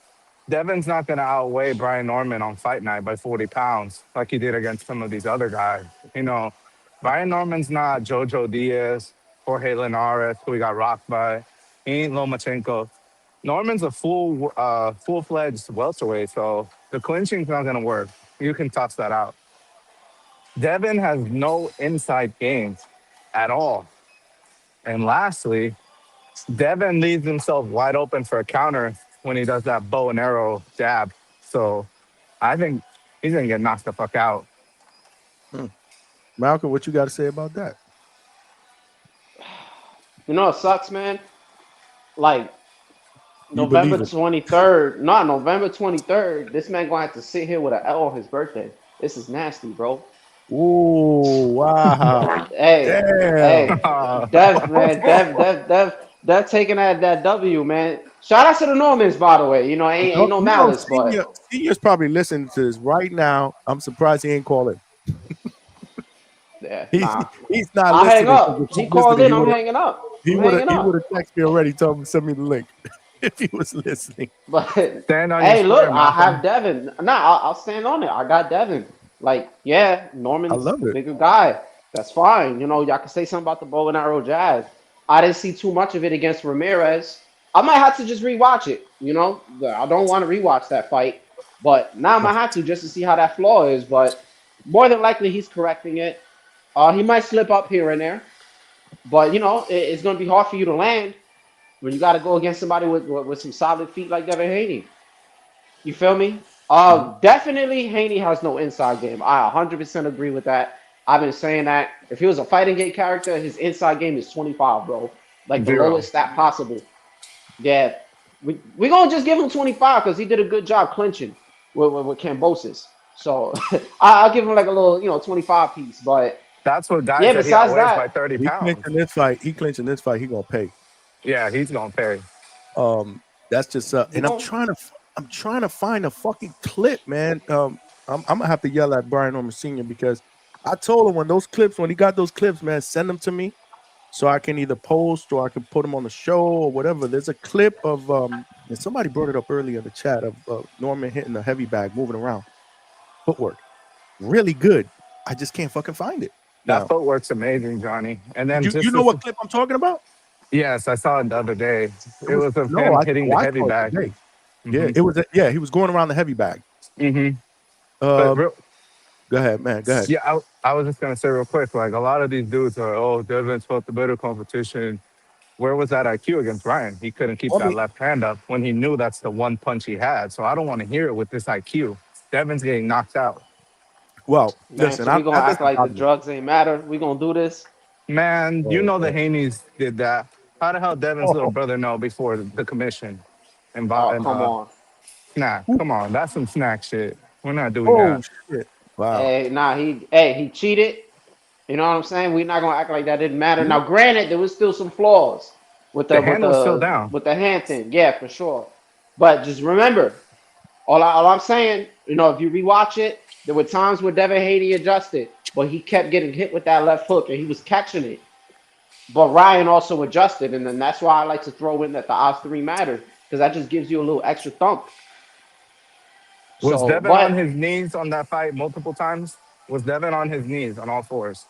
[SPEAKER 12] Devin's not going to outweigh Brian Norman on fight night by 40 pounds like he did against some of these other guys. You know, Brian Norman's not Jojo Diaz, Jorge Linares, who he got rocked by. He ain't Lomachenko. Norman's a full-fledged welterweight, so the clinching's not going to work. You can toss that out. Devin has no inside game at all. And lastly, Devin leaves himself wide open for a counter when he does that bow and arrow jab. So I think he's going to get knocked the fuck out.
[SPEAKER 1] Malcolm, what you got to say about that?
[SPEAKER 14] You know, it sucks, man. Like,
[SPEAKER 1] You
[SPEAKER 14] November
[SPEAKER 1] believe it?
[SPEAKER 14] 23rd. No, November 23rd. This man going to have to sit here with an L on his birthday. This is nasty, bro.
[SPEAKER 1] Ooh, wow.
[SPEAKER 14] Hey,
[SPEAKER 1] Damn.
[SPEAKER 14] Dev, man, Dev taking that W, man. Shout out to the Normans, by the way. You know, ain't no malice, but
[SPEAKER 1] Senior's probably listening to this right now. I'm surprised he ain't calling.
[SPEAKER 14] yeah,
[SPEAKER 1] He's not
[SPEAKER 14] I
[SPEAKER 1] listening.
[SPEAKER 14] hang up. He called in. I'm hanging up.
[SPEAKER 1] He would have texted me already, told him to send me the link if he was listening.
[SPEAKER 14] But
[SPEAKER 12] Stand on
[SPEAKER 14] hey,
[SPEAKER 12] your
[SPEAKER 14] look,
[SPEAKER 12] square,
[SPEAKER 14] I have
[SPEAKER 12] Malcolm.
[SPEAKER 14] Devin. Nah, I'll stand on it. I got Devin. Like, yeah, Norman's
[SPEAKER 1] I love it.
[SPEAKER 14] bigger guy. That's fine. You know, y'all can say something about the bow and arrow jazz. I didn't see too much of it against Ramirez. I might have to just rewatch it. You know, I don't want to rewatch that fight, but now I might have to just to see how that flaw is. But more than likely, he's correcting it. He might slip up here and there, but you know, it's going to be hard for you to land when you got to go against somebody with some solid feet like Devin Haney. You feel me? Definitely Haney has no inside game. I 100% agree with that. I've been saying that. If he was a fighting game character, his inside game is 25, bro. Like the lowest stat possible. Yeah. We're going to just give him 25 because he did a good job clinching with Cambosis. So I'll give him like a little, 25 piece. But
[SPEAKER 12] that's what guys
[SPEAKER 14] yeah,
[SPEAKER 12] that he
[SPEAKER 14] besides
[SPEAKER 12] outweighs
[SPEAKER 14] that,
[SPEAKER 12] by 30
[SPEAKER 1] He
[SPEAKER 12] pounds.
[SPEAKER 1] clinching this fight, he gonna pay.
[SPEAKER 12] Yeah, he's going to pay.
[SPEAKER 1] That's just and I'm trying to find a fucking clip, man. I'm gonna have to yell at Brian Norman Sr. because I told him when he got those clips, man, send them to me so I can either post or I can put them on the show or whatever. There's a clip of and somebody brought it up earlier in the chat of Norman hitting the heavy bag, moving around, footwork, really good. I just can't fucking find it.
[SPEAKER 12] That footwork's amazing, Johnny. And then
[SPEAKER 1] you know what clip I'm talking about?
[SPEAKER 12] Yes, I saw it the other day. It was of him hitting the heavy bag.
[SPEAKER 1] Yeah, it was. Yeah, he was going around the heavy bag. Go ahead, man. Go ahead.
[SPEAKER 12] Yeah, I was just gonna say real quick, like a lot of these dudes are, Devin's fought the better competition. Where was that IQ against Ryan? He couldn't keep that left hand up when he knew that's the one punch he had. So I don't want to hear it with this IQ. Devin's getting knocked out.
[SPEAKER 1] Well,
[SPEAKER 14] man,
[SPEAKER 1] listen,
[SPEAKER 14] so we gonna act like the drugs ain't matter. We gonna do this,
[SPEAKER 12] man. You know the Haney's did that. How the hell Devin's little brother know before the commission? And
[SPEAKER 14] come on.
[SPEAKER 12] Nah, come on. That's some snack shit. We're not doing that.
[SPEAKER 1] Shit. Wow.
[SPEAKER 14] Hey, nah, he cheated. You know what I'm saying? We're not gonna act like that didn't matter. Now, granted, there was still some flaws with the
[SPEAKER 12] hand was still down.
[SPEAKER 14] with the hand thing. Yeah, for sure. But just remember, all I'm saying, if you rewatch it, there were times where Devin Haney adjusted, but he kept getting hit with that left hook and he was catching it. But Ryan also adjusted, and then that's why I like to throw in that the odds 3 matter, because that just gives you a little extra thump.
[SPEAKER 12] Was Devin on his knees on that fight multiple times? Was Devin on his knees on all fours?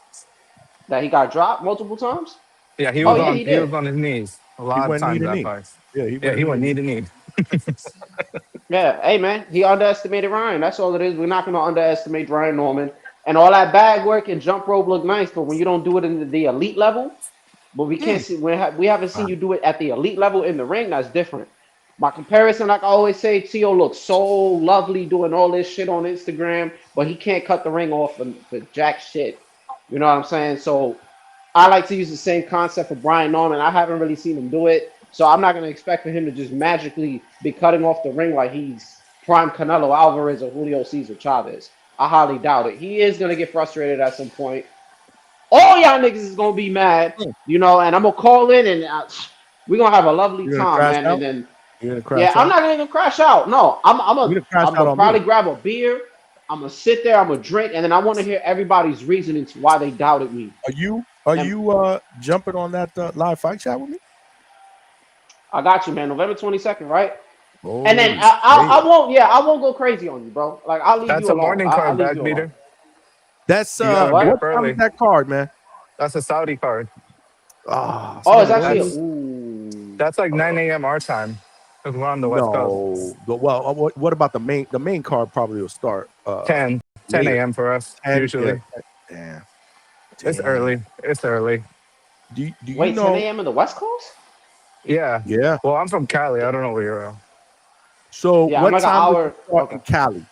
[SPEAKER 14] That he got dropped multiple times?
[SPEAKER 12] Yeah, he was on his knees a lot of times that fight.
[SPEAKER 1] Yeah, he
[SPEAKER 12] went knee to knee.
[SPEAKER 14] Yeah, hey man, he underestimated Ryan. That's all it is. We're not going to underestimate Ryan Norman. And all that bag work and jump rope look nice, but when you don't do it in the elite level, but we can't see, we haven't seen you do it at the elite level in the ring. That's different. My comparison, like I always say, Tio looks so lovely doing all this shit on Instagram, but he can't cut the ring off for jack shit. You know what I'm saying? So I like to use the same concept for Brian Norman. I haven't really seen him do it, so I'm not going to expect for him to just magically be cutting off the ring like he's prime Canelo Alvarez or Julio Cesar Chavez. I highly doubt it. He is going to get frustrated at some point. All y'all niggas is going to be mad, and I'm going to call in, and we're going to have a lovely time, man. And then, I'm not going to crash out. No, I'm going to probably grab a beer. I'm going to sit there. I'm going to drink, and then I want to hear everybody's reasoning to why they doubted me.
[SPEAKER 1] Are you jumping on that live fight chat with me?
[SPEAKER 14] I got you, man. November 22nd, right? And then I won't go crazy on you, bro. Like I'll leave
[SPEAKER 12] That's
[SPEAKER 14] you
[SPEAKER 12] a
[SPEAKER 14] alone.
[SPEAKER 12] morning
[SPEAKER 14] I'll
[SPEAKER 12] card,
[SPEAKER 14] leave
[SPEAKER 12] bag
[SPEAKER 14] you alone.
[SPEAKER 12] beater.
[SPEAKER 1] That's
[SPEAKER 12] You gotta
[SPEAKER 14] What?
[SPEAKER 12] be
[SPEAKER 1] what
[SPEAKER 12] up
[SPEAKER 1] time is
[SPEAKER 12] early.
[SPEAKER 1] that card, man?
[SPEAKER 12] That's a Saudi card.
[SPEAKER 1] Ah,
[SPEAKER 14] Oh, it's
[SPEAKER 1] somebody
[SPEAKER 14] actually
[SPEAKER 1] told me.
[SPEAKER 14] ooh.
[SPEAKER 12] That's like 9 a.m. our time because we're on the West Coast.
[SPEAKER 1] No. Well, what about the main? The main card probably will start
[SPEAKER 12] 10
[SPEAKER 1] later.
[SPEAKER 12] a.m. for us,
[SPEAKER 1] 10,
[SPEAKER 12] usually.
[SPEAKER 1] yeah.
[SPEAKER 12] It's
[SPEAKER 1] Damn.
[SPEAKER 12] early. It's early.
[SPEAKER 1] Do you
[SPEAKER 14] Wait, 10
[SPEAKER 1] know?
[SPEAKER 14] a.m. in the West Coast?
[SPEAKER 12] Yeah.
[SPEAKER 1] Yeah.
[SPEAKER 12] Well, I'm from Cali. I don't know where you're at.
[SPEAKER 1] So
[SPEAKER 14] Yeah, I'm
[SPEAKER 1] what
[SPEAKER 14] like an
[SPEAKER 1] time does
[SPEAKER 14] hour.
[SPEAKER 1] it start
[SPEAKER 14] Okay.
[SPEAKER 1] in Cali?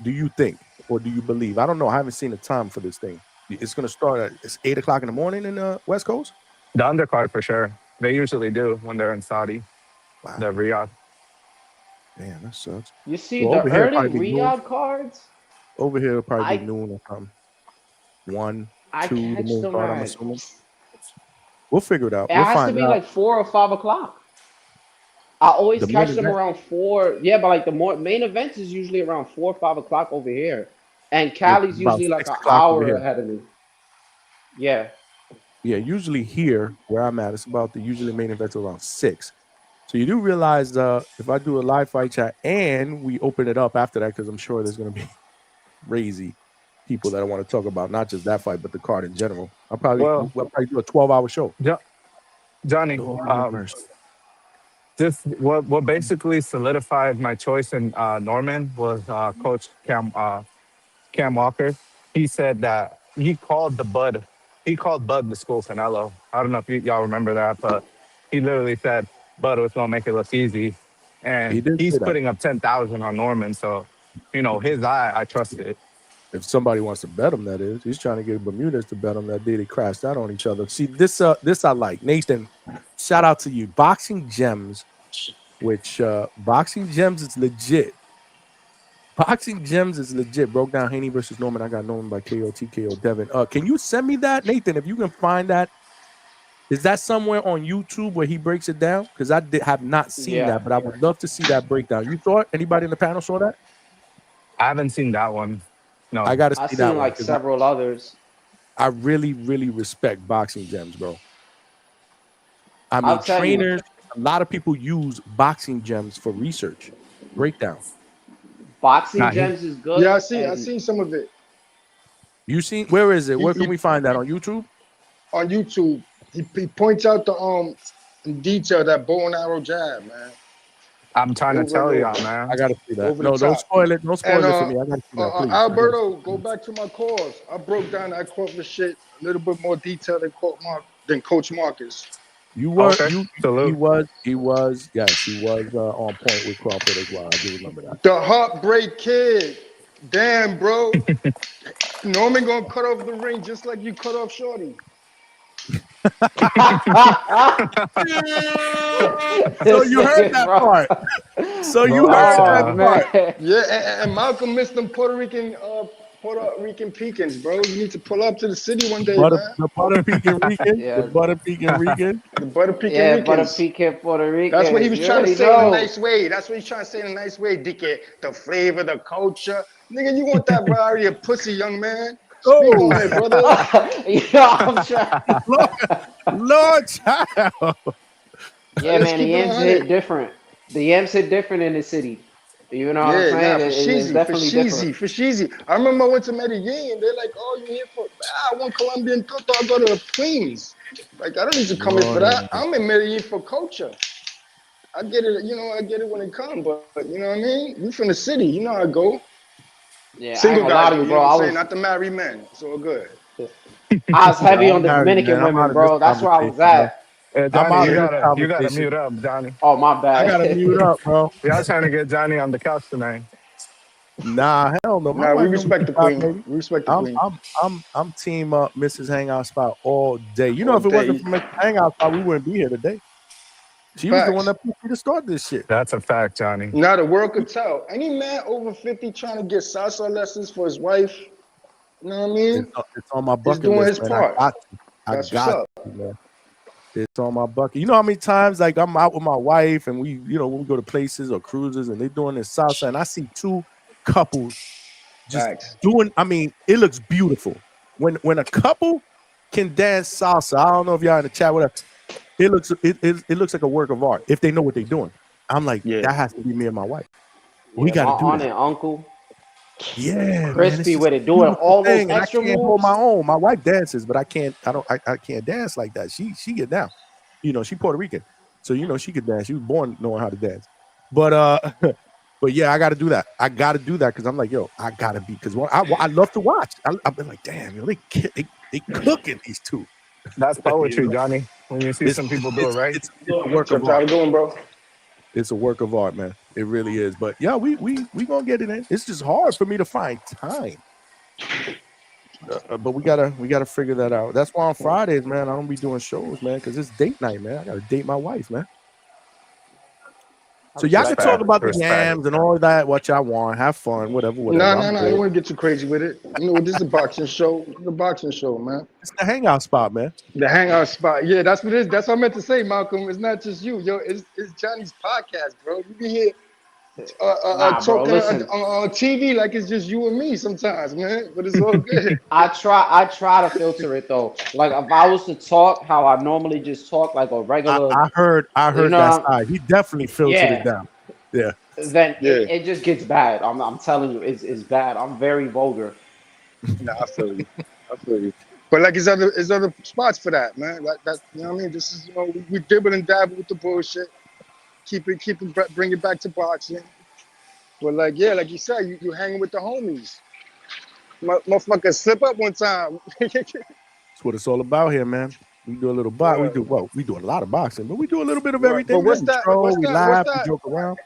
[SPEAKER 1] Do you think, or do you believe? I don't know. I haven't seen the time for this thing. It's gonna start at 8 o'clock in the morning in the West Coast.
[SPEAKER 12] The undercard for sure. They usually do when they're in Saudi,
[SPEAKER 1] Wow.
[SPEAKER 12] the Riyadh.
[SPEAKER 1] Damn, that sucks.
[SPEAKER 14] You see
[SPEAKER 1] Well,
[SPEAKER 14] the
[SPEAKER 1] over here it'll
[SPEAKER 14] early
[SPEAKER 1] probably be noon.
[SPEAKER 14] Riyadh cards?
[SPEAKER 1] Over here it'll probably be
[SPEAKER 14] I
[SPEAKER 1] noon or something. 1,
[SPEAKER 14] I
[SPEAKER 1] 2, the
[SPEAKER 14] catch
[SPEAKER 1] main
[SPEAKER 14] them
[SPEAKER 1] card. I'm
[SPEAKER 14] at.
[SPEAKER 1] assuming. We'll figure it out.
[SPEAKER 14] It
[SPEAKER 1] We'll
[SPEAKER 14] has to
[SPEAKER 1] find
[SPEAKER 14] be
[SPEAKER 1] out.
[SPEAKER 14] like 4 or 5 o'clock. I always
[SPEAKER 1] The main
[SPEAKER 14] catch them
[SPEAKER 1] event
[SPEAKER 14] around 4. Yeah, but like the main event is usually around 4 or 5 o'clock over here, and
[SPEAKER 1] is
[SPEAKER 14] Cali's
[SPEAKER 1] about
[SPEAKER 14] usually like
[SPEAKER 1] 6
[SPEAKER 14] an
[SPEAKER 1] o'clock over
[SPEAKER 14] hour
[SPEAKER 1] here.
[SPEAKER 14] ahead of me. Yeah.
[SPEAKER 1] Yeah, usually here where I'm at, it's about the usually main event's around 6. So you do realize if I do a live fight chat and we open it up after that, because I'm sure there's gonna be crazy people that I want to talk about, not just that fight, but the card in general. We'll probably do a 12-hour show.
[SPEAKER 12] Johnny,
[SPEAKER 1] Lord have mercy.
[SPEAKER 12] this what basically solidified my choice in Norman was Coach Cam Walker. He said that he called Bud the school Canelo. I don't know if y'all remember that, but he literally said Bud was gonna make it look easy,
[SPEAKER 1] He
[SPEAKER 12] and
[SPEAKER 1] did say
[SPEAKER 12] he's
[SPEAKER 1] that.
[SPEAKER 12] putting up 10,000 on Norman. So, his eye, I trust it.
[SPEAKER 1] If somebody wants to bet him, that is. He's trying to get Bermudez to bet him that day they crashed out on each other. See, this I like. Nathan, shout out to you. Boxing Gems, which Boxing Gems is legit. Boxing Gems is legit. Broke down Haney versus Norman. I got Norman by KO, TKO, Devin. Can you send me that, Nathan? If you can find that. Is that somewhere on YouTube where he breaks it down? Because I have not seen that, but I would love to see that breakdown. You saw it? Anybody in the panel saw that?
[SPEAKER 12] I haven't seen that one. No,
[SPEAKER 1] I got to
[SPEAKER 14] I've
[SPEAKER 1] see
[SPEAKER 14] seen
[SPEAKER 1] that one.
[SPEAKER 14] like several others.
[SPEAKER 1] I really, really respect Boxing Gems, bro. I mean,
[SPEAKER 14] I'll tell you.
[SPEAKER 1] trainers, a lot of people use Boxing Gems for research, breakdown.
[SPEAKER 14] Boxing Gems is good.
[SPEAKER 13] Yeah, I seen some of it.
[SPEAKER 1] You seen? Where is it? Where can we find that? On YouTube?
[SPEAKER 13] On YouTube, he points out the in detail that bow and arrow jab, man.
[SPEAKER 12] I'm trying to tell y'all, man.
[SPEAKER 1] I gotta see that.
[SPEAKER 13] Over
[SPEAKER 1] No,
[SPEAKER 13] the
[SPEAKER 1] don't
[SPEAKER 13] top.
[SPEAKER 1] spoil it. Don't spoil it for me. I gotta see that, please.
[SPEAKER 13] Alberto, go back to my cause. I broke down that corporate shit a little bit more detailed than Coach Marcus.
[SPEAKER 1] You were
[SPEAKER 12] Okay.
[SPEAKER 1] he was on point with Crawford as well. I do remember that.
[SPEAKER 13] The Heartbreak Kid. Damn, bro. Norman gonna cut off the ring just like you cut off Shorty.
[SPEAKER 1] So you heard that part. So you heard that part.
[SPEAKER 13] Yeah, and Malcolm missed them Puerto Rican Pecans, bro. You need to pull up to the city one day, man.
[SPEAKER 1] The Puerto Pecan Rican. The Butter Pecan Rican.
[SPEAKER 13] The Butter Pecan
[SPEAKER 14] Yeah,
[SPEAKER 13] Ricans.
[SPEAKER 14] Butter Pecan Puerto Rican.
[SPEAKER 13] That's what he was
[SPEAKER 14] You
[SPEAKER 13] trying to
[SPEAKER 14] already
[SPEAKER 13] say in
[SPEAKER 14] know.
[SPEAKER 13] a nice way. That's what he's trying to say in a nice way, DK. The flavor, the culture. Nigga, you want that variety of pussy, young man. Speak on it, brother.
[SPEAKER 14] I'm trying.
[SPEAKER 1] Lord child.
[SPEAKER 14] Yeah, man, the yams hit different. The yams hit different in the city. You know what I'm saying? It's definitely different.
[SPEAKER 13] For Sheezy. I remember I went to Medellin. They're like, oh, you here for, I want Colombian toto. I go to Queens. Like, I don't need to come in for that. I'm in Medellin for culture. I get it, I get it when it comes, but you know what I mean? You from the city, you know how I go.
[SPEAKER 14] Yeah,
[SPEAKER 13] Single guys, you know
[SPEAKER 14] bro.
[SPEAKER 13] what I'm saying? Not the married men. It's all good.
[SPEAKER 14] I was heavy on the Dominican women, bro. That's where I was at.
[SPEAKER 12] Johnny, you gotta mute up, Johnny.
[SPEAKER 14] Oh, my bad.
[SPEAKER 1] I gotta mute up, bro.
[SPEAKER 12] Y'all trying to get Johnny on the couch tonight.
[SPEAKER 1] Nah, hell no.
[SPEAKER 13] Nah, we respect the queen. We respect the queen.
[SPEAKER 1] I'm team Mrs. Hangout Spot all day. You know, if it wasn't for Mrs. Hangout Spot, we wouldn't be here today. She was the one that pushed me to start this shit.
[SPEAKER 12] That's a fact, Johnny.
[SPEAKER 13] Now the world could tell. Any man over 50 trying to get salsa lessons for his wife, you know what I mean?
[SPEAKER 1] It's on my bucket
[SPEAKER 13] doing
[SPEAKER 1] list,
[SPEAKER 13] his
[SPEAKER 1] man.
[SPEAKER 13] part.
[SPEAKER 1] I
[SPEAKER 13] That's
[SPEAKER 1] got
[SPEAKER 13] what's
[SPEAKER 1] to, man. It's on my bucket. You know how many times like I'm out with my wife and we, when we go to places or cruises and they doing this salsa and I see two couples just doing. I mean, it looks beautiful. When a couple can dance salsa, I don't know if y'all in the chat, whatever. It looks like a work of art if they know what they're doing. I'm like,
[SPEAKER 6] Yeah.
[SPEAKER 1] that has to be me and my wife.
[SPEAKER 14] Yeah,
[SPEAKER 1] We
[SPEAKER 14] my
[SPEAKER 1] got to do
[SPEAKER 14] aunt
[SPEAKER 1] that.
[SPEAKER 14] and uncle,
[SPEAKER 1] Yeah, man, it's
[SPEAKER 14] crispy
[SPEAKER 1] just
[SPEAKER 14] with
[SPEAKER 1] a
[SPEAKER 14] it, doing
[SPEAKER 1] beautiful
[SPEAKER 14] all those
[SPEAKER 1] thing, and I
[SPEAKER 14] extra
[SPEAKER 1] can't hold
[SPEAKER 14] moves.
[SPEAKER 1] my own. My wife dances, but I can't. I can't dance like that. She get down. You know, she Puerto Rican, so you know she could dance. She was born knowing how to dance. But but yeah, I got to do that. I got to do that because I'm like, yo, I gotta be because I love to watch. I've been like, damn, yo, they cooking these two.
[SPEAKER 12] That's
[SPEAKER 1] You
[SPEAKER 12] poetry,
[SPEAKER 1] know,
[SPEAKER 12] Johnny. When you see some people do it right.
[SPEAKER 1] it's a work of
[SPEAKER 13] What's up,
[SPEAKER 1] art.
[SPEAKER 13] doing, bro?
[SPEAKER 1] It's a work of art, man. It really is. But yeah, we gonna get it in. It's just hard for me to find time. But we gotta figure that out. That's why on Fridays, man, I don't be doing shows, man, because it's date night, man. I gotta date my wife, man. So y'all can talk
[SPEAKER 12] Respect.
[SPEAKER 1] about the
[SPEAKER 12] Respect.
[SPEAKER 1] yams and all that, what y'all want, have fun, whatever.
[SPEAKER 13] No,
[SPEAKER 1] I'm
[SPEAKER 13] no, no. I don't
[SPEAKER 1] good.
[SPEAKER 13] want to get too crazy with it. You know, this is a boxing show. It's a boxing show, man.
[SPEAKER 1] It's the hangout spot, man.
[SPEAKER 13] The hangout spot. Yeah, that's what it is. That's what I meant to say, Malcolm. It's not just you, yo. It's Johnny's podcast, bro. You be here
[SPEAKER 14] Nah, bro,
[SPEAKER 13] talking
[SPEAKER 14] listen.
[SPEAKER 13] on TV like it's just you and me sometimes, man. But it's all good.
[SPEAKER 14] I try to filter it though. Like if I was to talk how I normally just talk, like a regular,
[SPEAKER 1] I heard
[SPEAKER 14] you
[SPEAKER 1] that
[SPEAKER 14] know,
[SPEAKER 1] side. He definitely filtered it
[SPEAKER 14] yeah.
[SPEAKER 1] down. Yeah.
[SPEAKER 14] Then
[SPEAKER 13] Yeah.
[SPEAKER 14] it just gets bad. I'm telling you, it's bad. I'm very vulgar.
[SPEAKER 13] Nah, I feel you. I feel you. But like, there's other spots for that, man. That you know what I mean. This is we dibble and dabble with the bullshit. Bring it back to boxing. But like, yeah, like you said, you hanging with the homies. Motherfucker slip up one time.
[SPEAKER 1] That's what it's all about here, man. We do a little box. We do a lot of boxing, but we do a little bit of
[SPEAKER 13] Right. But
[SPEAKER 1] everything, man. We troll, we laugh, we joke around.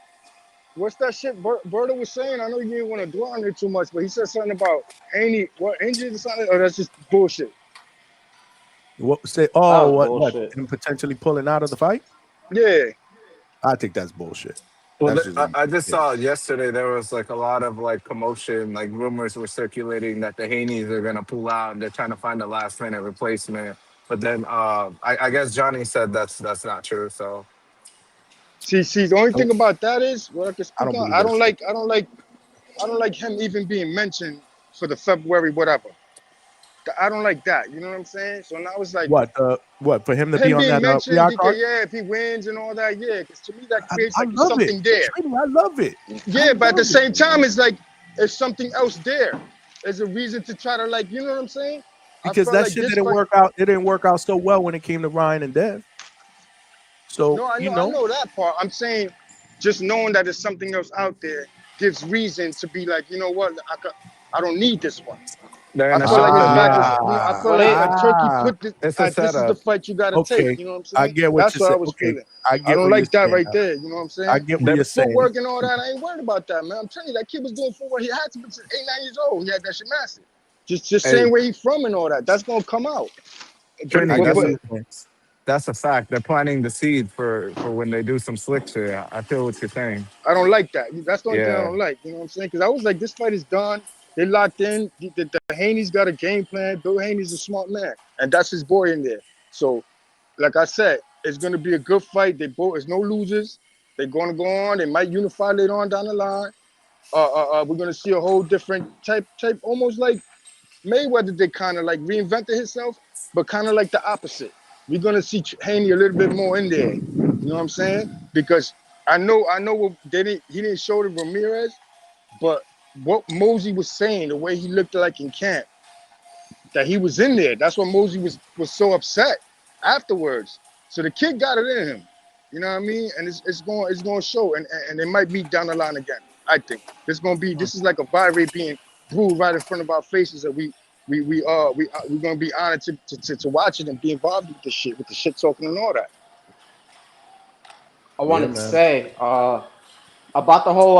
[SPEAKER 13] What's that shit Berto was saying? I know you didn't want to dwell on it too much, but he said something about Haney, what injured or something? Or that's just bullshit.
[SPEAKER 1] What say?
[SPEAKER 14] That
[SPEAKER 1] Oh,
[SPEAKER 14] was
[SPEAKER 1] what?
[SPEAKER 14] bullshit.
[SPEAKER 1] Him potentially pulling out of the fight?
[SPEAKER 13] Yeah.
[SPEAKER 1] I think that's bullshit.
[SPEAKER 12] Well,
[SPEAKER 1] That's just
[SPEAKER 12] I just saw yesterday there was like a lot of like commotion, like rumors were circulating that the Haney's are gonna pull out and they're trying to find a last minute replacement. But then I guess Johnny said that's not true. So
[SPEAKER 13] See, the only thing about that is what I can
[SPEAKER 1] I
[SPEAKER 13] speak
[SPEAKER 1] don't
[SPEAKER 13] on.
[SPEAKER 1] believe that shit.
[SPEAKER 13] I don't like him even being mentioned for the February whatever. I don't like that. You know what I'm saying? So now it's like
[SPEAKER 1] What for him to be
[SPEAKER 13] him
[SPEAKER 1] on
[SPEAKER 13] being
[SPEAKER 1] that
[SPEAKER 13] mentioned
[SPEAKER 1] PR
[SPEAKER 13] because
[SPEAKER 1] card?
[SPEAKER 13] yeah, if he wins and all that, yeah, because to me that creates
[SPEAKER 1] I
[SPEAKER 13] like
[SPEAKER 1] love it.
[SPEAKER 13] something there.
[SPEAKER 1] I love it.
[SPEAKER 13] Yeah, but at the same time, it's like it's something else there. There's a reason to try to like, you know what I'm saying?
[SPEAKER 1] Because that shit didn't work out. It didn't work out so well when it came to Ryan and Dev. So
[SPEAKER 13] No, I know that part. I'm saying just knowing that there's something else out there gives reason to be like, you know what, I don't need this one.
[SPEAKER 12] they're
[SPEAKER 13] I
[SPEAKER 12] gonna
[SPEAKER 13] feel like
[SPEAKER 12] shop
[SPEAKER 13] it's
[SPEAKER 12] him.
[SPEAKER 13] backwards.
[SPEAKER 12] Yeah,
[SPEAKER 13] You know, I feel like Turkey put this.
[SPEAKER 12] it's a
[SPEAKER 13] This is the
[SPEAKER 12] setup.
[SPEAKER 13] fight you got to
[SPEAKER 1] Okay,
[SPEAKER 13] take. You know what I'm
[SPEAKER 1] I
[SPEAKER 13] saying?
[SPEAKER 1] get what
[SPEAKER 13] That's
[SPEAKER 1] you're
[SPEAKER 13] what I
[SPEAKER 1] saying.
[SPEAKER 13] was
[SPEAKER 1] Okay,
[SPEAKER 13] feeling.
[SPEAKER 1] I
[SPEAKER 13] I
[SPEAKER 1] get
[SPEAKER 13] don't
[SPEAKER 1] what
[SPEAKER 13] like
[SPEAKER 1] you're
[SPEAKER 13] that
[SPEAKER 1] saying
[SPEAKER 13] right
[SPEAKER 1] now.
[SPEAKER 13] there. You know what I'm saying?
[SPEAKER 1] I get what you're saying.
[SPEAKER 13] Footwork and all that. I ain't worried about that, man. I'm telling you, that kid was doing footwork. He had to be 8, 9 years old. He had that shit mastered. Just
[SPEAKER 12] Hey,
[SPEAKER 13] saying where he's from and all that. That's gonna come out. But
[SPEAKER 12] Trini,
[SPEAKER 1] I get what
[SPEAKER 13] but
[SPEAKER 1] you're saying.
[SPEAKER 12] that's a fact. They're planting the seed for when they do some slick shit. I feel what you're saying.
[SPEAKER 13] I don't like that. That's the only thing I
[SPEAKER 12] Yeah.
[SPEAKER 13] don't like. You know what I'm saying? Because I was like, this fight is done. They locked in. The Haney's got a game plan. Bill Haney's a smart man, and that's his boy in there. So, like I said, it's gonna be a good fight. There's no losers. They're gonna go on. They might unify later on down the line. We're gonna see a whole different type, almost like Mayweather did, kind of like reinvented himself, but kind of like the opposite. We're gonna see Haney a little bit more in there. You know what I'm saying? Because I know what he didn't show to Ramirez, but what Mosey was saying, the way he looked like in camp, that he was in there. That's what Mosey was so upset afterwards. So the kid got it in him. You know what I mean? And it's going to show, and it might be down the line again. I think this is like a virate being brewed right in front of our faces that we're gonna be honored to watch it and be involved with the shit talking and all that.
[SPEAKER 14] I
[SPEAKER 1] Yeah,
[SPEAKER 14] wanted to
[SPEAKER 1] man.
[SPEAKER 14] say about the whole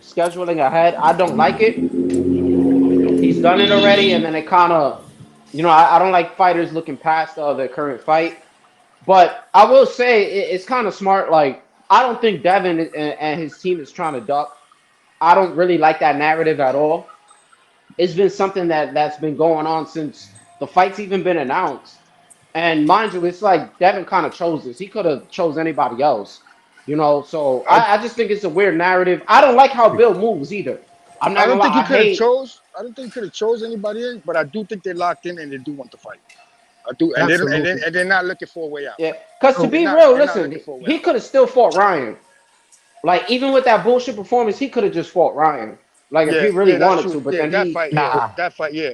[SPEAKER 14] scheduling ahead. I don't like it. He's done it already, and then it kind of, I don't like fighters looking past their current fight. But I will say it's kind of smart. Like I don't think Devin and his team is trying to duck. I don't really like that narrative at all. It's been something that's been going on since the fight's even been announced. And mind you, it's like Devin kind of chose this. He could have chose anybody else, So I just think it's a weird narrative. I don't like how Bill moves either. I'm not
[SPEAKER 13] I
[SPEAKER 14] gonna
[SPEAKER 13] don't think
[SPEAKER 14] lie.
[SPEAKER 13] he
[SPEAKER 14] I
[SPEAKER 13] could have
[SPEAKER 14] hate.
[SPEAKER 13] chose. I don't think he could have chose anybody in, but I do think they're locked in and they do want to fight. I do, and
[SPEAKER 1] Absolutely.
[SPEAKER 13] they're not looking for a way out.
[SPEAKER 14] Yeah, because to
[SPEAKER 1] So
[SPEAKER 14] be
[SPEAKER 13] They're
[SPEAKER 14] real,
[SPEAKER 13] not looking
[SPEAKER 14] listen,
[SPEAKER 13] for a way
[SPEAKER 14] he
[SPEAKER 13] out.
[SPEAKER 14] could have still fought Ryan. Like even with that bullshit performance, he could have just fought Ryan. Like if
[SPEAKER 13] Yeah,
[SPEAKER 14] he really
[SPEAKER 13] that's
[SPEAKER 14] wanted
[SPEAKER 13] true.
[SPEAKER 14] to, but
[SPEAKER 13] Yeah,
[SPEAKER 14] then
[SPEAKER 13] that
[SPEAKER 14] he,
[SPEAKER 13] fight,
[SPEAKER 12] Nah,
[SPEAKER 13] that fight, yeah.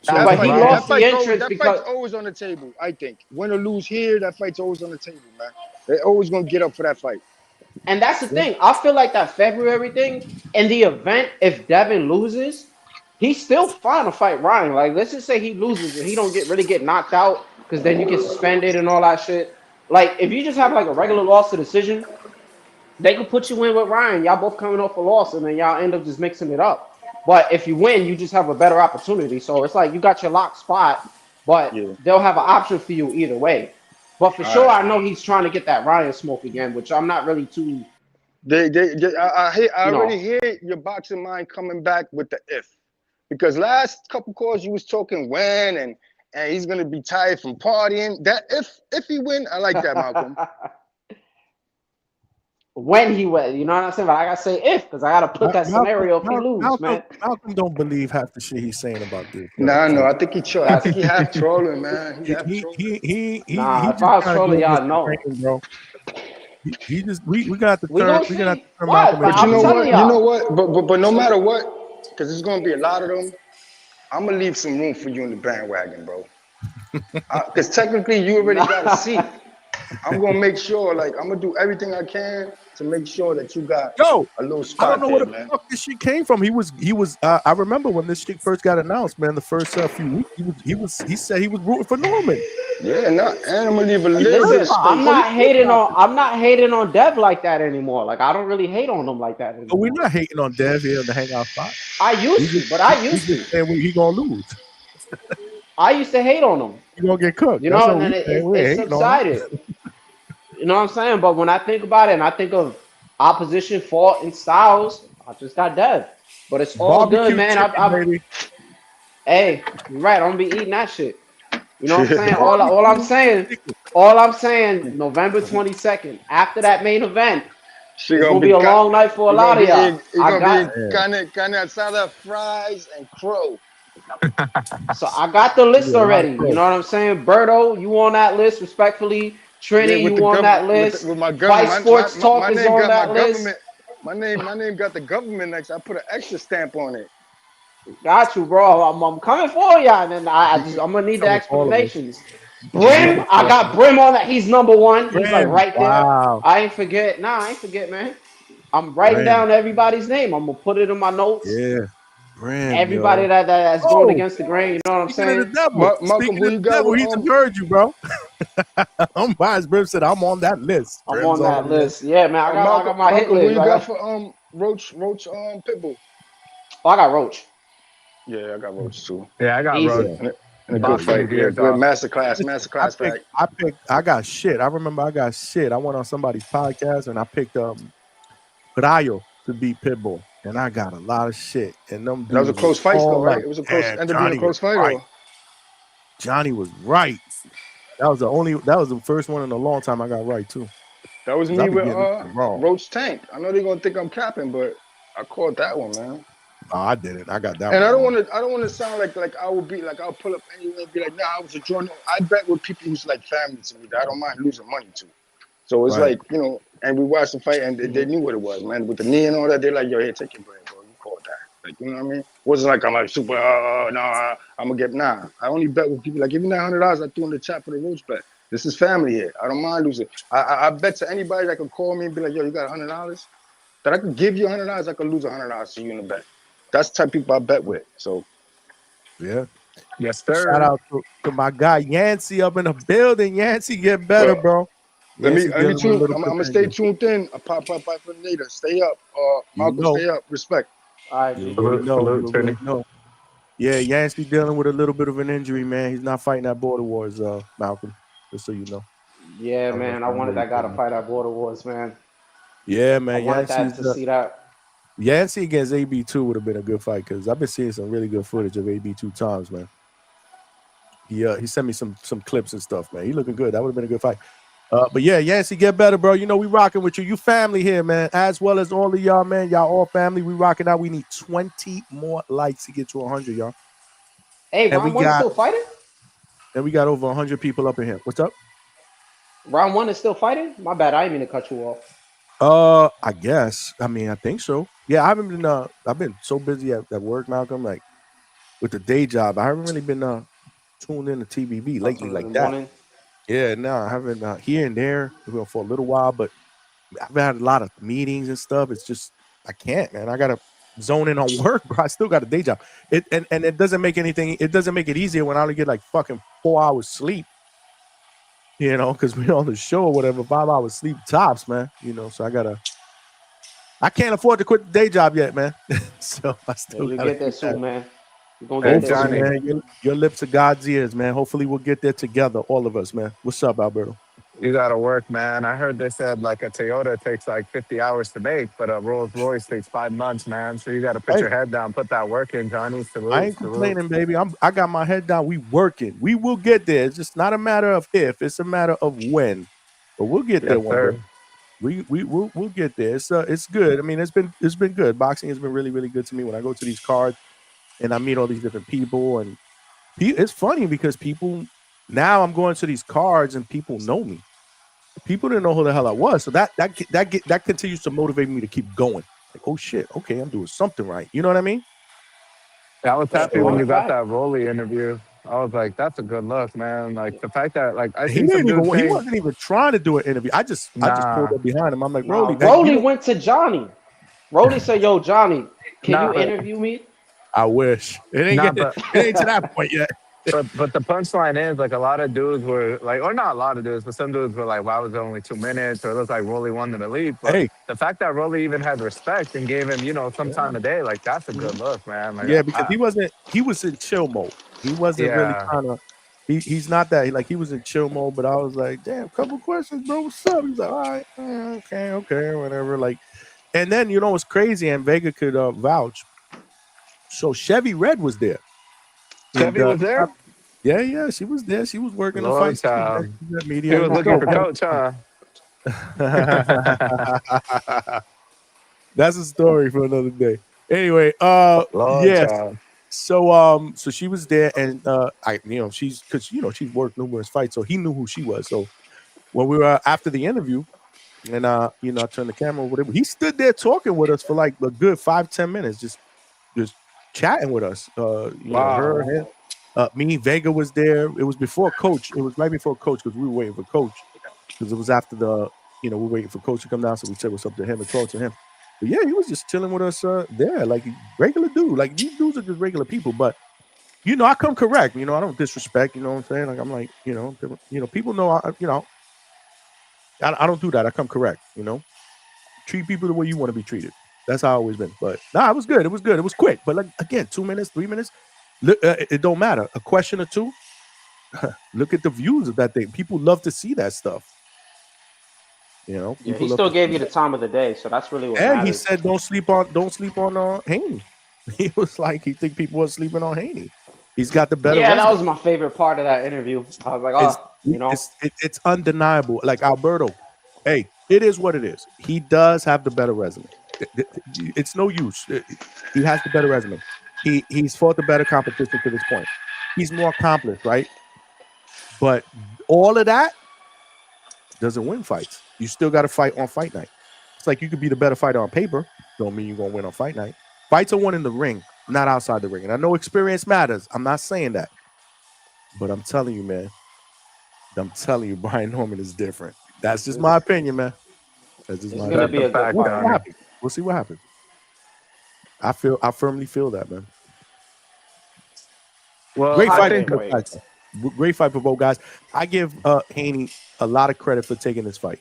[SPEAKER 12] nah,
[SPEAKER 13] That
[SPEAKER 14] but
[SPEAKER 12] but
[SPEAKER 14] he
[SPEAKER 13] fight, yeah,
[SPEAKER 12] Ryan.
[SPEAKER 14] lost the entrance
[SPEAKER 13] that fight's
[SPEAKER 14] because,
[SPEAKER 13] always on the table. I think win or lose here, that fight's always on the table, man. They're always gonna get up for that fight.
[SPEAKER 14] and that's the
[SPEAKER 1] Yeah.
[SPEAKER 14] thing. I feel like that February thing in the event if Devin loses, he's still fine to fight Ryan. Like let's just say he loses and he don't get knocked out because then you get suspended and all that shit. Like if you just have like a regular loss to decision, they could put you in with Ryan. Y'all both coming off a loss, and then y'all end up just mixing it up. But if you win, you just have a better opportunity. So it's like you got your locked spot, but
[SPEAKER 13] Yeah.
[SPEAKER 14] they'll have an option for you either way. But for
[SPEAKER 13] All
[SPEAKER 14] sure,
[SPEAKER 13] right.
[SPEAKER 14] I know he's trying to get that Ryan smoke again, which I'm not really too,
[SPEAKER 13] I
[SPEAKER 14] you
[SPEAKER 13] already
[SPEAKER 14] know.
[SPEAKER 13] hear your boxing mind coming back with the if, because last couple calls you was talking when and he's gonna be tired from partying. That if he win, I like that, Malcolm.
[SPEAKER 14] When he went, you know what I'm saying? But I gotta say if, because I gotta put that scenario if he lose, man.
[SPEAKER 1] Malcolm don't believe half the shit he's saying about this.
[SPEAKER 13] Nah, no,
[SPEAKER 1] So
[SPEAKER 13] I think he troll. I think
[SPEAKER 14] That's
[SPEAKER 13] he half trolling, man. He half trolling.
[SPEAKER 14] nah.
[SPEAKER 1] he
[SPEAKER 14] If
[SPEAKER 1] just
[SPEAKER 14] I was
[SPEAKER 1] trying to
[SPEAKER 14] trolling
[SPEAKER 1] get against
[SPEAKER 14] y'all,
[SPEAKER 1] the
[SPEAKER 14] no.
[SPEAKER 1] grain, bro. He just we got to
[SPEAKER 14] We
[SPEAKER 1] turn
[SPEAKER 14] gonna see.
[SPEAKER 1] Malcolm
[SPEAKER 14] What? But
[SPEAKER 1] into
[SPEAKER 13] But you
[SPEAKER 14] I'm
[SPEAKER 13] know
[SPEAKER 1] the
[SPEAKER 14] telling
[SPEAKER 13] what? You know
[SPEAKER 14] y'all.
[SPEAKER 13] what? But no matter what, because there's gonna be a lot of them. I'm gonna leave some room for you in the bandwagon, bro. Because technically you already got a seat. I'm gonna make sure, like, I'm gonna do everything I can to make sure that you got
[SPEAKER 1] Yo,
[SPEAKER 13] a little
[SPEAKER 1] I don't
[SPEAKER 13] spot
[SPEAKER 1] know where
[SPEAKER 13] there,
[SPEAKER 1] the
[SPEAKER 13] man.
[SPEAKER 1] fuck this shit came from. He was. I remember when this shit first got announced, man. The first few weeks, he said he was rooting for Norman.
[SPEAKER 13] Yeah, and I'm gonna leave a
[SPEAKER 1] He
[SPEAKER 13] little bit
[SPEAKER 1] flip
[SPEAKER 14] Listen,
[SPEAKER 13] of
[SPEAKER 1] flop.
[SPEAKER 14] I'm
[SPEAKER 13] space.
[SPEAKER 1] He
[SPEAKER 14] not
[SPEAKER 1] flip
[SPEAKER 14] hating on
[SPEAKER 1] flopping.
[SPEAKER 14] I'm not hating on Dev like that anymore. Like I don't really hate on him like that
[SPEAKER 1] But we're
[SPEAKER 14] anymore.
[SPEAKER 1] not hating on Dev here in the hangout spot.
[SPEAKER 14] I
[SPEAKER 1] We
[SPEAKER 14] used
[SPEAKER 1] just
[SPEAKER 14] to, but I
[SPEAKER 1] we
[SPEAKER 14] used
[SPEAKER 1] just
[SPEAKER 14] to.
[SPEAKER 1] saying he gonna lose.
[SPEAKER 14] I used to hate on him,
[SPEAKER 1] He gonna get cooked.
[SPEAKER 14] you
[SPEAKER 1] That's
[SPEAKER 14] know,
[SPEAKER 1] what
[SPEAKER 14] and
[SPEAKER 1] we
[SPEAKER 14] then
[SPEAKER 1] saying. We
[SPEAKER 14] it
[SPEAKER 1] ain't hating on him.
[SPEAKER 14] subsided. You know what I'm saying? But when I think about it and I think of opposition fought in styles, I just got Dev. But it's all good,
[SPEAKER 1] Barbecue
[SPEAKER 14] man.
[SPEAKER 1] chicken, baby.
[SPEAKER 14] Hey, you're right. I'm gonna be eating that shit. You know what I'm saying?
[SPEAKER 1] Barbecue chicken.
[SPEAKER 14] All I'm saying, November 22nd, after that main event,
[SPEAKER 13] She
[SPEAKER 14] it's
[SPEAKER 13] gonna
[SPEAKER 14] gonna
[SPEAKER 13] be
[SPEAKER 14] be a long night for a
[SPEAKER 13] you gonna
[SPEAKER 14] lot of
[SPEAKER 13] be
[SPEAKER 14] y'all.
[SPEAKER 13] you
[SPEAKER 14] I
[SPEAKER 13] gonna be
[SPEAKER 14] got
[SPEAKER 1] Man,
[SPEAKER 13] carne asada, fries, and crow.
[SPEAKER 14] so I got the
[SPEAKER 1] we
[SPEAKER 14] list
[SPEAKER 1] need a lot of
[SPEAKER 14] already. You
[SPEAKER 1] clothes.
[SPEAKER 14] know what I'm saying? Berto, you on that list, respectfully.
[SPEAKER 13] Yeah,
[SPEAKER 14] Trini,
[SPEAKER 13] with the
[SPEAKER 14] you on that list.
[SPEAKER 13] with my
[SPEAKER 14] Fight
[SPEAKER 13] government.
[SPEAKER 14] Sports
[SPEAKER 13] My
[SPEAKER 14] Talk is
[SPEAKER 13] name
[SPEAKER 14] on
[SPEAKER 13] got my
[SPEAKER 14] that list.
[SPEAKER 13] government. My name got the government next. I put an extra stamp on it.
[SPEAKER 14] Got you, bro. I'm coming for y'all, and then I'm gonna need the
[SPEAKER 1] Coming for all of us.
[SPEAKER 14] explanations.
[SPEAKER 1] He's
[SPEAKER 14] Brim,
[SPEAKER 1] looking
[SPEAKER 14] I
[SPEAKER 1] for
[SPEAKER 14] got Brim on that. He's number one. He's like
[SPEAKER 1] Brim.
[SPEAKER 14] right there.
[SPEAKER 1] Wow.
[SPEAKER 14] I ain't forget. Nah, I ain't forget, man. I'm writing
[SPEAKER 1] Brim.
[SPEAKER 14] down everybody's name. I'm gonna put it in my notes.
[SPEAKER 1] Yeah. Brim,
[SPEAKER 14] Everybody
[SPEAKER 1] yo.
[SPEAKER 14] that's going
[SPEAKER 1] Oh,
[SPEAKER 14] against the grain. You know what I'm
[SPEAKER 1] speaking of the
[SPEAKER 14] saying?
[SPEAKER 1] devil.
[SPEAKER 13] Malcolm,
[SPEAKER 1] Speaking
[SPEAKER 13] who
[SPEAKER 1] of
[SPEAKER 13] you
[SPEAKER 1] the
[SPEAKER 13] got
[SPEAKER 1] devil,
[SPEAKER 13] with
[SPEAKER 1] he just heard you, bro. Bias Brim said, I'm on that list.
[SPEAKER 14] I'm
[SPEAKER 1] Brim's
[SPEAKER 14] on that
[SPEAKER 1] already on.
[SPEAKER 14] list. Yeah, man. I got my hit
[SPEAKER 13] Malcolm, who
[SPEAKER 14] list.
[SPEAKER 13] you
[SPEAKER 14] I
[SPEAKER 13] got
[SPEAKER 14] got.
[SPEAKER 13] for Roach Pitbull?
[SPEAKER 14] Oh, I got Roach.
[SPEAKER 13] Yeah, I got Roach too.
[SPEAKER 12] Yeah, I got
[SPEAKER 14] Easy.
[SPEAKER 12] Roach.
[SPEAKER 1] Yeah.
[SPEAKER 13] And a good
[SPEAKER 12] Boxing
[SPEAKER 13] fight. Yeah,
[SPEAKER 12] gears
[SPEAKER 13] good
[SPEAKER 12] off.
[SPEAKER 13] masterclass fight.
[SPEAKER 1] I got shit. I remember I got shit. I went on somebody's podcast and I picked Rayo to beat Pitbull. And I got a lot of shit. And them
[SPEAKER 13] That was a
[SPEAKER 1] dudes
[SPEAKER 13] close
[SPEAKER 1] was
[SPEAKER 13] fight, though,
[SPEAKER 1] all
[SPEAKER 13] right?
[SPEAKER 1] like,
[SPEAKER 13] It was a close.
[SPEAKER 1] yeah,
[SPEAKER 13] Ended up being a
[SPEAKER 1] Johnny was
[SPEAKER 13] close fight,
[SPEAKER 1] right.
[SPEAKER 13] or
[SPEAKER 1] Johnny was right. That was the first one in a long time I got right too.
[SPEAKER 13] that was
[SPEAKER 1] 'Cause I
[SPEAKER 13] me
[SPEAKER 1] be
[SPEAKER 13] with
[SPEAKER 1] getting it wrong.
[SPEAKER 13] Roach Tank. I know they're gonna think I'm capping, but I caught that one, man.
[SPEAKER 1] Oh, I didn't. I got that
[SPEAKER 13] And
[SPEAKER 1] one
[SPEAKER 13] I don't
[SPEAKER 1] wrong.
[SPEAKER 13] want to sound like I will be like I'll pull up anywhere and be like, nah, I was a joint. I bet with people who's like family to me that I don't mind losing money to. So it's
[SPEAKER 1] Right.
[SPEAKER 13] like, and we watched the fight and they knew what it was, man. With the knee and all that, they're like, yo, here, take your bread, bro. You caught that. Like, you know what I mean? Wasn't like I'm like super, no, I'm gonna get, nah. I only bet with people like, give me that $100 I threw in the chat for the Roach bet. This is family here. I don't mind losing. I bet to anybody that could call me and be like, yo, you got $100? That I could give you $100, I could lose $100 to you in a bet. That's the type of people I bet with. So
[SPEAKER 1] Yeah.
[SPEAKER 12] Yes,
[SPEAKER 1] Shout
[SPEAKER 12] sir.
[SPEAKER 1] out to my guy Yancey up in the building. Yancey, get better,
[SPEAKER 13] well,
[SPEAKER 1] bro.
[SPEAKER 13] let me
[SPEAKER 1] Yancey dealing with a
[SPEAKER 13] tune.
[SPEAKER 1] little
[SPEAKER 13] I'm
[SPEAKER 1] bit of
[SPEAKER 13] gonna stay
[SPEAKER 1] injury.
[SPEAKER 13] tuned in. I pop up for later. Stay up.
[SPEAKER 1] You
[SPEAKER 13] Malcolm,
[SPEAKER 1] know.
[SPEAKER 13] stay up. Respect.
[SPEAKER 14] All right,
[SPEAKER 1] You
[SPEAKER 14] G.
[SPEAKER 1] already
[SPEAKER 12] Salute,
[SPEAKER 1] know.
[SPEAKER 12] salute,
[SPEAKER 1] You already
[SPEAKER 12] Trini.
[SPEAKER 1] know. Yeah, Yancey dealing with a little bit of an injury, man. He's not fighting that border wars, Malcolm. Just so you know.
[SPEAKER 14] Yeah,
[SPEAKER 1] I don't know if
[SPEAKER 14] man. I
[SPEAKER 1] you know
[SPEAKER 14] wanted
[SPEAKER 1] you
[SPEAKER 14] that guy
[SPEAKER 1] did
[SPEAKER 14] to
[SPEAKER 1] not.
[SPEAKER 14] fight at Border Wars, man.
[SPEAKER 1] Yeah,
[SPEAKER 14] I
[SPEAKER 1] man.
[SPEAKER 14] wanted that to see that.
[SPEAKER 1] Yancey against AB2 would have been a good fight because I've been seeing some really good footage of AB2 times, man. He sent me some clips and stuff, man. He looking good. That would have been a good fight. But yeah, Yancey, get better, bro. You know we rocking with you. You family here, man. As well as all of y'all, man. Y'all all family. We rocking out. We need 20 more likes to get to 100, y'all.
[SPEAKER 14] Hey,
[SPEAKER 1] And we
[SPEAKER 14] round one is
[SPEAKER 1] got
[SPEAKER 14] still fighting?
[SPEAKER 1] over 100 people up in here. What's up?
[SPEAKER 14] Round one is still fighting? My bad. I didn't mean to cut you off.
[SPEAKER 1] I guess. I mean, I think so. Yeah, I haven't been. I've been so busy at work, Malcolm. Like with the day job, I haven't really been tuned in to TVB
[SPEAKER 14] About
[SPEAKER 1] lately
[SPEAKER 14] two in
[SPEAKER 1] like
[SPEAKER 14] the
[SPEAKER 1] that.
[SPEAKER 14] morning.
[SPEAKER 1] Yeah, no, I haven't here and there for a little while, but I've had a lot of meetings and stuff. It's just I can't, man. I gotta zone in on work, bro. I still got a day job. And it doesn't make anything. It doesn't make it easier when I only get like fucking 4 hours sleep. Because we're on the show or whatever, 5 hours sleep tops, man. So I can't afford to quit the day job yet, man. So I
[SPEAKER 14] Yeah,
[SPEAKER 1] still
[SPEAKER 14] you
[SPEAKER 1] gotta
[SPEAKER 14] get there
[SPEAKER 1] keep that.
[SPEAKER 14] soon, man. You're gonna
[SPEAKER 12] Hey
[SPEAKER 14] get there
[SPEAKER 1] Hopefully,
[SPEAKER 12] Johnny,
[SPEAKER 14] soon.
[SPEAKER 1] man. Your lips are God's ears, man. Hopefully we'll get there together, all of us, man. What's up, Alberto?
[SPEAKER 12] you gotta work, man. I heard they said like a Toyota takes like 50 hours to make, but a Rolls Royce takes 5 months, man. So you gotta put
[SPEAKER 1] Hey,
[SPEAKER 12] your head down, put that work in, Johnny.
[SPEAKER 1] I
[SPEAKER 12] Salute,
[SPEAKER 1] ain't
[SPEAKER 12] salute.
[SPEAKER 1] complaining, baby. I got my head down. We working. We will get there. It's just not a matter of if, it's a matter of when. But we'll get there
[SPEAKER 12] Yes,
[SPEAKER 1] one day.
[SPEAKER 12] sir.
[SPEAKER 1] We'll get there. It's good. I mean, it's been good. Boxing has been really, really good to me when I go to these cards and I meet all these different people. And it's funny because people now I'm going to these cards and people know me. People didn't know who the hell I was. So that continues to motivate me to keep going. Like, oh shit, okay, I'm doing something right. You know what I mean?
[SPEAKER 12] Yeah, I was
[SPEAKER 14] Yeah,
[SPEAKER 12] happy when
[SPEAKER 1] So
[SPEAKER 12] you got
[SPEAKER 14] fact.
[SPEAKER 12] that Rolly interview. I was like, that's a good look, man. Like the fact that like I
[SPEAKER 1] he
[SPEAKER 12] seen some
[SPEAKER 1] didn't even
[SPEAKER 12] dudes
[SPEAKER 1] he
[SPEAKER 12] saying,
[SPEAKER 1] wasn't even trying to do an interview. I just pulled
[SPEAKER 12] nah,
[SPEAKER 1] up behind him. I'm like, Rolly,
[SPEAKER 14] Now,
[SPEAKER 1] man, you
[SPEAKER 14] Rolly
[SPEAKER 1] don't
[SPEAKER 14] went to Johnny. Rolly said, "Yo, Johnny, can you
[SPEAKER 12] nah,
[SPEAKER 14] interview me?"
[SPEAKER 1] I wish.
[SPEAKER 12] nah,
[SPEAKER 1] It ain't to that point yet.
[SPEAKER 12] but the punchline is like a lot of dudes were like, or not a lot of dudes, but some dudes were like, "Wow, it was only 2 minutes," or it looked like Rolly wanted to leave. But
[SPEAKER 1] Hey,
[SPEAKER 12] the fact that Rolly even had respect and gave him, some
[SPEAKER 1] yeah.
[SPEAKER 12] time of day, like that's a good
[SPEAKER 1] Mhm.
[SPEAKER 12] look, man. Like,
[SPEAKER 1] Yeah, because he was in chill mode. He wasn't really
[SPEAKER 12] yeah,
[SPEAKER 1] trying to he's not that like he was in chill mode, but I was like, damn, couple questions, bro. What's up? He's like, all right, okay, whatever. Like, and then what's crazy, and Vega could vouch. So Chevy Red was there. And
[SPEAKER 12] Chevy was there.
[SPEAKER 1] yeah, she was there. She was working the
[SPEAKER 12] Lord,
[SPEAKER 1] fights too, man. She's at
[SPEAKER 12] he
[SPEAKER 1] media. It
[SPEAKER 12] was
[SPEAKER 1] was
[SPEAKER 12] looking
[SPEAKER 1] dope,
[SPEAKER 12] for
[SPEAKER 1] man.
[SPEAKER 12] coach, huh?
[SPEAKER 1] That's a story for another day. Anyway,
[SPEAKER 12] Lord,
[SPEAKER 1] yes.
[SPEAKER 12] child.
[SPEAKER 1] So she was there, and she's because she's worked numerous fights, so he knew who she was. So when we were after the interview, and I turned the camera over there, he stood there talking with us for like a good 5-10 minutes, just chatting with us. Her,
[SPEAKER 12] Wow.
[SPEAKER 1] him, me, Vega was there. It was before Coach. It was right before Coach because we were waiting for Coach because it was after we were waiting for Coach to come down. So we said what's up to him and talk to him. But yeah, he was just chilling with us there, like regular dude. Like these dudes are just regular people, but I come correct. I don't disrespect. You know what I'm saying? Like I'm like, people know. I don't do that. I come correct. Treat people the way you want to be treated. That's how I always been. But nah, it was good. It was good. It was quick. But like again, 2 minutes, 3 minutes, it don't matter. A question or two. Look at the views of that thing. People love to see that stuff.
[SPEAKER 14] Yeah, he
[SPEAKER 1] People love
[SPEAKER 14] still
[SPEAKER 1] to
[SPEAKER 14] gave
[SPEAKER 1] see
[SPEAKER 14] you the
[SPEAKER 1] that.
[SPEAKER 14] time of the day, so that's really what
[SPEAKER 1] And he
[SPEAKER 14] matters.
[SPEAKER 1] said, don't sleep on Haney. He was like, he think people are sleeping on Haney. He's got the better
[SPEAKER 14] Yeah, that
[SPEAKER 1] resume.
[SPEAKER 14] was my favorite part of that interview. I was like,
[SPEAKER 1] It's
[SPEAKER 14] oh,
[SPEAKER 1] it's undeniable. Like Alberto, hey, it is what it is. He does have the better resume. It's no use. He has the better resume. He's fought the better competition to this point. He's more accomplished, right? But all of that doesn't win fights. You still got to fight on fight night. It's like you could be the better fighter on paper. Don't mean you're gonna win on fight night. Fights are won in the ring, not outside the ring. And I know experience matters. I'm not saying that, but I'm telling you, man. I'm telling you, Brian Norman is different. That's just my
[SPEAKER 14] it's,
[SPEAKER 1] opinion, man. That's just
[SPEAKER 14] it's
[SPEAKER 1] my
[SPEAKER 14] gonna
[SPEAKER 12] That's
[SPEAKER 1] opinion.
[SPEAKER 14] be
[SPEAKER 12] a
[SPEAKER 14] a good
[SPEAKER 12] fact,
[SPEAKER 1] We'll see
[SPEAKER 14] fight.
[SPEAKER 1] what
[SPEAKER 12] Johnny.
[SPEAKER 1] happens. We'll see what happens. I firmly feel that, man.
[SPEAKER 12] Well,
[SPEAKER 1] Great
[SPEAKER 12] I
[SPEAKER 14] I
[SPEAKER 1] fight
[SPEAKER 12] think
[SPEAKER 14] can't
[SPEAKER 1] for both
[SPEAKER 14] wait.
[SPEAKER 1] guys. Great fight for both guys. I give Haney a lot of credit for taking this fight,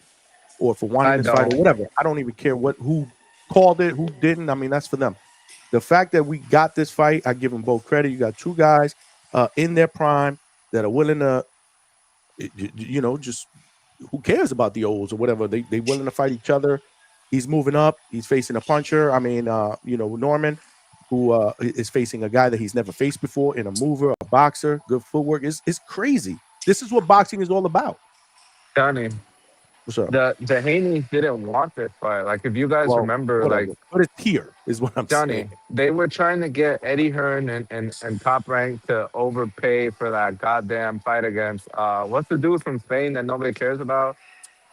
[SPEAKER 1] or for wanting
[SPEAKER 12] I
[SPEAKER 1] this fight, or
[SPEAKER 12] don't.
[SPEAKER 1] whatever. I don't even care who called it, who didn't. I mean, that's for them. The fact that we got this fight, I give them both credit. You got two guys in their prime that are willing to, just who cares about the olds or whatever? They willing to fight each other. He's moving up. He's facing a puncher. I mean, Norman, who is facing a guy that he's never faced before in a mover, a boxer, good footwork. It's crazy. This is what boxing is all about.
[SPEAKER 12] Johnny,
[SPEAKER 1] What's up?
[SPEAKER 12] the Haney didn't want this fight. Like, if you guys
[SPEAKER 1] Well,
[SPEAKER 12] remember,
[SPEAKER 1] whatever.
[SPEAKER 12] like
[SPEAKER 1] But it's here, is what I'm
[SPEAKER 12] Johnny,
[SPEAKER 1] saying.
[SPEAKER 12] they were trying to get Eddie Hearn and Top Rank to overpay for that goddamn fight against what's the dude from Spain that nobody cares about?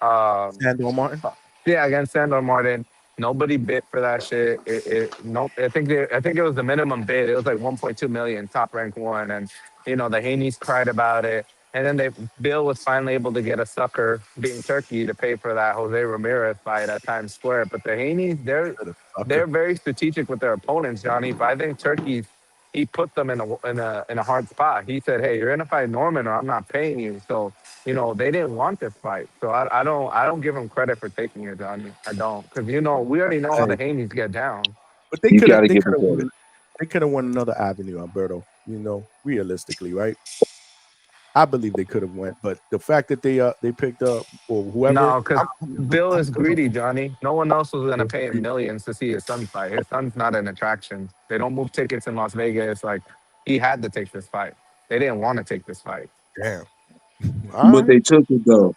[SPEAKER 12] Um,
[SPEAKER 1] Sandor Martin.
[SPEAKER 12] Yeah, against Sandor Martin. Nobody bid for that shit. I think it was the minimum bid. It was like 1.2 million, top rank one, and the Haney's cried about it. And then Bill was finally able to get a sucker, being Turkey, to pay for that Jose Ramirez fight at Times Square. But the Haney's, they're very strategic with their opponents, Johnny. But I think Turkey, he put them in a hard spot. He said, "Hey, you're gonna fight Norman, or I'm not paying you." So they didn't want this fight. So I don't give him credit for taking it, Johnny. I don't, because we already know how the Haney's get down.
[SPEAKER 1] But they
[SPEAKER 8] You
[SPEAKER 1] could have
[SPEAKER 8] gotta give it
[SPEAKER 1] won.
[SPEAKER 8] credit.
[SPEAKER 1] They could have won another avenue, Alberto. Realistically, right? I believe they could have went, but the fact that they picked up or whoever.
[SPEAKER 12] No, because Bill is greedy, Johnny. No one else was gonna pay him millions to see his son fight. His son's not an attraction. They don't move tickets in Las Vegas. Like, he had to take this fight. They didn't want to take this fight.
[SPEAKER 1] Damn.
[SPEAKER 15] But they took it though.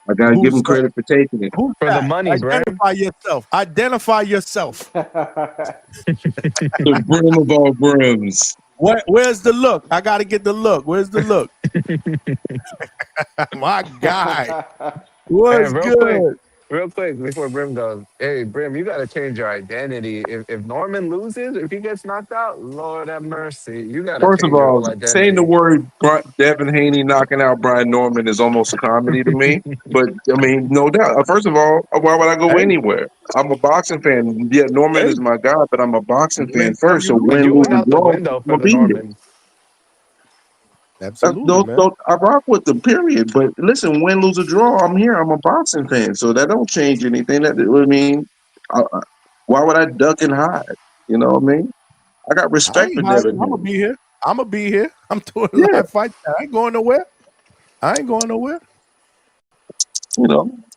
[SPEAKER 15] I gotta give them credit for taking it.
[SPEAKER 1] Who's
[SPEAKER 12] For the
[SPEAKER 1] that?
[SPEAKER 12] money, Brim.
[SPEAKER 1] Identify yourself. Identify yourself.
[SPEAKER 15] The brim of all brims.
[SPEAKER 1] Where's the look? I got to get the look. Where's the look? My guy. What's good?
[SPEAKER 12] Real quick, before Brim goes, hey, Brim, you got to change your identity. If Norman loses, if he gets knocked out, Lord have mercy. You got to
[SPEAKER 15] First
[SPEAKER 12] change
[SPEAKER 15] of
[SPEAKER 12] your
[SPEAKER 15] all,
[SPEAKER 12] whole identity.
[SPEAKER 15] saying the word Devin Haney knocking out Brian Norman is almost a comedy to me. But I mean, no doubt. First of all, why would I go anywhere? I'm a boxing fan. Yeah, Norman is my guy, but I'm a boxing fan first. So
[SPEAKER 12] But
[SPEAKER 15] win,
[SPEAKER 12] you
[SPEAKER 15] lose,
[SPEAKER 12] went
[SPEAKER 15] and
[SPEAKER 12] out the
[SPEAKER 15] draw,
[SPEAKER 12] window
[SPEAKER 15] I'm
[SPEAKER 12] for
[SPEAKER 15] gonna
[SPEAKER 12] the
[SPEAKER 15] beat it.
[SPEAKER 12] Norman.
[SPEAKER 1] Absolutely, man.
[SPEAKER 15] I rock with them, period. But listen, win, lose, or draw, I'm here. I'm a boxing fan, so that don't change anything. Why would I duck and hide? You know what I mean? I got
[SPEAKER 1] I
[SPEAKER 15] respect for
[SPEAKER 1] ain't hiding.
[SPEAKER 15] Devin
[SPEAKER 1] I'm
[SPEAKER 15] Haney.
[SPEAKER 1] gonna be here. I'm doing
[SPEAKER 15] Yeah.
[SPEAKER 1] live fights. I ain't going nowhere.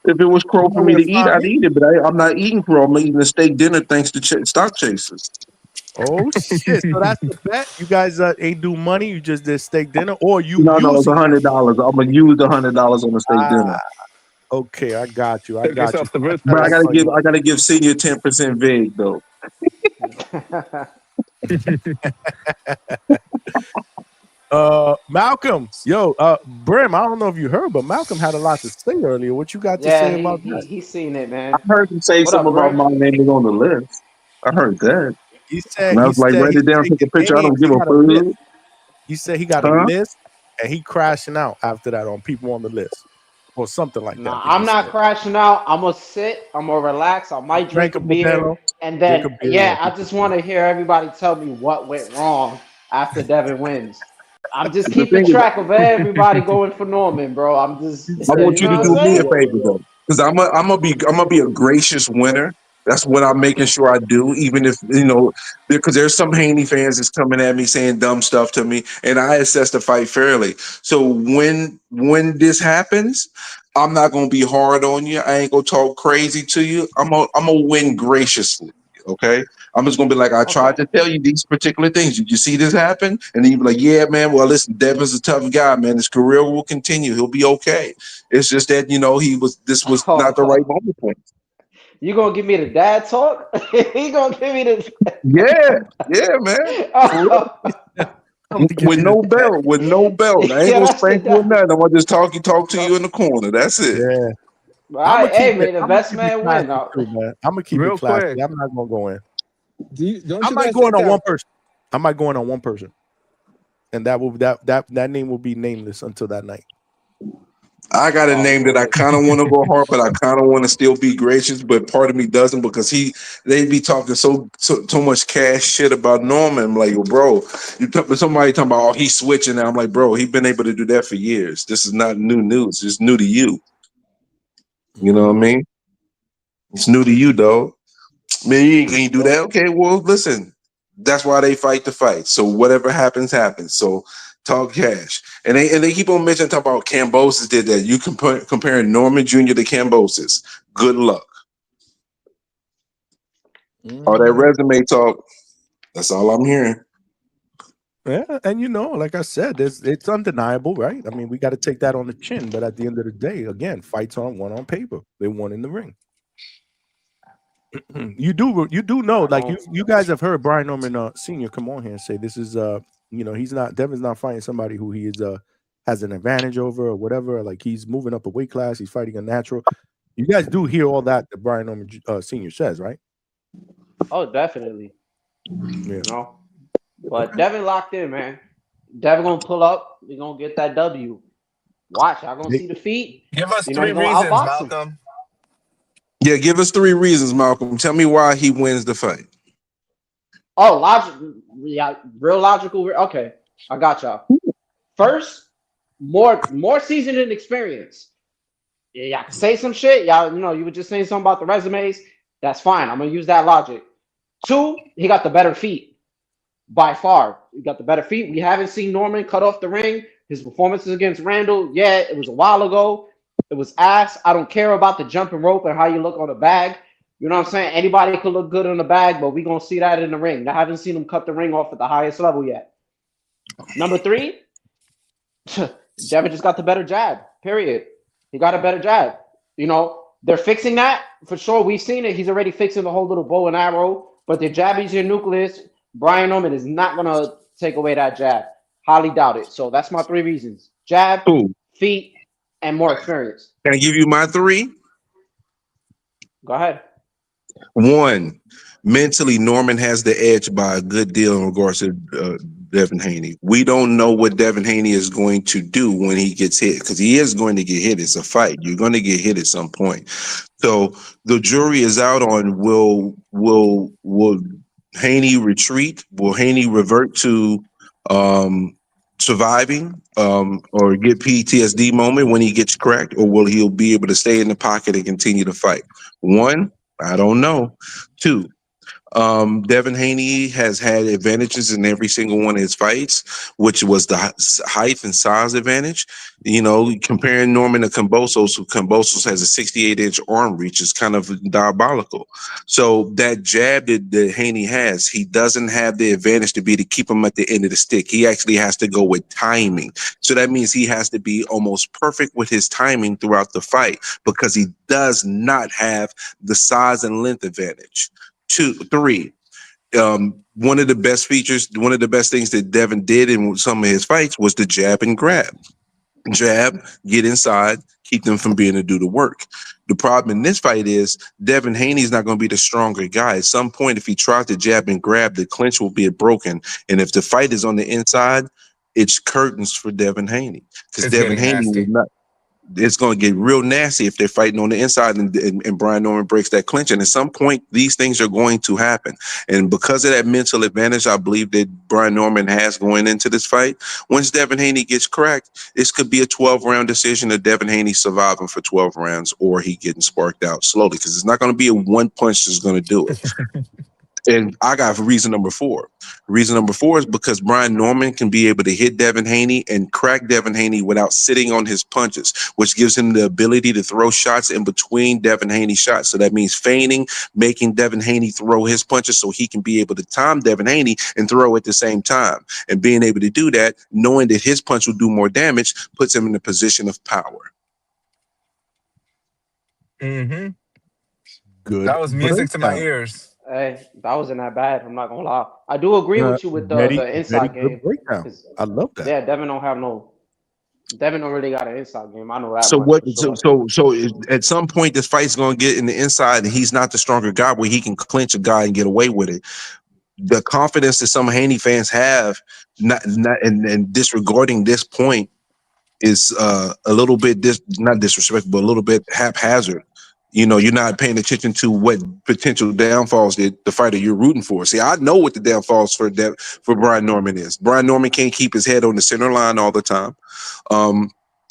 [SPEAKER 15] If it was crow for me to eat, I'd eat it. But I'm not eating crow. I'm eating a steak dinner thanks to stock chasers.
[SPEAKER 1] Oh shit! So that's the bet. You guys ain't do money. You just did steak dinner, or you
[SPEAKER 15] No, it's
[SPEAKER 1] using
[SPEAKER 15] $100. I'm gonna use the $100 on the steak dinner.
[SPEAKER 1] Okay, I got you.
[SPEAKER 12] Took yourself to Bruce
[SPEAKER 15] But I
[SPEAKER 12] Palace.
[SPEAKER 15] gotta give senior 10% vig though.
[SPEAKER 1] Malcolm, Brim, I don't know if you heard, but Malcolm had a lot to say earlier. What you got to say about that?
[SPEAKER 14] He's seen it,
[SPEAKER 15] I
[SPEAKER 14] man.
[SPEAKER 15] heard him say
[SPEAKER 14] What up,
[SPEAKER 15] something about
[SPEAKER 14] Brim?
[SPEAKER 15] my name is on the list. I heard that.
[SPEAKER 1] He said
[SPEAKER 15] And I was like, write it down, take a picture. I don't give a food.
[SPEAKER 1] He said he got a list and he crashing out after that on people on the list or something like that.
[SPEAKER 14] Nah, I'm not crashing out. I'm gonna sit. I'm gonna relax. I might drink a beer, and then I just want to hear everybody tell me what went wrong after Devin wins. I'm just keeping track of everybody going for Norman, bro. I'm just.
[SPEAKER 15] I want you to do me a favor though, because I'm gonna be a gracious winner. That's what I'm making sure I do, even if because there's some Haney fans that's coming at me saying dumb stuff to me, and I assess the fight fairly. So when this happens, I'm not gonna be hard on you. I ain't gonna talk crazy to you. I'm gonna win graciously. Okay. I'm just gonna be like, I tried to tell you these particular things. Did you see this happen? And then you be like, yeah, man. Well, listen, Devin's a tough guy, man. His career will continue. He'll be okay. It's just that this was not the right moment for him.
[SPEAKER 14] You gonna give me the dad talk? He gonna give me the
[SPEAKER 15] man. With no belt. I ain't gonna spank you or nothing. I'm gonna just talk to you in the corner. That's it.
[SPEAKER 1] Yeah.
[SPEAKER 14] All right, hey, man, the best man win.
[SPEAKER 1] I'm gonna keep it classy.
[SPEAKER 12] Quick.
[SPEAKER 1] I'm not gonna go in.
[SPEAKER 12] Don't
[SPEAKER 1] I
[SPEAKER 12] you
[SPEAKER 1] might
[SPEAKER 12] guys
[SPEAKER 1] go in
[SPEAKER 12] think
[SPEAKER 1] on
[SPEAKER 12] that-
[SPEAKER 1] one person. I might go in on one person, and that name will be nameless until that night.
[SPEAKER 15] I got a name that I kind of want to go hard, but I kind of want to still be gracious. But part of me doesn't because they be talking so much cash shit about Norman. I'm like, bro, somebody talking about he's switching now. I'm like, bro, he's been able to do that for years. This is not new news. It's new to you. You know what I mean? It's new to you, though. Man, you ain't do that. Okay, well, listen. That's why they fight the fight. So whatever happens, happens. So talk cash. And they keep on mentioning, talk about Kambosos did that. You comparing Norman Jr. to Kambosos. Good luck. All that resume talk, that's all I'm hearing.
[SPEAKER 1] Yeah, and like I said, it's undeniable, right? I mean, we got to take that on the chin. But at the end of the day, again, fights aren't won on paper; they won in the ring. You do know, like you guys have heard Brian Norman Sr. come on here and say this is Devin's not fighting somebody who he is has an advantage over or whatever. Like he's moving up a weight class, he's fighting a natural. You guys do hear all that Brian Norman Sr. says, right?
[SPEAKER 14] Oh, definitely.
[SPEAKER 1] Yeah.
[SPEAKER 14] You know, but Devin locked in, man. Devin gonna pull up. We gonna get that W. Watch, y'all gonna see the feet.
[SPEAKER 12] Give us
[SPEAKER 14] You know, he
[SPEAKER 12] 3
[SPEAKER 14] gonna
[SPEAKER 12] reasons,
[SPEAKER 14] outbox him.
[SPEAKER 12] Malcolm.
[SPEAKER 15] Yeah, give us 3 reasons, Malcolm. Tell me why he wins the fight.
[SPEAKER 14] Oh, logic. Yeah, real logical. Okay, I got y'all. First, more seasoned and experience. Yeah, y'all can say some shit. Y'all, you were just saying something about the resumes. That's fine. I'm gonna use that logic. 2, he got the better feet by far. He got the better feet. We haven't seen Norman cut off the ring. His performances against Randall, yeah, it was a while ago. It was ass. I don't care about the jumping rope and how you look on the bag. You know what I'm saying? Anybody could look good on the bag, but we gonna see that in the ring. I haven't seen him cut the ring off at the highest level yet. Number 3, Devin just got the better jab. Period. He got a better jab. They're fixing that for sure. We've seen it. He's already fixing the whole little bow and arrow. But the jab is your nucleus. Brian Norman is not gonna take away that jab. Highly doubt it. So that's my 3 reasons: jab,
[SPEAKER 15] Ooh.
[SPEAKER 14] feet, and more experience.
[SPEAKER 15] Can I give you my 3?
[SPEAKER 14] Go ahead.
[SPEAKER 15] 1, mentally, Norman has the edge by a good deal in regards to Devin Haney. We don't know what Devin Haney is going to do when he gets hit, because he is going to get hit. It's a fight. You're going to get hit at some point. So the jury is out on will Haney retreat? Will Haney revert to surviving or get PTSD moment when he gets cracked, or will he be able to stay in the pocket and continue to fight? 1, I don't know. 2, Devin Haney has had advantages in every single one of his fights, which was the height and size advantage. Comparing Norman to Kambosos, who Kambosos has a 68-inch arm reach, is kind of diabolical. So that jab that Haney has, he doesn't have the advantage to keep him at the end of the stick. He actually has to go with timing. So that means he has to be almost perfect with his timing throughout the fight, because he does not have the size and length advantage. 2, 3. One of the best features, one of the best things that Devin did in some of his fights was the jab and grab. Jab, get inside, keep them from being able to do the work. The problem in this fight is Devin Haney is not going to be the stronger guy. At some point, if he tries to jab and grab, the clinch will be broken. And if the fight is on the inside, it's curtains for Devin Haney, because Devin Haney will not. It's going to get real nasty if they're fighting on the inside and Brian Norman breaks that clinch. And at some point, these things are going to happen. And because of that mental advantage, I believe that Brian Norman has going into this fight, once Devin Haney gets cracked, this could be a 12-round decision of Devin Haney surviving for 12 rounds or he getting sparked out slowly, because it's not going to be a one punch that's going to do it. And I got reason number 4. Reason number 4 is because Brian Norman can be able to hit Devin Haney and crack Devin Haney without sitting on his punches, which gives him the ability to throw shots in between Devin Haney shots. So that means feigning, making Devin Haney throw his punches so he can be able to time Devin Haney and throw at the same time. And being able to do that, knowing that his punch will do more damage, puts him in a position of power.
[SPEAKER 12] Mm-hmm.
[SPEAKER 1] Good.
[SPEAKER 12] That was music to my ears.
[SPEAKER 14] Hey, that wasn't that bad. I'm not gonna lie. I do agree with you with the inside
[SPEAKER 1] very
[SPEAKER 14] game.
[SPEAKER 1] good breakdown. I love that.
[SPEAKER 14] Yeah, Devin don't really got an inside game. I know that.
[SPEAKER 15] So
[SPEAKER 14] much
[SPEAKER 15] what?
[SPEAKER 14] for sure.
[SPEAKER 15] So at some point, this fight's going to get in the inside, and he's not the stronger guy where he can clinch a guy and get away with it. The confidence that some Haney fans have, and disregarding this point, is a little bit not disrespectful, but a little bit haphazard. You're not paying attention to what potential downfalls that the fighter you're rooting for. See, I know what the downfalls for Brian Norman is. Brian Norman can't keep his head on the center line all the time.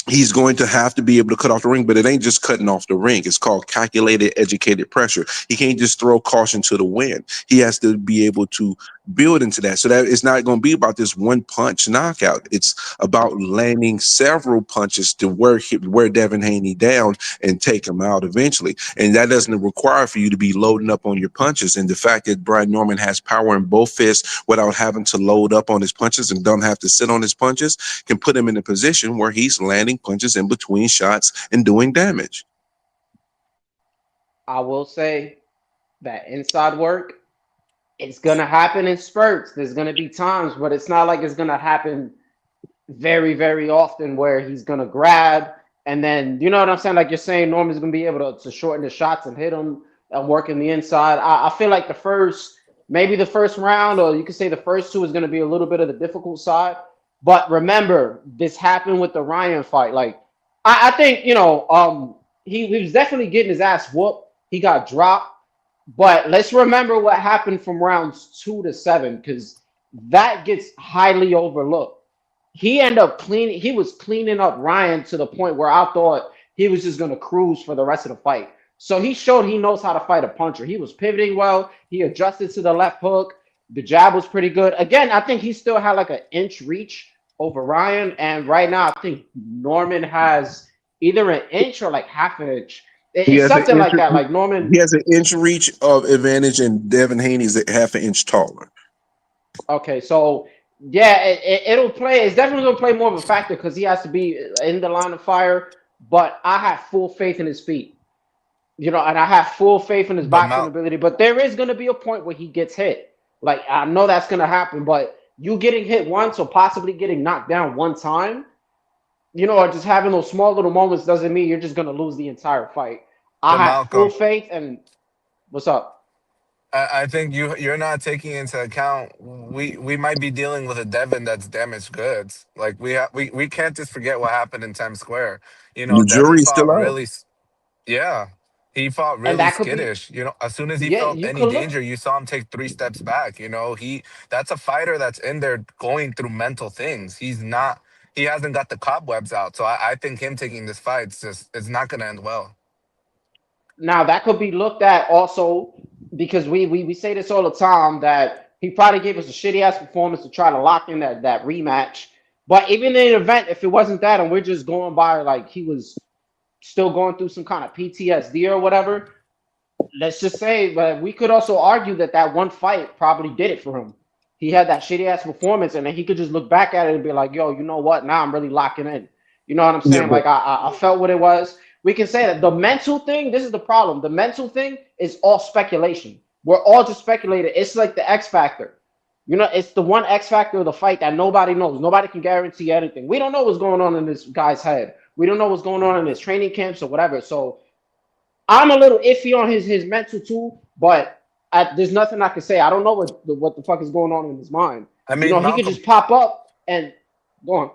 [SPEAKER 15] He's going to have to be able to cut off the ring, but it ain't just cutting off the ring. It's called calculated, educated pressure. He can't just throw caution to the wind. He has to be able to build into that. So that it's not going to be about this one punch knockout. It's about landing several punches to wear Devin Haney down and take him out eventually. And that doesn't require for you to be loading up on your punches. And the fact that Brian Norman has power in both fists without having to load up on his punches and don't have to sit on his punches can put him in a position where he's landing punches in between shots and doing damage.
[SPEAKER 14] I will say that inside work, it's gonna happen in spurts. There's gonna be times, but it's not like it's gonna happen very, very often where he's gonna grab And then, you know what I'm saying? Like you're saying, Norman's going to be able to shorten the shots and hit them and work in the inside. I feel like maybe the first round, or you could say the first two is going to be a little bit of the difficult side. But remember, this happened with the Ryan fight. Like, I think, he was definitely getting his ass whooped. He got dropped. But let's remember what happened from rounds 2 to 7, because that gets highly overlooked. He was cleaning up Ryan to the point where I thought he was just going to cruise for the rest of the fight. So he showed he knows how to fight a puncher. He was pivoting well. He adjusted to the left hook. The jab was pretty good. Again, I think he still had like an inch reach over Ryan. And right now, I think Norman has either an inch or like half an inch. It's something like that. Like Norman.
[SPEAKER 15] He has an inch reach of advantage, and Devin Haney's a half an inch taller.
[SPEAKER 14] Okay, so yeah, it'll play. It's definitely going to play more of a factor because he has to be in the line of fire. But I have full faith in his feet, and I have full faith in his boxing ability. But there is going to be a point where he gets hit. Like, I know that's going to happen. But you getting hit once or possibly getting knocked down one time, or just having those small little moments doesn't mean you're just going to lose the entire fight. I have full faith. And what's up?
[SPEAKER 12] I think you're not taking into account we might be dealing with a Devin that's damaged goods. Like we can't just forget what happened in Times Square.
[SPEAKER 15] The
[SPEAKER 12] Devin
[SPEAKER 15] jury's
[SPEAKER 12] fought
[SPEAKER 15] still out.
[SPEAKER 12] really, yeah, he fought
[SPEAKER 14] And
[SPEAKER 12] really
[SPEAKER 14] that could be-
[SPEAKER 12] skittish. As soon as he
[SPEAKER 14] Yeah,
[SPEAKER 12] felt
[SPEAKER 14] you
[SPEAKER 12] any
[SPEAKER 14] could look-
[SPEAKER 12] danger, you saw him take 3 steps back. That's a fighter that's in there going through mental things. He hasn't got the cobwebs out. So I think him taking this fight, it's not going to end well.
[SPEAKER 14] Now that could be looked at also because we say this all the time that he probably gave us a shitty ass performance to try to lock in that rematch. But even in an event, if it wasn't that, and we're just going by like he was still going through some kind of PTSD or whatever, let's just say, but we could also argue that one fight probably did it for him. He had that shitty ass performance, and then he could just look back at it and be like, "Yo, you know what? Now I'm really locking in." You know what I'm saying?
[SPEAKER 15] Yeah, but-
[SPEAKER 14] Like I felt what it was. We can say that the mental thing, this is the problem. The mental thing is all speculation. We're all just speculating. It's like the X factor. It's the one X factor of the fight that nobody knows. Nobody can guarantee anything. We don't know what's going on in this guy's head. We don't know what's going on in his training camps or whatever. So I'm a little iffy on his mental too, but there's nothing I can say. I don't know what the fuck is going on in his mind.
[SPEAKER 12] I mean,
[SPEAKER 14] he could just pop up and go on.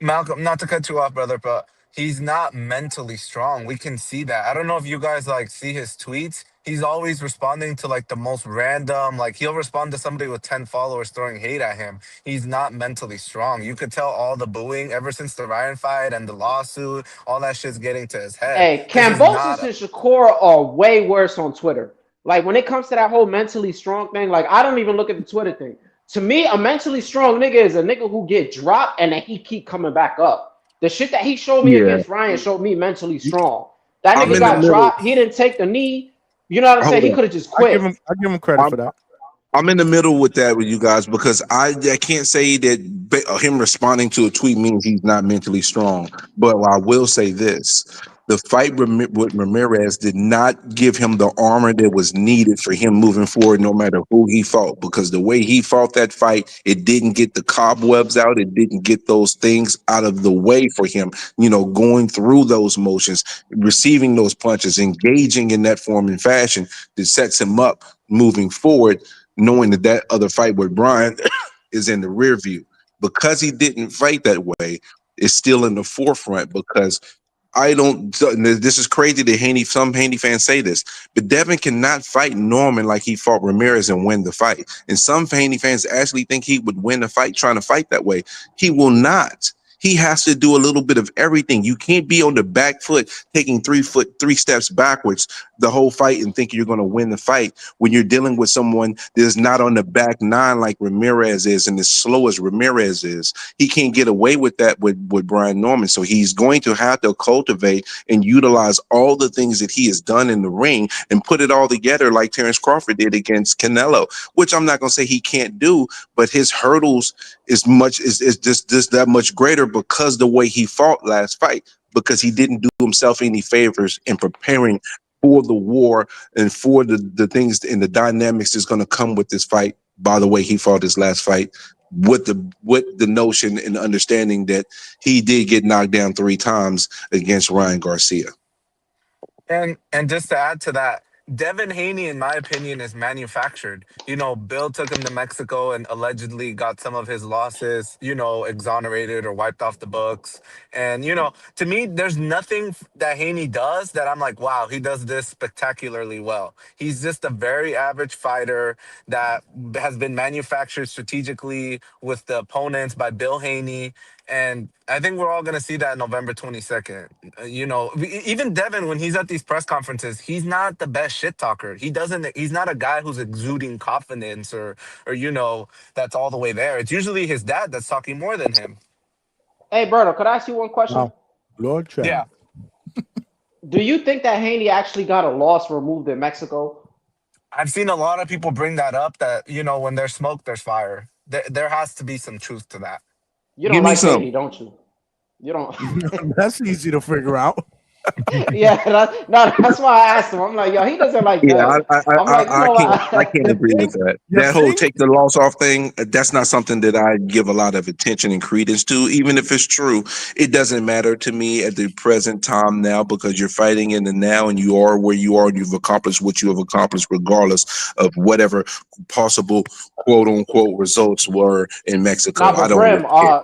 [SPEAKER 12] Malcolm, not to cut you off, brother, but he's not mentally strong. We can see that. I don't know if you guys see his tweets. He's always responding to the most random, he'll respond to somebody with 10 followers throwing hate at him. He's not mentally strong. You could tell all the booing ever since the Ryan fight and the lawsuit, all that shit's getting to his head.
[SPEAKER 14] Hey, Kambosos and Shakur are way worse on Twitter. Like when it comes to that whole mentally strong thing, I don't even look at the Twitter thing. To me, a mentally strong nigga is a nigga who get dropped and then he keep coming back up. The shit that he showed me against Ryan showed me mentally strong. That nigga got dropped. He didn't take the knee. You know what I'm saying? He could have just quit.
[SPEAKER 1] I give him credit for that.
[SPEAKER 15] I'm in the middle with that with you guys because I can't say that him responding to a tweet means he's not mentally strong. But I will say this. The fight with Ramirez did not give him the armor that was needed for him moving forward, no matter who he fought. Because the way he fought that fight, it didn't get the cobwebs out. It didn't get those things out of the way for him, going through those motions, receiving those punches, engaging in that form and fashion that sets him up moving forward, knowing that other fight with Brian is in the rear view. Because he didn't fight that way, it's still in the forefront because this is crazy that some Haney fans say this, but Devin cannot fight Norman like he fought Ramirez and win the fight. And some Haney fans actually think he would win the fight trying to fight that way. He will not. He has to do a little bit of everything. You can't be on the back foot, taking 3 steps backwards the whole fight and thinking you're going to win the fight when you're dealing with someone that's not on the back 9 like Ramirez is and as slow as Ramirez is. He can't get away with that with Brian Norman. So he's going to have to cultivate and utilize all the things that he has done in the ring and put it all together like Terrence Crawford did against Canelo, which I'm not going to say he can't do, but his hurdles is just that much greater because the way he fought last fight, because he didn't do himself any favors in preparing for the war and for the things and the dynamics that's going to come with this fight by the way he fought his last fight with the notion and understanding that he did get knocked down 3 times against Ryan Garcia.
[SPEAKER 12] And just to add to that, Devin Haney, in my opinion, is manufactured. Bill took him to Mexico and allegedly got some of his losses, exonerated or wiped off the books. And, to me, there's nothing that Haney does that I'm like, wow, he does this spectacularly well. He's just a very average fighter that has been manufactured strategically with the opponents by Bill Haney. And I think we're all going to see that November 22nd. Even Devin, when he's at these press conferences, he's not the best shit talker. He's not a guy who's exuding confidence or that's all the way there. It's usually his dad that's talking more than him.
[SPEAKER 14] Hey, Berto, could I ask you one question?
[SPEAKER 1] Wow. Lord Chad.
[SPEAKER 12] Yeah.
[SPEAKER 14] Do you think that Haney actually got a loss removed in Mexico?
[SPEAKER 12] I've seen a lot of people bring that up, that, when there's smoke, there's fire. There has to be some truth to that.
[SPEAKER 14] You don't like Haney, don't you? You don't.
[SPEAKER 1] That's easy to figure out.
[SPEAKER 14] Yeah, that's why I asked him. I'm like, yo, he doesn't like that.
[SPEAKER 15] Yeah, I can't agree with that. That whole take the loss off thing, that's not something that I give a lot of attention and credence to. Even if it's true, it doesn't matter to me at the present time now, because you're fighting in the now and you are where you are and you've accomplished what you have accomplished, regardless of whatever possible quote unquote results were in Mexico.
[SPEAKER 14] Nah, but
[SPEAKER 15] I don't
[SPEAKER 14] Brim,
[SPEAKER 15] really care.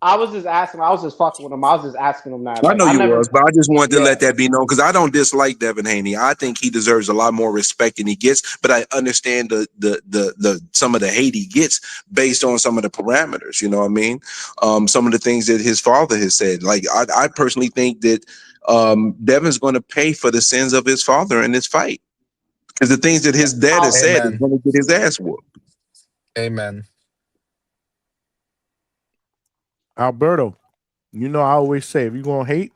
[SPEAKER 14] I was just asking. I was just fucking with him. I was just asking him that.
[SPEAKER 15] I know you
[SPEAKER 14] never,
[SPEAKER 15] was, but I just wanted to let that be known, because I don't dislike Devin Haney. I think he deserves a lot more respect than he gets, but I understand the some of the hate he gets based on some of the parameters. You know what I mean? Some of the things that his father has said. Like I personally think that Devin's going to pay for the sins of his father in this fight, because the things that his dad has said is going to get his ass whooped.
[SPEAKER 12] Amen.
[SPEAKER 1] Alberto, I always say, if you're going to hate,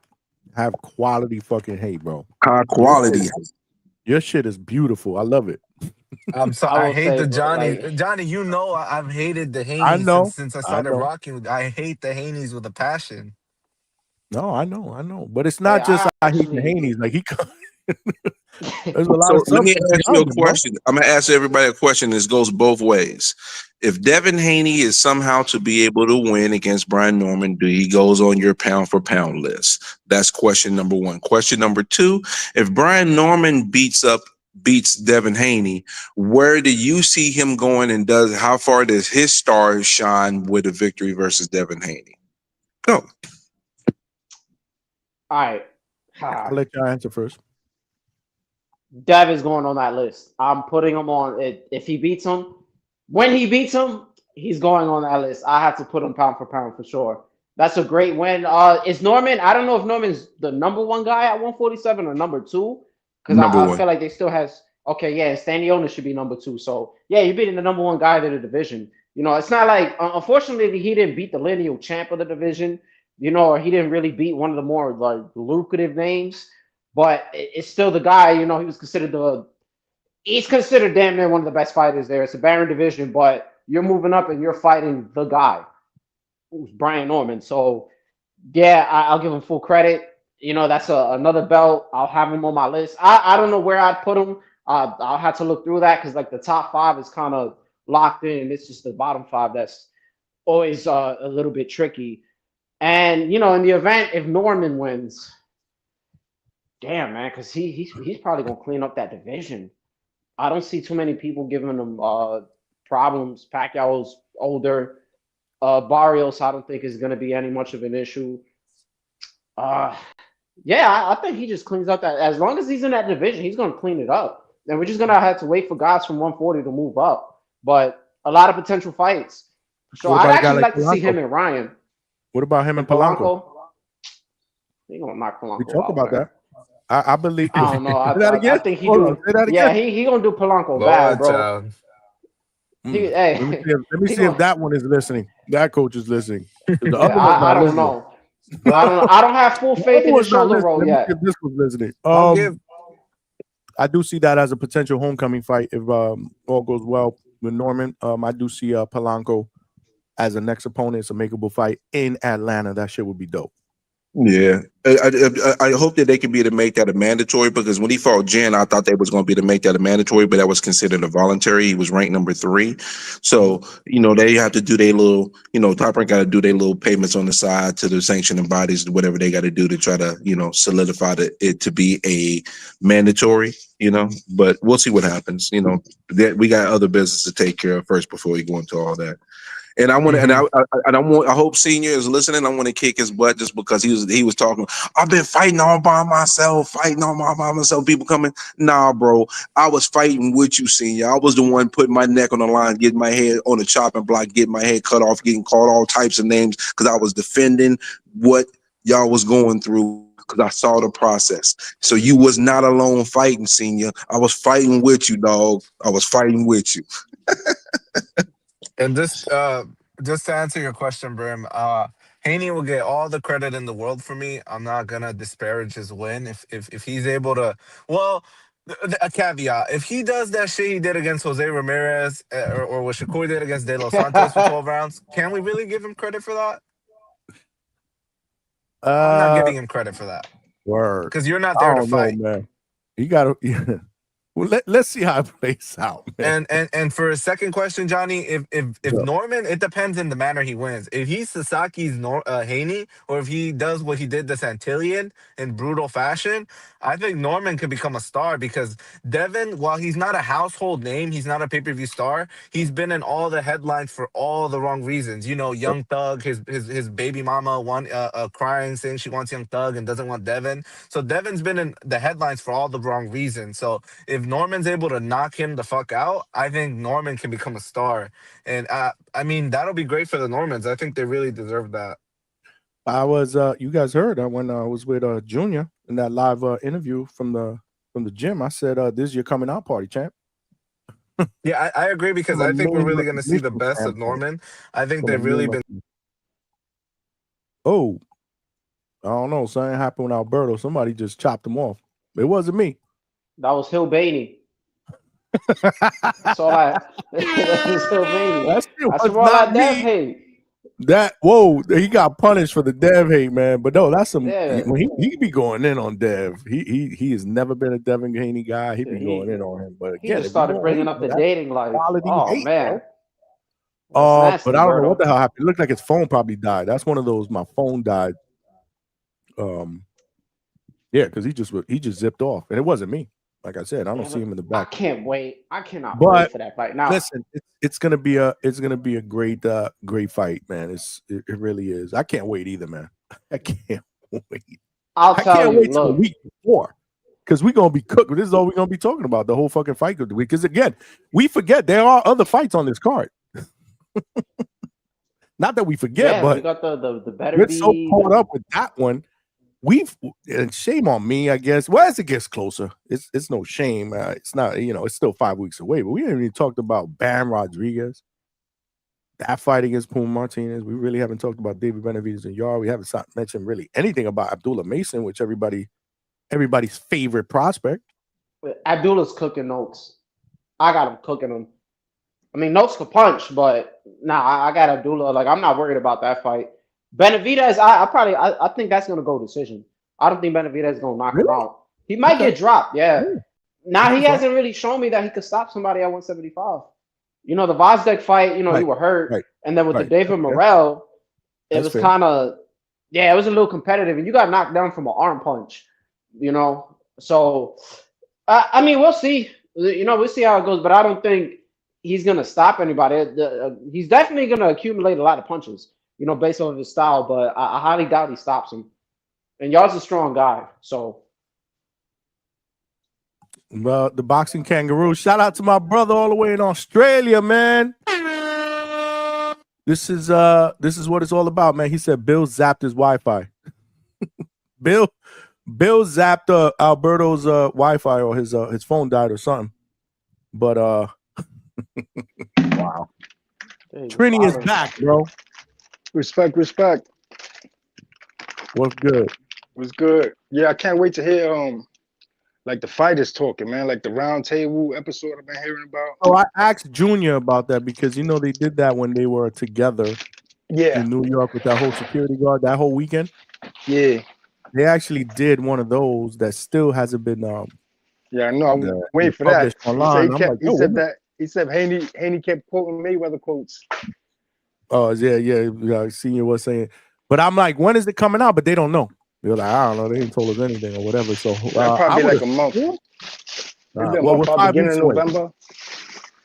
[SPEAKER 1] have quality fucking hate, bro.
[SPEAKER 15] High quality.
[SPEAKER 1] Your shit is beautiful. I love it.
[SPEAKER 12] I'm sorry. I hate the Johnny.
[SPEAKER 14] like-
[SPEAKER 12] Johnny, I've hated the Haneys since I started rocking. I hate the Haneys with a passion.
[SPEAKER 1] No, I know. But it's not just I hate the Haneys. Like, there's a lot
[SPEAKER 15] So
[SPEAKER 1] of stuff.
[SPEAKER 15] let me ask you a
[SPEAKER 1] bro.
[SPEAKER 15] question. I'm gonna ask everybody a question. This goes both ways. If Devin Haney is somehow to be able to win against Brian Norman, do he goes on your pound for pound list? That's question number one. Question number two: if Brian Norman beats Devin Haney, where do you see him going, and how far does his star shine with a victory versus Devin Haney? Go.
[SPEAKER 14] All right.
[SPEAKER 1] I'll let you answer first.
[SPEAKER 14] Dev is going on that list. I'm putting him on it. If he beats him, when he beats him, he's going on that list. I have to put him pound for pound for sure. That's a great win. Is Norman? I don't know if Norman's the number one guy at 147 or number two, because I feel like they still has. Okay, yeah, Stanionis should be number two. So yeah, you're beating the number one guy in the division. It's not like unfortunately he didn't beat the lineal champ of the division. Or he didn't really beat one of the more like lucrative names. But it's still the guy, he was considered he's considered damn near one of the best fighters there. It's a barren division, but you're moving up and you're fighting the guy, who's Brian Norman. So, yeah, I'll give him full credit. That's another belt. I'll have him on my list. I don't know where I'd put him. I'll have to look through that, because, like, the top 5 is kind of locked in. It's just the bottom 5 that's always a little bit tricky. And, in the event, if Norman wins, damn, man, because he's probably going to clean up that division. I don't see too many people giving him problems. Pacquiao's older. Barrios, I don't think is going to be any much of an issue. Yeah, I think he just cleans up that. As long as he's in that division, he's going to clean it up. And we're just going to have to wait for guys from 140 to move up. But a lot of potential fights. So I'd actually like to see him and Ryan.
[SPEAKER 1] What about him and Polanco?
[SPEAKER 14] He's going to knock Polanco out.
[SPEAKER 1] We talk about that. I believe.
[SPEAKER 14] I don't know. I think he
[SPEAKER 1] do.
[SPEAKER 14] Yeah, he gonna do Polanco bad, bro.
[SPEAKER 1] Let me see if that one is listening. That coach is listening. The other
[SPEAKER 14] I don't know. I don't have full faith in the shoulder roll yet.
[SPEAKER 1] This was listening. I do see that as a potential homecoming fight if all goes well with Norman. I do see Polanco as a next opponent. It's a makeable fight in Atlanta. That shit would be dope.
[SPEAKER 15] Yeah, I hope that they can be to make that a mandatory, because when he fought Jen, I thought they was going to be to make that a mandatory, but that was considered a voluntary. He was ranked number 3, so they have to do their little, Top Rank got to do their little payments on the side to the sanctioning bodies, whatever they got to do to try to solidify it to be a mandatory. But we'll see what happens. That we got other business to take care of first before we go into all that. And I want to, I hope Senior is listening. I want to kick his butt just because he was talking. I've been fighting all by myself, People coming, nah, bro. I was fighting with you, Senior. I was the one putting my neck on the line, getting my head on the chopping block, getting my head cut off, getting called all types of names because I was defending what y'all was going through. Because I saw the process. So you was not alone fighting, Senior. I was fighting with you, dog. I was fighting with you.
[SPEAKER 12] And just to answer your question, Brim, Haney will get all the credit in the world for me. I'm not gonna disparage his win. If he's able to, well, a caveat: if he does that shit he did against Jose Ramirez or what Shakur did against De Los Santos for 12 rounds, can we really give him credit for that? I'm not giving him credit for that.
[SPEAKER 1] Word.
[SPEAKER 12] Because you're not
[SPEAKER 1] I
[SPEAKER 12] there to
[SPEAKER 1] don't know,
[SPEAKER 12] fight.
[SPEAKER 1] man. You gotta. Well, let's see how it plays out, man.
[SPEAKER 12] And for a second question, Johnny, if Norman, it depends in the manner he wins. If he's Sasaki's Haney, or if he does what he did to Santillan in brutal fashion, I think Norman could become a star because Devin, while he's not a household name, he's not a pay-per-view star, he's been in all the headlines for all the wrong reasons. Young Thug, his baby mama crying, saying she wants Young Thug and doesn't want Devin. So Devin's been in the headlines for all the wrong reasons. So if Norman's able to knock him the fuck out, I think Norman can become a star. And I mean, that'll be great for the Normans. I think they really deserve that.
[SPEAKER 1] I was you guys heard when I was with Junior in that live interview from the gym. I said, this is your coming out party, champ.
[SPEAKER 12] Yeah, I agree because I think we're really going to see the best of Norman. I think they've really been.
[SPEAKER 1] Oh, I don't know. Something happened with Alberto. Somebody just chopped him off. It wasn't me.
[SPEAKER 14] That was Hilbainey. That's all I. That was Hilbainey. That's all I Dev hate.
[SPEAKER 1] He got punished for the Dev hate, man. But no, that's some. Yeah. He be going in on Dev. He has never been a Devin Haney guy. He be going in on him. But again,
[SPEAKER 14] he just started bringing up the dating life. Oh
[SPEAKER 1] hate,
[SPEAKER 14] man.
[SPEAKER 1] But I don't know what the hell happened. It looked like his phone probably died. That's one of those. My phone died. Yeah, because he just zipped off, and it wasn't me. Like I said, I don't see him in the back.
[SPEAKER 14] I can't wait. I cannot wait for that fight. Now,
[SPEAKER 1] listen, it's gonna be a great fight, man. It really is. I can't wait either, man. I can't wait.
[SPEAKER 14] I can't
[SPEAKER 1] wait till the week before, because we're gonna be cooked. This is all we're gonna be talking about the whole fucking fight of the week. Because again, we forget there are other fights on this card. Not that we forget, but
[SPEAKER 14] we got the better.
[SPEAKER 1] We're so caught up with that one. And shame on me, I guess. Well, as it gets closer, it's no shame. It's not, it's still 5 weeks away. But we haven't even talked about Bam Rodriguez, that fight against Puma Martinez. We really haven't talked about David Benavidez and Yar. We haven't mentioned really anything about Abdullah Mason, which everybody's favorite prospect.
[SPEAKER 14] Abdullah's cooking Notes. I got him cooking him. I mean, Notes could punch, but I got Abdullah. Like, I'm not worried about that fight. Benavidez, I think that's gonna go decision. I don't think Benavidez is gonna knock him out. He might get dropped. Yeah. Now he hasn't really shown me that he could stop somebody at 175. The Vazdeck fight, you were hurt, and then with the David Morrell, it was kind of, it was a little competitive, and you got knocked down from an arm punch. So I mean, we'll see. We'll see how it goes, but I don't think he's gonna stop anybody. He's definitely gonna accumulate a lot of punches. Based on his style, but I highly doubt he stops him. And Yar's a strong guy, so.
[SPEAKER 1] Well, the boxing kangaroo. Shout out to my brother all the way in Australia, man. This is what it's all about, man. He said Bill zapped his Wi-Fi. Bill zapped Alberto's Wi-Fi, or his phone died or something. But wow, Trini is back, bro.
[SPEAKER 13] Respect.
[SPEAKER 1] What's good?
[SPEAKER 13] What's good? Yeah, I can't wait to hear like the fighters talking, man. Like the round table episode I've been hearing about.
[SPEAKER 1] Oh, I asked Junior about that because they did that when they were together in New York with that whole security guard that whole weekend.
[SPEAKER 13] Yeah.
[SPEAKER 1] They actually did one of those that still hasn't been
[SPEAKER 13] Yeah, I know. I'm waiting for
[SPEAKER 1] published
[SPEAKER 13] that.
[SPEAKER 1] online. I'm like,
[SPEAKER 13] He
[SPEAKER 1] yo,
[SPEAKER 13] said that. He said Haney kept quoting Mayweather quotes.
[SPEAKER 1] oh yeah. Senior was saying, but I'm like, when is it coming out? But they don't know. They're like, I don't know. They ain't told us anything or whatever. So
[SPEAKER 13] That
[SPEAKER 1] I
[SPEAKER 13] probably
[SPEAKER 1] would
[SPEAKER 13] like a month. Maybe a
[SPEAKER 1] well,
[SPEAKER 13] month
[SPEAKER 1] we're
[SPEAKER 13] out,
[SPEAKER 1] 5
[SPEAKER 13] beginning
[SPEAKER 1] weeks
[SPEAKER 13] of
[SPEAKER 1] away.
[SPEAKER 13] November.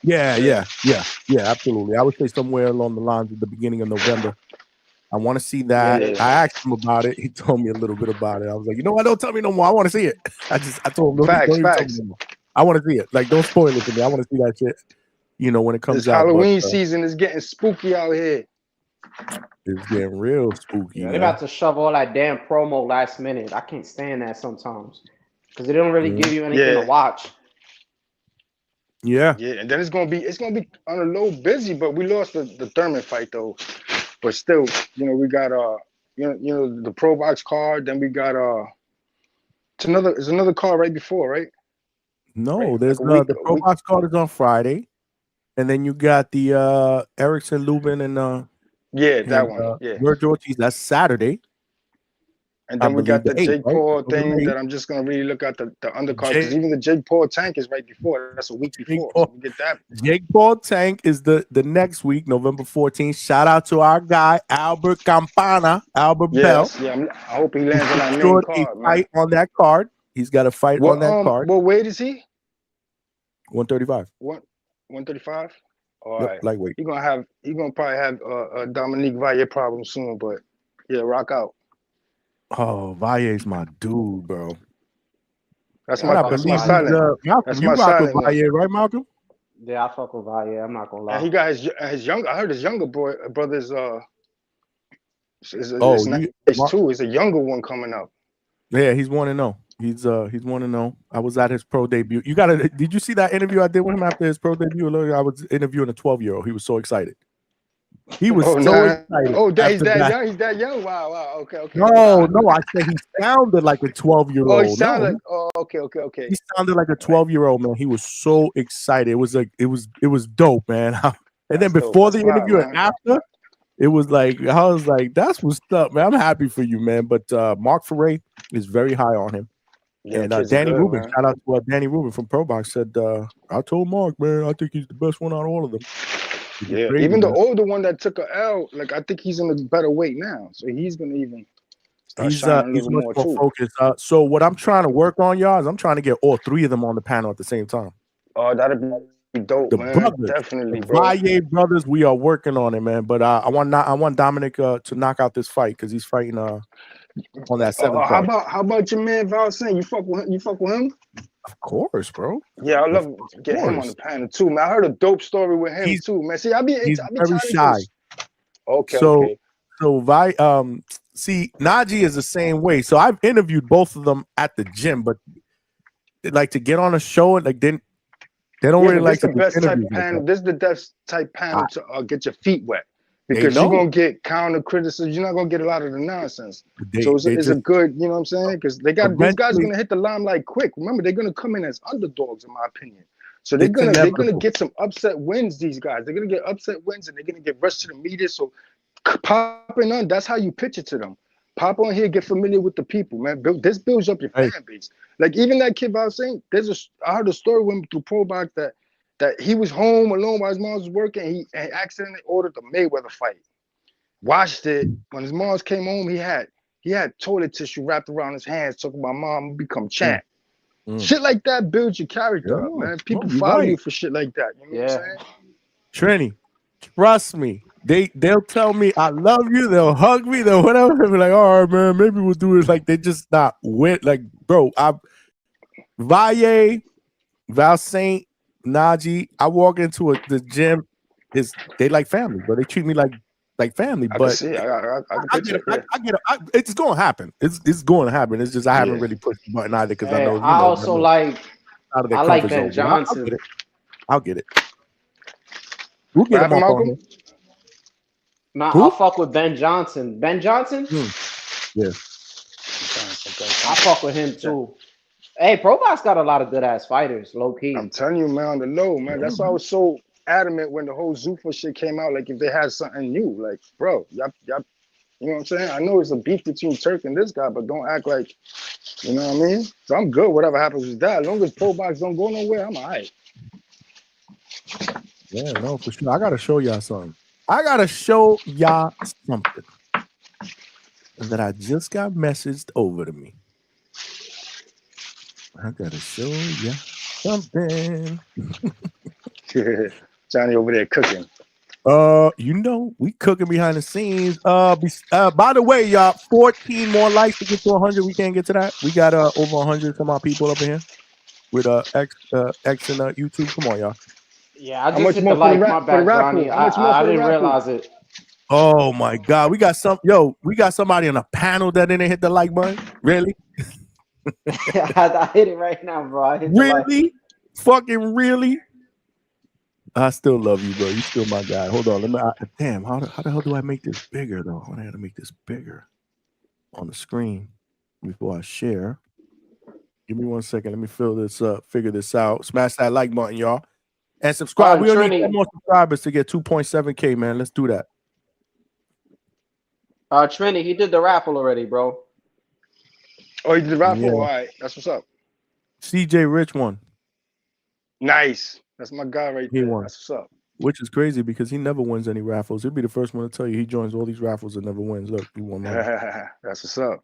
[SPEAKER 1] Yeah, absolutely. I would say somewhere along the lines of the beginning of November. I want to see that.
[SPEAKER 13] Yeah.
[SPEAKER 1] I asked him about it. He told me a little bit about it. I was like, you know what? Don't tell me no more. I want to see it. I told him, don't even tell me no more. I want to see it. Like, don't spoil it for me. I want to see that shit. You know, when it comes
[SPEAKER 13] This
[SPEAKER 1] out.
[SPEAKER 13] Halloween season is getting spooky out here.
[SPEAKER 1] It's getting real spooky.
[SPEAKER 14] Yeah, they're about to shove all that damn promo last minute. I can't stand that sometimes because they don't really give you anything to watch.
[SPEAKER 1] Yeah,
[SPEAKER 13] and then it's gonna be on a low busy, but we lost the Thurman fight though. But still, you know, we got the Pro Box card. Then we got it's another card right before, right?
[SPEAKER 1] No,
[SPEAKER 13] Right,
[SPEAKER 1] there's
[SPEAKER 13] like
[SPEAKER 1] the Pro Box card is on Friday, and then you got the Erickson Lubin and
[SPEAKER 13] that one.
[SPEAKER 1] Virgil Ortiz. That's Saturday.
[SPEAKER 13] And then we got the Jake Paul
[SPEAKER 1] Right?
[SPEAKER 13] thing that I'm just gonna really look at the undercard because even the Jake Paul tank is right before. That's a week before. So we get that.
[SPEAKER 1] Jake Paul tank is the next week, November 14th. Shout out to our guy Albert Bell.
[SPEAKER 13] Yeah, I hope he lands on that main card, man.
[SPEAKER 1] Fight on that card. He's got a fight on that card.
[SPEAKER 13] What weight is he?
[SPEAKER 1] 135.
[SPEAKER 13] 135. All
[SPEAKER 1] Yep,
[SPEAKER 13] right.
[SPEAKER 1] lightweight.
[SPEAKER 13] He's gonna probably have a Dominique Valle problem soon, but yeah, rock out.
[SPEAKER 1] Oh, Valle's my dude, bro.
[SPEAKER 13] That's my silent.
[SPEAKER 1] Malcolm,
[SPEAKER 13] That's
[SPEAKER 1] you
[SPEAKER 13] my
[SPEAKER 1] rock with
[SPEAKER 13] silent.
[SPEAKER 1] Valle, right, Malcolm?
[SPEAKER 14] Yeah, I fuck with Valle. I'm not gonna lie.
[SPEAKER 13] And he got his younger. I heard his younger brother's is nice too. It's a younger one coming up.
[SPEAKER 1] Yeah, he's 1-0. He's 1-0. I was at his pro debut. Did you see that interview I did with him after his pro debut? Look, I was interviewing a 12-year-old. He was so excited. He was excited.
[SPEAKER 13] Oh, he's that young. He's that young. Wow. Okay.
[SPEAKER 1] No, I said he sounded like a 12-year-old.
[SPEAKER 13] Oh, he sounded like. Oh, okay.
[SPEAKER 1] He sounded like a 12-year-old, man. He was so excited. It was like it was dope, man. And then before the interview and after, it was like I was like, that's what's up, man. I'm happy for you, man. But Mark Ferre is very high on him.
[SPEAKER 13] Yeah,
[SPEAKER 1] and Danny Rubin, shout out to Danny Rubin from Pro Box, said, I told Mark, man, I think he's the best one out of all of them.
[SPEAKER 13] Yeah, crazy, even the older one that took a L, like I think he's in a better weight now, so he's gonna even start shining a little
[SPEAKER 1] much
[SPEAKER 13] more
[SPEAKER 1] more
[SPEAKER 13] too.
[SPEAKER 1] focused. So what I'm trying to work on, y'all, is I'm trying to get all three of them on the panel at the same time.
[SPEAKER 13] Oh, that'd be dope,
[SPEAKER 1] the
[SPEAKER 13] man.
[SPEAKER 1] Brothers,
[SPEAKER 13] Definitely,
[SPEAKER 1] the
[SPEAKER 13] bro.
[SPEAKER 1] Valle brothers, we are working on it, man. But I want Dominic to knock out this fight because he's fighting on that 7th card.
[SPEAKER 13] How about your man Val Saint? You fuck with him?
[SPEAKER 1] Of course, bro.
[SPEAKER 13] Yeah, I love to get him on the panel too, man. I heard a dope story with him too, man. See,
[SPEAKER 1] He's very shy.
[SPEAKER 13] Okay.
[SPEAKER 1] So see, Najee is the same way. So I've interviewed both of them at the gym, but like to get on a show and like they don't really like
[SPEAKER 13] the
[SPEAKER 1] to
[SPEAKER 13] best type
[SPEAKER 1] interviews like
[SPEAKER 13] panel.
[SPEAKER 1] that.
[SPEAKER 13] This is the best type panel to get your feet wet. Because you're gonna get counter criticism, you're not gonna get a lot of the nonsense. So it's a good, you know what I'm saying? Because these guys are gonna hit the limelight quick. Remember, they're gonna come in as underdogs, in my opinion. So they're gonna get some upset wins. These guys, they're gonna get upset wins, and they're gonna get rushed to the media. So popping on, that's how you pitch it to them. Pop on here, get familiar with the people, man. This builds up your fan base. Like even that kid I was saying, I heard a story with him through Pro Box that he was home alone while his mom was working. He accidentally ordered the Mayweather fight. Watched it. When his mom came home, he had toilet tissue wrapped around his hands, talking about mom become champ. Shit like that builds your character up, man. People follow you for shit like that. You know what I'm saying?
[SPEAKER 1] Trini, trust me. They'll tell me I love you. They'll hug me. They'll whatever. They'll be like, all right, man, maybe we'll do it. Like they just not went. Like, bro, Valle, Val Saint, Najee. I walk into the gym. They like family, but they treat me like family.
[SPEAKER 13] I
[SPEAKER 1] but
[SPEAKER 13] can see. I get it.
[SPEAKER 1] It's gonna happen. It's going to happen. It's just I haven't really pushed the button either because I know.
[SPEAKER 14] I like Ben Johnson.
[SPEAKER 1] I'll get it. We'll get him on here.
[SPEAKER 14] Nah, I'll fuck with Ben Johnson. Ben Johnson?
[SPEAKER 1] Yeah.
[SPEAKER 14] I fuck with him too. Hey, Pro Box got a lot of good ass fighters, low key.
[SPEAKER 13] I'm telling you, man, on the low, man. That's why I was so adamant when the whole Zuffa shit came out. Like if they had something new, like bro, y'all, you know You know what I'm saying? I know it's a beef between Turk and this guy, but don't act like, you know what I mean? So I'm good. Whatever happens with that, as long as Pro Box don't go nowhere, I'm all right.
[SPEAKER 1] Yeah, no, for sure. I gotta show y'all something. I gotta show y'all something that I just got messaged over to me. I gotta show ya something.
[SPEAKER 13] Johnny over there cooking.
[SPEAKER 1] You know, we cooking behind the scenes. By the way, y'all, 14 more likes to get to 100. We can't get to that. We got over 100 some of our people up in here with X and YouTube. Come on, y'all.
[SPEAKER 14] Yeah, I
[SPEAKER 13] How
[SPEAKER 14] just
[SPEAKER 13] much
[SPEAKER 14] hit
[SPEAKER 13] more
[SPEAKER 14] the
[SPEAKER 13] for the
[SPEAKER 14] like. My
[SPEAKER 13] rap for the
[SPEAKER 14] bad,
[SPEAKER 13] raffle?
[SPEAKER 14] Johnny.
[SPEAKER 13] How much more
[SPEAKER 14] I
[SPEAKER 13] for the
[SPEAKER 14] didn't
[SPEAKER 13] raffle?
[SPEAKER 14] realize it.
[SPEAKER 1] Oh my God, we got somebody on a panel that didn't hit the like button. Really?
[SPEAKER 14] I hit it right now, bro. I hit the like.
[SPEAKER 1] Really? Fucking really? I still love you, bro. You still my guy. Hold on. Damn, how the hell do I make this bigger though? I gotta make this bigger on the screen before I share. Give me 1 second. Let me figure this out. Smash that like button, y'all. And subscribe. We only need 10 more subscribers to get 2.7K, man. Let's do that.
[SPEAKER 14] Trini, he did the raffle already, bro.
[SPEAKER 13] Oh, you did the raffle?
[SPEAKER 1] Yeah.
[SPEAKER 13] All right. That's what's up.
[SPEAKER 1] CJ Rich won.
[SPEAKER 13] Nice. That's my guy right
[SPEAKER 1] He
[SPEAKER 13] there.
[SPEAKER 1] won.
[SPEAKER 13] That's what's up.
[SPEAKER 1] Which is crazy because he never wins any raffles. He'll be the first one to tell you he joins all these raffles and never wins. Look, he won money.
[SPEAKER 13] That's what's up.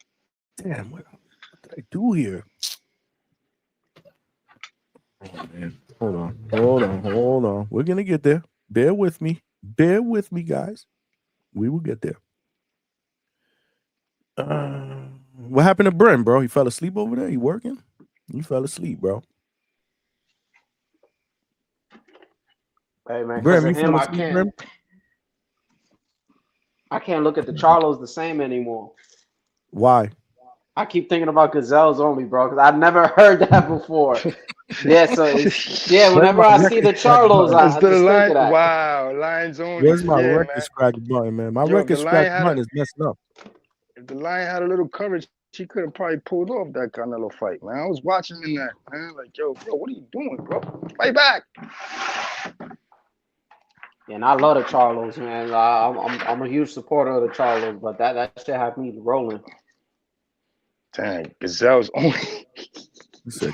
[SPEAKER 1] Damn, what did I do here? Oh, man. Hold on. We're gonna get there. Bear with me, guys. We will get there. What happened to Bren, bro? He fell asleep over there. He working? He fell asleep, bro.
[SPEAKER 14] Hey man,
[SPEAKER 1] Brim,
[SPEAKER 14] because of
[SPEAKER 1] you
[SPEAKER 14] him,
[SPEAKER 1] fell asleep, Brim?
[SPEAKER 14] I can't look at the Charlos the same anymore.
[SPEAKER 1] Why?
[SPEAKER 14] I keep thinking about gazelles only, bro, because I've never heard that before. Whenever I see the Charlos, I just think of that.
[SPEAKER 13] Wow, Lions only.
[SPEAKER 1] Where's my
[SPEAKER 13] Yeah,
[SPEAKER 1] record
[SPEAKER 13] man.
[SPEAKER 1] scratch button, man? My
[SPEAKER 13] Yo,
[SPEAKER 1] record scratch button is messing up.
[SPEAKER 13] If the Lion had a little courage, she could have probably pulled off that Canelo fight, man. I was watching in that, man. Like, yo, bro, what are you doing, bro? Fight back.
[SPEAKER 14] And I love the Charlos, man. I'm a huge supporter of the Charlos, but that shit had me rolling.
[SPEAKER 13] Dang, gazelles only.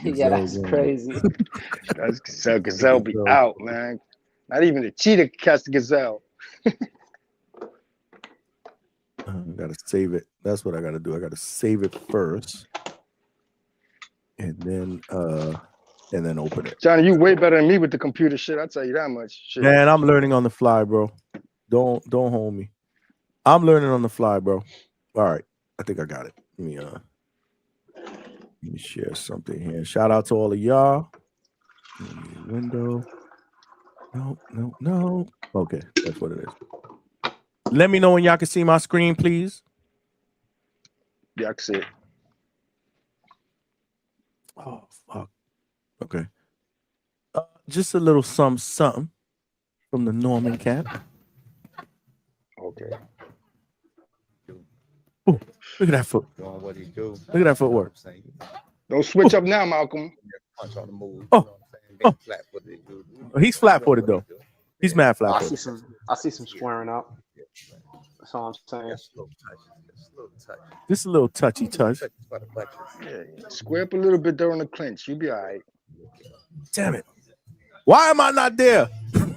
[SPEAKER 14] Yeah, that's crazy.
[SPEAKER 13] That's gazelle be out, man. Not even a cheetah can catch the gazelle.
[SPEAKER 1] I gotta save it. That's what I gotta do. I gotta save it first, and then open it.
[SPEAKER 13] Johnny, you way better than me with the computer shit. I tell you that much. Shit.
[SPEAKER 1] Man, I'm learning on the fly, bro. Don't hold me. I'm learning on the fly, bro. All right, I think I got it. Let me share something here. Shout out to all of y'all. Window. No. Okay, that's what it is. Let me know when y'all can see my screen, please.
[SPEAKER 13] Yeah, I can see it.
[SPEAKER 1] Oh, fuck. Okay. Just a little something from the Norman Cat.
[SPEAKER 13] Okay.
[SPEAKER 1] Ooh, look at that foot. Look at that footwork.
[SPEAKER 13] Don't switch up now, Malcolm.
[SPEAKER 1] Oh, he's flat-footed though. He's mad flat-footed.
[SPEAKER 14] I see some squaring up. That's all I'm saying.
[SPEAKER 1] Just a little touchy touch.
[SPEAKER 13] Yeah, square up a little bit during the clinch. You'll be all right.
[SPEAKER 1] Damn it. Why am I not there? You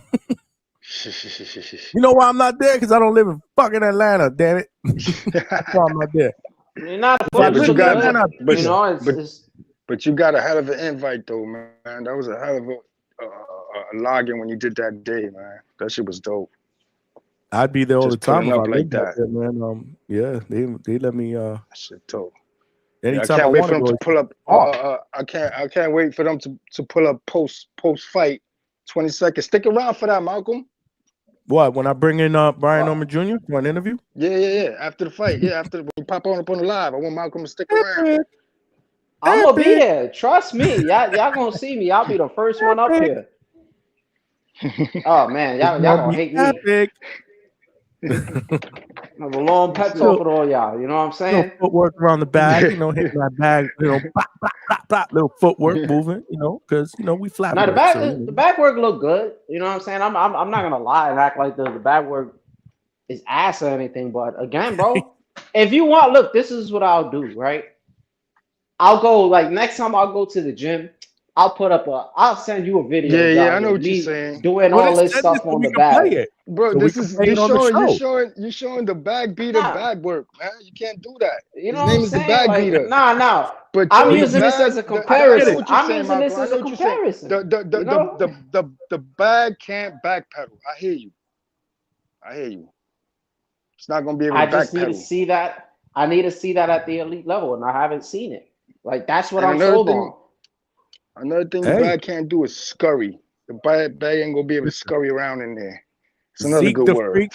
[SPEAKER 1] know why I'm not there? Because I don't live in fucking Atlanta, damn it. That's why I'm not there.
[SPEAKER 14] You're not
[SPEAKER 13] but you got
[SPEAKER 14] it's
[SPEAKER 13] but you got a hell of an invite though, man. That was a hell of a login when you did that day, man. That shit was dope.
[SPEAKER 1] I'd be there all
[SPEAKER 13] Just
[SPEAKER 1] the time if
[SPEAKER 13] pulling
[SPEAKER 1] I
[SPEAKER 13] up
[SPEAKER 1] lived
[SPEAKER 13] like
[SPEAKER 1] out there, man. Yeah, they let me
[SPEAKER 13] that shit dope.
[SPEAKER 1] anytime
[SPEAKER 13] I can't wait
[SPEAKER 1] want
[SPEAKER 13] for them
[SPEAKER 1] go.
[SPEAKER 13] to pull up. I can't wait for them to pull up post fight 20 seconds. Stick around for that, Malcolm.
[SPEAKER 1] What, when I bring in Brian Norman Jr. for an interview?
[SPEAKER 13] Yeah. After the fight. Yeah, after when you pop on up on the live. I want Malcolm to stick around.
[SPEAKER 14] I'm gonna be there. Trust me. Y'all gonna see me. I'll be the first one up here. Oh man, y'all gonna hate me. I have a long pep talk with all y'all. You know what I'm saying?
[SPEAKER 1] Little footwork around the bag, hitting my bag, blah, blah, little footwork moving, because we flat.
[SPEAKER 14] Now the back work look good. You know what I'm saying? I'm not gonna lie and act like the back work is ass or anything. But again, bro, If you want, look, this is what I'll do, right? I'll go like next time I'll go to the gym. I'll send you a video,
[SPEAKER 13] Yeah, I know
[SPEAKER 14] Johnny, of
[SPEAKER 13] what you're
[SPEAKER 14] me
[SPEAKER 13] saying.
[SPEAKER 14] doing
[SPEAKER 1] Well,
[SPEAKER 14] all
[SPEAKER 1] then
[SPEAKER 14] this
[SPEAKER 1] send it
[SPEAKER 14] stuff
[SPEAKER 1] so
[SPEAKER 14] on
[SPEAKER 1] we
[SPEAKER 14] the
[SPEAKER 1] can play
[SPEAKER 14] bag.
[SPEAKER 1] it.
[SPEAKER 13] Bro,
[SPEAKER 1] So we
[SPEAKER 13] this
[SPEAKER 1] can
[SPEAKER 13] is
[SPEAKER 1] play it on the show.
[SPEAKER 13] you're showing the bag beater
[SPEAKER 14] Nah,
[SPEAKER 13] bag work, man. You can't do that.
[SPEAKER 14] you
[SPEAKER 13] His
[SPEAKER 14] know what
[SPEAKER 13] name
[SPEAKER 14] I'm
[SPEAKER 13] is the
[SPEAKER 14] saying?
[SPEAKER 13] bag
[SPEAKER 14] Like,
[SPEAKER 13] beater.
[SPEAKER 14] nah.
[SPEAKER 13] But
[SPEAKER 14] I'm
[SPEAKER 13] yo, the
[SPEAKER 14] using this
[SPEAKER 13] bag,
[SPEAKER 14] as a
[SPEAKER 13] I know
[SPEAKER 14] comparison.
[SPEAKER 13] what you're
[SPEAKER 14] I'm
[SPEAKER 13] saying,
[SPEAKER 14] using this
[SPEAKER 13] Malcolm. I
[SPEAKER 14] as
[SPEAKER 13] know
[SPEAKER 14] a
[SPEAKER 13] what you're saying.
[SPEAKER 14] comparison.
[SPEAKER 13] The
[SPEAKER 14] You know?
[SPEAKER 13] the bag can't backpedal. I hear you. It's not gonna be able to
[SPEAKER 14] I just need to
[SPEAKER 13] backpedal.
[SPEAKER 14] see that. I need to see that at the elite level, and I haven't seen it. Like that's what
[SPEAKER 13] And
[SPEAKER 14] I'm sold on.
[SPEAKER 13] another thing the
[SPEAKER 1] Hey,
[SPEAKER 13] bag can't do is scurry. The bag ain't gonna be able to scurry around in there. It's another
[SPEAKER 1] Zeke
[SPEAKER 13] good
[SPEAKER 1] the
[SPEAKER 13] word.
[SPEAKER 1] Freak.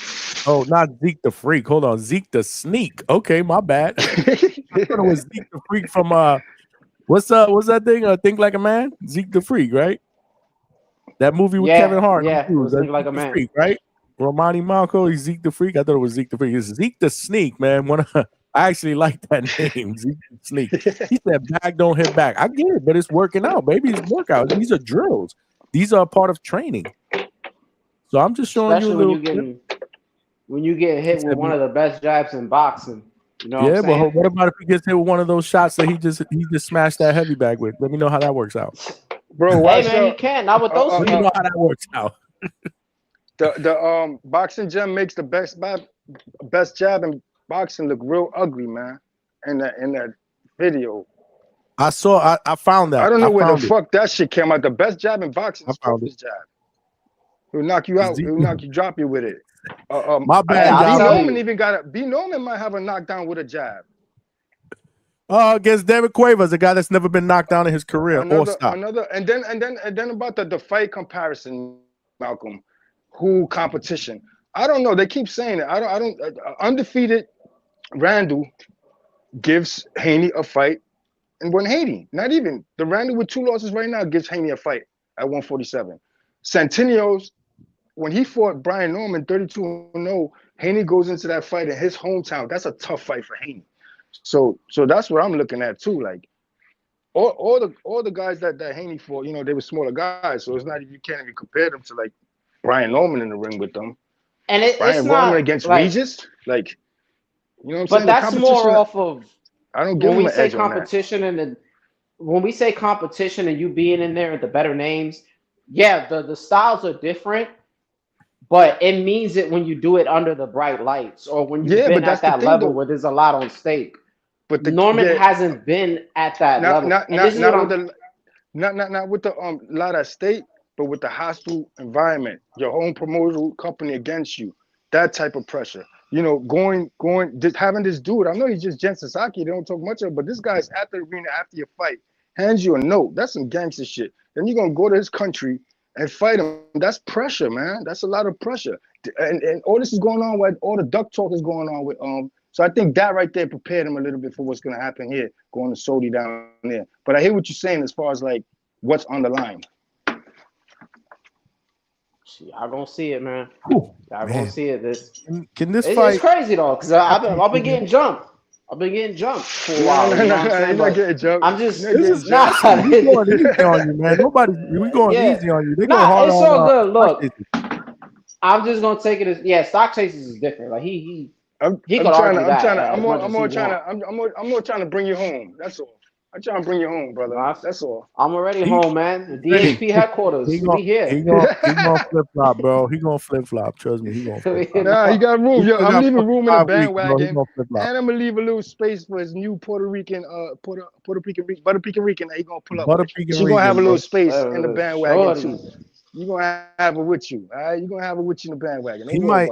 [SPEAKER 1] Oh, not Zeke the Freak. Hold on, Zeke the Sneak. Okay, my bad. I thought it was Zeke the Freak from what's that thing? Think Like a Man? Zeke the Freak, right? That movie with Kevin Hart.
[SPEAKER 14] Yeah. It was
[SPEAKER 1] That's
[SPEAKER 14] Think Like
[SPEAKER 1] Zeke
[SPEAKER 14] a
[SPEAKER 1] the
[SPEAKER 14] Man.
[SPEAKER 1] Freak, right? Romani Malco, he's Zeke the Freak. I thought it was Zeke the Freak. It's Zeke the Sneak, man. I actually like that name, Zeke the Sneak. He said back don't hit back. I get it, but it's working out, baby. It's workout. These are drills. These are a part of training. So I'm just showing you a
[SPEAKER 14] Especially
[SPEAKER 1] little.
[SPEAKER 14] when you get hit with one of the best jabs in boxing. You know what
[SPEAKER 1] Yeah,
[SPEAKER 14] I'm
[SPEAKER 1] but
[SPEAKER 14] saying?
[SPEAKER 1] what about if he gets hit with one of those shots that he just smashed that heavy bag with? Let me know how that works out.
[SPEAKER 13] Bro,
[SPEAKER 14] Hey
[SPEAKER 13] watch
[SPEAKER 14] man, you
[SPEAKER 13] out.
[SPEAKER 14] can't. Not with those
[SPEAKER 1] Let me
[SPEAKER 14] feet.
[SPEAKER 1] know how that works out.
[SPEAKER 13] The boxing gym makes the best jab in boxing look real ugly, man. In that video.
[SPEAKER 1] I found that.
[SPEAKER 13] I don't know where the
[SPEAKER 1] found it.
[SPEAKER 13] fuck that shit came out. The best jab in boxing is
[SPEAKER 1] found it.
[SPEAKER 13] Fulton's jab. He'll knock you out. He'll drop you with it.
[SPEAKER 1] My bad,
[SPEAKER 14] I'll
[SPEAKER 13] B.
[SPEAKER 14] tell
[SPEAKER 13] Norman
[SPEAKER 14] you.
[SPEAKER 13] even got B. Norman might have a knockdown with a jab.
[SPEAKER 1] Against David Cuevas, a guy that's never been knocked down in his career or stopped.
[SPEAKER 13] And then about the fight comparison, Malcolm. Who competition? I don't know. They keep saying it. I don't. Undefeated Randall gives Haney a fight and won Haney. Not even the Randall with 2 losses right now gives Haney a fight at 147. Centennials, when he fought Brian Norman 32-0, Haney goes into that fight in his hometown. That's a tough fight for Haney. So that's what I'm looking at too. Like all the guys that Haney fought, they were smaller guys. So it's not, you can't even compare them to like Brian Norman in the ring with them.
[SPEAKER 14] And it's
[SPEAKER 13] Brian
[SPEAKER 14] not
[SPEAKER 13] Norman against
[SPEAKER 14] like,
[SPEAKER 13] Regis, like, you know what I'm
[SPEAKER 14] but
[SPEAKER 13] saying?
[SPEAKER 14] that's more off of
[SPEAKER 13] I don't give
[SPEAKER 14] when
[SPEAKER 13] him
[SPEAKER 14] we
[SPEAKER 13] an
[SPEAKER 14] say
[SPEAKER 13] edge on that.
[SPEAKER 14] competition when we say competition and you being in there at the better names, yeah, the styles are different, but it means it when you do it under the bright lights or when you've been at that level where there's a lot on stake. But Norman hasn't been at that level.
[SPEAKER 13] Not with the Lara State, but with the hostile environment, your own promotional company against you, that type of pressure. Going, just having this dude. I know he's just Jen Sasaki. They don't talk much of it, but this guy's at the arena after your fight, hands you a note. That's some gangster shit. Then you're gonna go to his country and fight him. That's pressure, man. That's a lot of pressure. And all this is going on with all the duck talk is going on with So I think that right there prepared him a little bit for what's gonna happen here, going to Saudi down there. But I hear what you're saying as far as like what's on the line.
[SPEAKER 14] I don't see it, man. I don't see it.
[SPEAKER 1] Can this fight?
[SPEAKER 14] It's crazy though, because I've been getting jumped. I've been getting jumped for a while. You know what I'm saying?
[SPEAKER 13] You're not getting jumped.
[SPEAKER 14] I'm just
[SPEAKER 1] We going easy on you, man. We going easy on you. They going hard
[SPEAKER 14] it's
[SPEAKER 1] on
[SPEAKER 14] all good. Look, I'm just gonna take it as stock chases is different. Like he could argue that.
[SPEAKER 13] I'm more trying to bring you home. That's all. I'm trying to bring you home, brother. That's all.
[SPEAKER 14] I'm already home, man. DHP headquarters. We here.
[SPEAKER 1] He gonna flip flop, bro. He gonna flip flop. Trust me, he gonna flip flop.
[SPEAKER 13] Nah, he got room. Yo, I'm leaving room in the bandwagon,
[SPEAKER 1] and
[SPEAKER 13] I'm gonna leave a little space for his new Puerto Rican Rican. He gonna pull up. She's gonna have a little space in the bandwagon too. You're gonna have it with you. All right, you're gonna have it with you in the bandwagon.
[SPEAKER 1] He might.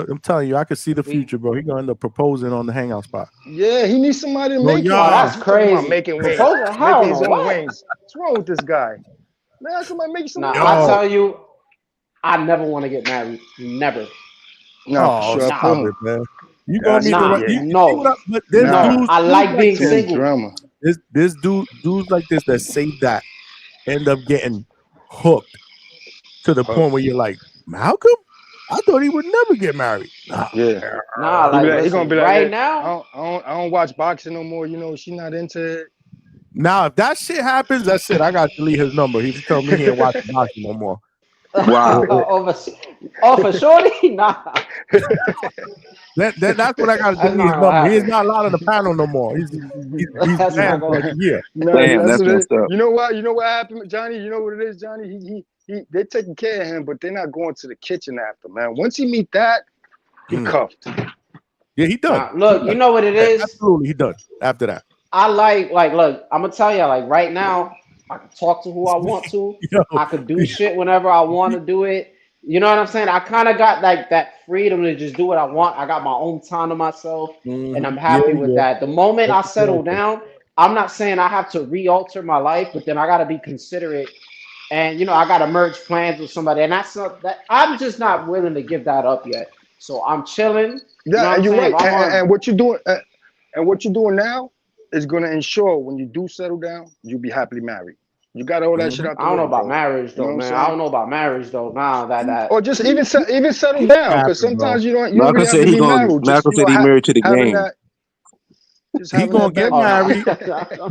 [SPEAKER 1] I'm telling you, I could see the future, bro. He gonna end up proposing on the Hangout spot.
[SPEAKER 13] Yeah, he needs somebody to make it.
[SPEAKER 14] That's crazy.
[SPEAKER 13] Making wings,
[SPEAKER 14] making
[SPEAKER 13] his own wings. What's wrong with this guy? Man, somebody make some.
[SPEAKER 14] I tell you, I never want to get married. Never.
[SPEAKER 13] No,
[SPEAKER 1] stop it, man. You gonna be but there's dudes,
[SPEAKER 14] I like being single.
[SPEAKER 13] Drama.
[SPEAKER 1] This dudes like this that say that end up getting hooked to the point where you're like, Malcolm? I thought he would never get married.
[SPEAKER 14] Like
[SPEAKER 13] he gonna be like,
[SPEAKER 14] right now.
[SPEAKER 13] I don't watch boxing no more. She's not into it.
[SPEAKER 1] Now, if that shit happens, that's it. I got to delete his number. He tell me he ain't watching boxing no more.
[SPEAKER 15] Wow.
[SPEAKER 14] Oh, for shorty? Nah.
[SPEAKER 1] That's what I got to
[SPEAKER 14] That's
[SPEAKER 1] do. His
[SPEAKER 14] not gonna
[SPEAKER 1] number. He's
[SPEAKER 14] happen.
[SPEAKER 1] not allowed on the panel no more. He's
[SPEAKER 14] That's not
[SPEAKER 1] banned for
[SPEAKER 14] gonna.
[SPEAKER 1] like a year.
[SPEAKER 13] Nah,
[SPEAKER 15] Damn,
[SPEAKER 13] that's
[SPEAKER 15] that's
[SPEAKER 13] what it is.
[SPEAKER 15] messed up.
[SPEAKER 13] You know what? You know what happened, Johnny? You know what it is, Johnny? They're taking care of him, but they're not going to the kitchen after, man. Once he meet that, he cuffed.
[SPEAKER 1] Yeah, he done.
[SPEAKER 14] Nah, look, you know what it is?
[SPEAKER 1] Absolutely, he done. After that,
[SPEAKER 14] I like, look, I'm gonna tell you, like, right now, I can talk to who I want to.
[SPEAKER 1] Yo,
[SPEAKER 14] I could do shit whenever I want to do it. You know what I'm saying? I kind of got like that freedom to just do what I want. I got my own time to myself, and I'm happy with that. The moment I settle down, I'm not saying I have to re-alter my life, but then I gotta be considerate, and you know, I gotta merge plans with somebody, and that's not that. I'm just not willing to give that up yet. So I'm chilling. You know
[SPEAKER 13] Yeah,
[SPEAKER 14] what I'm
[SPEAKER 13] you're
[SPEAKER 14] saying?
[SPEAKER 13] right.
[SPEAKER 14] If I'm on-
[SPEAKER 13] And what you're doing, and what you're doing now is going to ensure when you do settle down, you'll be happily married. You got all that shit out the
[SPEAKER 14] I don't
[SPEAKER 13] way,
[SPEAKER 14] know about
[SPEAKER 13] bro.
[SPEAKER 14] marriage
[SPEAKER 13] You
[SPEAKER 14] though,
[SPEAKER 13] know what I'm
[SPEAKER 14] man. I
[SPEAKER 13] saying?
[SPEAKER 14] don't know about marriage though. Nah, that.
[SPEAKER 13] Or just even settle down, because
[SPEAKER 1] happened, bro.
[SPEAKER 13] sometimes you don't
[SPEAKER 15] Malcolm
[SPEAKER 13] really have
[SPEAKER 15] said
[SPEAKER 13] to
[SPEAKER 15] he
[SPEAKER 13] be
[SPEAKER 15] gonna.
[SPEAKER 13] married. Just
[SPEAKER 15] Malcolm said he married to the
[SPEAKER 13] having
[SPEAKER 15] game.
[SPEAKER 13] that, just
[SPEAKER 1] He
[SPEAKER 13] having
[SPEAKER 1] gonna
[SPEAKER 13] that
[SPEAKER 1] get
[SPEAKER 14] Oh, nah.
[SPEAKER 1] married.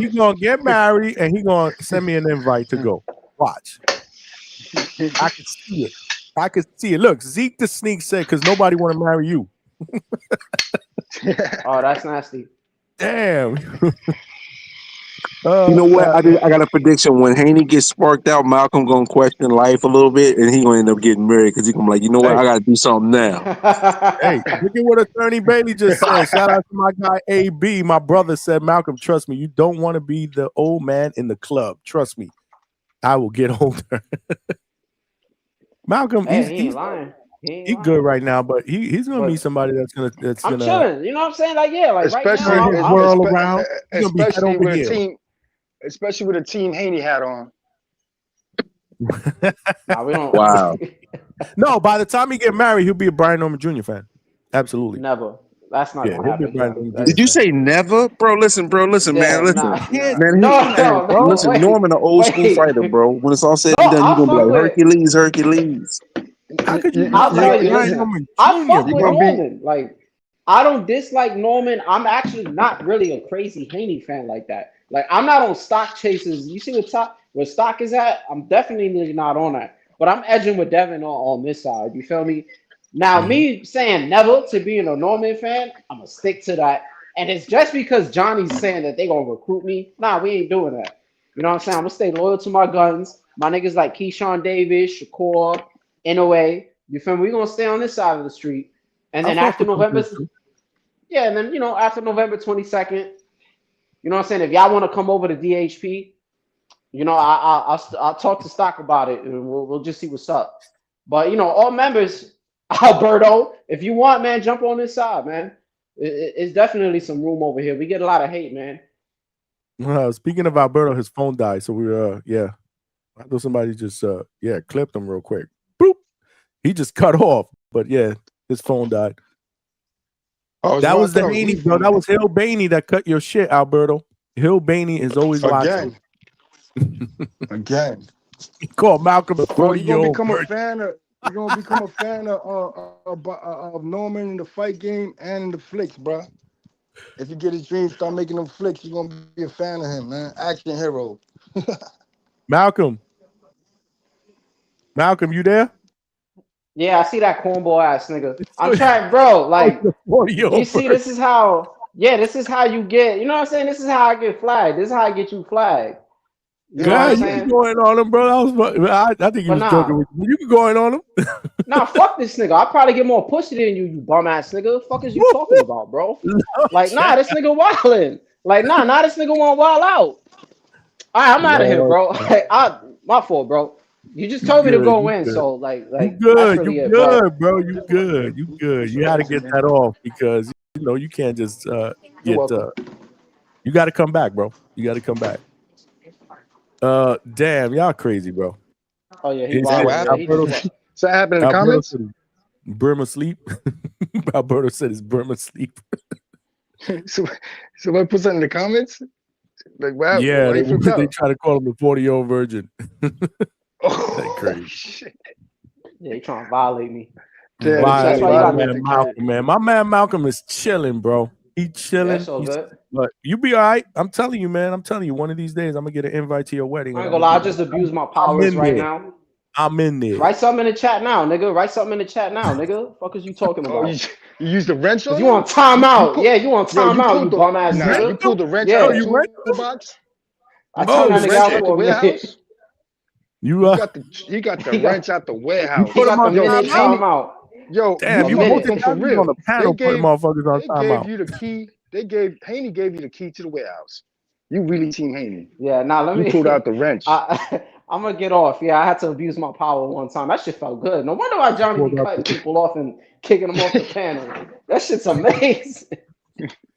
[SPEAKER 1] He gonna get married, and he gonna send me an invite to go. Watch. I can see it. I can see it. Look, Zeke the Sneak said, "Because nobody want to marry you."
[SPEAKER 14] Oh, that's nasty.
[SPEAKER 1] Damn.
[SPEAKER 15] You know what? I got a prediction. When Haney gets sparked out, Malcolm gonna question life a little bit, and he gonna end up getting married because he gonna be like, you know what? I gotta do something now.
[SPEAKER 1] Hey, look at what Attorney Bailey just said. Shout out to my guy AB. My brother said, Malcolm, trust me, you don't want to be the old man in the club. Trust me, I will get older. Malcolm,
[SPEAKER 14] Hey, he ain't
[SPEAKER 1] he's
[SPEAKER 14] lying. He ain't
[SPEAKER 1] he
[SPEAKER 14] lying.
[SPEAKER 1] good right now, but he's gonna
[SPEAKER 14] But
[SPEAKER 1] meet somebody that's
[SPEAKER 14] I'm
[SPEAKER 1] gonna
[SPEAKER 14] chilling. You know what I'm saying? Like, yeah, like right now,
[SPEAKER 13] especially
[SPEAKER 1] turn his
[SPEAKER 14] I'm
[SPEAKER 1] world around. He's gonna be head
[SPEAKER 13] especially
[SPEAKER 1] over
[SPEAKER 13] with a
[SPEAKER 1] heels.
[SPEAKER 13] team, especially with a team Haney hat on.
[SPEAKER 14] nah, we don't.
[SPEAKER 15] Wow.
[SPEAKER 1] No, by the time he get married, he'll be a Brian Norman Jr. fan. Absolutely.
[SPEAKER 14] Never. That's not
[SPEAKER 1] Yeah,
[SPEAKER 14] gonna
[SPEAKER 1] he'll be a
[SPEAKER 14] happen,
[SPEAKER 1] Brian
[SPEAKER 14] John.
[SPEAKER 1] Norman Jr.
[SPEAKER 15] Did you
[SPEAKER 1] fan.
[SPEAKER 15] say never, bro? Listen, man.
[SPEAKER 14] Yeah,
[SPEAKER 15] Listen,
[SPEAKER 14] nah.
[SPEAKER 15] man.
[SPEAKER 14] No,
[SPEAKER 15] Listen,
[SPEAKER 14] wait,
[SPEAKER 15] Norman, an old school
[SPEAKER 14] wait.
[SPEAKER 15] fighter, bro. When it's all said
[SPEAKER 14] No,
[SPEAKER 15] and done, you
[SPEAKER 14] I
[SPEAKER 15] gonna be
[SPEAKER 14] fuck
[SPEAKER 15] like
[SPEAKER 14] with.
[SPEAKER 15] Hercules.
[SPEAKER 1] How could you
[SPEAKER 14] I'll
[SPEAKER 1] not
[SPEAKER 14] tell
[SPEAKER 1] like
[SPEAKER 14] you.
[SPEAKER 1] Brian
[SPEAKER 14] Listen,
[SPEAKER 1] Norman
[SPEAKER 14] I
[SPEAKER 1] Jr.,
[SPEAKER 14] fuck with
[SPEAKER 1] bro?
[SPEAKER 14] Norman. Like, I don't dislike Norman. I'm actually not really a crazy Haney fan like that. Like, I'm not on stock chases. You see where stock is at? I'm definitely not on that. But I'm edging with Devin on this side. You feel me? Now, me saying never to being a Norman fan, I'm gonna stick to that. And it's just because Johnny's saying that they gonna recruit me. Nah, we ain't doing that. You know what I'm saying? I'm gonna stay loyal to my guns. My niggas like Keyshawn Davis, Shakur, NOA. You feel me? We gonna stay on this side of the street. And
[SPEAKER 1] I
[SPEAKER 14] then
[SPEAKER 1] fuck
[SPEAKER 14] after
[SPEAKER 1] with them
[SPEAKER 14] November,
[SPEAKER 1] too.
[SPEAKER 14] yeah, and then after November 22nd, you know what I'm saying? If y'all want to come over to DHP, I'll talk to Stock about it, and we'll just see what's up. But all members, Alberto, if you want, man, jump on this side, man. It's definitely some room over here. We get a lot of hate, man.
[SPEAKER 1] Speaking of Alberto, his phone died, so we yeah. I thought somebody just clipped him real quick. Boop. He just cut off, but yeah, his phone died.
[SPEAKER 13] Oh,
[SPEAKER 1] That was the
[SPEAKER 13] me
[SPEAKER 1] Haney, bro.
[SPEAKER 13] phone.
[SPEAKER 1] That was Hill Bainey that cut your shit, Alberto. Hill Bainey is always watching.
[SPEAKER 13] Again.
[SPEAKER 1] He called Malcolm a
[SPEAKER 13] Bro, you're gonna
[SPEAKER 1] 40-year-old
[SPEAKER 13] become a
[SPEAKER 1] virgin.
[SPEAKER 13] fan of. You're gonna become a fan of Norman in the fight game and in the flicks, bro. If you get his dreams, start making them flicks, you're gonna be a fan of him, man. Action hero.
[SPEAKER 1] Malcolm, you there?
[SPEAKER 14] Yeah, I see that cornball ass nigga. I'm trying, bro. Like, you see, this is how you get. You know what I'm saying? This is how I get flagged. This is how I get you flagged. You know what I'm
[SPEAKER 1] God, you
[SPEAKER 14] saying?
[SPEAKER 1] was going on him, bro. I think he
[SPEAKER 14] But
[SPEAKER 1] was joking with you. You could go in on him.
[SPEAKER 14] Nah, fuck this nigga. I probably get more pussy than you bum ass nigga. The fuck is you talking about, bro? Like, nah, this nigga wildin'. Like, nah, this nigga want wild out. All right, I'm out of here, bro. My fault, bro. You just told me to go in, so like
[SPEAKER 1] you
[SPEAKER 14] that's
[SPEAKER 1] good,
[SPEAKER 14] really
[SPEAKER 1] you
[SPEAKER 14] it,
[SPEAKER 1] good, bro. You good, you good. You had to get that off because you can't just
[SPEAKER 14] You're welcome.
[SPEAKER 1] You got to come back, bro. You got to come back. Damn, y'all crazy, bro.
[SPEAKER 14] Oh yeah, he wild. Yeah, he just wild.
[SPEAKER 13] So that happened in the comments?
[SPEAKER 1] Burma sleep. Alberto said it's Burma sleep.
[SPEAKER 13] so somebody put something in the comments? Like, wow,
[SPEAKER 1] Yeah,
[SPEAKER 13] why
[SPEAKER 1] they try to call him a 40-year-old virgin. That's crazy.
[SPEAKER 13] Shit.
[SPEAKER 14] Yeah, he trying to violate me.
[SPEAKER 13] Yeah,
[SPEAKER 14] that's why you gotta make the
[SPEAKER 1] Malcolm, man. My man Malcolm is chilling, bro. He chilling.
[SPEAKER 14] Yeah, that's all good.
[SPEAKER 1] But you be all right. I'm telling you, man. I'm telling you, one of these days I'm gonna get an invite to your wedding.
[SPEAKER 14] I ain't gonna lie, I just abuse my powers right now.
[SPEAKER 1] I'm in there.
[SPEAKER 14] Write something in the chat now, nigga. Write something in the chat now, nigga. Fuck is you talking
[SPEAKER 13] Oh,
[SPEAKER 14] about?
[SPEAKER 13] you used the wrench on
[SPEAKER 14] Cause you
[SPEAKER 13] him?
[SPEAKER 14] want timeout. Yeah, you want
[SPEAKER 13] Yo, you
[SPEAKER 14] timeout, you
[SPEAKER 13] pulled the
[SPEAKER 14] bum ass
[SPEAKER 13] nah. You
[SPEAKER 14] nigga.
[SPEAKER 13] pulled the wrench
[SPEAKER 14] Yeah.
[SPEAKER 13] out the
[SPEAKER 1] you
[SPEAKER 13] toolbox.
[SPEAKER 14] I
[SPEAKER 13] You
[SPEAKER 14] turned
[SPEAKER 13] pulled
[SPEAKER 14] that
[SPEAKER 13] the
[SPEAKER 14] nigga
[SPEAKER 13] wrench
[SPEAKER 14] out
[SPEAKER 13] out the
[SPEAKER 14] for a minute.
[SPEAKER 13] warehouse.
[SPEAKER 1] You
[SPEAKER 13] He got the
[SPEAKER 14] He got
[SPEAKER 13] wrench out the
[SPEAKER 1] you
[SPEAKER 13] warehouse.
[SPEAKER 1] put him
[SPEAKER 14] the
[SPEAKER 1] on
[SPEAKER 13] Yo,
[SPEAKER 14] minute
[SPEAKER 1] timeout.
[SPEAKER 14] timeout.
[SPEAKER 13] yo,
[SPEAKER 1] Damn,
[SPEAKER 14] A
[SPEAKER 1] you
[SPEAKER 14] minute.
[SPEAKER 13] Fulton for
[SPEAKER 1] multitasking on
[SPEAKER 13] real.
[SPEAKER 1] the panel, putting motherfuckers on
[SPEAKER 13] They
[SPEAKER 1] timeout.
[SPEAKER 13] gave you the key. Haney gave you the key to the warehouse. You really team Haney.
[SPEAKER 14] Yeah, nah, let
[SPEAKER 13] You
[SPEAKER 14] me
[SPEAKER 13] pulled out the wrench.
[SPEAKER 14] I'm gonna get off. Yeah, I had to abuse my power one time. That shit felt good. No wonder why Johnny be
[SPEAKER 1] Pulled out
[SPEAKER 14] cutting people off and kicking them off the panel. That shit's amazing.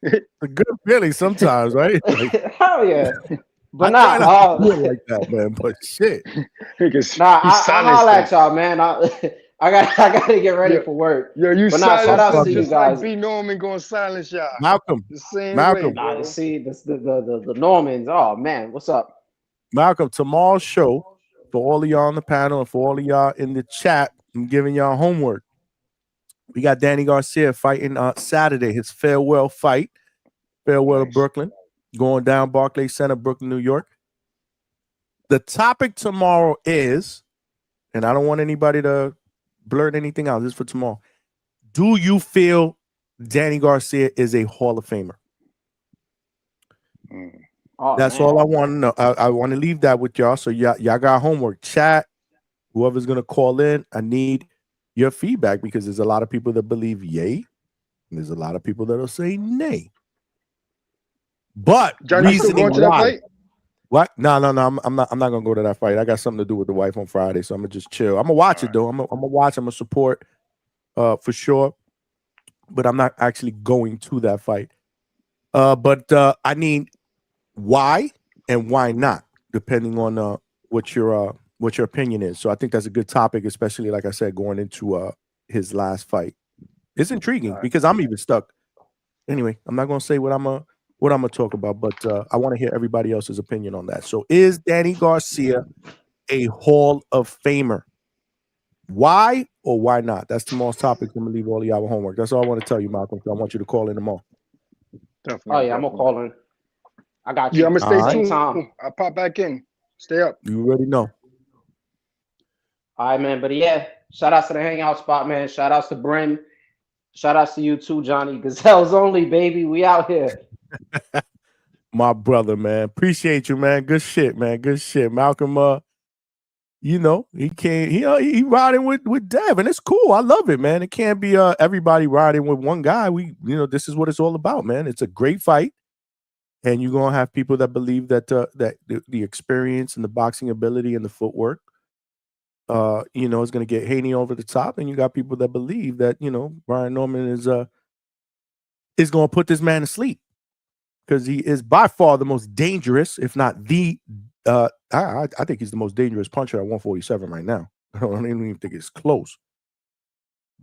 [SPEAKER 1] It's a good feeling sometimes, right? Like,
[SPEAKER 14] Hell yeah. But
[SPEAKER 1] I try not to do it
[SPEAKER 14] nah,
[SPEAKER 1] like that, man. But shit,
[SPEAKER 14] I holla at y'all, man. I gotta get ready for work.
[SPEAKER 13] Yo, you
[SPEAKER 14] But nah, shout
[SPEAKER 13] silenced
[SPEAKER 14] outs
[SPEAKER 13] him
[SPEAKER 14] to you
[SPEAKER 13] just like
[SPEAKER 14] guys.
[SPEAKER 13] B. Norman gonna silence y'all.
[SPEAKER 1] Malcolm,
[SPEAKER 13] The same
[SPEAKER 1] Malcolm.
[SPEAKER 13] way,
[SPEAKER 14] Nah,
[SPEAKER 13] bro.
[SPEAKER 14] see the Normans. Oh man, what's up?
[SPEAKER 1] Malcolm, tomorrow's show, for all of y'all on the panel and for all of y'all in the chat, I'm giving y'all homework. We got Danny Garcia fighting Saturday, his farewell fight, farewell to Brooklyn, going down Barclays Center, Brooklyn, New York. The topic tomorrow is, and I don't want anybody to blurt anything out, this is for tomorrow. Do you feel Danny Garcia is a Hall of Famer?
[SPEAKER 14] Oh,
[SPEAKER 1] That's
[SPEAKER 14] man.
[SPEAKER 1] all I want to know. I want to leave that with y'all. So y'all got homework. Chat, whoever's going to call in, I need your feedback because there's a lot of people that believe yay, and there's a lot of people that'll say nay. But
[SPEAKER 13] Johnny, you still
[SPEAKER 1] reasoning
[SPEAKER 13] going to that
[SPEAKER 1] why.
[SPEAKER 13] fight?
[SPEAKER 1] What? No. I'm not gonna go to that fight. I got something to do with the wife on Friday, so I'm gonna just chill. I'm gonna watch it though. I'm gonna watch. I'm gonna support, for sure. But I'm not actually going to that fight. But I need why and why not, depending on what your opinion is. So I think that's a good topic, especially like I said, going into his last fight. It's intriguing because I'm even stuck. Anyway, I'm not gonna say what I'm gonna talk about, but I want to hear everybody else's opinion on that. So is Danny Garcia a Hall of Famer? Why or why not? That's tomorrow's topic. I'm gonna leave all of y'all with homework. That's all I want to tell you, Malcolm. I want you to call in tomorrow.
[SPEAKER 14] Oh yeah, I'm gonna call in. I got you.
[SPEAKER 13] Yeah, I'm gonna stay
[SPEAKER 14] Same
[SPEAKER 13] tuned.
[SPEAKER 14] time.
[SPEAKER 13] I'll pop back in. Stay up.
[SPEAKER 1] You already know.
[SPEAKER 14] All right, man. But yeah, shout outs to the Hangout spot, man. Shout outs to Brim. Shout outs to you too, Johnny. Gazelles only, baby. We out here.
[SPEAKER 1] My brother, man. Appreciate you, man. Good shit, man. Good shit. Malcolm, you know, he can't, he riding with Dev, and it's cool. I love it, man. It can't be everybody riding with one guy. This is what it's all about, man. It's a great fight. And you're gonna have people that believe that that the experience and the boxing ability and the footwork, is gonna get Haney over the top. And you got people that believe that Brian Norman is gonna put this man to sleep because he is by far the most dangerous, if not the. I think he's the most dangerous puncher at 147 right now. I don't even think it's close.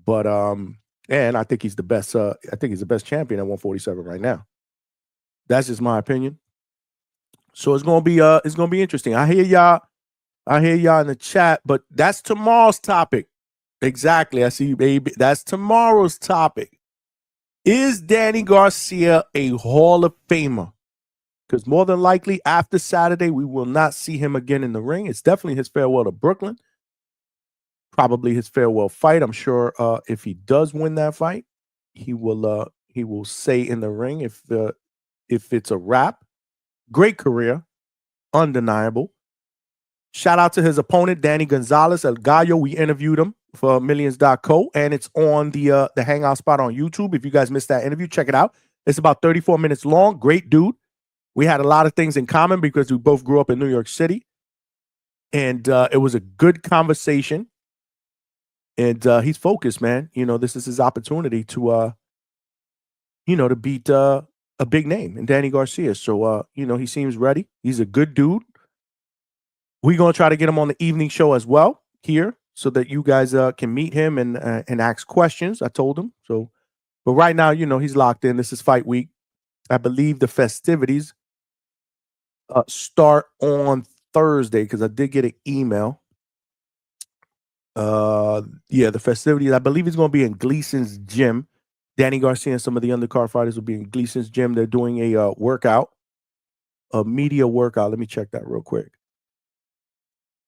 [SPEAKER 1] But and I think he's the best. I think he's the best champion at 147 right now. That's just my opinion. So it's gonna be interesting. I hear y'all in the chat, but that's tomorrow's topic. Exactly. I see you, baby. That's tomorrow's topic. Is Danny Garcia a Hall of Famer? Because more than likely after Saturday, we will not see him again in the ring. It's definitely his farewell to Brooklyn. Probably his farewell fight. I'm sure if he does win that fight, he will say in the ring if it's a wrap. Great career, undeniable. Shout out to his opponent, Danny Gonzalez El Gallo. We interviewed him for Millions.co, and it's on the Hangout spot on YouTube. If you guys missed that interview, check it out. It's about 34 minutes long. Great dude. We had a lot of things in common because we both grew up in New York City, and it was a good conversation. And he's focused, man. This is his opportunity to, to beat a big name in Danny Garcia. So, he seems ready. He's a good dude. We're going to try to get him on the evening show as well here so that you guys can meet him and ask questions. I told him. So, but right now, he's locked in. This is fight week. I believe the festivities start on Thursday because I did get an email. The festivities, I believe he's going to be in Gleason's gym. Danny Garcia and some of the undercard fighters will be in Gleason's gym. They're doing a workout, a media workout. Let me check that real quick.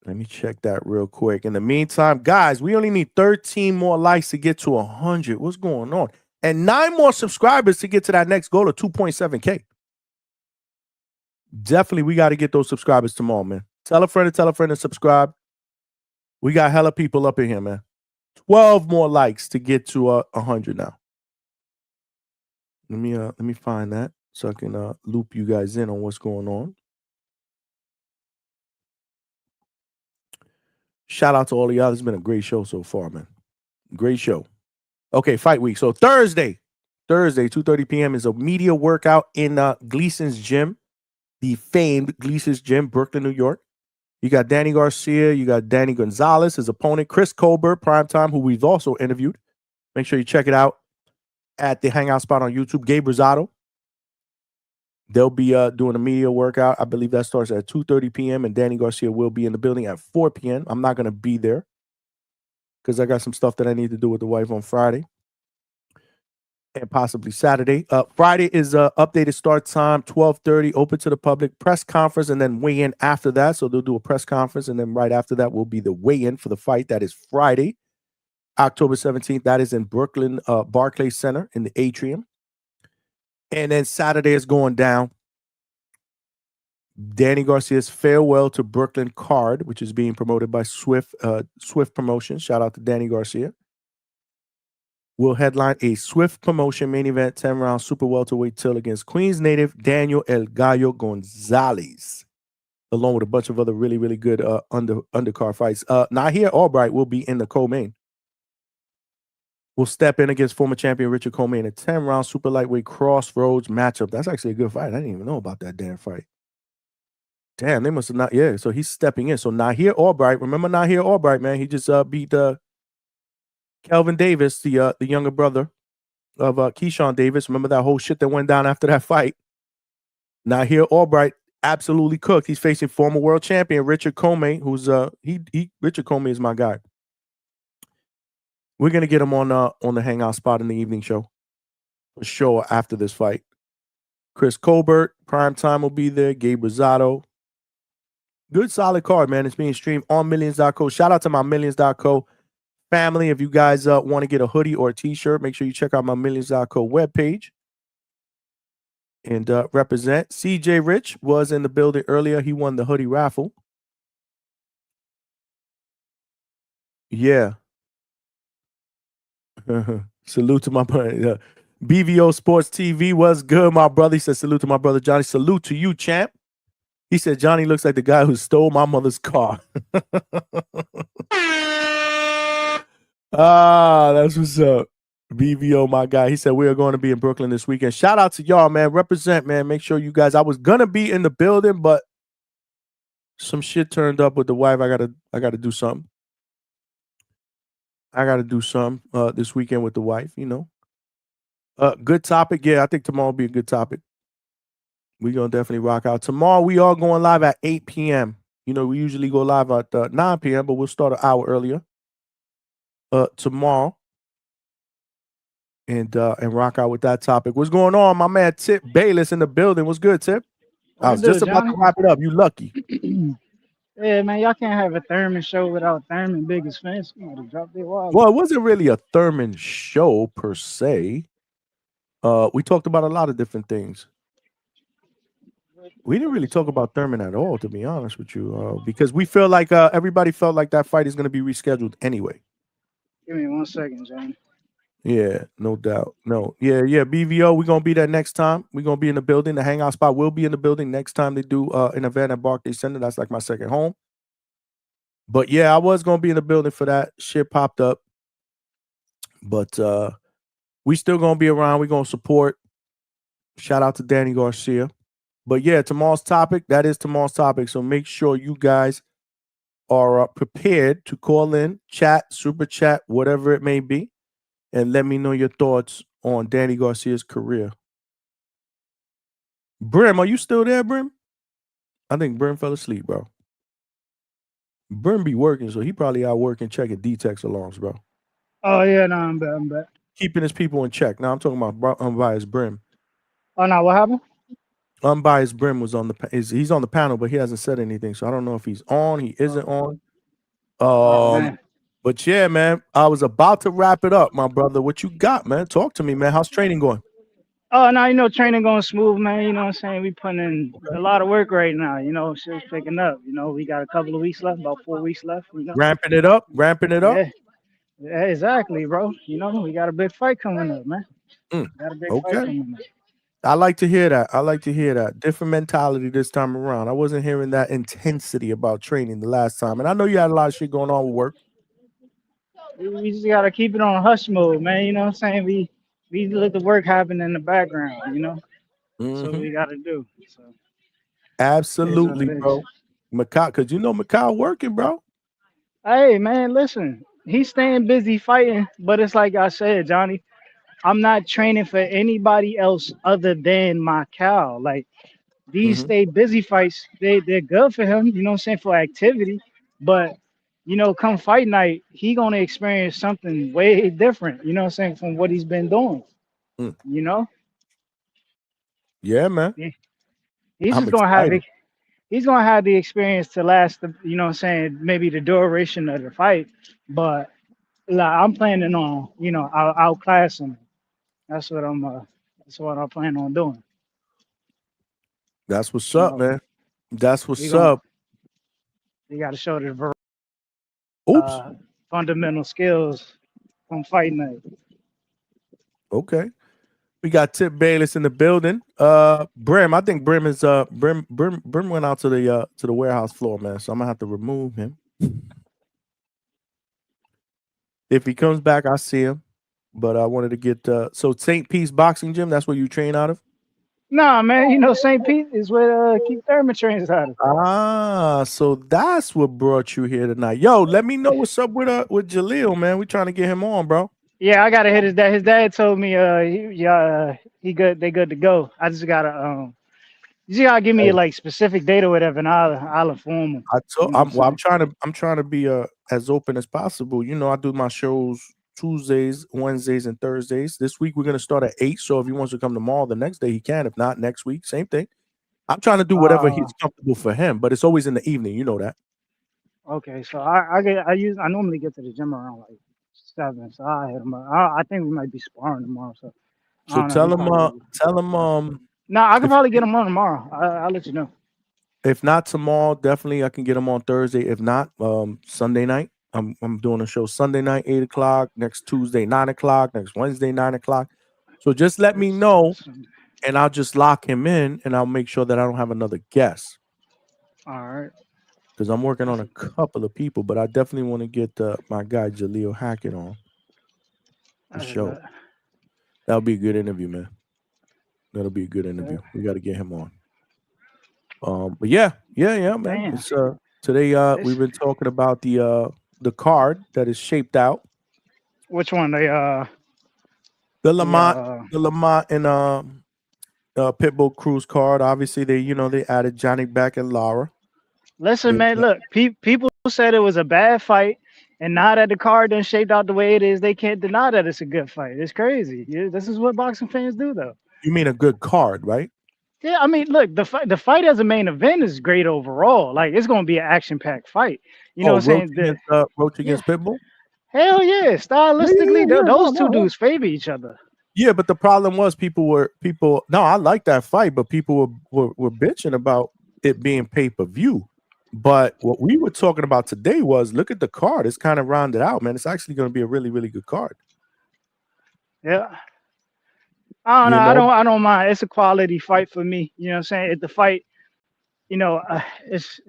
[SPEAKER 1] Let me check that real quick. In the meantime, guys, we only need 13 more likes to get to 100. What's going on? And 9 more subscribers to get to that next goal of 2.7K. Definitely, we got to get those subscribers tomorrow, man. Tell a friend and subscribe. We got hella people up in here, man. 12 more likes to get to 100 now. Let me find that so I can loop you guys in on what's going on. Shout out to all of y'all. It's been a great show so far, man. Great show. Okay, fight week. So Thursday, 2:30 p.m. is a media workout in Gleason's gym, the famed Gleason's gym, Brooklyn, New York. You got Danny Garcia. You got Danny Gonzalez, his opponent, Chris Colbert, Primetime, who we've also interviewed. Make sure you check it out at the Hangout spot on YouTube. Gabe Rosado. They'll be doing a media workout. I believe that starts at 2:30 p.m. and Danny Garcia will be in the building at 4 p.m. I'm not going to be there because I got some stuff that I need to do with the wife on Friday and possibly Saturday. Friday is updated start time, 12:30, open to the public, press conference, and then weigh-in after that. So they'll do a press conference, and then right after that will be the weigh-in for the fight. That is Friday, October 17th. That is in Brooklyn, Barclays Center in the atrium. And then Saturday is going down. Danny Garcia's farewell to Brooklyn card, which is being promoted by Swift Promotions. Shout out to Danny Garcia. Will headline a Swift Promotion main event 10-round super welterweight till against Queens native Daniel El Gallo Gonzalez, along with a bunch of other really, really good undercard fights. Nahir Albright will be in the co-main. Will step in against former champion Richard Coleman in a 10-round super lightweight crossroads matchup. That's actually a good fight. I didn't even know about that damn fight. Damn, they must have not. Yeah, so he's stepping in. So Nahir Albright, remember Nahir Albright, man? He just beat Kelvin Davis, the younger brother of Keyshawn Davis. Remember that whole shit that went down after that fight? Nahir Albright absolutely cooked. He's facing former world champion Richard Coleman, who's Richard Coleman is my guy. We're gonna get him on the Hangout spot in the evening show for sure after this fight. Chris Colbert, Primetime will be there. Gabe Rosado. Good solid card, man. It's being streamed on Millions.co. Shout out to my Millions.co family. If you guys want to get a hoodie or a t-shirt, make sure you check out my Millions.co webpage and represent. CJ Rich was in the building earlier. He won the hoodie raffle. Yeah. Salute to my brother. BVO Sports TV was good, my brother. He said, salute to my brother Johnny. Salute to you, champ. He said, Johnny looks like the guy who stole my mother's car. That's what's up. BVO, my guy. He said, we are going to be in Brooklyn this weekend. Shout out to y'all, man. Represent, man. Make sure you guys, I was going to be in the building, but some shit turned up with the wife. I gotta do something. This weekend with the wife, you know. Good topic. Yeah, I think tomorrow will be a good topic. We're going to definitely rock out. Tomorrow, we are going live at 8 p.m. You know, we usually go live at 9 p.m., but we'll start an hour earlier tomorrow and rock out with that topic. What's going on? My man Tip Bayless in the building. What's good, Tip? I was just about to wrap it up. You lucky.
[SPEAKER 16] Yeah, man, y'all can't have a Thurman show without Thurman biggest fans. You know, to drop their wallet.
[SPEAKER 1] Well, it wasn't really a Thurman show per se. We talked about a lot of different things. We didn't really talk about Thurman at all, to be honest with you, because we feel like everybody felt like that fight is going to be rescheduled anyway.
[SPEAKER 16] Give me 1 second, John.
[SPEAKER 1] Yeah, no doubt. No, yeah. BVO, we're going to be there next time. We're going to be in the building. The Hangout spot will be in the building next time they do an event at Barclays Center. That's like my second home. But yeah, I was going to be in the building for that. Shit popped up. But we still going to be around. We're going to support. Shout out to Danny Garcia. But yeah, tomorrow's topic, that is tomorrow's topic. So make sure you guys are prepared to call in, chat, super chat, whatever it may be, and let me know your thoughts on Danny Garcia's career. Brim, are you still there, Brim? I think Brim fell asleep, bro. Brim be working, so he probably out working, checking D-Tex alarms, bro.
[SPEAKER 16] Oh, yeah, no, I'm back.
[SPEAKER 1] Keeping his people in check. Now I'm talking about via his Brim.
[SPEAKER 16] Oh, no, what happened?
[SPEAKER 1] Unbiased Brim was on the he's on the panel, but he hasn't said anything, so I don't know if he's on. He isn't on.
[SPEAKER 16] Man.
[SPEAKER 1] But yeah, man, I was about to wrap it up, my brother. What you got, man? Talk to me, man. How's training going?
[SPEAKER 16] Oh, now you know training going smooth, man. You know what I'm saying? We putting in a lot of work right now. You know, shit's picking up. You know, we got a couple of weeks left, about 4 weeks left. You know,
[SPEAKER 1] Ramping it up, ramping it up.
[SPEAKER 16] yeah, exactly, bro. You know, we got a big fight coming up, man. Got a big fight
[SPEAKER 1] Okay.
[SPEAKER 16] coming up.
[SPEAKER 1] I like to hear that. I like to hear that. Different mentality this time around. I wasn't hearing that intensity about training the last time. And I know you had a lot of shit going on with work.
[SPEAKER 16] We just gotta keep it on hush mode, man. You know what I'm saying? We let the work happen in the background, you know. That's what we gotta do. So
[SPEAKER 1] Absolutely,
[SPEAKER 16] it is.
[SPEAKER 1] bro. Macau, because you know Macau working, bro.
[SPEAKER 16] Hey man, listen. He's staying busy fighting, but it's like I said, Johnny, I'm not training for anybody else other than my cow. Like these stay busy fights, they're good for him, you know what I'm saying, for activity. But you know, come fight night, he gonna experience something way different, you know what I'm saying, from what he's been doing. You know?
[SPEAKER 1] Yeah, man.
[SPEAKER 16] He's
[SPEAKER 1] I'm
[SPEAKER 16] just gonna have
[SPEAKER 1] excited.
[SPEAKER 16] it. He's gonna have the experience to last the, you know what I'm saying, maybe the duration of the fight. But like, I'm planning on, you know, outclass him. That's what I plan on doing.
[SPEAKER 1] That's what's
[SPEAKER 16] You
[SPEAKER 1] up,
[SPEAKER 16] know,
[SPEAKER 1] man. That's
[SPEAKER 16] we
[SPEAKER 1] what's
[SPEAKER 16] gonna
[SPEAKER 1] up.
[SPEAKER 16] we gotta show the
[SPEAKER 1] Oops.
[SPEAKER 16] fundamental skills from fight night.
[SPEAKER 1] Okay. We got Tip Bayless in the building. Brim, I think Brim is Brim went out to the warehouse floor, man. So I'm gonna have to remove him. If he comes back, I see him. But I wanted to get so St. Pete's Boxing Gym, that's where you train out of?
[SPEAKER 16] Nah, man, you know St. Pete is where Keith Thurman trains out of.
[SPEAKER 1] Ah, so that's what brought you here tonight. Yo, let me know what's up with Jaleel, man. We trying to get him on, bro.
[SPEAKER 16] Yeah, I gotta hit his dad. His dad told me he good, they good to go. I just gotta you just gotta give me like specific date or whatever, and I'll inform him.
[SPEAKER 1] I'm trying to be as open as possible. You know, I do my shows Tuesdays, Wednesdays, and Thursdays. This week we're gonna start at 8. So if he wants to come tomorrow, the next day he can. If not, next week, same thing. I'm trying to do whatever he's comfortable for him, but it's always in the evening. You know that.
[SPEAKER 16] Okay, so I normally get to the gym around like 7, so I hit him up. I think we might be sparring tomorrow, so I
[SPEAKER 1] So
[SPEAKER 16] don't know.
[SPEAKER 1] tell
[SPEAKER 16] He probably-
[SPEAKER 1] him.
[SPEAKER 16] No, I can probably get him on tomorrow. I'll let you know.
[SPEAKER 1] If not tomorrow, definitely I can get him on Thursday. If not, Sunday night. I'm doing a show Sunday night, 8 o'clock, next Tuesday, 9 o'clock, next Wednesday, 9 o'clock. So just let me know and I'll just lock him in and I'll make sure that I don't have another guest.
[SPEAKER 16] All right.
[SPEAKER 1] Because I'm working on a couple of people, but I definitely want to get my guy Jaleel Hackett on the show. That'll be a good interview, man. That'll be a good interview. We got to get him on. But yeah, man. It's today we've been talking about the card that is shaped out.
[SPEAKER 16] Which one?
[SPEAKER 1] The Lamont and Pitbull Cruise card. Obviously, they added Janibek and Lara.
[SPEAKER 16] Listen, man. Look, people said it was a bad fight, and now that the card done shaped out the way it is, they can't deny that it's a good fight. It's crazy. Yeah, this is what boxing fans do, though.
[SPEAKER 1] You mean a good card, right?
[SPEAKER 16] Yeah, I mean, look, the fight as a main event is great overall. Like, it's gonna be an action-packed fight. You know what I'm saying?
[SPEAKER 1] Roach against Pitbull.
[SPEAKER 16] Hell yeah, stylistically, those two dudes favor each other.
[SPEAKER 1] Yeah, but the problem was no, I like that fight, but people were bitching about it being pay-per-view. But what we were talking about today was look at the card. It's kind of rounded out, man. It's actually going to be a really, really good card.
[SPEAKER 16] Yeah. I don't know. I don't mind. It's a quality fight for me. You know what I'm saying? If the fight, you know, it's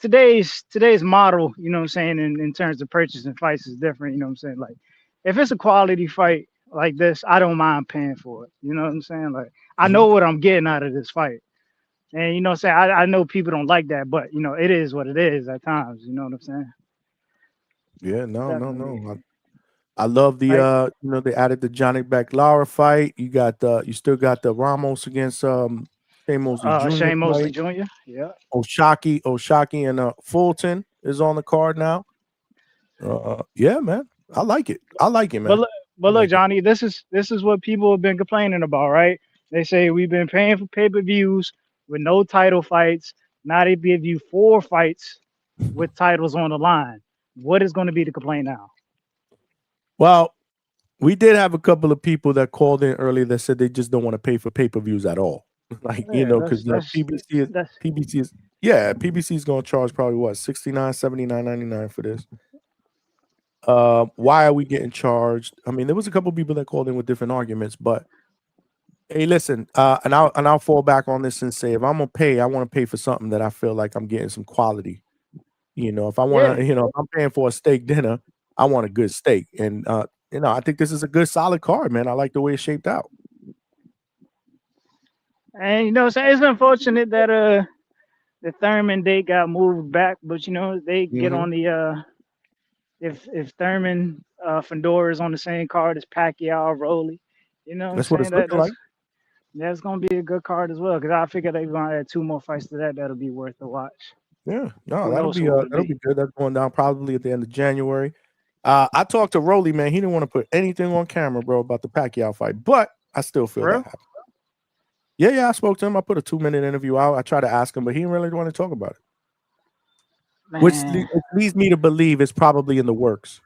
[SPEAKER 16] today's model, you know what I'm saying, in terms of purchasing fights is different, you know what I'm saying? Like if it's a quality fight like this, I don't mind paying for it. You know what I'm saying? Like I know what I'm getting out of this fight. And you know what I'm saying? I know people don't like that, but you know, it is what it is at times, you know what I'm saying?
[SPEAKER 1] Yeah, no. I love the they added the Janibek Lara fight. You got you still got the Ramos against Shane Mosley Jr.
[SPEAKER 16] Shane Mosley Jr. Yeah.
[SPEAKER 1] Oshaki and Fulton is on the card now. Yeah, man. I like it, man.
[SPEAKER 16] But look, Johnny, this is what people have been complaining about, right? They say we've been paying for pay-per-views with no title fights. Now they give you 4 fights with titles on the line. What is going to be the complaint now?
[SPEAKER 1] Well, we did have a couple of people that called in earlier that said they just don't want to pay for pay-per-views at all. Like, you
[SPEAKER 16] Yeah,
[SPEAKER 1] know, because
[SPEAKER 16] that's
[SPEAKER 1] PBC is going to charge probably what, $69, $79, $99 for this. Why are we getting charged? I mean, there was a couple of people that called in with different arguments, but hey, listen, and I'll fall back on this and say, if I'm gonna pay, I want to pay for something that I feel like I'm getting some quality. You know, if I want to, if I'm paying for a steak dinner, I want a good steak, and I think this is a good solid card, man. I like the way it's shaped out.
[SPEAKER 16] And so it's unfortunate that the Thurman date got moved back, but they get on the if Thurman Fundora is on the same card as Pacquiao Rolly,
[SPEAKER 1] That's what it's looking like.
[SPEAKER 16] That's gonna be a good card as well, because I figure they're gonna add 2 more fights to that. That'll be worth the watch.
[SPEAKER 1] Yeah, no,
[SPEAKER 16] Who
[SPEAKER 1] that'll
[SPEAKER 16] knows
[SPEAKER 1] be
[SPEAKER 16] who it'll
[SPEAKER 1] that'll
[SPEAKER 16] be.
[SPEAKER 1] be good. That's going down probably at the end of January. I talked to Rolly, man. He didn't want to put anything on camera, bro, about the Pacquiao fight, but I still feel
[SPEAKER 16] For
[SPEAKER 1] that
[SPEAKER 16] real?
[SPEAKER 1] happened. Yeah, I spoke to him. I put a 2-minute interview out. I tried to ask him, but he didn't really want to talk about it. Which
[SPEAKER 16] Man.
[SPEAKER 1] leads me to believe it's probably in the works.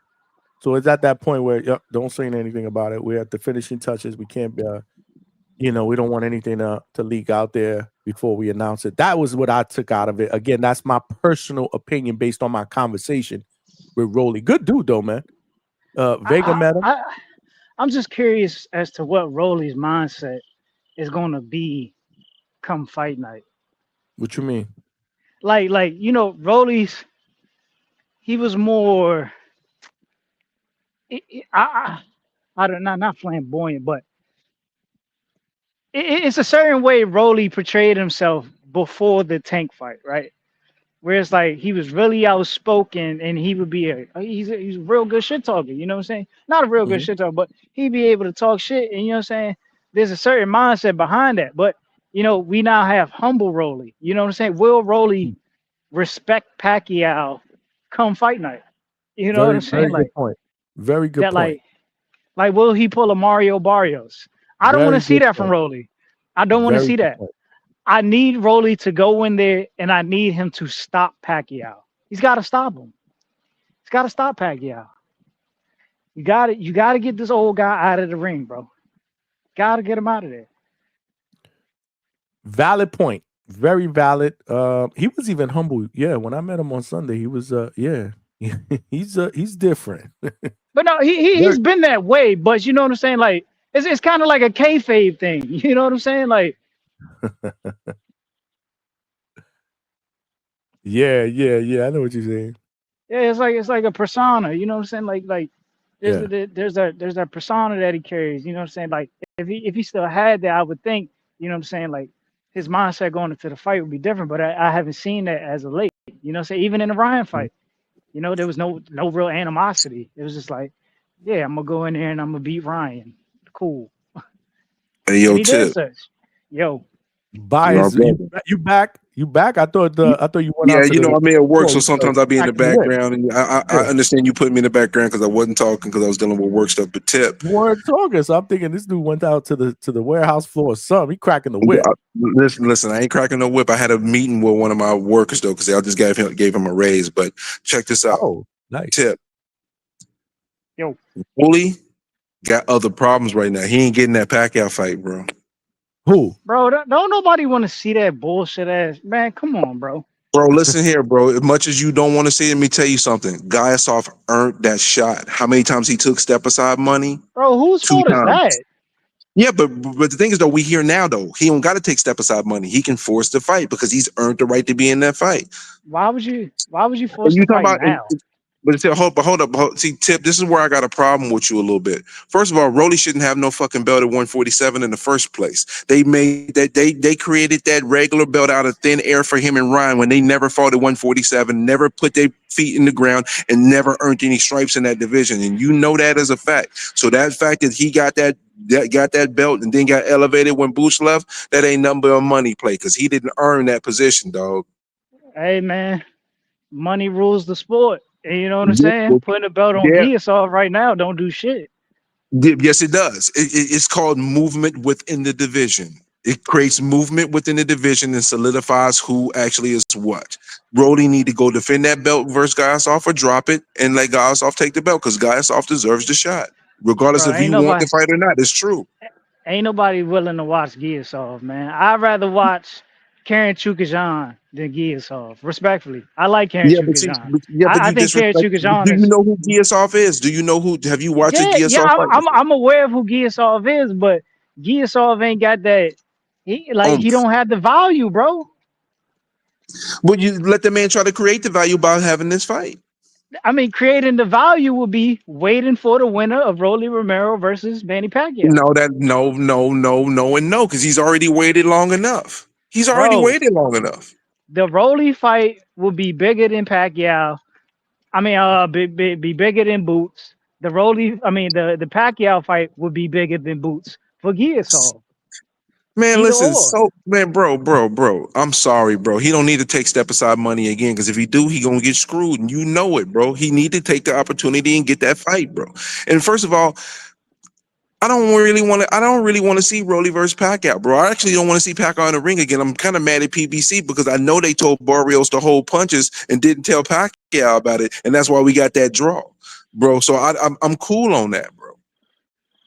[SPEAKER 1] So it's at that point where, don't say anything about it. We're at the finishing touches. We can't be, we don't want anything to leak out there before we announce it. That was what I took out of it. Again, that's my personal opinion based on my conversation with Rolly. Good dude, though, man. Vega met him.
[SPEAKER 16] I'm just curious as to what Rolly's mindset is gonna be come fight night.
[SPEAKER 1] What you mean?
[SPEAKER 16] Like Rolly's, he was more. I don't know, not flamboyant, but it's a certain way Rolly portrayed himself before the Tank fight, right? Where it's like he was really outspoken, and he would be he's a real good shit talker. You know what I'm saying? Not a real good shit talker, but he'd be able to talk shit. And you know what I'm saying? There's a certain mindset behind that. But we now have humble Rolly. You know what I'm saying? Will Rolly respect Pacquiao come fight night? You know what I'm saying?
[SPEAKER 1] Very good point. Very good
[SPEAKER 16] that,
[SPEAKER 1] point.
[SPEAKER 16] like, will he pull a Mario Barrios? I don't want to see that from Rolly. I don't want to see that. I need Rolly to go in there, and I need him to stop Pacquiao. He's got to stop him. He's got to stop Pacquiao. You got to get this old guy out of the ring, bro. Got to get him out of there.
[SPEAKER 1] Valid point. Very valid. He was even humble. Yeah, when I met him on Sunday, he was he's different.
[SPEAKER 16] But no, he's been that way. But you know what I'm saying? Like it's kind of like a kayfabe thing. You know what I'm saying? Like.
[SPEAKER 1] Yeah. I know what you're saying.
[SPEAKER 16] Yeah, it's like a persona. You know what I'm saying? Like there's that persona that he carries. You know what I'm saying? Like if he still had that, I would think. You know what I'm saying? Like his mindset going into the fight would be different. But I haven't seen that as of late. You know what I'm saying? Even in the Ryan fight, there was no real animosity. It was just like, yeah, I'm gonna go in there and I'm gonna beat Ryan. Cool.
[SPEAKER 15] Hey, yo, Tip.
[SPEAKER 16] Yo.
[SPEAKER 1] Bias, you back? You back? I thought you went out to
[SPEAKER 15] I'm at work, so sometimes I'll be in the background, and I understand you put me in the background because I wasn't talking because I was dealing with work stuff. But Tip,
[SPEAKER 1] you weren't talking, so I'm thinking this dude went out to the warehouse floor or something. He cracking the whip.
[SPEAKER 15] Listen, I ain't cracking no whip. I had a meeting with one of my workers though, because I just gave him a raise. But check this out.
[SPEAKER 1] Oh, nice.
[SPEAKER 15] Tip.
[SPEAKER 16] Yo,
[SPEAKER 15] Wooly got other problems right now. He ain't getting that Pacquiao fight, bro.
[SPEAKER 1] Who?
[SPEAKER 16] Bro, don't nobody want to see that bullshit ass. Man, come on, bro.
[SPEAKER 15] Bro, listen here, bro. As much as you don't want to see it, let me tell you something. Guyasov earned that shot. How many times he took step aside money?
[SPEAKER 16] Bro, whose
[SPEAKER 15] 2
[SPEAKER 16] fault is
[SPEAKER 15] times.
[SPEAKER 16] that?
[SPEAKER 15] Yeah, but the thing is though, we hear now though, he don't got to take step aside money. He can force the fight because he's earned the right to be in that fight.
[SPEAKER 16] Why would you force the fight now?
[SPEAKER 15] But hold up. See, Tip, this is where I got a problem with you a little bit. First of all, Rolly shouldn't have no fucking belt at 147 in the first place. They made that they created that regular belt out of thin air for him and Ryan when they never fought at 147, never put their feet in the ground, and never earned any stripes in that division. And you know that as a fact. So that fact that he got that belt and then got elevated when Bush left, that ain't nothing but a money play because he didn't earn that position, dog.
[SPEAKER 16] Hey man, money rules the sport. And you know what I'm saying? Putting a belt on Guyasov right now don't do shit.
[SPEAKER 15] Yes, it does. It's called movement within the division. It creates movement within the division and solidifies who actually is what. Brody need to go defend that belt versus Gaiasoff or drop it and let Gaiasoff take the belt because Gaiasoff deserves the shot, regardless
[SPEAKER 16] Bro,
[SPEAKER 15] if you want the fight or not. It's true.
[SPEAKER 16] ain't nobody willing to watch Giasov, man. I'd rather watch Karen Chukajan than Giasov. Respectfully, I like Karen
[SPEAKER 15] Yeah,
[SPEAKER 16] Chukajan.
[SPEAKER 15] but
[SPEAKER 16] I
[SPEAKER 15] you
[SPEAKER 16] think Karen
[SPEAKER 15] disrespect. Do
[SPEAKER 16] Chukajan
[SPEAKER 15] you
[SPEAKER 16] is
[SPEAKER 15] know who Giasov is? Do you know who? Have you watched a
[SPEAKER 16] yeah.
[SPEAKER 15] Giasov fight?
[SPEAKER 16] I'm aware of who Giasov is, but Giasov ain't got that. He don't have the value, bro.
[SPEAKER 15] But you let the man try to create the value by having this fight.
[SPEAKER 16] I mean, creating the value would be waiting for the winner of Rolly Romero versus Manny Pacquiao.
[SPEAKER 15] No, and no, because he's already waited long enough. He's already
[SPEAKER 16] Bro,
[SPEAKER 15] waited long enough.
[SPEAKER 16] the Rolly fight will be bigger than Pacquiao. I mean, be bigger than Boots. The Pacquiao fight would be bigger than Boots for Giasov.
[SPEAKER 15] Man,
[SPEAKER 16] Either
[SPEAKER 15] listen,
[SPEAKER 16] or.
[SPEAKER 15] bro. I'm sorry, bro. He don't need to take step aside money again, because if he do, he gonna get screwed, and you know it, bro. He need to take the opportunity and get that fight, bro. And first of all, I don't really want to see Rolly versus Pacquiao, bro. I actually don't want to see Pacquiao in the ring again. I'm kind of mad at PBC because I know they told Barrios to hold punches and didn't tell Pacquiao about it, and that's why we got that draw, bro. So I'm cool on that, bro.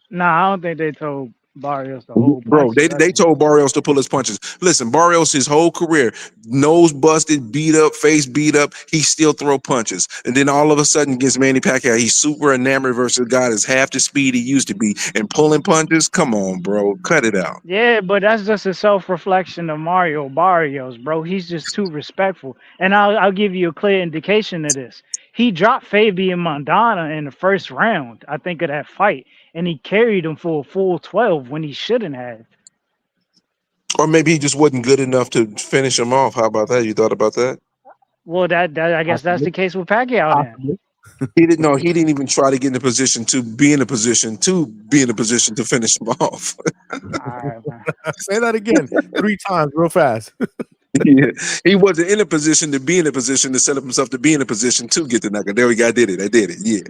[SPEAKER 16] Nah, I don't think they told Barrios to hold
[SPEAKER 15] Bro,
[SPEAKER 16] punches.
[SPEAKER 15] they told Barrios to pull his punches. Listen, Barrios, his whole career, nose busted, beat up, face beat up, he still throw punches. And then all of a sudden against Manny Pacquiao, he's super enamored versus a guy that's half the speed he used to be. And pulling punches, come on, bro, cut it out.
[SPEAKER 16] Yeah, but that's just a self-reflection of Mario Barrios, bro. He's just too respectful. And I'll give you a clear indication of this. He dropped Fabian Mondana in the first round, I think, of that fight, and he carried him for a full 12 when he shouldn't have.
[SPEAKER 15] Or maybe he just wasn't good enough to finish him off. How about that? You thought about that?
[SPEAKER 16] Well, that I guess that's the case with Pacquiao then.
[SPEAKER 15] He didn't know. He didn't even try to get in a position to be in a position to finish him off.
[SPEAKER 1] Say that again 3 times real fast.
[SPEAKER 15] Yeah, he wasn't in a position to be in a position to set up himself to be in a position to get the knockout. There we go. I did it. Yeah.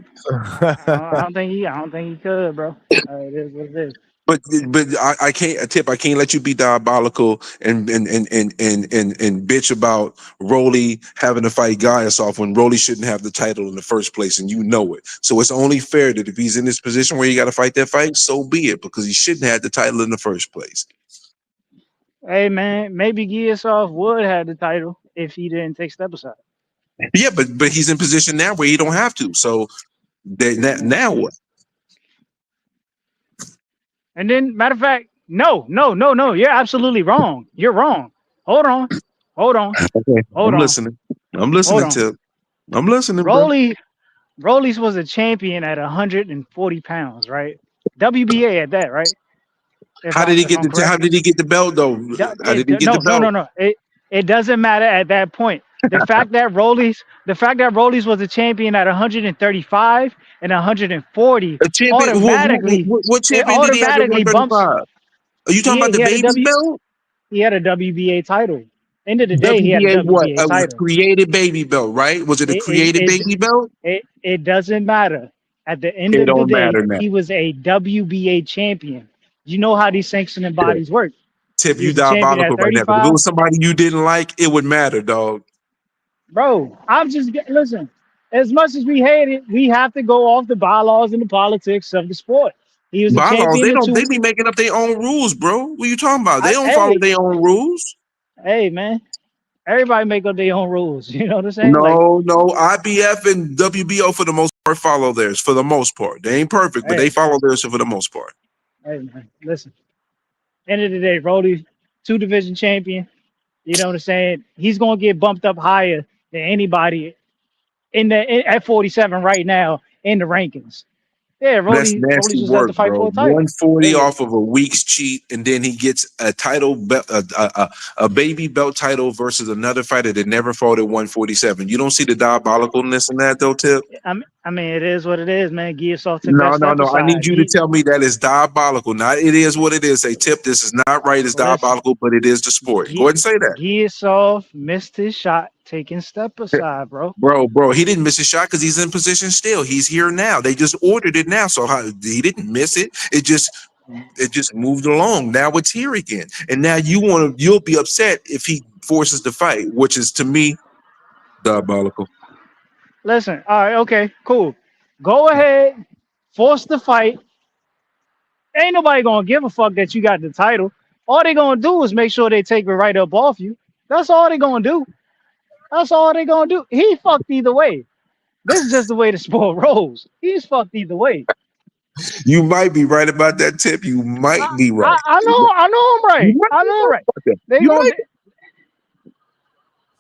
[SPEAKER 16] I don't think he could, bro. It is what it is.
[SPEAKER 15] But I can't Tip. I can't let you be diabolical and bitch about Rolly having to fight Gaiasoff when Rolly shouldn't have the title in the first place, and you know it. So it's only fair that if he's in this position where you got to fight that fight, so be it, because he shouldn't have the title in the first place.
[SPEAKER 16] Hey man, maybe Giasov would have the title if he didn't take step aside.
[SPEAKER 15] Yeah, but he's in position now where he don't have to. So now what?
[SPEAKER 16] And then, matter of fact, no. You're absolutely wrong. You're wrong. Hold on.
[SPEAKER 15] Okay, I'm listening. Tip. I'm listening, bro.
[SPEAKER 16] Rollies was a champion at 140 pounds, right? WBA at that, right?
[SPEAKER 15] How did he get the belt though? How did he get the belt?
[SPEAKER 16] No. It doesn't matter at that point. The fact that Rollies was a champion at 135 and 140 automatically
[SPEAKER 15] what champion did he have at 135? Are you talking about the baby belt?
[SPEAKER 16] He had a WBA title. End of the day, he had a WBA title.
[SPEAKER 15] A created baby belt, right? Was it a created baby belt?
[SPEAKER 16] It doesn't matter. At the end of the day, he was a WBA champion. You know how these sanctioning bodies work.
[SPEAKER 15] Tip, you diabolical right now. If it was somebody you didn't like, it would matter, dog.
[SPEAKER 16] Bro, listen. As much as we hate it, we have to go off the bylaws and the politics of the sport. He was
[SPEAKER 15] bylaws,
[SPEAKER 16] a champion.
[SPEAKER 15] They be making up their own rules, bro. What are you talking about? They don't follow their own rules.
[SPEAKER 16] Hey, man. Everybody make up their own rules. You know what I'm saying?
[SPEAKER 15] No. IBF and WBO for the most part follow theirs for the most part. They ain't perfect, but they follow theirs for the most part.
[SPEAKER 16] Hey, man, listen. End of the day, Rolly, 2-division champion. You know what I'm saying? He's gonna get bumped up higher than anybody at 47 right now in the rankings. Yeah,
[SPEAKER 15] That's nasty
[SPEAKER 16] just
[SPEAKER 15] work,
[SPEAKER 16] has to fight
[SPEAKER 15] bro.
[SPEAKER 16] for a title.
[SPEAKER 15] 140 off of a week's cheat, and then he gets a title, a baby belt title versus another fighter that never fought at 147. You don't see the diabolicalness in that, though, Tip?
[SPEAKER 16] I mean, it is what it is, man. Giasov took
[SPEAKER 15] No.
[SPEAKER 16] aside.
[SPEAKER 15] I need you to tell me that it's diabolical. Not it is what it is. Say, Tip, this is not right. It's diabolical, but it is the sport. Go ahead and say that.
[SPEAKER 16] Giasov missed his shot taking step aside, bro.
[SPEAKER 15] Bro, he didn't miss a shot because he's in position still. He's here now. They just ordered it now, so he didn't miss it. It just moved along. Now it's here again, and now you'll be upset if he forces the fight, which is to me diabolical.
[SPEAKER 16] Listen, all right, okay, cool. Go ahead, force the fight. Ain't nobody gonna give a fuck that you got the title. All they gonna do is make sure they take it right up off you. That's all they gonna do. That's all they gonna do. He fucked either way. This is just the way the sport rolls. He's fucked either way.
[SPEAKER 15] You might be right about that, Tip. You might be right.
[SPEAKER 16] I know I'm right. I know I'm right. They
[SPEAKER 15] You
[SPEAKER 16] gonna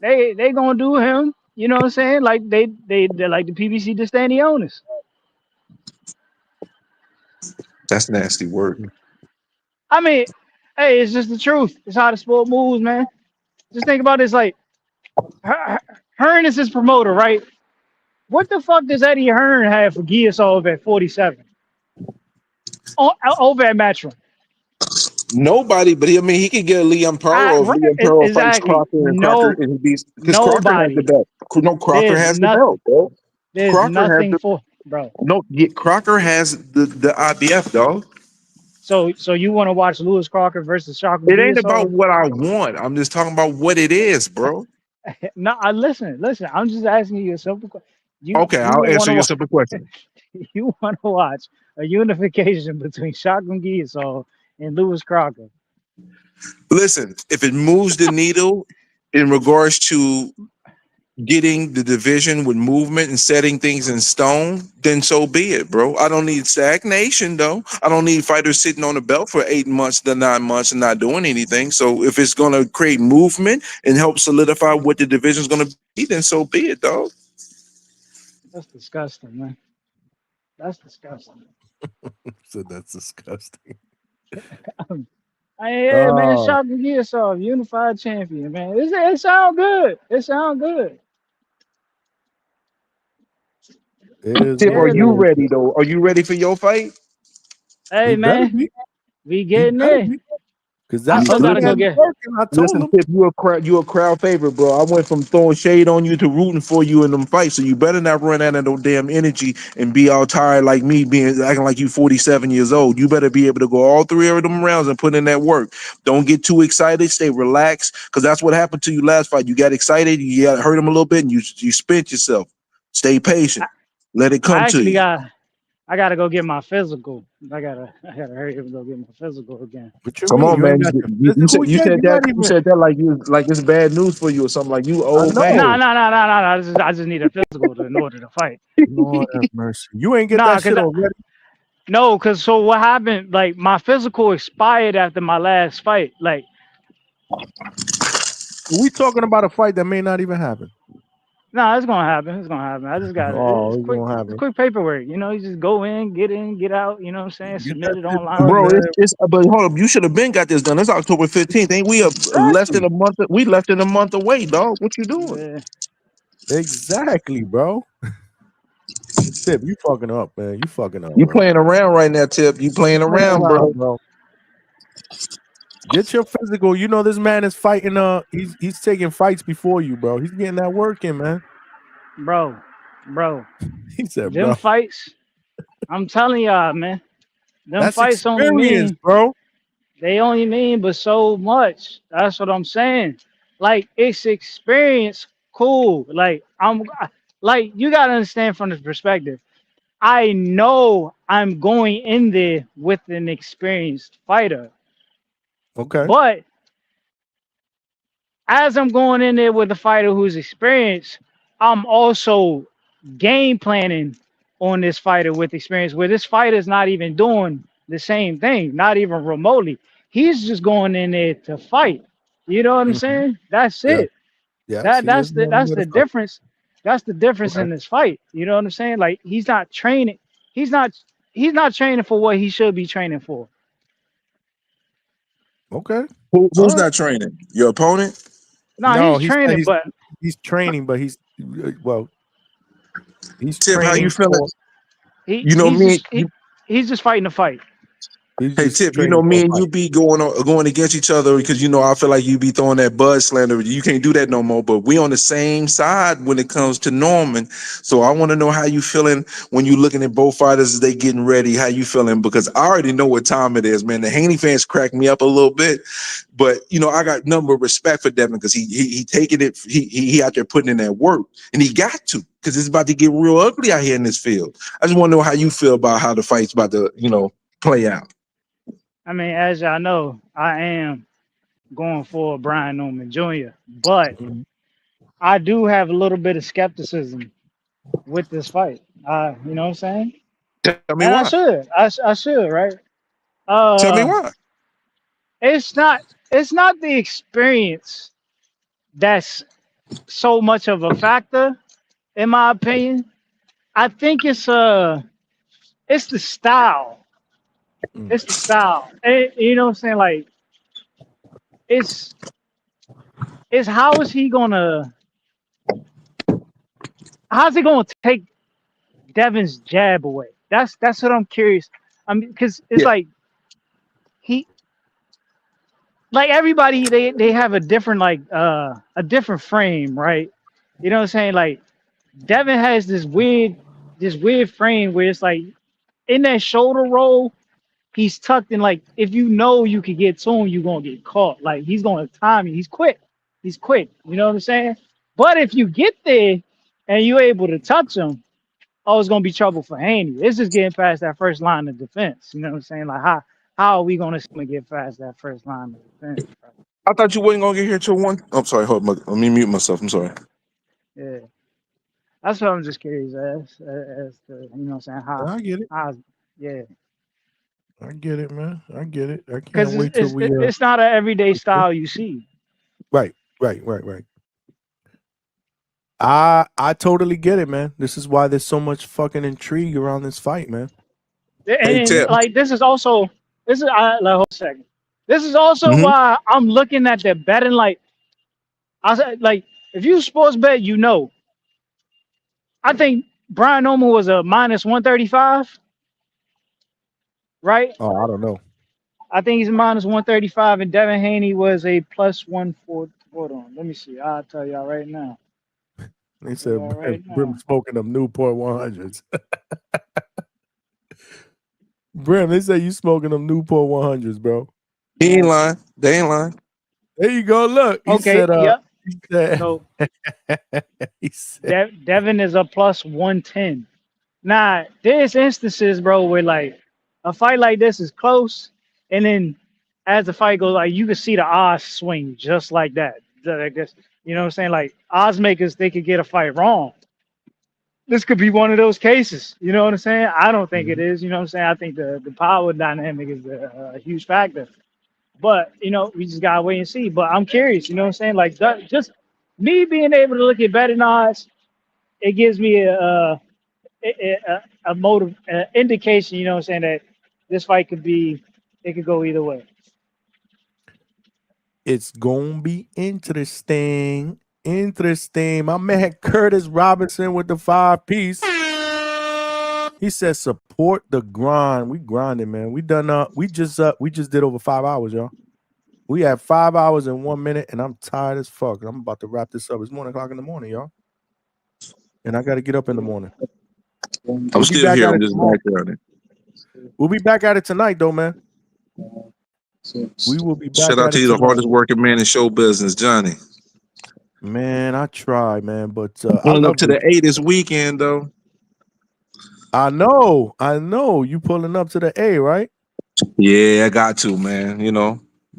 [SPEAKER 15] might
[SPEAKER 16] they gonna do him. You know what I'm saying? Like they like the PBC Distanionis.
[SPEAKER 15] That's nasty word.
[SPEAKER 16] I mean, hey, it's just the truth. It's how the sport moves, man. Just think about this. Like, Hearn is his promoter, right? What the fuck does Eddie Hearn have for Giasov at 47? Over at Matchroom.
[SPEAKER 15] Nobody, but he could get Liam Pearl. If Liam Pearl fights
[SPEAKER 16] Exactly.
[SPEAKER 15] Crocker and Crocker, and he beats because Crocker has the
[SPEAKER 16] Nobody.
[SPEAKER 15] belt. No, Crocker
[SPEAKER 16] There's
[SPEAKER 15] has the
[SPEAKER 16] nothing.
[SPEAKER 15] belt, bro.
[SPEAKER 16] There's
[SPEAKER 15] Crocker has
[SPEAKER 16] nothing
[SPEAKER 15] the
[SPEAKER 16] for bro.
[SPEAKER 15] no. Crocker has the IBF, dog.
[SPEAKER 16] So you want to watch Lewis Crocker versus Shaka
[SPEAKER 15] It ain't about
[SPEAKER 16] Giasov?
[SPEAKER 15] what I want. I'm just talking about what it is, bro.
[SPEAKER 16] No, listen. I'm just asking you a simple question.
[SPEAKER 15] Okay, I'll answer your simple question.
[SPEAKER 16] You want to watch a unification between Shaka Giasov and Lewis Crocker?
[SPEAKER 15] Listen, if it moves the needle in regards to getting the division with movement and setting things in stone, then so be it, bro. I don't need stagnation, though. I don't need fighters sitting on the belt for 8 months to 9 months and not doing anything. So if it's going to create movement and help solidify what the division is going to be, then so be it, dog.
[SPEAKER 16] That's disgusting, man. That's disgusting.
[SPEAKER 1] So that's disgusting.
[SPEAKER 16] Yeah, man, Shaka Giasov, unified champion, man. It sound good. It sound good.
[SPEAKER 15] Tip, are you ready though? Are you ready for your fight?
[SPEAKER 16] Hey, man, we getting there.
[SPEAKER 1] Because
[SPEAKER 16] I still gotta go get.
[SPEAKER 15] Listen, Tip, you a crowd favorite, bro. I went from throwing shade on you to rooting for you in them fights, so you better not run out of no damn energy and be all tired like me, acting like you 47 years old. You better be able to go all 3 of them rounds and put in that work. Don't get too excited. Stay relaxed, because that's what happened to you last fight. You got excited, you got hurt him a little bit, and you spent yourself. Stay patient. Let it come to you.
[SPEAKER 16] I gotta go get my physical. I gotta hurry up and go get my physical again.
[SPEAKER 15] Come on, man. You said that like it's bad news for you or something, like you old man.
[SPEAKER 16] No. I just need a physical in order to fight.
[SPEAKER 1] Lord have mercy. You ain't get that shit already.
[SPEAKER 16] No, because so what happened? Like my physical expired after my last fight. Like
[SPEAKER 1] we talking about a fight that may not even happen.
[SPEAKER 16] No, it's gonna happen. It's gonna happen. I just got it's quick paperwork. You know, you just go in, get out. You know what I'm saying? Submit it online.
[SPEAKER 15] Bro, but hold up, you should have been got this done. It's October 15th. Ain't we less than a month? We left in a month away, dog. What you doing?
[SPEAKER 16] Yeah.
[SPEAKER 1] Exactly, bro. Tip, you fucking up, man. You fucking up.
[SPEAKER 15] You playing around right now, Tip. You playing around, bro.
[SPEAKER 1] Get your physical. You know this man is fighting. He's taking fights before you, bro. He's getting that work in, man.
[SPEAKER 16] Bro.
[SPEAKER 1] He said,
[SPEAKER 16] them
[SPEAKER 1] bro.
[SPEAKER 16] Fights. I'm telling y'all, man. Them
[SPEAKER 1] That's
[SPEAKER 16] fights only mean,
[SPEAKER 1] bro.
[SPEAKER 16] They only mean but so much. That's what I'm saying. Like it's experience, cool. Like you gotta understand from this perspective. I know I'm going in there with an experienced fighter.
[SPEAKER 1] Okay.
[SPEAKER 16] But as I'm going in there with a fighter who's experienced, I'm also game planning on this fighter with experience, where this fighter is not even doing the same thing, not even remotely. He's just going in there to fight. You know what I'm saying? That's it.
[SPEAKER 1] Yeah.
[SPEAKER 16] That's the difference. That's the difference in this fight. You know what I'm saying? Like he's not training. He's not training for what he should be training for.
[SPEAKER 1] Okay.
[SPEAKER 15] Who's not training? Your opponent?
[SPEAKER 16] No, he's training,
[SPEAKER 1] he's training, but he's
[SPEAKER 15] Tim, how you feeling?
[SPEAKER 16] He's just fighting the fight.
[SPEAKER 1] He's
[SPEAKER 15] Hey
[SPEAKER 1] just
[SPEAKER 15] Tip, you know
[SPEAKER 1] training for
[SPEAKER 15] me
[SPEAKER 1] a
[SPEAKER 15] and
[SPEAKER 1] fight.
[SPEAKER 15] you be going against each other because I feel like you be throwing that bud slander. You can't do that no more. But we on the same side when it comes to Norman. So I want to know how you feeling when you looking at both fighters as they getting ready. How you feeling? Because I already know what time it is, man. The Haney fans crack me up a little bit, but I got number of respect for Devin because he taking it. He out there putting in that work, and he got to because it's about to get real ugly out here in this field. I just want to know how you feel about how the fight's about to play out.
[SPEAKER 16] I mean, as y'all know, I am going for Brian Norman Jr., but I do have a little bit of skepticism with this fight. You know what I'm saying?
[SPEAKER 15] Tell me
[SPEAKER 16] And I
[SPEAKER 15] why.
[SPEAKER 16] should. I should, right?
[SPEAKER 15] Tell me
[SPEAKER 16] Uh
[SPEAKER 15] why.
[SPEAKER 16] it's not the experience that's so much of a factor, in my opinion. I think it's the style. It's the style. You know what I'm saying? Like it's how's he gonna take Devin's jab away? That's what I'm curious. I mean, because it's
[SPEAKER 15] Yeah.
[SPEAKER 16] like he everybody they have a different a different frame, right? You know what I'm saying? Like Devin has this weird frame where it's like in that shoulder roll, he's tucked in. Like if you could get to him, you're gonna get caught. Like he's gonna time you. He's quick. He's quick. You know what I'm saying? But if you get there and you're able to touch him, oh, it's gonna be trouble for Haney. It's just getting past that first line of defense. You know what I'm saying? Like how are we gonna get past that first line of defense? Right?
[SPEAKER 15] I thought you wasn't gonna get here till one. I'm sorry. Hold on. Let me mute myself. I'm sorry.
[SPEAKER 16] Yeah. That's what I'm just curious as to, you know what I'm saying,
[SPEAKER 1] I get it.
[SPEAKER 16] yeah.
[SPEAKER 1] I get it, man. I get it. I can't
[SPEAKER 16] Because
[SPEAKER 1] wait till we
[SPEAKER 16] it's not an everyday style you see.
[SPEAKER 1] Right. I totally get it, man. This is why there's so much fucking intrigue around this fight, man.
[SPEAKER 15] Hey
[SPEAKER 16] And
[SPEAKER 15] Tip.
[SPEAKER 16] like this is also like hold a second. This is also why I'm looking at the betting I said, like if you sports bet, I think Brian Norman was a minus 135, right?
[SPEAKER 1] Oh, I don't know.
[SPEAKER 16] I think he's a minus 135, and Devin Haney was a plus 140. Hold on, let me see. I'll tell y'all right now.
[SPEAKER 1] They said Brim smoking them Newport 100s. Brim, they say you smoking them Newport 100s, bro.
[SPEAKER 15] He ain't lying. They ain't lying.
[SPEAKER 1] There you go. Look, he
[SPEAKER 16] Okay,
[SPEAKER 1] said.
[SPEAKER 16] yep.
[SPEAKER 1] He said.
[SPEAKER 16] So
[SPEAKER 1] he said
[SPEAKER 16] Devin is a plus 110. Now, there's instances, bro, where like a fight like this is close, and then as the fight goes, like you can see the odds swing just like that. Like this, you know what I'm saying? Like odds makers, they could get a fight wrong. This could be one of those cases. You know what I'm saying? I don't think it is. You know what I'm saying? I think the power dynamic is a huge factor. But we just gotta wait and see. But I'm curious. You know what I'm saying? Like just me being able to look at betting odds, it gives me a motive indication. You know what I'm saying, that this fight could go either way.
[SPEAKER 1] it's gonna be interesting. My man Curtis Robinson with the 5-piece. He says support the grind. We grinding, man. We done we just did over 5 hours, y'all. We have 5 hours and 1 minute, and I'm tired as fuck. I'm about to wrap this up. It's 1 o'clock in the morning, y'all. And I gotta get up in the morning.
[SPEAKER 15] I'm still here. I'm just backgrounding.
[SPEAKER 1] We'll be back at it tonight, though, man. We will be back
[SPEAKER 15] Shout out
[SPEAKER 1] at
[SPEAKER 15] to
[SPEAKER 1] it
[SPEAKER 15] you, the
[SPEAKER 1] tonight.
[SPEAKER 15] hardest working man in show business, Johnny.
[SPEAKER 1] Man, I try, man, but
[SPEAKER 15] Pulling up to the A this weekend, though.
[SPEAKER 1] I know. You pulling up to the A, right?
[SPEAKER 15] Yeah, I got to, man.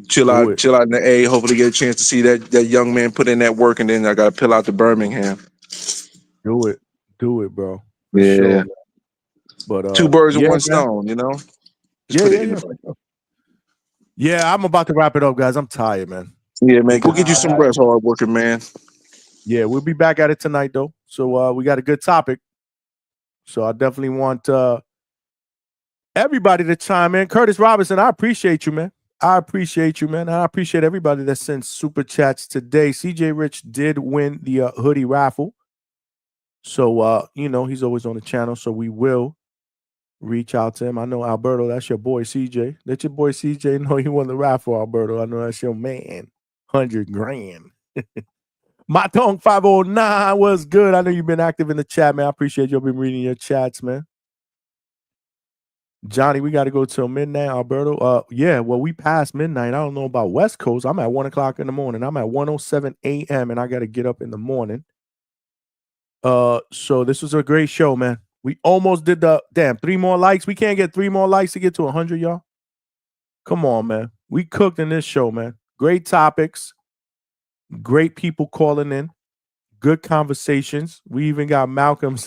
[SPEAKER 15] Chill out in the A. Hopefully get a chance to see that young man put in that work, and then I got to pull out to Birmingham.
[SPEAKER 1] Do it, bro. For
[SPEAKER 15] yeah.
[SPEAKER 1] sure. But
[SPEAKER 15] two birds with one
[SPEAKER 1] man.
[SPEAKER 15] stone,
[SPEAKER 1] Yeah, I'm about to wrap it up, guys. I'm tired, man.
[SPEAKER 15] Yeah, man. Go get you some rest, hard working man.
[SPEAKER 1] Yeah, we'll be back at it tonight, though. So we got a good topic. So I definitely want everybody to chime in. Curtis Robinson, I appreciate you, man. I appreciate everybody that sent super chats today. CJ Rich did win the hoodie raffle. So, he's always on the channel. So we will reach out to him. I know Alberto, that's your boy CJ. Let your boy CJ know you want the raffle, Alberto. I know that's your man. 100 grand. My tongue 509 was good. I know you've been active in the chat, man. I appreciate you. I've been reading your chats, man. Johnny, we got to go till midnight, Alberto. Yeah, well, we passed midnight. I don't know about West Coast. I'm at 1 o'clock in the morning. I'm at 1:07 a.m. and I got to get up in the morning. So this was a great show, man. We almost did the 3 more likes. We can't get 3 more likes to get to 100, y'all. Come on, man. We cooked in this show, man. Great topics, great people calling in, good conversations. We even got Malcolm's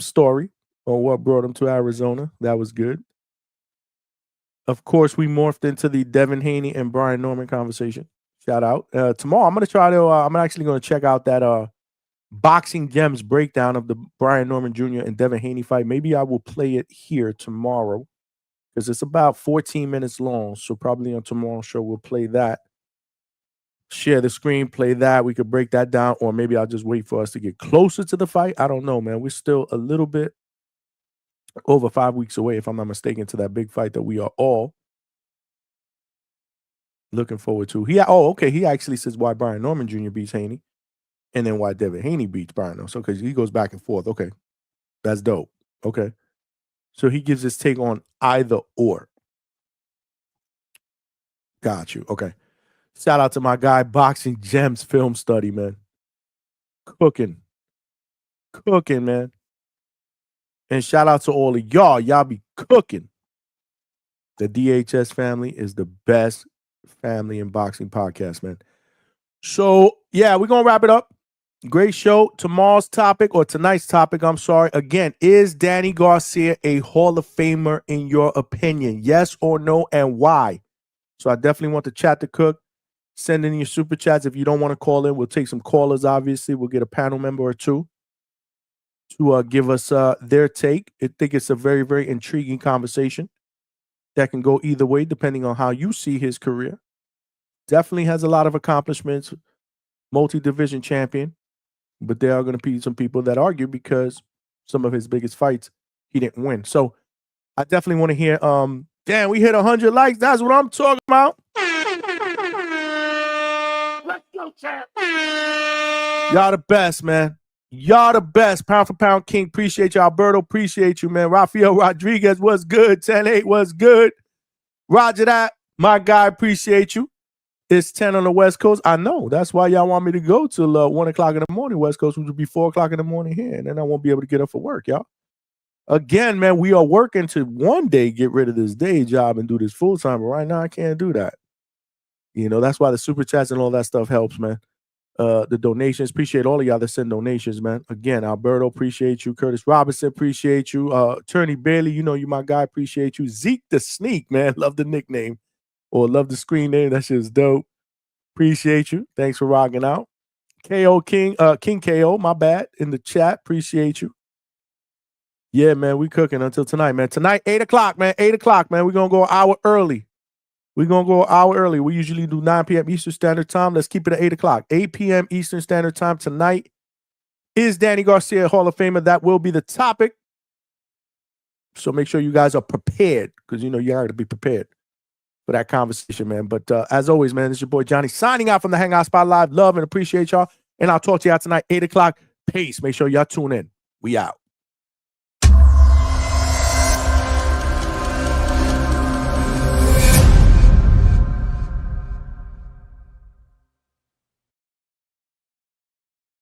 [SPEAKER 1] story on what brought him to Arizona. That was good. Of course, we morphed into the Devin Haney and Brian Norman conversation. Shout out. Tomorrow, I'm actually going to check out that Boxing Gems breakdown of the Brian Norman Jr. and Devin Haney fight. Maybe I will play it here tomorrow because it's about 14 minutes long. So probably on tomorrow's show, we'll play that. Share the screen, play that. We could break that down, or maybe I'll just wait for us to get closer to the fight. I don't know, man. We're still a little bit over 5 weeks away, if I'm not mistaken, to that big fight that we are all looking forward to. He actually says why Brian Norman Jr. beats Haney, and then why Devin Haney beats Brian. So because he goes back and forth. Okay, that's dope. Okay, so he gives his take on either or. Got you. Okay. Shout out to my guy, Boxing Gems Film Study, man. Cooking, man. And shout out to all of y'all. Y'all be cooking. The DHS family is the best family in boxing podcast, man. So, yeah, we're going to wrap it up. Great show. Tonight's topic, I'm sorry. Again, is Danny Garcia a Hall of Famer in your opinion? Yes or no, and why? So I definitely want the chat to cook. Send in your super chats. If you don't want to call in, we'll take some callers, obviously. We'll get a panel member or two to give us their take. I think it's a very, very intriguing conversation that can go either way depending on how you see his career. Definitely has a lot of accomplishments, multi-division champion, but there are going to be some people that argue because some of his biggest fights he didn't win. So I definitely want to hear, damn, we hit 100 likes. That's what I'm talking about.
[SPEAKER 11] Let's go, champ.
[SPEAKER 1] Y'all the best, man. Y'all the best. Pound for pound king. Appreciate you, Alberto. Appreciate you, man. Rafael Rodriguez, what's good? 10-8, what's good? Roger that. My guy, appreciate you. It's 10 on the West Coast. I know. That's why y'all want me to go till 1 o'clock in the morning, West Coast, which would be 4 o'clock in the morning here. And then I won't be able to get up for work, y'all. Again, man, we are working to one day get rid of this day job and do this full time. But right now, I can't do that. You know, that's why the super chats and all that stuff helps, man. The donations, appreciate all of y'all that send donations, man. Again, Alberto, appreciate you. Curtis Robinson, appreciate you. Attorney Bailey, you know you my guy, appreciate you. Zeke the Sneak, man, love the nickname or love the screen name. That shit's dope. Appreciate you. Thanks for rocking out. KO King, King KO, my bad, in the chat. Appreciate you. Yeah, man, we cooking until tonight, man. Tonight, 8 o'clock, man. 8 o'clock, man. We're gonna go an hour early. We're going to go an hour early. We usually do 9 p.m. Eastern Standard Time. Let's keep it at 8 o'clock. 8 p.m. Eastern Standard Time tonight. Is Danny Garcia Hall of Famer? That will be the topic. So make sure you guys are prepared because, you know, you got to be prepared for that conversation, man. But as always, man, this is your boy Johnny signing out from the Hangout Spot Live. Love and appreciate y'all. And I'll talk to y'all tonight, 8 o'clock. Peace. Make sure y'all tune in. We out.